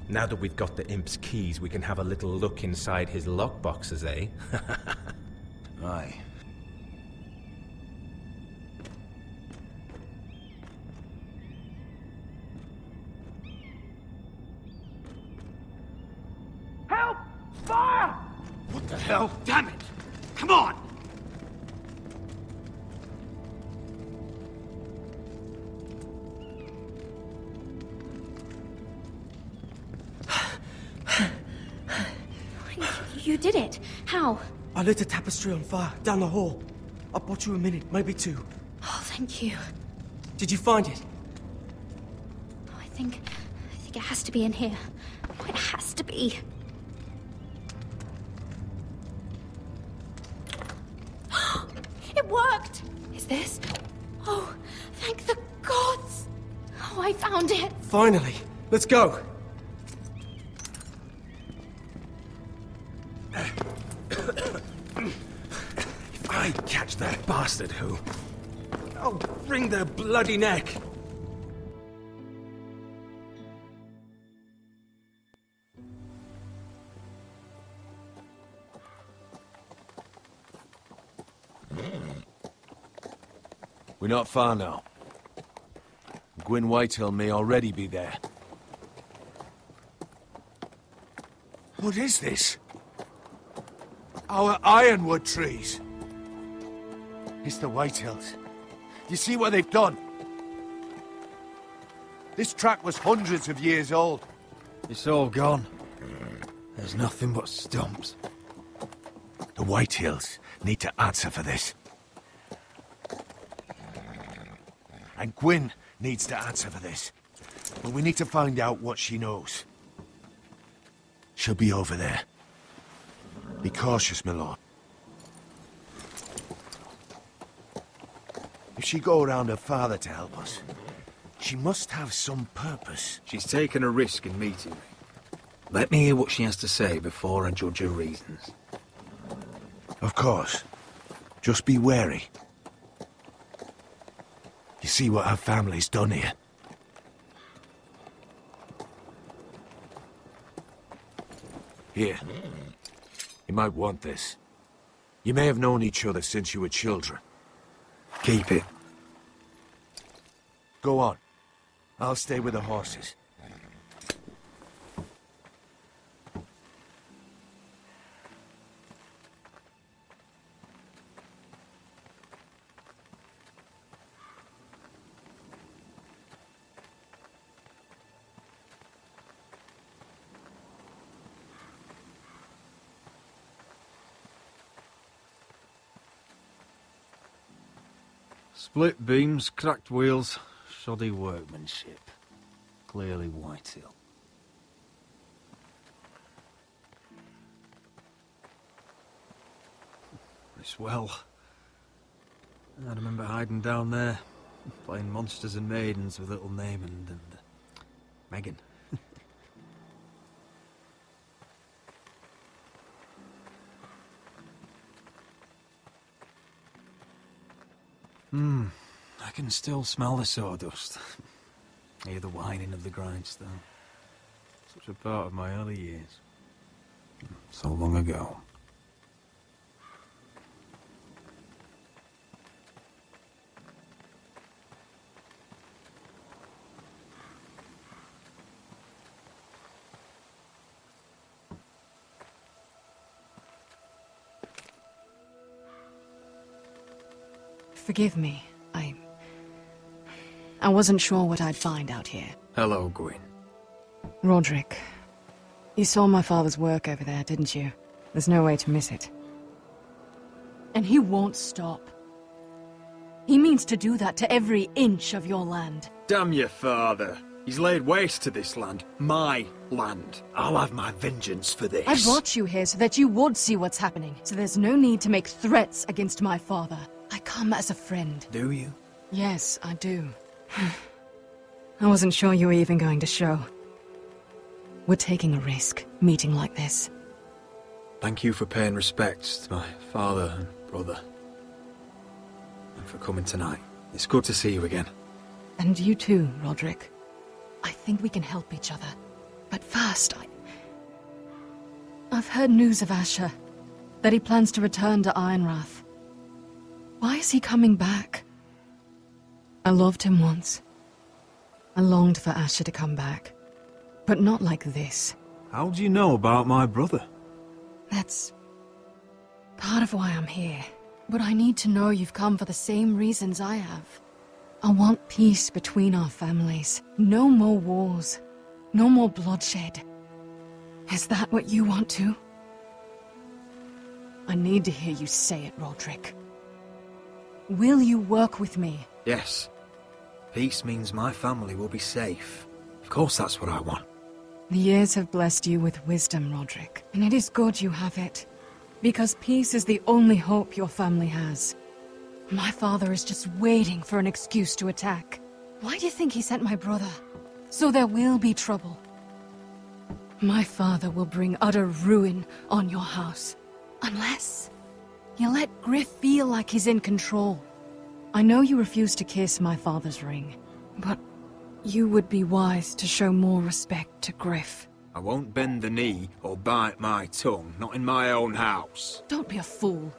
S2: now that we've got the imp's keys, we can have a little look inside his lockboxes, eh?
S11: Aye.
S19: Help! Fire! What the hell? Damn it! Come on!
S14: You did it. How?
S7: I lit a tapestry on fire down the hall. I bought you a minute, maybe two.
S14: Oh, thank you.
S7: Did you find it?
S14: Oh, I think it has to be in here. Oh, it has to be. It worked! Is this? Oh, thank the gods! Oh, I found it!
S7: Finally! Let's go!
S2: If I catch that bastard who... I'll wring their bloody neck!
S6: We're not far now. Gwyn Whitehill may already be there. What is this? Our ironwood trees. It's the Whitehills. You see what they've done? This track was hundreds of years old.
S11: It's all gone. There's nothing but stumps.
S6: The Whitehills need to answer for this. And Gwyn needs to answer for this. But we need to find out what she knows. She'll be over there. Be cautious, my lord. If she go around her father to help us, she must have some purpose.
S11: She's taken a risk in meeting me. Let me hear what she has to say before I judge her reasons.
S6: Of course. Just be wary. You see what her family's done here? Here. You might want this. You may have known each other since you were children.
S11: Keep it.
S6: Go on. I'll stay with the horses.
S11: Split beams, cracked wheels, shoddy workmanship. Clearly Whitehill. This well. I remember hiding down there, playing monsters and maidens with little Naaman and Megan. I can still smell the sawdust. Hear the whining of the grindstone. Such a part of my early years. So long ago.
S3: Forgive me. I wasn't sure what I'd find out here.
S11: Hello, Gwyn.
S3: Roderick, you saw my father's work over there, didn't you? There's no way to miss it. And he won't stop. He means to do that to every inch of your land.
S11: Damn your father. He's laid waste to this land. My land.
S6: I'll have my vengeance for this.
S3: I brought you here so that you would see what's happening. So there's no need to make threats against my father. I come as a friend.
S11: Do you?
S3: Yes, I do. I wasn't sure you were even going to show. We're taking a risk, meeting like this.
S11: Thank you for paying respects to my father and brother. And for coming tonight. It's good to see you again.
S3: And you too, Roderick. I think we can help each other. But first, I've heard news of Asher. That he plans to return to Ironrath. Why is he coming back? I loved him once. I longed for Asher to come back. But not like this.
S11: How do you know about my brother?
S3: That's part of why I'm here. But I need to know you've come for the same reasons I have. I want peace between our families. No more wars. No more bloodshed. Is that what you want too? I need to hear you say it, Roderick. Will you work with me?
S11: Yes. Peace means my family will be safe. Of course that's what I want.
S3: The years have blessed you with wisdom, Roderick. And it is good you have it. Because peace is the only hope your family has. My father is just waiting for an excuse to attack. Why do you think he sent my brother? So there will be trouble. My father will bring utter ruin on your house. Unless you let Griff feel like he's in control. I know you refuse to kiss my father's ring, but you would be wise to show more respect to Griff.
S11: I won't bend the knee or bite my tongue, not in my own house.
S3: Don't be a fool.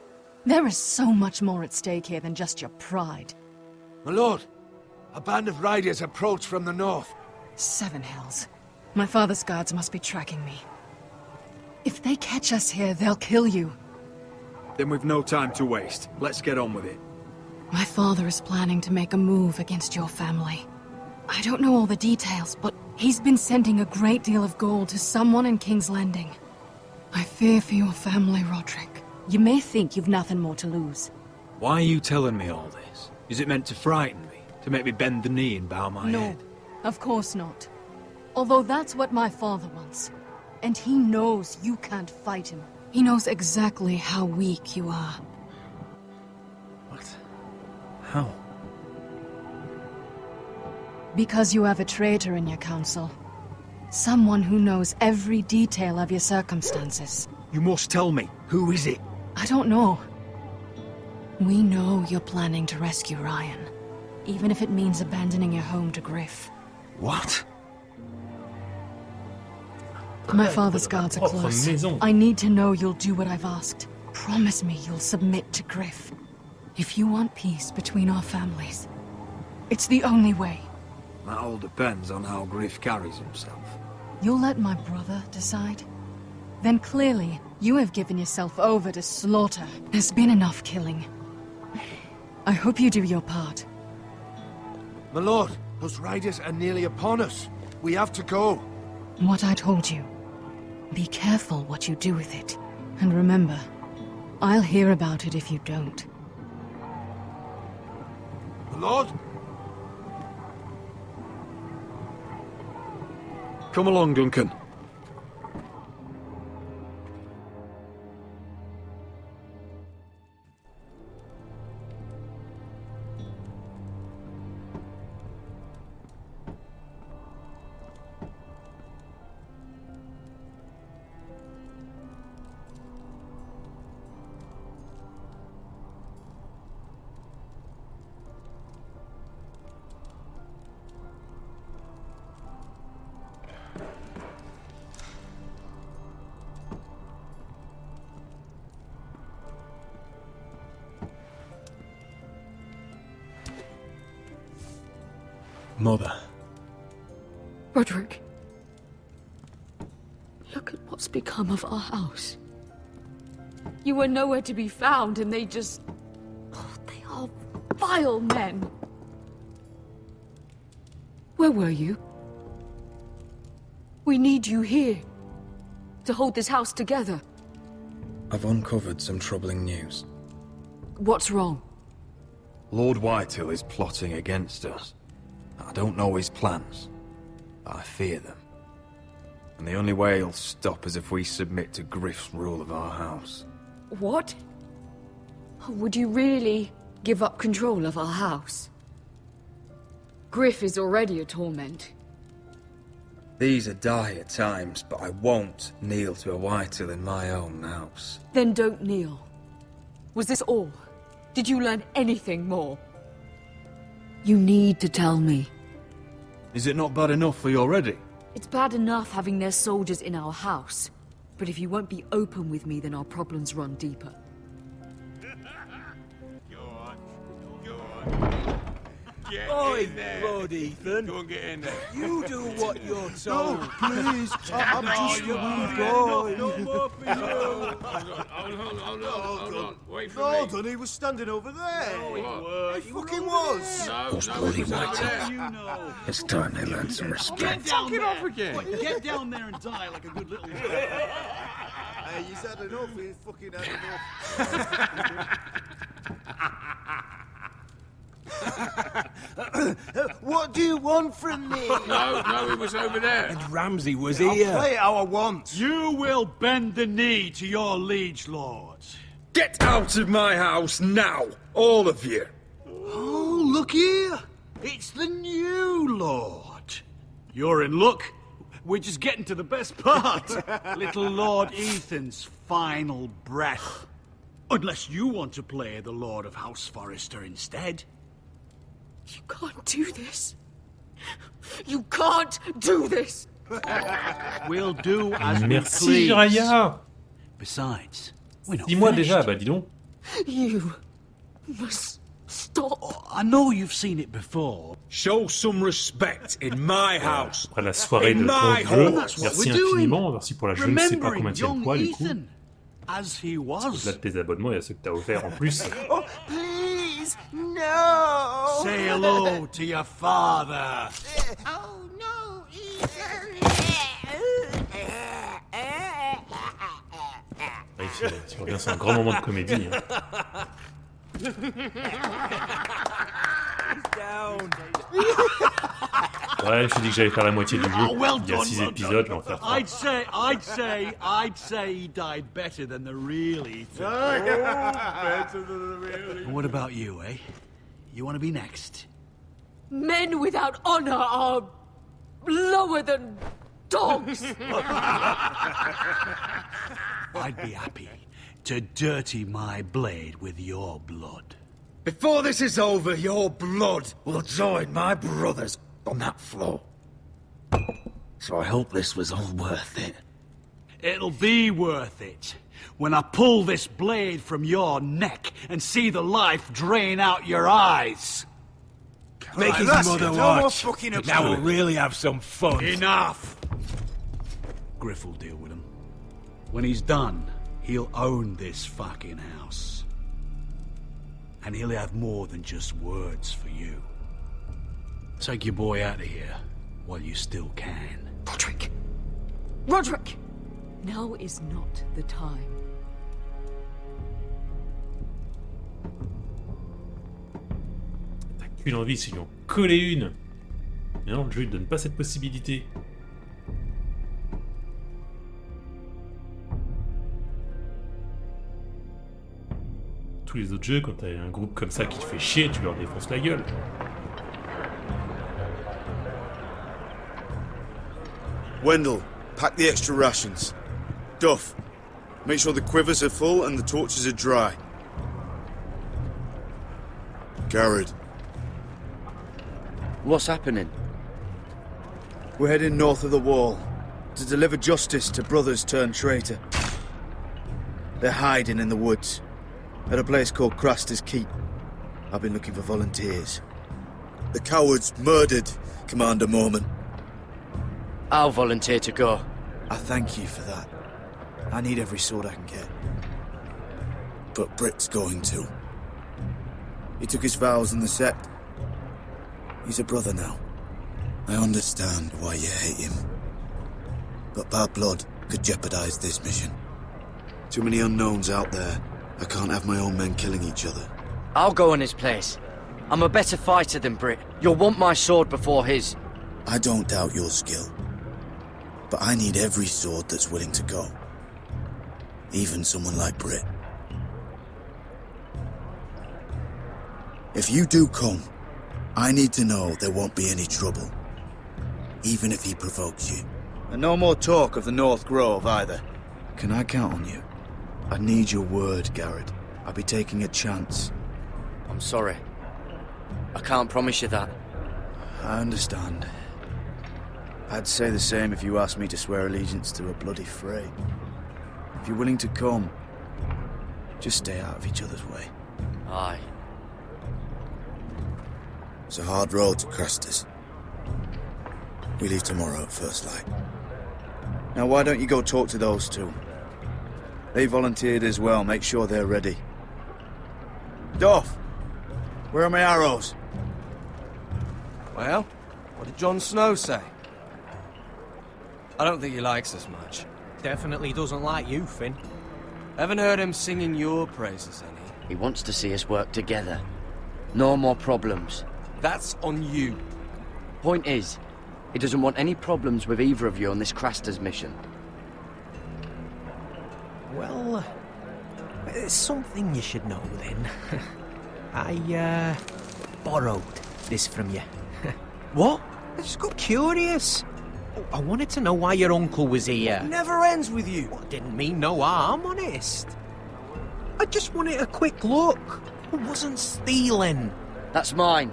S3: There is so much more at stake here than just your pride.
S6: My lord, A band of riders approach from the north.
S3: 7 Hells. My father's guards must be tracking me. If they catch us here, they'll kill you.
S11: Then we've no time to waste. Let's get on with it.
S3: My father is planning to make a move against your family. I don't know all the details, but he's been sending a great deal of gold to someone in King's Landing. I fear for your family, Roderick. You may think you've nothing more to lose.
S11: Why are you telling me all this? Is it meant to frighten me? To make me bend the knee and bow my head?
S3: No, of course not. Although that's what my father wants. And he knows you can't fight him. He knows exactly how weak you are.
S11: What? How?
S3: Because you have a traitor in your council. Someone who knows every detail of your circumstances.
S11: You must tell me. Who is it?
S3: I don't know. We know you're planning to rescue Ryan. Even if it means abandoning your home to Griff.
S11: What?
S3: My father's guards are close. I need to know you'll do what I've asked. Promise me you'll submit to Griff. If you want peace between our families, it's the only way.
S11: That all depends on how Griff carries himself.
S3: You'll let my brother decide? Then clearly, you have given yourself over to slaughter. There's been enough killing. I hope you do your part.
S6: My lord, those riders are nearly upon us. We have to go.
S3: What I told you. Be careful what you do with it. And remember, I'll hear about it if you don't.
S6: My lord?
S11: Come along, Duncan. Mother.
S17: Roderick. Look at what's become of our house. You were nowhere to be found, and they just... Oh, they are vile men. Where were you? We need you here. To hold this house together.
S13: I've uncovered some troubling news.
S17: What's wrong?
S13: Lord Whitehill is plotting against us. I don't know his plans, but I fear them. And the only way he'll stop is if we submit to Griff's rule of our house.
S17: What? Would you really give up control of our house? Griff is already a torment.
S13: These are dire times, but I won't kneel to a Whitehill in my own house.
S17: Then don't kneel. Was this all? Did you learn anything more? You need to tell me.
S11: Is it not bad enough for you already?
S17: It's bad enough having their soldiers in our house. But if you won't be open with me, then our problems run deeper.
S8: Oi, Lord Ethan.
S9: Go and get in there.
S8: You do what you're told.
S6: No, please. I'm just a wee boy.
S9: No more for you. Hold on. Wait for me.
S6: Hold on, he was standing over there.
S9: What?
S6: He fucking was.
S13: Those bloody Whitehill. It's time they learned some respect.
S9: Knock him off again.
S20: Get down there and die like a good little boy.
S6: Hey, he's had enough. He's fucking had enough. What do you want from me?
S9: No, he was over there.
S8: And Ramsay was
S6: I'll
S8: here.
S6: play how I want.
S20: You will bend the knee to your liege lord.
S13: Get out of my house now, all of you.
S20: Oh, look here. It's the new lord. You're in luck. We're just getting to the best part. Little Lord Ethan's final breath. Unless you want to play the Lord of House Forrester instead.
S17: You can't do this. You can't do this.
S20: We'll do as we
S1: Merci,
S20: please.
S1: Jiraia.
S20: Besides, we're not
S1: Dis-moi
S20: finished.
S1: déjà, bah dis donc.
S17: You must
S20: Stop! I know you've seen it before.
S9: Show some respect in my house.
S1: Après la soirée de ton jeu, merci infiniment, merci pour la je ne sais pas combien de fois du coup.
S20: As he was.
S1: Au-delà de tes abonnements, il y a ceux que t'as offerts en plus.
S16: Oh, please, no!
S20: Say hello to your father.
S16: Oh, no,
S1: Tu reviens, c'est un grand moment de comédie. Hein. Ouais, je t'ai dit que j'allais faire la moitié du jeu. Il y a 6 épisodes, je vais en faire 3.
S20: I'd say he died better than the real Ethan. What about you, eh? You want to be next?
S16: Men without honor are lower than dogs.
S20: I'd be happy to dirty my blade with your blood.
S8: Before this is over, your blood will join my brother's on that floor. So I hope this was all worth it.
S20: It'll be worth it when I pull this blade from your neck and see the life drain out your eyes.
S8: Make his mother watch. Now we'll really have some fun.
S20: Enough! Griff will deal with him. When he's done, he'll own this fucking house. And he'll have more than just words for you. Take your boy out of here while you still can.
S16: Roderick! Roderick!
S21: Now is not the time.
S1: T'as qu'une envie, c'est lui en coller une. Mais non, le jeu ne donne pas cette possibilité. Tous les autres jeux, quand t'as un groupe comme ça qui te fait chier, tu leur défonces la gueule.
S5: Wendell, pack the extra rations. Duff, make sure the quivers are full and the torches are dry. Garrett.
S7: What's happening?
S5: We're heading north of the wall to deliver justice to brothers turned traitor. They're hiding in the woods at a place called Craster's Keep. I've been looking for volunteers. The cowards murdered Commander Mormon.
S7: I'll volunteer to go.
S5: I thank you for that. I need every sword I can get. But Britt's going too. He took his vows in the Sept. He's a brother now. I understand why you hate him. But bad blood could jeopardize this mission. Too many unknowns out there. I can't have my own men killing each other.
S7: I'll go in his place. I'm a better fighter than Britt. You'll want my sword before his.
S5: I don't doubt your skill. But I need every sword that's willing to go. Even someone like Britt. If you do come, I need to know there won't be any trouble. Even if he provokes you. And no more talk of the North Grove either. Can I count on you? I need your word, Garrett. I'll be taking a chance.
S7: I'm sorry. I can't promise you that.
S5: I understand. I'd say the same if you asked me to swear allegiance to a bloody fray. If you're willing to come, just stay out of each other's way.
S7: Aye.
S5: It's a hard road to Crestus. We leave tomorrow at first light. Now why don't you go talk to those two? They volunteered as well, make sure they're ready. Duff! Where are my arrows?
S7: Well, what did Jon Snow say? I don't think he likes us much.
S24: Definitely doesn't like you, Finn.
S7: Haven't heard him singing your praises any.
S4: He wants to see us work together. No more problems.
S7: That's on you.
S4: Point is, he doesn't want any problems with either of you on this Craster's mission.
S24: Well, it's something you should know then. I, borrowed this from you.
S7: What?
S24: I just got curious. I wanted to know why your uncle was here.
S7: Never ends with you.
S24: Well, didn't mean no harm, honest. I just wanted a quick look. I wasn't stealing.
S4: That's mine.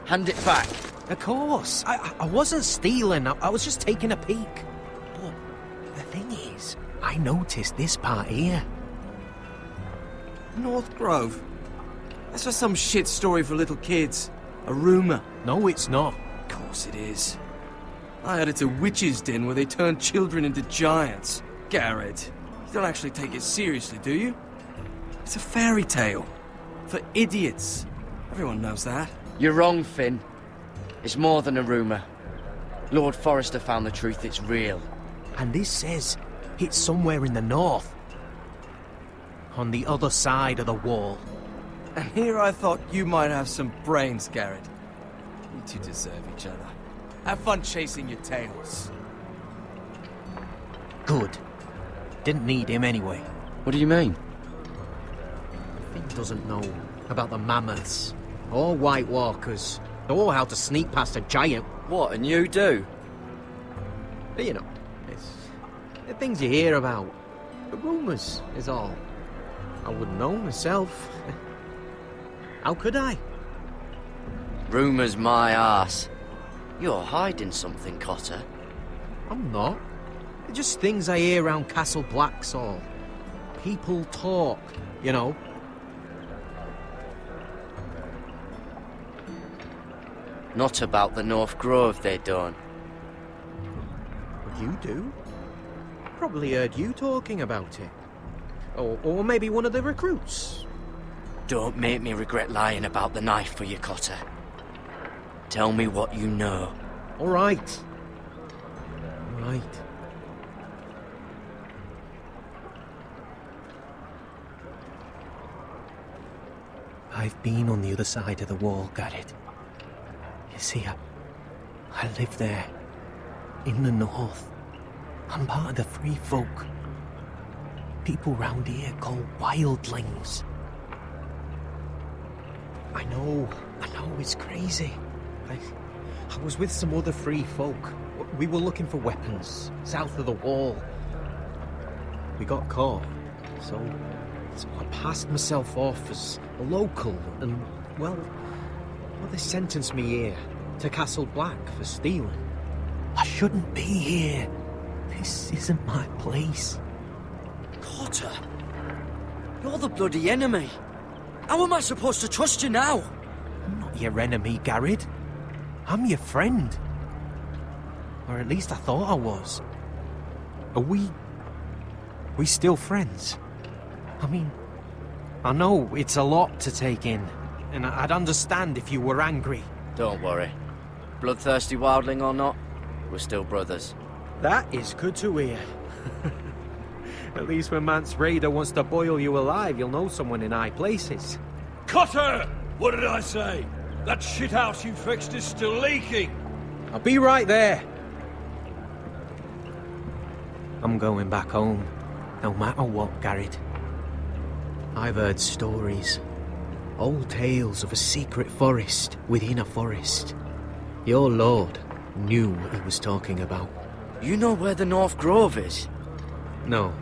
S4: Hand it back.
S24: Of course. I wasn't stealing. I was just taking a peek. But the thing is, I noticed this part here.
S7: North Grove. That's just some shit story for little kids. A rumor.
S24: No, it's not.
S7: Of course it is. I heard it's a witch's den where they turn children into giants. Garrett, you don't actually take it seriously, do you? It's a fairy tale. For idiots. Everyone knows that.
S4: You're wrong, Finn. It's more than a rumour. Lord Forrester found the truth, it's real.
S24: And this says it's somewhere in the north. On the other side of the wall.
S7: And here I thought you might have some brains, Garrett. You two deserve each other. Have fun chasing your tails.
S24: Good. Didn't need him anyway.
S4: What do you mean?
S24: Finn doesn't know about the mammoths, or White Walkers, or how to sneak past a giant.
S4: What, and you do?
S24: But you know, it's the things you hear about. The rumours is all. I wouldn't know myself. How could I?
S4: Rumours my arse. You're hiding something, Cotter.
S24: I'm not. They're just things I hear around Castle Blacksall. People talk, you know.
S4: Not about the North Grove, they don't.
S24: But you do. Probably heard you talking about it. Or maybe one of the recruits.
S4: Don't make me regret lying about the knife for you, Cotter. Tell me what you know.
S24: All right. All right. I've been on the other side of the wall, Garrett. You see, I live there, in the north. I'm part of the free folk. People round here call wildlings. I know, it's crazy. I was with some other free folk. We were looking for weapons, south of the wall. We got caught, so I passed myself off as a local, and, well, they sentenced me here, to Castle Black, for stealing. I shouldn't be here. This isn't my place.
S4: Cotter, you're the bloody enemy. How am I supposed to trust you now?
S24: I'm not your enemy, Garrett. I'm your friend. Or at least I thought I was. Are we still friends? I mean, I know it's a lot to take in, and I'd understand if you were angry.
S4: Don't worry. Bloodthirsty wildling or not, we're still brothers.
S24: That is good to hear. At least when Mance Raider wants to boil you alive, you'll know someone in high places.
S9: Cotter! What did I say? That shithouse you fixed is still leaking!
S24: I'll be right there. I'm going back home, no matter what, Garrett. I've heard stories. Old tales of a secret forest within a forest. Your lord knew what he was talking about.
S4: You know where the North Grove is?
S24: No,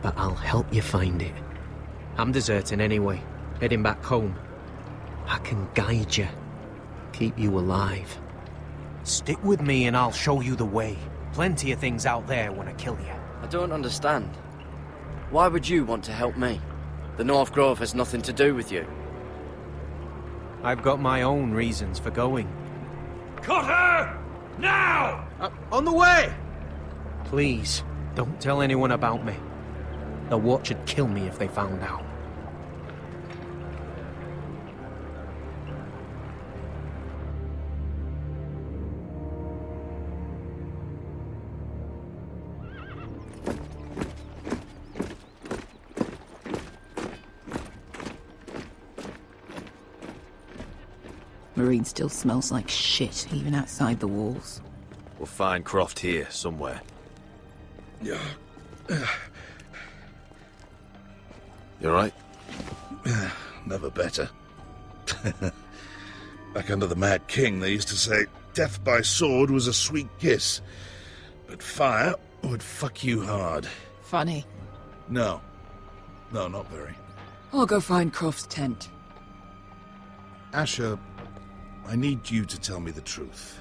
S24: but I'll help you find it. I'm deserting anyway, heading back home. I can guide you, keep you alive. Stick with me and I'll show you the way. Plenty of things out there when I kill you.
S4: I don't understand. Why would you want to help me? The North Grove has nothing to do with you.
S24: I've got my own reasons for going.
S9: Cotter! Now!
S24: On the way! Please, don't tell anyone about me. The Watch would kill me if they found out.
S12: Marine still smells like shit, even outside the walls.
S18: We'll find Croft here, somewhere.
S6: Yeah.
S18: You alright?
S6: Never better. Back under the Mad King, they used to say death by sword was a sweet kiss, but fire would fuck you hard.
S12: Funny.
S6: No, not very.
S12: I'll go find Croft's tent.
S6: Asher, I need you to tell me the truth.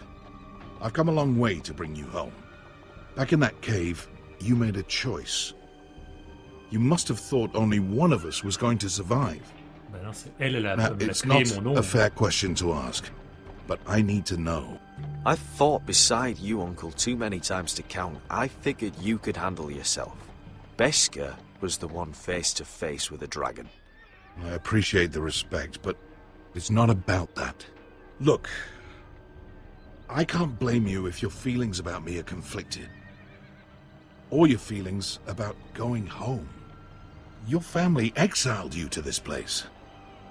S6: I've come a long way to bring you home. Back in that cave, you made a choice. You must have thought only one of us was going to survive.
S1: Ben non, elle a
S6: Now, it's not a fair question to ask, but I need to know.
S18: I fought beside you, Uncle, too many times to count. I figured you could handle yourself. Beskha was the one face to face with a dragon.
S6: I appreciate the respect, but it's not about that. Look, I can't blame you if your feelings about me are conflicted. Or your feelings about going home. Your family exiled you to this place.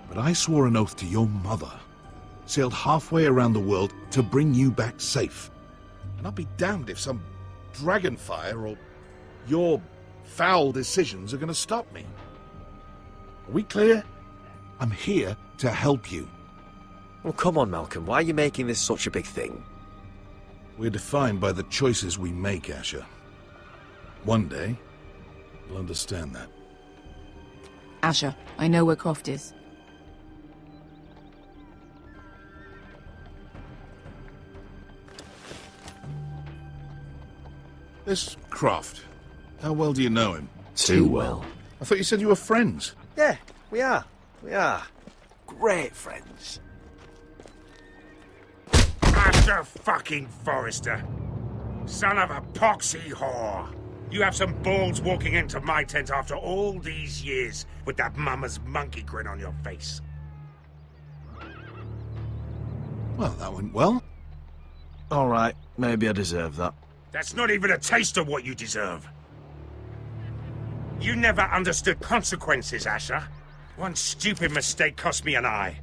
S6: But I swore an oath to your mother. Sailed halfway around the world to bring you back safe. And I'll be damned if some dragonfire or your foul decisions are going to stop me. Are we clear? I'm here to help you.
S18: Well, come on, Malcolm. Why are you making this such a big thing?
S6: We're defined by the choices we make, Asher. One day, you'll understand that.
S12: Asher, I know where Croft is.
S6: This Croft, how well do you know him?
S18: Too well.
S6: I thought you said you were friends.
S18: Yeah, we are. We are. Great friends.
S10: Asher fucking Forrester. Son of a poxy whore. You have some balls walking into my tent after all these years with that mama's monkey grin on your face.
S6: Well, that went well.
S18: All right, maybe I deserve that.
S10: That's not even a taste of what you deserve. You never understood consequences, Asher. One stupid mistake cost me an eye.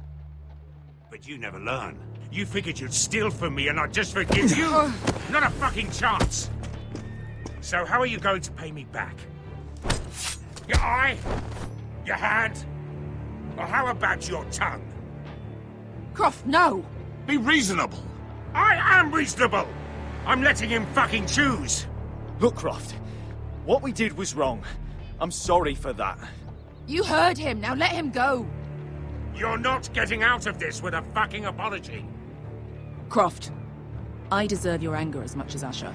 S10: But you never learn. You figured you'd steal from me and I'd just forgive you? Not a fucking chance. So how are you going to pay me back? Your eye? Your hand? Or how about your tongue?
S16: Croft, no!
S10: Be reasonable. I am reasonable! I'm letting him fucking choose.
S15: Look, Croft. What we did was wrong. I'm sorry for that.
S16: You heard him, now let him go!
S10: You're not getting out of this with a fucking apology.
S12: Croft, I deserve your anger as much as Asher.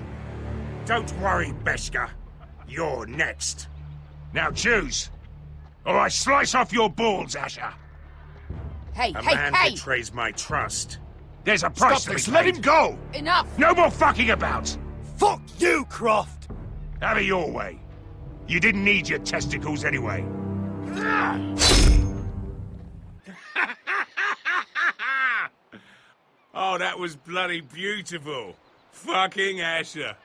S10: Don't worry, Beskha. You're next. Now choose, or I slice off your balls, Asher.
S16: Hey,
S10: A
S16: hey,
S10: man
S16: hey!
S10: betrays my trust. There's a price
S6: Stop
S10: to
S6: this,
S10: be
S6: let
S10: paid.
S6: him go!
S16: Enough!
S10: No more fucking about!
S15: Fuck you, Croft!
S10: Have it your way. You didn't need your testicles anyway. Oh, that was bloody beautiful. Fucking Asher.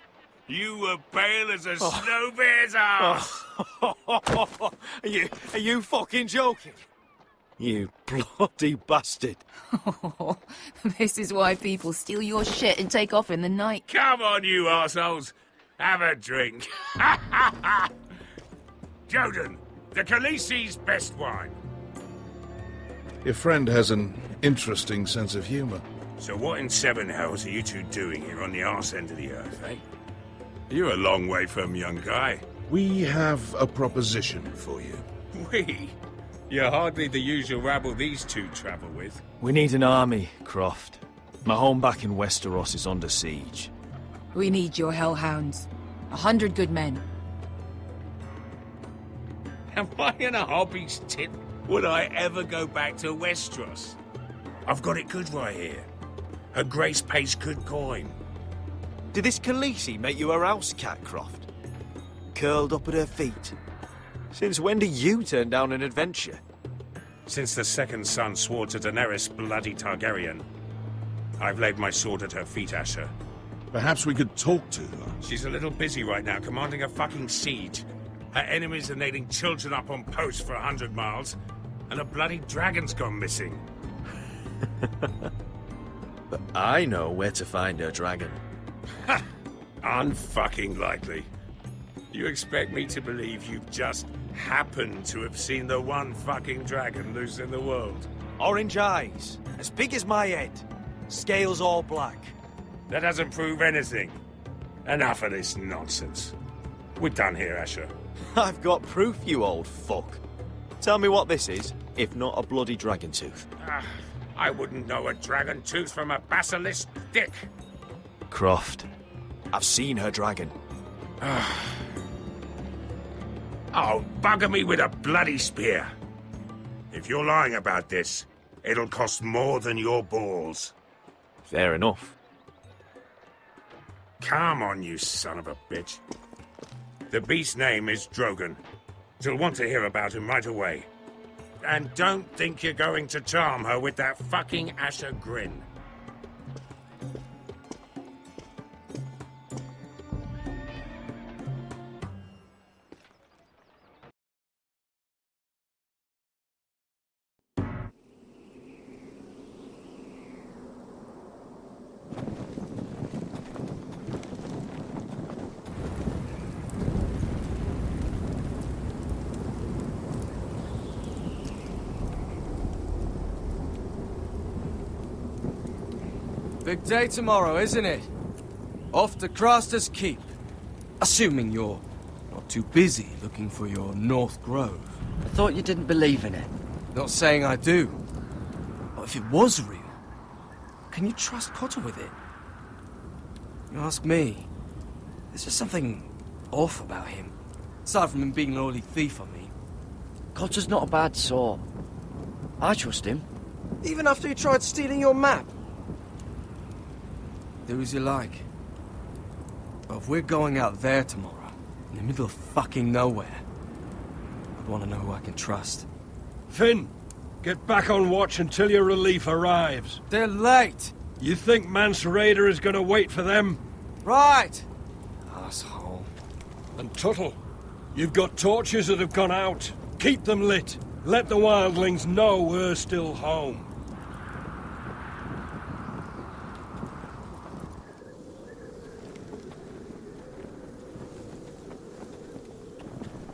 S10: You were pale as a snow bear's ass.
S15: Are you fucking joking? You bloody bastard.
S12: This is why people steal your shit and take off in the night.
S10: Come on, you assholes. Have a drink. Joden, the Khaleesi's best wine.
S6: Your friend has an interesting sense of humor.
S10: So what in seven hells are you two doing here on the arse end of the earth, eh? You're a long way from, young guy.
S6: We have a proposition for you.
S10: We? You're hardly the usual rabble these two travel with.
S15: We need an army, Croft. My home back in Westeros is under siege.
S12: We need your hellhounds. 100 good men.
S10: Am I in a hobby's tip? Would I ever go back to Westeros? I've got it good right here. Her Grace pays good coin.
S15: Did this Khaleesi make you a house cat, Croft? Curled up at her feet? Since when do you turn down an adventure?
S10: Since the second son swore to Daenerys bloody Targaryen. I've laid my sword at her feet, Asher.
S6: Perhaps we could talk to her.
S10: She's a little busy right now, commanding a fucking siege. Her enemies are nailing children up on posts for 100 miles, and a bloody dragon's gone missing.
S18: But I know where to find her dragon.
S10: Ha! Unfucking likely. You expect me to believe you've just happened to have seen the one fucking dragon loose in the world?
S15: Orange eyes, as big as my head. Scales all black.
S10: That doesn't prove anything. Enough of this nonsense. We're done here, Asher.
S15: I've got proof, you old fuck. Tell me what this is, if not a bloody dragon tooth.
S10: I wouldn't know a dragon tooth from a basilisk dick.
S15: Croft, I've seen her dragon.
S10: Oh, bugger me with a bloody spear. If you're lying about this, it'll cost more than your balls.
S18: Fair enough.
S10: Come on, you son of a bitch. The beast's name is Drogon. She'll want to hear about him right away. And don't think you're going to charm her with that fucking Asher grin.
S7: Big day tomorrow, isn't it? Off to Craster's Keep. Assuming you're not too busy looking for your North Grove.
S4: I thought you didn't believe in it.
S7: Not saying I do. But if it was real, can you trust Potter with it? You ask me, there's just something off about him. Aside from him being an early thief, I mean.
S4: Cotter's not a bad sort. I trust him.
S7: Even after he tried stealing your map? Do as you like. But if we're going out there tomorrow, in the middle of fucking nowhere, I'd want to know who I can trust.
S9: Finn, get back on watch until your relief arrives.
S7: They're late!
S9: You think Mance Rayder is gonna wait for them?
S7: Right! Asshole.
S9: And Tuttle, you've got torches that have gone out. Keep them lit. Let the wildlings know we're still home.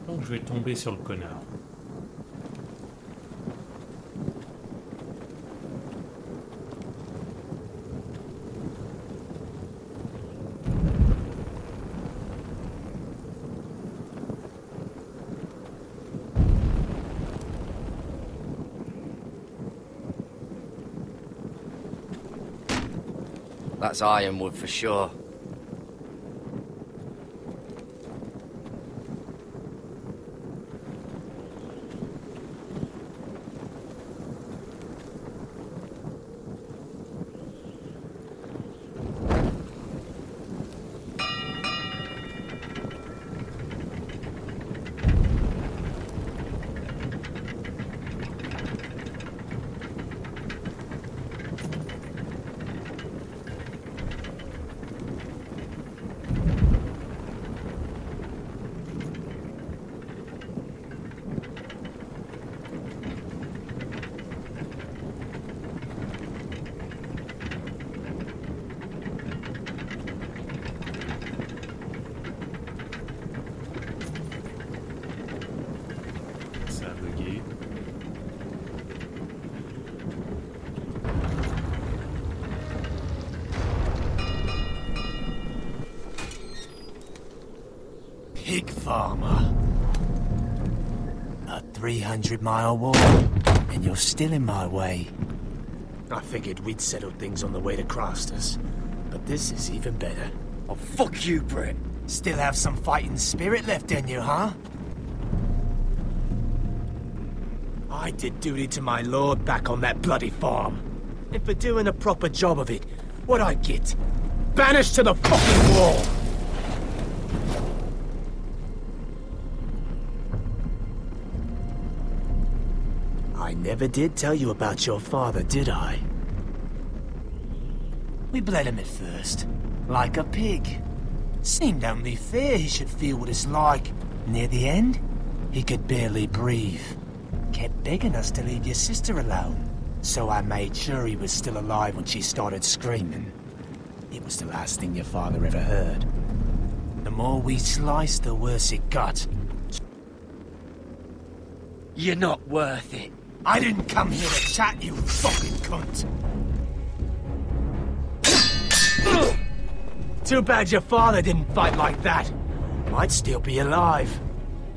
S1: Donc je vais tomber sur le connard.
S4: That's ironwood for sure.
S8: Pig farmer. A 300-mile walk, and you're still in my way. I figured we'd settled things on the way to Craster's, but this is even better. Oh, fuck you, Britt. Still have some fighting spirit left in you, huh? I did duty to my lord back on that bloody farm. And for doing a proper job of it, what'd I get? Banished to the fucking wall! I never did tell you about your father, did I? We bled him at first, like a pig. Seemed only fair he should feel what it's like. Near the end, he could barely breathe. Kept begging us to leave your sister alone. So I made sure he was still alive when she started screaming. It was the last thing your father ever heard. The more we sliced, the worse it got. You're not worth it. I didn't come here to chat, you fucking cunt. Too bad your father didn't fight like that. Might still be alive.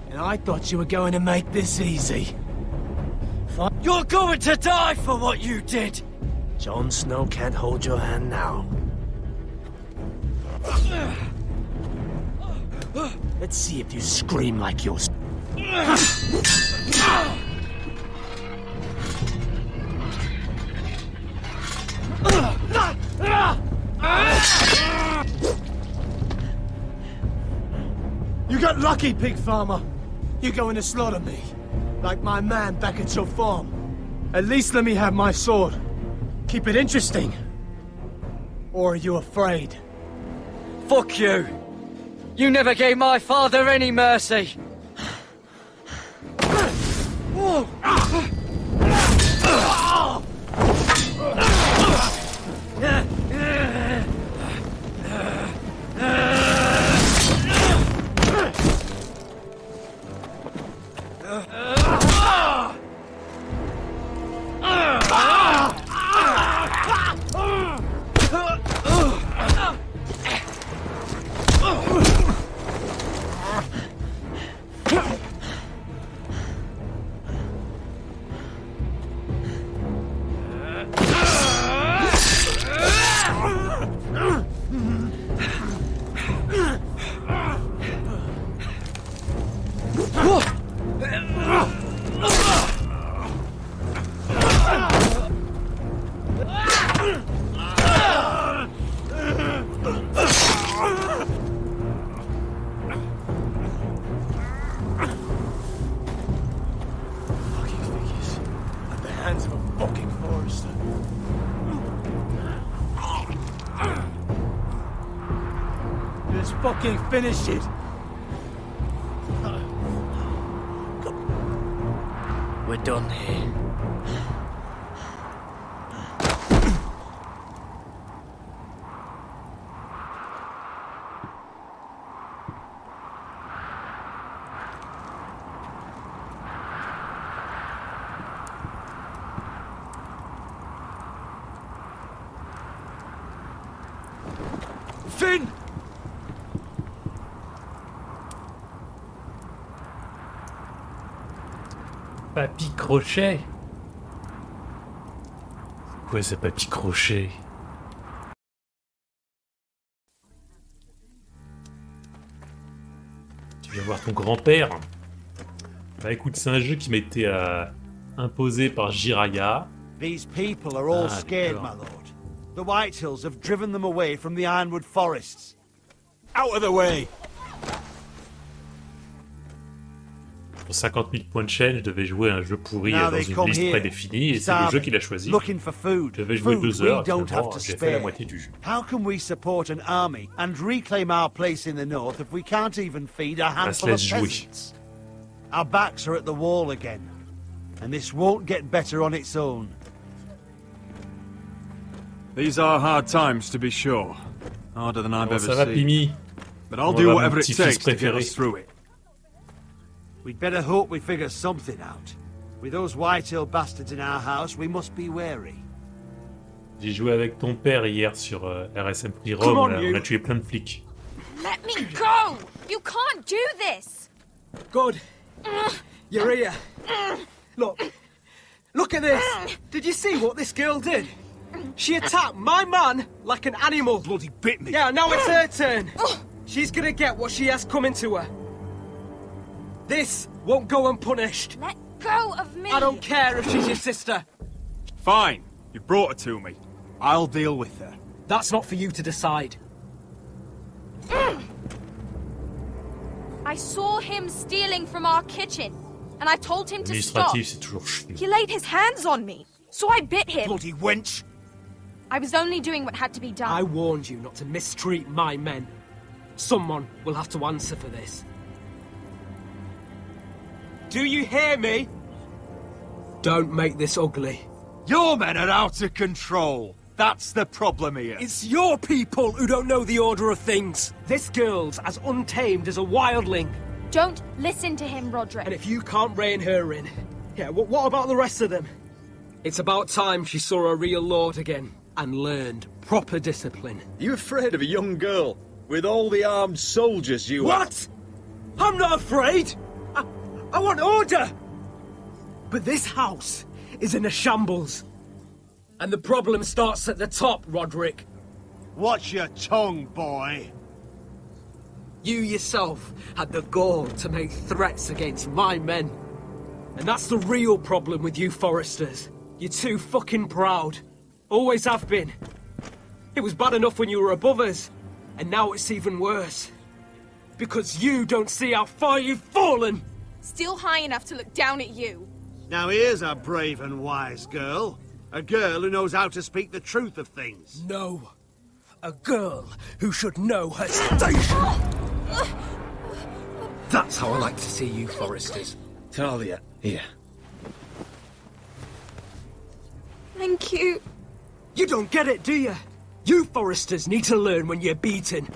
S8: And I thought you were going to make this easy. You're going to die for what you did! Jon Snow can't hold your hand now. Let's see if you scream like yours.
S7: lucky, pig farmer. You're going to slaughter me, like my man back at your farm. At least let me have my sword. Keep it interesting. Or are you afraid?
S14: Fuck you! You never gave my father any mercy!
S7: Fucking finish it!
S14: We're done here.
S7: Finn!
S1: Papy Crochet. C'est quoi ce Papy Crochet? Tu viens voir ton grand-père? Bah écoute, c'est un jeu qui m'a été imposé par Jiraia.
S20: These people are all scared, my lord. The Whitehills have driven them away from the Ironwood forests. Out of the way!
S1: Pour 50 000 points de chaîne, je devais jouer un jeu pourri dans une liste prédéfinie, et c'est le jeu qu'il a choisi. Je devais jouer 2 heures, et j'ai fait la moitié du jeu.
S20: How can we support an army and reclaim our place in the north if we can't even feed a handful of peasants? Our backs are at the wall again, and this won't get better on its own.
S11: These are hard times, to be sure. Harder than I've ever seen. But I'll do whatever it takes to get us through it.
S20: We'd better hope we figure something out. With those Whitehill bastards in our house, we must be wary.
S1: J'ai joué avec ton père hier sur RSM Free Roam, on a tué plein de flics.
S16: Let me go! You can't do this!
S7: Good. Jiraia. Look at this! Did you see what this girl did? She attacked my man like an animal.
S20: Bloody bit me.
S7: Yeah, now it's her turn. She's gonna get what she has coming to her. This won't go unpunished.
S16: Let go of me!
S7: I don't care if she's your sister.
S11: Fine. You brought her to me.
S20: I'll deal with her.
S7: That's not for you to decide.
S16: I saw him stealing from our kitchen, and I told him to stop.
S1: C'est toujours chiant.
S16: He laid his hands on me, so I bit him.
S20: Bloody wench!
S16: I was only doing what had to be done.
S7: I warned you not to mistreat my men. Someone will have to answer for this. Do you hear me? Don't make this ugly.
S20: Your men are out of control. That's the problem here.
S7: It's your people who don't know the order of things. This girl's as untamed as a wildling.
S16: Don't listen to him, Roderick.
S7: And if you can't rein her in, yeah, what about the rest of them? It's about time she saw a real lord again and learned proper discipline.
S15: You afraid of a young girl with all the armed soldiers you have?
S7: What? I'm not afraid. I want order! But this house is in a shambles. And the problem starts at the top, Roderick.
S20: Watch your tongue, boy.
S7: You yourself had the gall to make threats against my men. And that's the real problem with you Foresters. You're too fucking proud. Always have been. It was bad enough when you were above us. And now it's even worse.
S14: Because you don't see how far you've fallen!
S16: Still high enough to look down at you.
S20: Now here's a brave and wise girl. A girl who knows how to speak the truth of things.
S14: No. A girl who should know her station! That's how I like to see you, Foresters.
S13: Talia, here.
S16: Thank you.
S14: You don't get it, do you? You Foresters need to learn when you're beaten.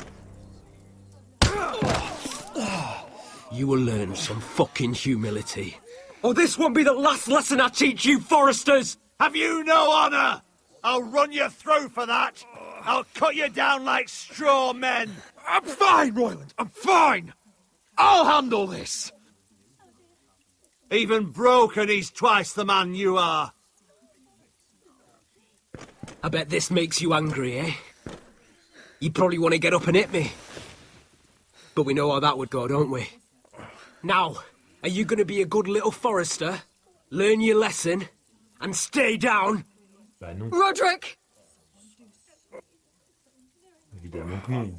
S14: You will learn some fucking humility. Or this won't be the last lesson I teach you, Foresters!
S20: Have you no honor? I'll run your throat for that. I'll cut you down like straw men.
S14: I'm fine, Royland. I'm fine. I'll handle this.
S20: Even broken, he's twice the man you are.
S14: I bet this makes you angry, eh? You probably want to get up and hit me. But we know how that would go, don't we? Now, are you going to be a good little Forester, learn your lesson, and stay down?
S1: Bah non.
S16: Roderick!
S1: Évidemment que non.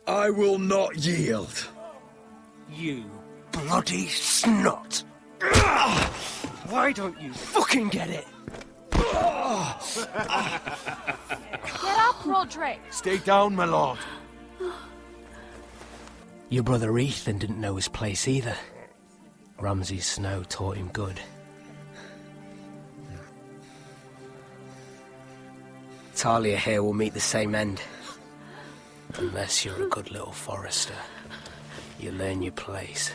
S6: I will not yield.
S14: You bloody snot! Why don't you fucking get it?
S16: Get up, Roderick!
S20: Stay down, my lord.
S14: Your brother Ethan didn't know his place either. Ramsay's snow taught him good. Talia here will meet the same end. Unless you're a good little Forester. You learn your place.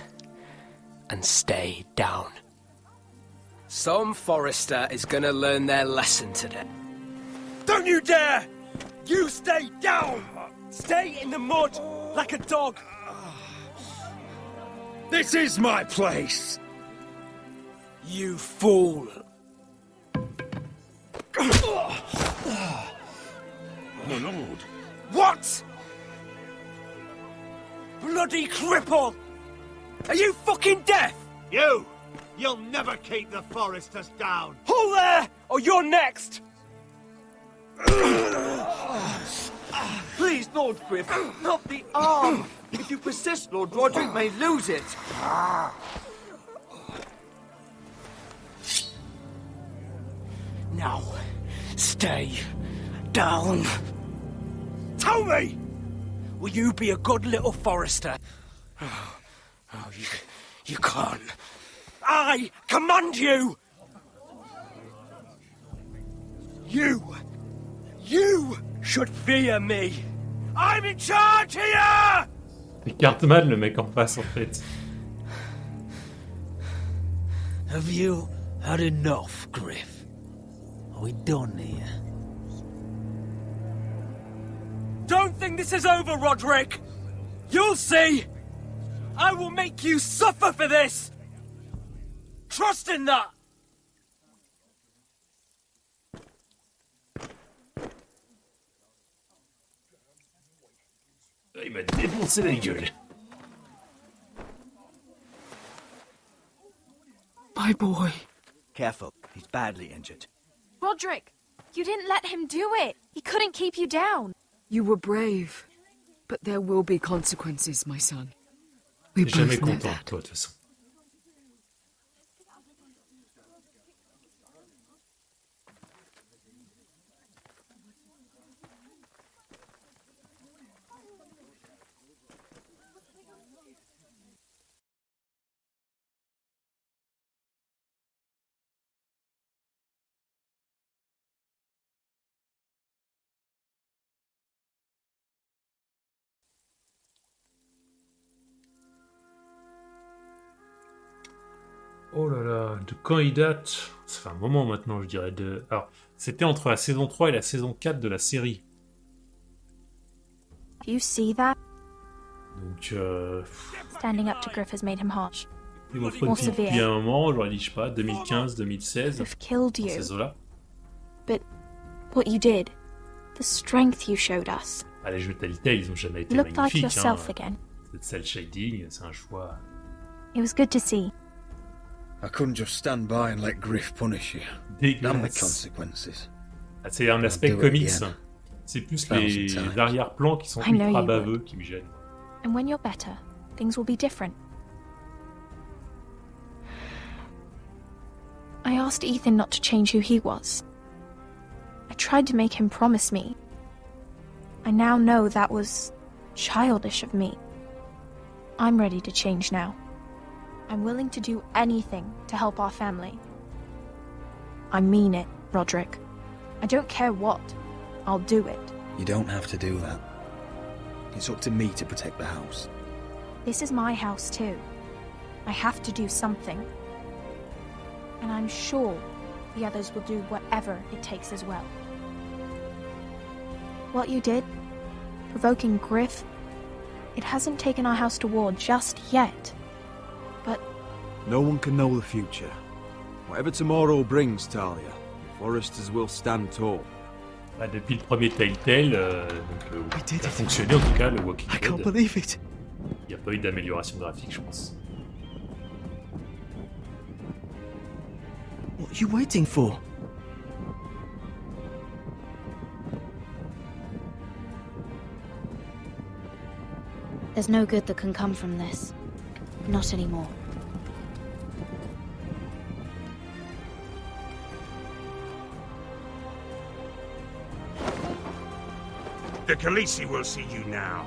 S14: And stay down. Some Forester is gonna learn their lesson today. Don't you dare! You stay down! Stay in the mud, like a dog!
S6: This is my place!
S14: You fool!
S10: My lord.
S14: What?! Bloody cripple! Are you fucking deaf?!
S20: You'll never keep the Foresters down!
S14: Hold there, or you're next!
S15: Please, Lord Griff, not the arm! If you persist, Lord Roderick may lose it.
S14: Now, stay down. Tell me! Will you be a good little Forester? You can't. I command you! You should fear me! I'm in charge here!
S1: C'est Cartman, le mec en face, en fait.
S8: Have you had enough, Griff? Are we done here?
S14: Don't think this is over, Roderick! You'll see! I will make you suffer for this! Trust in that!
S1: Il m'a défoncé la gueule.
S3: My boy.
S15: Careful, he's badly injured.
S16: Roderick, you didn't let him do it. He couldn't keep you down.
S3: You were brave, but there will be consequences, my son. We
S1: T'es jamais
S3: both know
S1: content,
S3: that.
S1: toi, de toute façon. Oh là là, de quand il date? Ça fait un moment maintenant, je dirais. Alors, c'était entre la saison 3 et la saison 4 de la série.
S16: Do you see that?
S1: Donc,
S16: Standing up to Griff has made him harsh.
S1: il m'offre depuis un moment, j'aurais dit, je sais pas, 2015, 2016.
S16: Killed you.
S1: Ces eaux-là.
S16: But what you did, the strength you showed us.
S1: Ah, les jeux de Telltale, ils ont jamais été
S16: Looked like
S1: magnifiques.
S16: yourself
S1: Hein.
S16: again.
S1: C'est cel shading, c'est un choix.
S16: It was good to see.
S13: I couldn't just stand by and let Griff punish you. Damn the consequences.
S1: Ah, c'est un aspect
S13: I'll do it
S1: comics.
S13: again.
S1: C'est plus les arrière-plans qui sont ultra baveux qui me gênent.
S2: And when you're better, things will be different. I asked Ethan not to change who he was. I tried to make him promise me. I now know that was childish of me. I'm ready to change now. I'm willing to do anything to help our family. I mean it, Roderick. I don't care what. I'll do it.
S5: You don't have to do that. It's up to me to protect the house.
S2: This is my house too. I have to do something. And I'm sure the others will do whatever it takes as well. What you did, provoking Griff, it hasn't taken our house to war just yet. But
S13: no one can know the future. Whatever tomorrow brings, Talia, the Foresters will stand tall.
S1: Bah, depuis le premier Telltale, ça a fonctionné en tout cas, le Walking Dead. Il n'y a pas eu d'amélioration graphique, je pense.
S7: What are you waiting for?
S17: There's no good that can come from this. Not anymore.
S10: The Khaleesi will see you now.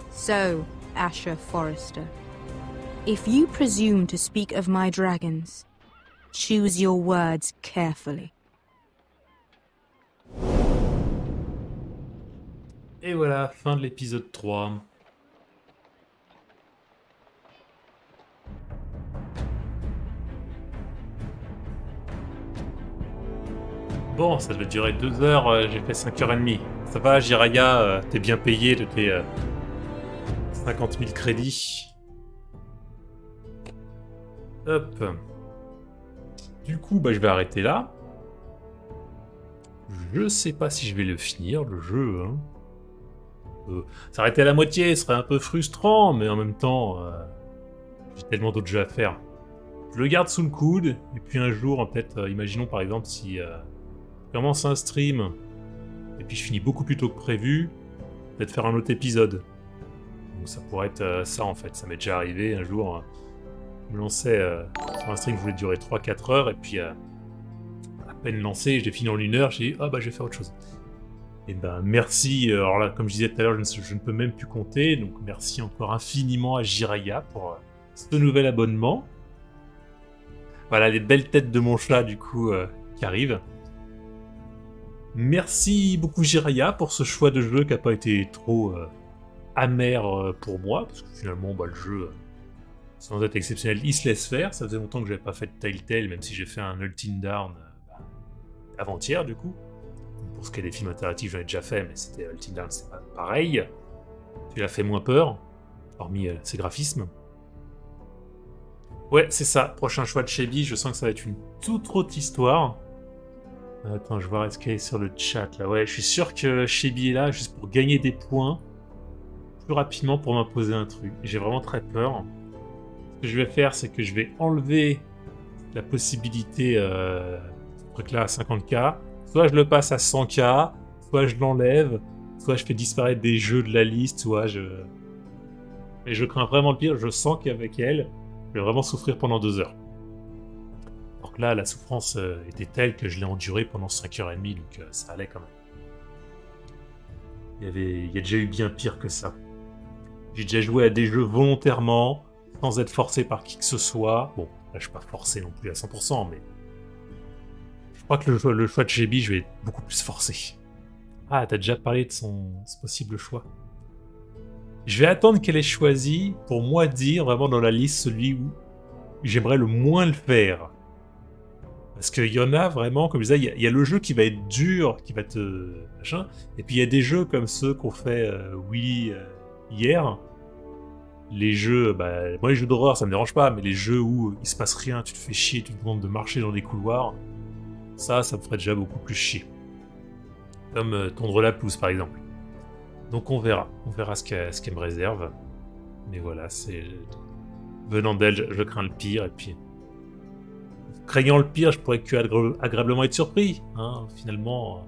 S19: So, Asher Forrester, if you presume to speak of my dragons, choose your words carefully.
S1: Et voilà, fin de l'épisode 3. Bon, ça devait durer 2 heures, j'ai fait 5h30. Ça va, Jiraia, t'es bien payé de tes 50 000 crédits. Hop. Du coup, bah, je vais arrêter là. Je sais pas si je vais le finir, le jeu. Hein. S'arrêter à la moitié serait un peu frustrant, mais en même temps, j'ai tellement d'autres jeux à faire. Je le garde sous le coude, et puis un jour, peut-être, imaginons par exemple si... je commence un stream, et puis je finis beaucoup plus tôt que prévu, peut-être faire un autre épisode. Donc ça pourrait être ça en fait, ça m'est déjà arrivé un jour, je me lançais sur un stream qui voulait durer 3-4 heures, et puis à peine lancé, je l'ai fini en 1 heure, j'ai dit « Ah bah je vais faire autre chose ». Et ben merci, alors là comme je disais tout à l'heure, je ne peux même plus compter, donc merci encore infiniment à Jiraia pour ce nouvel abonnement. Voilà les belles têtes de mon chat du coup qui arrivent. Merci beaucoup Jiraia pour ce choix de jeu qui n'a pas été trop amer pour moi, parce que finalement bah, le jeu, sans être exceptionnel, il se laisse faire. Ça faisait longtemps que j'avais pas fait de Telltale, même si j'ai fait un Ultimate Down avant-hier du coup. Pour ce qui est des films interactifs, j'en ai déjà fait, mais c'était Ultimate Down, c'est pas pareil. Tu l'as fait moins peur, hormis ses graphismes. Ouais, c'est ça, prochain choix de Shebi, je sens que ça va être une toute autre histoire. Attends, je vais voir est-ce qu'elle est sur le chat là. Ouais, je suis sûr que Shebi est là juste pour gagner des points plus rapidement pour m'imposer un truc. J'ai vraiment très peur. Ce que je vais faire, c'est que je vais enlever la possibilité ce truc-là à 50k. Soit je le passe à 100k, soit je l'enlève, soit je fais disparaître des jeux de la liste, soit je... Mais je crains vraiment le pire, je sens qu'avec elle, je vais vraiment souffrir pendant 2 heures. Donc là, la souffrance était telle que je l'ai endurée pendant 5h30, donc ça allait quand même. Il y a déjà eu bien pire que ça. J'ai déjà joué à des jeux volontairement, sans être forcé par qui que ce soit. Bon, là je suis pas forcé non plus à 100%, mais... Je crois que le choix de Shebi, je vais être beaucoup plus forcé. Ah, t'as déjà parlé de ce possible choix. Je vais attendre qu'elle ait choisi pour moi dire vraiment dans la liste celui où j'aimerais le moins le faire. Parce qu'il y en a vraiment, comme je disais, il y a le jeu qui va être dur, qui va te... machin, et puis il y a des jeux comme ceux qu'on fait Willy hier. Les jeux, bah, moi les jeux d'horreur ça me dérange pas, mais les jeux où il se passe rien, tu te fais chier, tu te demandes de marcher dans des couloirs, ça me ferait déjà beaucoup plus chier. Comme tondre la pelouse par exemple. Donc on verra ce qu'elle me réserve. Mais voilà, c'est Venant d'elle, je crains le pire, et puis... Craignant le pire, je pourrais que agréablement être surpris, hein, finalement.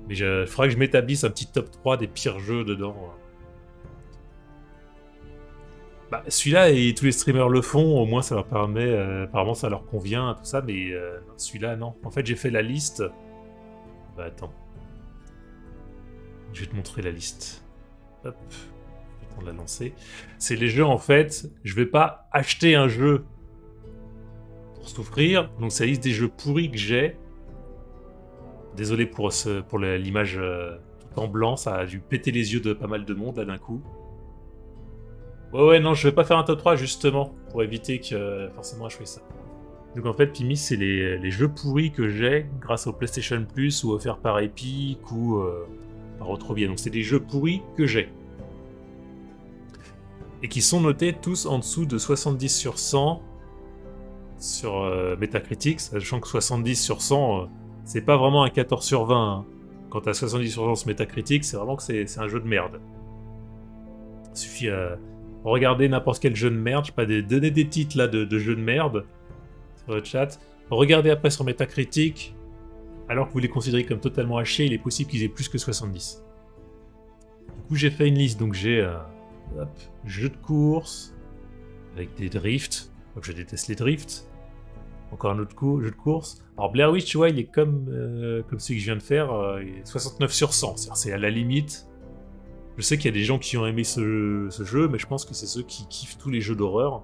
S1: Mais il faudrait que je m'établisse un petit top 3 des pires jeux dedans. Bah, celui-là, et tous les streamers le font, au moins ça leur permet... apparemment ça leur convient, tout ça, mais celui-là, non. En fait, j'ai fait la liste... Bah, attends. Je vais te montrer la liste. Hop. Je vais le temps de la lancer. C'est les jeux, en fait, je vais pas acheter un jeu pour souffrir. Donc c'est la liste des jeux pourris que j'ai. Désolé pour l'image tout en blanc, ça a dû péter les yeux de pas mal de monde là d'un coup. Ouais, non, je vais pas faire un top 3 justement, pour éviter que forcément je fasse ça. Donc en fait, Pimi, c'est les jeux pourris que j'ai grâce au PlayStation Plus ou offerts par Epic ou par Retrovia. Donc c'est des jeux pourris que j'ai. Et qui sont notés tous en dessous de 70 sur 100 sur Metacritic, sachant que 70 sur 100, c'est pas vraiment un 14 sur 20. Hein. Quand t'as 70 sur 100 sur Metacritic, c'est vraiment que c'est un jeu de merde. Il suffit regarder n'importe quel jeu de merde, je sais pas, donner des titres là de jeux de merde sur le chat. Regardez après sur Metacritic, alors que vous les considérez comme totalement à chier, il est possible qu'ils aient plus que 70. Du coup, j'ai fait une liste, donc j'ai jeu de course avec des drifts, donc je déteste les drifts. Encore un autre jeu de course. Alors Blair Witch, tu vois, il est comme celui que je viens de faire, il est 69 sur 100, c'est à la limite. Je sais qu'il y a des gens qui ont aimé ce jeu, mais je pense que c'est ceux qui kiffent tous les jeux d'horreur.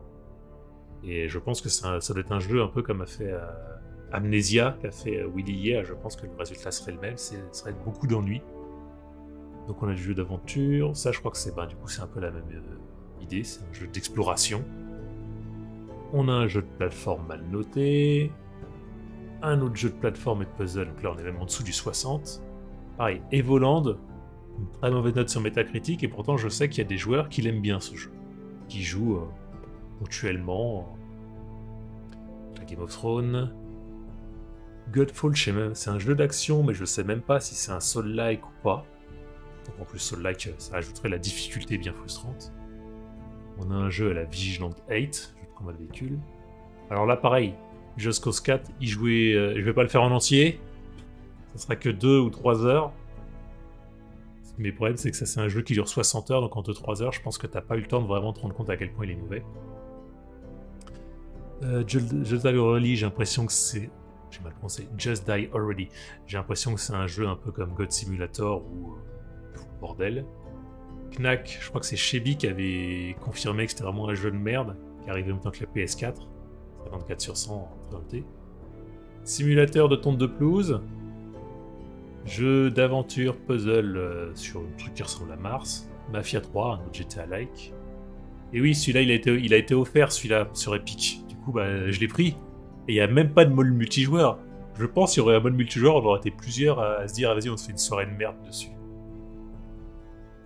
S1: Et je pense que ça doit être un jeu un peu comme a fait Amnesia, qu'a fait Willy hier. Je pense que le résultat serait le même, ce serait beaucoup d'ennuis. Donc on a du jeu d'aventure, ça je crois que c'est du coup c'est un peu la même idée, c'est un jeu d'exploration. On a un jeu de plateforme mal noté, un autre jeu de plateforme et de puzzle, donc là on est même en dessous du 60. Pareil, Evoland, une très mauvaise note sur Metacritic, et pourtant je sais qu'il y a des joueurs qui l'aiment bien ce jeu, qui jouent ponctuellement à Game of Thrones. Godfall, je sais même, c'est un jeu d'action, mais je sais même pas si c'est un Soul-like ou pas. Donc en plus Soul-like, ça ajouterait la difficulté bien frustrante. On a un jeu à la Vigilant 8, jeu de combat de véhicule. Alors là pareil, Just Cause 4, je vais pas le faire en entier, ça sera que 2 ou 3 heures. Mais le problème c'est que ça c'est un jeu qui dure 60 heures, donc en 2-3 heures je pense que t'as pas eu le temps de vraiment te rendre compte à quel point il est mauvais. Just Die Already, j'ai l'impression que c'est... J'ai mal prononcé. Just Die Already. J'ai l'impression que c'est un jeu un peu comme God Simulator ou bordel. Knack, je crois que c'est Shebi qui avait confirmé que c'était vraiment un jeu de merde, qui arrivait en même temps que la PS4. 54 sur 100 présenté. Simulateur de tonte de pelouse. Jeu d'aventure puzzle sur un truc qui ressemble à Mars. Mafia 3, un autre GTA-like. Et oui, celui-là, il a été offert, celui-là, sur Epic. Du coup, je l'ai pris. Et il n'y a même pas de mode multijoueur. Je pense qu'il y aurait un mode multijoueur, on aurait été plusieurs à se dire, ah, vas-y, on se fait une soirée de merde dessus.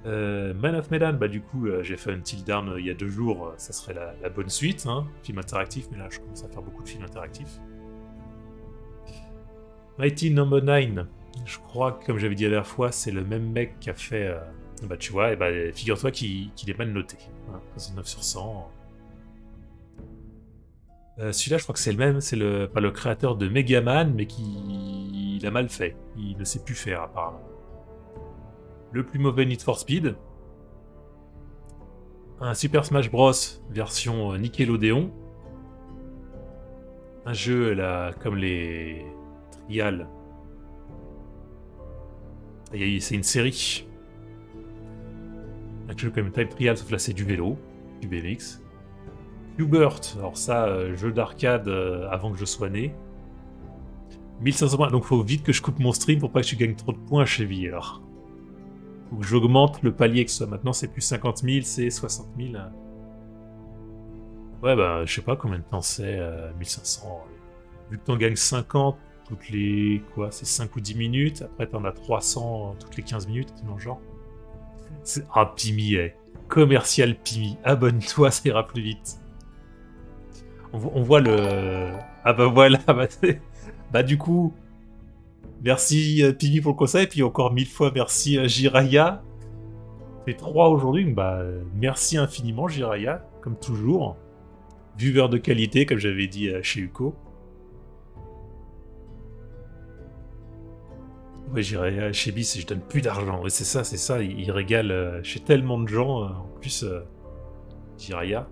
S1: Man of Medan, du coup, j'ai fait Until Dawn il y a 2 jours, ça serait la bonne suite, hein. Film interactif, mais là, je commence à faire beaucoup de films interactifs. Mighty No. 9, je crois que, comme j'avais dit la dernière fois, c'est le même mec qui a fait... tu vois, figure-toi qu'il est mal noté. Hein, 69 sur 100. Celui-là, je crois que c'est le même, c'est pas le créateur de Megaman, mais il a mal fait. Il ne sait plus faire, apparemment. Le plus mauvais Need for Speed. Un Super Smash Bros. Version Nickelodeon. Un jeu, là, comme les Trials. C'est une série. Un jeu comme Time Trial, sauf là c'est du vélo, du BMX. Hubert, alors ça, jeu d'arcade avant que je sois né. 1500 points, donc faut vite que je coupe mon stream pour pas que je gagne trop de points chez V alors. Faut que j'augmente le palier que ça. Maintenant c'est plus 50 000, c'est 60 000. Ouais je sais pas combien de temps c'est, 1500. Vu que t'en gagnes 50 toutes les... c'est 5 ou 10 minutes, après t'en as 300 toutes les 15 minutes, dans le genre. Pimi, commercial Pimi, abonne-toi, ça ira plus vite. On voit le... voilà, du coup, merci Pimi pour le conseil, et puis encore 1000 fois merci Jiraia. On fait 3 aujourd'hui, merci infiniment Jiraia, comme toujours. Viewer de qualité, comme j'avais dit chez Uko. Ouais, j'irai chez Bis et je donne plus d'argent. Ouais, c'est ça, il régale chez tellement de gens. En plus, Jiraia.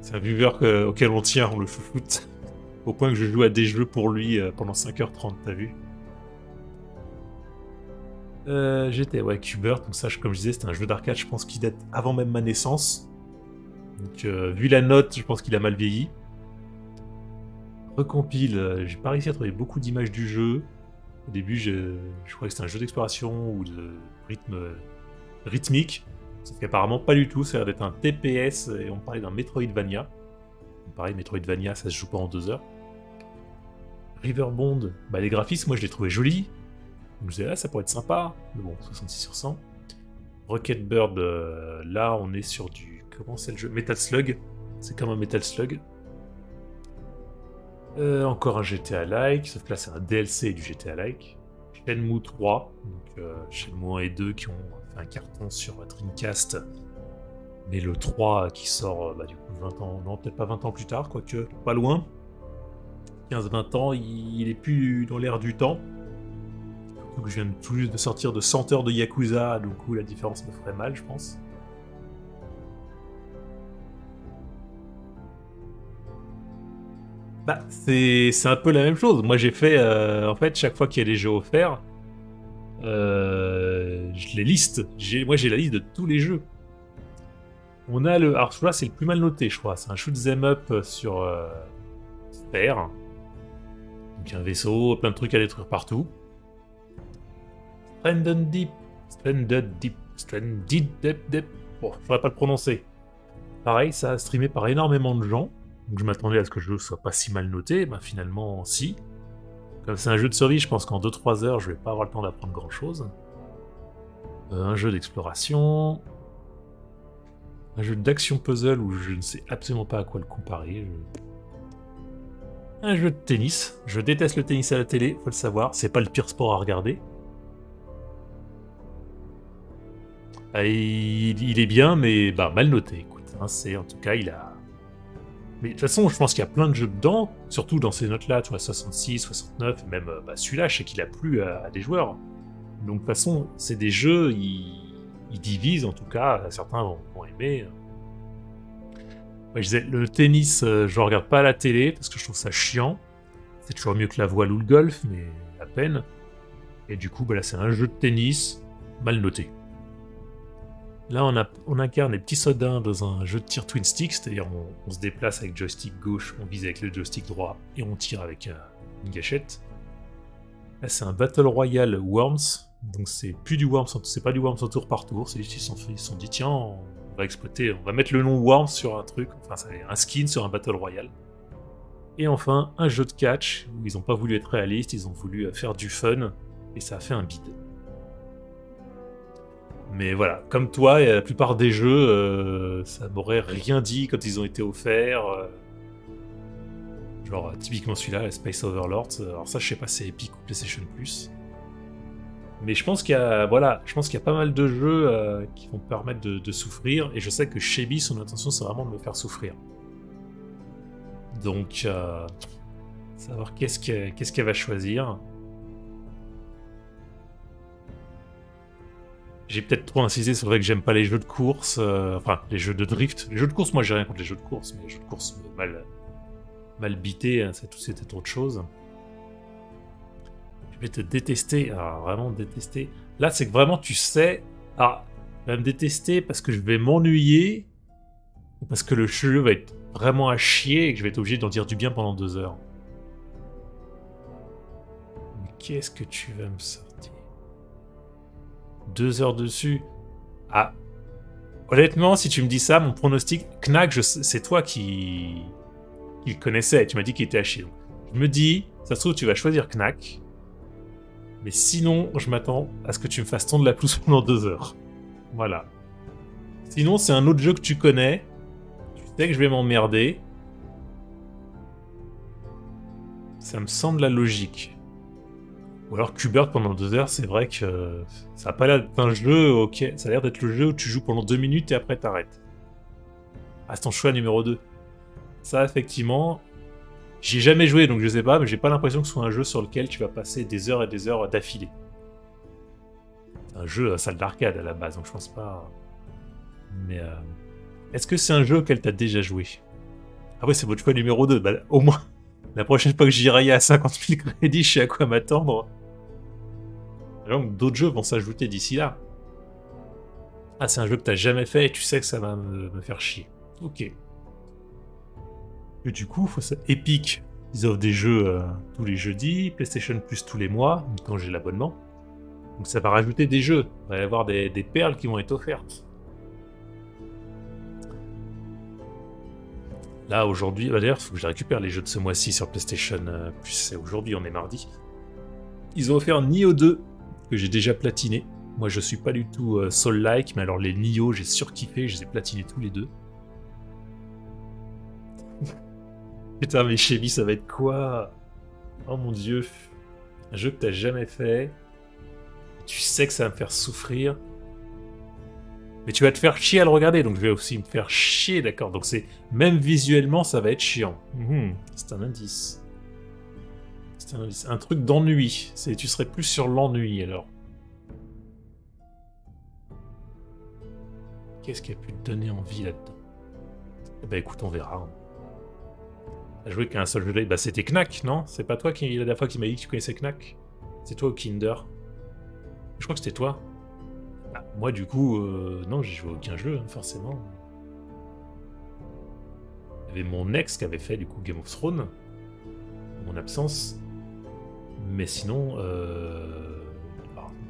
S1: C'est un viewer auquel on tient, on le chouchoute. Au point que je joue à des jeux pour lui pendant 5h30, t'as vu? J'étais, ouais, Qbert, donc ça, comme je disais, c'était un jeu d'arcade, je pense qu'il date avant même ma naissance. Donc, vu la note, je pense qu'il a mal vieilli. Recompile, j'ai pas réussi à trouver beaucoup d'images du jeu. Au début, je croyais que c'était un jeu d'exploration ou de rythme rythmique. Sauf qu'apparemment pas du tout, ça a l'air d'être un TPS et on parlait d'un Metroidvania. Pareil, Metroidvania, ça se joue pas en 2 heures. Riverbond, bah les graphismes, moi je les trouvais jolis. Je me disais, ah, ça pourrait être sympa. Mais bon, 66 sur 100. Rocket Bird, là on est sur du... Comment c'est le jeu? Metal Slug. C'est comme un Metal Slug. Encore un GTA-like, sauf que là c'est un DLC du GTA-like. Shenmue 3, donc Shenmue 1 et 2 qui ont fait un carton sur Dreamcast. Mais le 3 qui sort du coup 20 ans, non peut-être pas 20 ans plus tard, quoique pas loin. 15-20 ans, il est plus dans l'air du temps. Donc je viens tout juste de sortir de 100 heures de Yakuza, donc la différence me ferait mal, je pense. Bah, c'est un peu la même chose. Moi, j'ai fait, en fait, chaque fois qu'il y a des jeux offerts, je les liste. Moi, j'ai la liste de tous les jeux. On a le... Alors, là, c'est le plus mal noté, je crois. C'est un shoot 'em up sur Sphère. Donc, un vaisseau, plein de trucs à détruire partout. Stranded Deep. Bon, je pourrais pas le prononcer. Pareil, ça a streamé par énormément de gens. Donc je m'attendais à ce que le jeu soit pas si mal noté, bah finalement si. Comme c'est un jeu de survie, je pense qu'en 2-3 heures, je vais pas avoir le temps d'apprendre grand chose. Un jeu d'exploration. Un jeu d'action puzzle où je ne sais absolument pas à quoi le comparer. Un jeu de tennis. Je déteste le tennis à la télé, faut le savoir, c'est pas le pire sport à regarder. Il est bien, mais bah, mal noté, écoute. Hein, en tout cas, il a... Mais de toute façon, je pense qu'il y a plein de jeux dedans, surtout dans ces notes-là, tu vois, 66, 69, et même celui-là, je sais qu'il a plu à des joueurs. Donc de toute façon, c'est des jeux, ils divisent, en tout cas, certains vont aimer. Ouais, je disais, le tennis, je le regarde pas à la télé, parce que je trouve ça chiant. C'est toujours mieux que la voile ou le golf, mais à peine. Et du coup, bah là, c'est un jeu de tennis, mal noté. Là, on incarne les petits soldats dans un jeu de tir twin stick, c'est-à-dire on se déplace avec joystick gauche, on vise avec le joystick droit et on tire avec une gâchette. Là, c'est un Battle Royale Worms, donc c'est plus du Worms, c'est pas du Worms au tour par tour, c'est juste ils se sont dit tiens, on va exploiter, on va mettre le nom Worms sur un truc, enfin c'est un skin sur un Battle Royale. Et enfin, un jeu de catch où ils n'ont pas voulu être réalistes, ils ont voulu faire du fun et ça a fait un bide. Mais voilà, comme toi, la plupart des jeux, ça m'aurait rien dit quand ils ont été offerts. Genre, typiquement celui-là, Space Overlords. Alors ça, je sais pas, c'est Epic ou PlayStation Plus. Mais je pense qu'il y a, voilà, je pense qu'il y a pas mal de jeux qui vont me permettre de souffrir. Et je sais que Shebi, son intention, c'est vraiment de me faire souffrir. Donc, savoir qu'est-ce qu'elle va choisir. J'ai peut-être trop insisté sur le fait que j'aime pas les jeux de course, enfin les jeux de drift. Les jeux de course, moi j'ai rien contre les jeux de course, mais les jeux de course mal bités, hein, c'était autre chose. Je vais te détester, alors vraiment détester. Là c'est que vraiment tu sais, alors tu vas me détester parce que je vais m'ennuyer, ou parce que le jeu va être vraiment à chier et que je vais être obligé d'en dire du bien pendant 2 heures. Mais qu'est-ce que tu vas me sortir? 2 heures dessus. Ah. Honnêtement, si tu me dis ça, mon pronostic, Knack, c'est toi qui le connaissais. Tu m'as dit qu'il était à chier. Donc, je me dis, ça se trouve, tu vas choisir Knack. Mais sinon, je m'attends à ce que tu me fasses tondre la pelouse pendant 2 heures. Voilà. Sinon, c'est un autre jeu que tu connais. Tu sais que je vais m'emmerder. Ça me semble la logique. Ou alors Qbert pendant 2 heures, c'est vrai que ça a pas l'air d'être un jeu, ok, ça a l'air d'être le jeu où tu joues pendant 2 minutes et après t'arrêtes. Ah, c'est ton choix numéro 2. Ça, effectivement, j'y ai jamais joué, donc je sais pas, mais j'ai pas l'impression que ce soit un jeu sur lequel tu vas passer des heures et des heures d'affilée. C'est un jeu à salle d'arcade à la base, donc je pense pas... Mais est-ce que c'est un jeu auquel t'as déjà joué? Ah ouais, c'est votre choix numéro 2. Bah, au moins, la prochaine fois que Jiraia à 50 000 crédits, je sais à quoi m'attendre. Donc d'autres jeux vont s'ajouter d'ici là. Ah, c'est un jeu que t'as jamais fait et tu sais que ça va me faire chier. Ok. Et du coup, Epic, ils offrent des jeux tous les jeudis, PlayStation Plus tous les mois, quand j'ai l'abonnement. Donc ça va rajouter des jeux. Il va y avoir des perles qui vont être offertes. Là, aujourd'hui, d'ailleurs, il faut que je récupère les jeux de ce mois-ci sur PlayStation Plus. C'est aujourd'hui, on est mardi. Ils ont offert Nioh 2, que j'ai déjà platiné. Moi, je suis pas du tout Soul-like, mais alors les Nioh, j'ai surkiffé, je les ai platinés tous les deux. Putain, mais Chevy, ça va être quoi? Oh mon dieu. Un jeu que t'as jamais fait. Tu sais que ça va me faire souffrir. Mais tu vas te faire chier à le regarder, donc je vais aussi me faire chier, d'accord. Donc c'est... Même visuellement, ça va être chiant. C'est un indice. C'est un indice. Un truc d'ennui. Tu serais plus sur l'ennui, alors. Qu'est-ce qui a pu te donner envie là-dedans? Eh ben écoute, on verra. T'as joué qu'à un seul jeu. Bah c'était Knack, non? C'est pas toi qui, la dernière fois qui m'a dit que tu connaissais Knack? C'est toi ou Kinder? Je crois que c'était toi. Bah, moi du coup, non, j'ai joué à aucun jeu, hein, forcément. Il y avait mon ex qui avait fait du coup Game of Thrones, en mon absence. Mais sinon,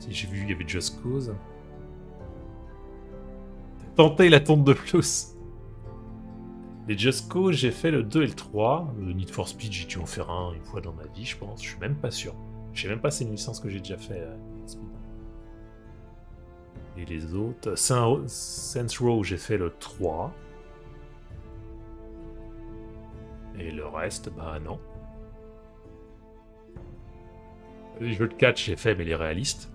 S1: j'ai vu, il y avait Just Cause. Tenter la tonte de plus. Les Just Cause, j'ai fait le 2 et le 3. Le Need for Speed, j'ai dû en faire un une fois dans ma vie, je pense. Je suis même pas sûr. Je sais même pas si c'est une licence que j'ai déjà fait. Et les autres... Saints Row, j'ai fait le 3. Et le reste, bah non. Les jeux de catch, j'ai fait, mais les réalistes.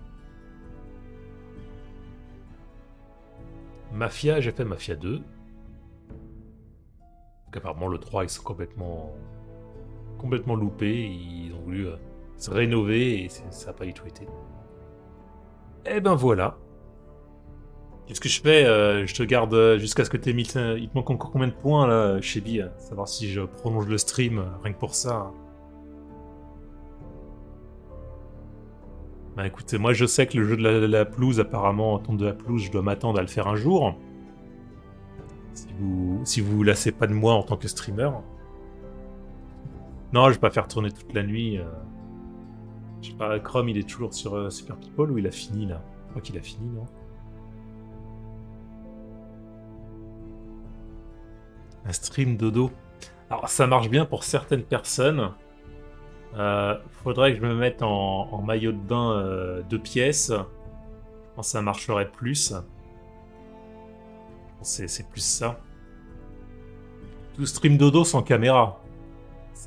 S1: Mafia, j'ai fait Mafia 2. Donc apparemment, le 3, ils sont complètement loupés. Ils ont voulu se rénover et ça n'a pas du tout été. Et ben voilà. Qu'est-ce que je fais? Je te garde jusqu'à ce que tu aies mis... Il te manque encore combien de points, là, Chebi? Savoir si je prolonge le stream, rien que pour ça. Bah écoutez, moi je sais que le jeu de la pelouse, apparemment, tonte de la pelouse, je dois m'attendre à le faire un jour. Si vous vous lassez pas de moi en tant que streamer. Non, je vais pas faire tourner toute la nuit. Je sais pas, Chrome, il est toujours sur Super People ou il a fini, là? Je crois qu'il a fini, non? Un stream dodo. Alors, ça marche bien pour certaines personnes. Faudrait que je me mette en maillot de bain 2 pièces. Je pense que ça marcherait plus. C'est plus ça. Tout stream dodo sans caméra.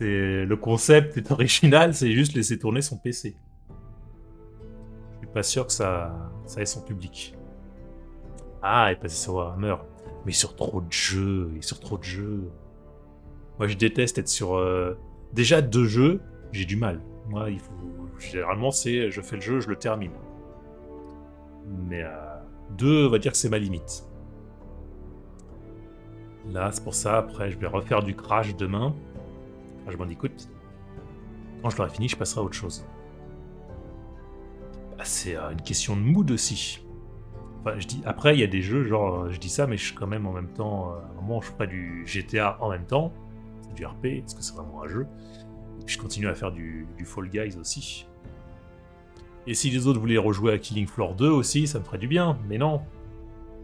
S1: Le concept est original, c'est juste laisser tourner son PC. Je suis pas sûr que ça ait son public. Ah, il est passé sur Warhammer. Mais sur trop de jeux, Moi, je déteste être sur... Déjà, 2 jeux, j'ai du mal. Moi, généralement, c'est... Je fais le jeu, je le termine. Mais 2, on va dire que c'est ma limite. Là, c'est pour ça, après, je vais refaire du Crash demain. Crash Bandicoot. Quand je l'aurai fini, je passerai à autre chose. Bah, c'est une question de mood aussi. Enfin, après, il y a des jeux, genre, je dis ça, mais je suis quand même en même temps... à un moment, je ferai du GTA en même temps. C'est du RP, parce que c'est vraiment un jeu. Et puis je continue à faire du Fall Guys aussi. Et si les autres voulaient rejouer à Killing Floor 2 aussi, ça me ferait du bien. Mais non.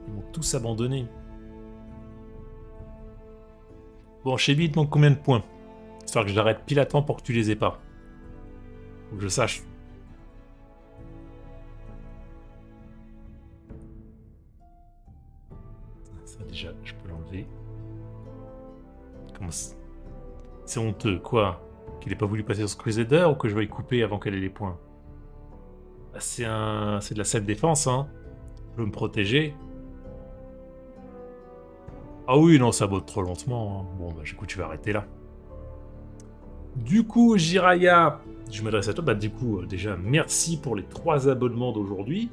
S1: Ils m'ont tous abandonné. Bon, chez lui, il te manque combien de points? J'espère que j'arrête pile à temps pour que tu les aies pas. Faut que je sache. Ça, déjà, je peux l'enlever. Comment ça? C'est honteux, quoi? Qu'il ait pas voulu passer sur Crusader ou que je vais y couper avant qu'elle ait les points? Bah, c'est de la self-défense, hein. Je veux me protéger. Ah oui, non, ça botte trop lentement. Hein. Bon, bah, écoute, je vais arrêter là. Du coup, Jiraia, je m'adresse à toi. Bah, du coup, déjà, merci pour les 3 abonnements d'aujourd'hui.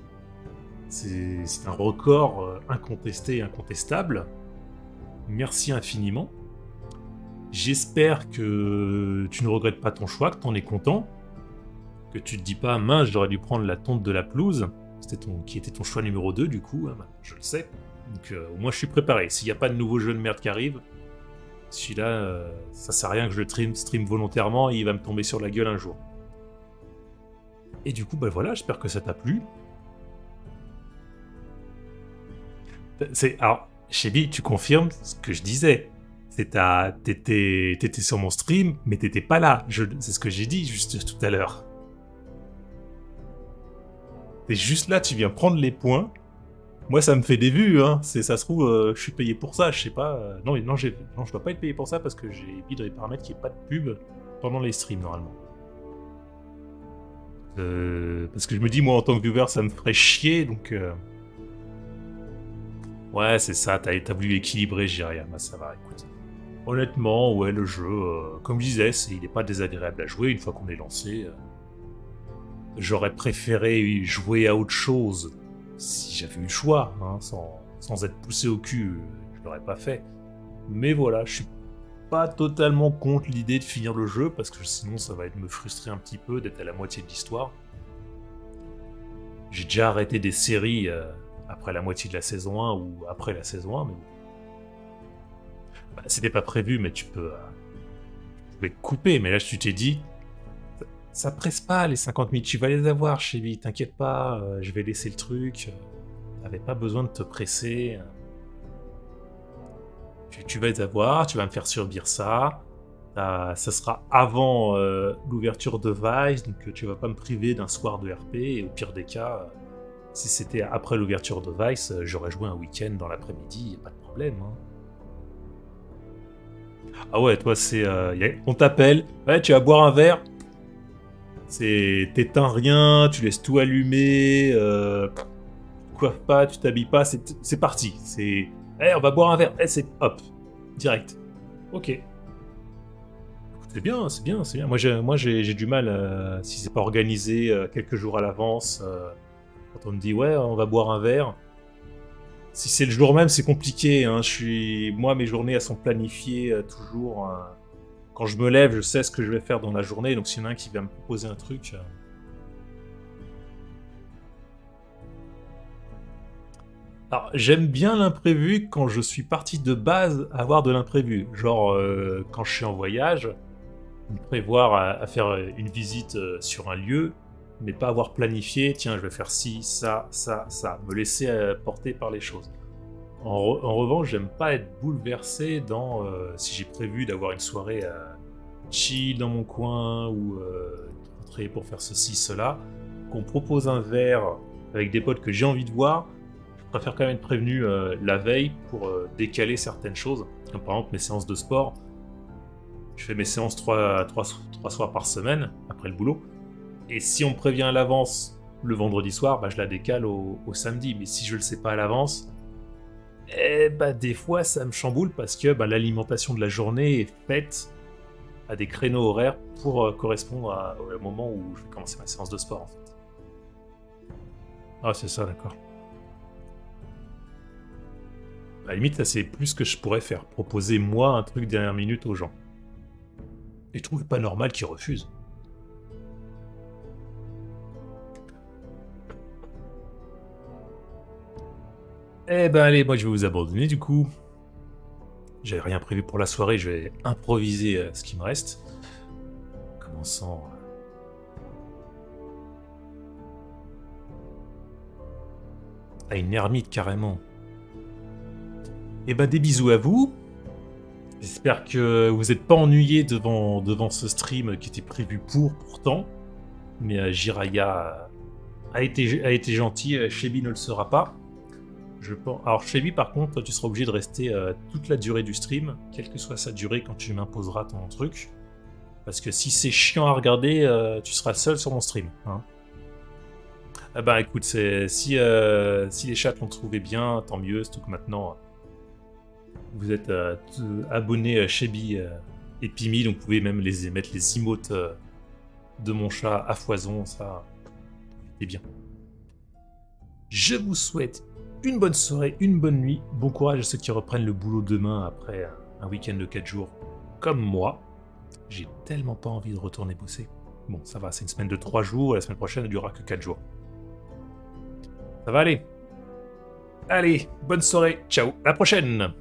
S1: C'est un record incontesté et incontestable. Merci infiniment. J'espère que tu ne regrettes pas ton choix, que tu en es content. Que tu te dis pas, mince, j'aurais dû prendre la tonte de la pelouse. Qui était ton choix numéro 2, du coup. Hein, je le sais. Donc, moi, je suis préparé. S'il n'y a pas de nouveau jeu de merde qui arrive, celui-là, ça sert à rien que je le stream volontairement, il va me tomber sur la gueule un jour. Et du coup, bah voilà, j'espère que ça t'a plu. Alors, Chebi, tu confirmes ce que je disais. T'étais sur mon stream, mais t'étais pas là. C'est ce que j'ai dit juste tout à l'heure. T'es juste là, tu viens prendre les points. Moi, ça me fait des vues, hein. Ça se trouve, je suis payé pour ça, je sais pas. Non, je dois pas être payé pour ça parce que j'ai mis dans les paramètres qu'il n'y ait pas de pub pendant les streams, normalement. Parce que je me dis, moi, en tant que viewer, ça me ferait chier, donc... Ouais, c'est ça, t'as voulu équilibrer, Jiraia. Bah, ça va, écoute. Honnêtement, ouais, le jeu, comme je disais, il n'est pas désagréable à jouer une fois qu'on est lancé. J'aurais préféré jouer à autre chose si j'avais eu le choix, hein, sans être poussé au cul, je l'aurais pas fait. Mais voilà, je suis pas totalement contre l'idée de finir le jeu, parce que sinon ça va me frustrer un petit peu d'être à la moitié de l'histoire. J'ai déjà arrêté des séries après la moitié de la saison 1 ou après la saison 1, mais bon. Bah, c'était pas prévu, mais tu peux couper, mais là tu t'es dit, ça presse pas les 50 000, tu vas les avoir, Chevy, t'inquiète pas, je vais laisser le truc, t'avais pas besoin de te presser. Tu vas les avoir, tu vas me faire subir ça, ça sera avant l'ouverture de Vice, donc tu vas pas me priver d'un soir de RP, et au pire des cas, si c'était après l'ouverture de Vice, j'aurais joué un week-end dans l'après-midi, y a pas de problème. Hein. Ah ouais, toi c'est... on t'appelle, ouais, tu vas boire un verre, t'éteins rien, tu laisses tout allumer, tu coiffes pas, tu t'habilles pas, c'est parti. C'est, on va boire un verre, c'est hop, direct. Ok. C'est bien, c'est bien, c'est bien. Moi j'ai du mal, si c'est pas organisé quelques jours à l'avance, quand on me dit ouais, on va boire un verre. Si c'est le jour même, c'est compliqué. Hein. Moi, mes journées, elles sont planifiées toujours. Quand je me lève, je sais ce que je vais faire dans la journée. Donc, s'il y en a un qui vient me proposer un truc... Alors, j'aime bien l'imprévu quand je suis parti de base à avoir de l'imprévu. Genre, quand je suis en voyage, me prévoir à faire une visite sur un lieu, mais pas avoir planifié, tiens, je vais faire ci, ça, ça, ça. Me laisser porter par les choses. En revanche, j'aime pas être bouleversé dans si j'ai prévu d'avoir une soirée chill dans mon coin ou rentrer pour faire ceci, cela, qu'on me propose un verre avec des potes que j'ai envie de voir, je préfère quand même être prévenu la veille pour décaler certaines choses, comme par exemple mes séances de sport. Je fais mes séances 3 soirs par semaine après le boulot, et si on me prévient à l'avance le vendredi soir, bah, je la décale au samedi, mais si je le sais pas à l'avance, des fois ça me chamboule parce que l'alimentation de la journée est faite à des créneaux horaires pour correspondre au moment où je vais commencer ma séance de sport en fait. Ah c'est ça, d'accord. À la limite, ça c'est plus ce que je pourrais faire, proposer moi un truc dernière minute aux gens. Et je trouve pas normal qu'ils refusent. Eh ben allez, moi je vais vous abandonner du coup. J'avais rien prévu pour la soirée, je vais improviser ce qui me reste. Commençant... à une ermite carrément. Eh ben des bisous à vous. J'espère que vous n'êtes pas ennuyés devant ce stream qui était prévu pourtant. Mais Jiraia a été gentil, Chebi ne le sera pas. Alors Chebi par contre, tu seras obligé de rester toute la durée du stream, quelle que soit sa durée quand tu m'imposeras ton truc. Parce que si c'est chiant à regarder, tu seras seul sur mon stream. Hein. Ah bah écoute, si les chats l'ont trouvé bien, tant mieux, surtout que maintenant Vous êtes abonné Chebi et Pimi, donc vous pouvez même mettre les emotes de mon chat à foison, ça c'est bien. Je vous souhaite une bonne soirée, une bonne nuit, bon courage à ceux qui reprennent le boulot demain après un week-end de 4 jours comme moi. J'ai tellement pas envie de retourner bosser. Bon, ça va, c'est une semaine de 3 jours, et la semaine prochaine, elle durera que 4 jours. Ça va aller. Allez, bonne soirée, ciao, à la prochaine!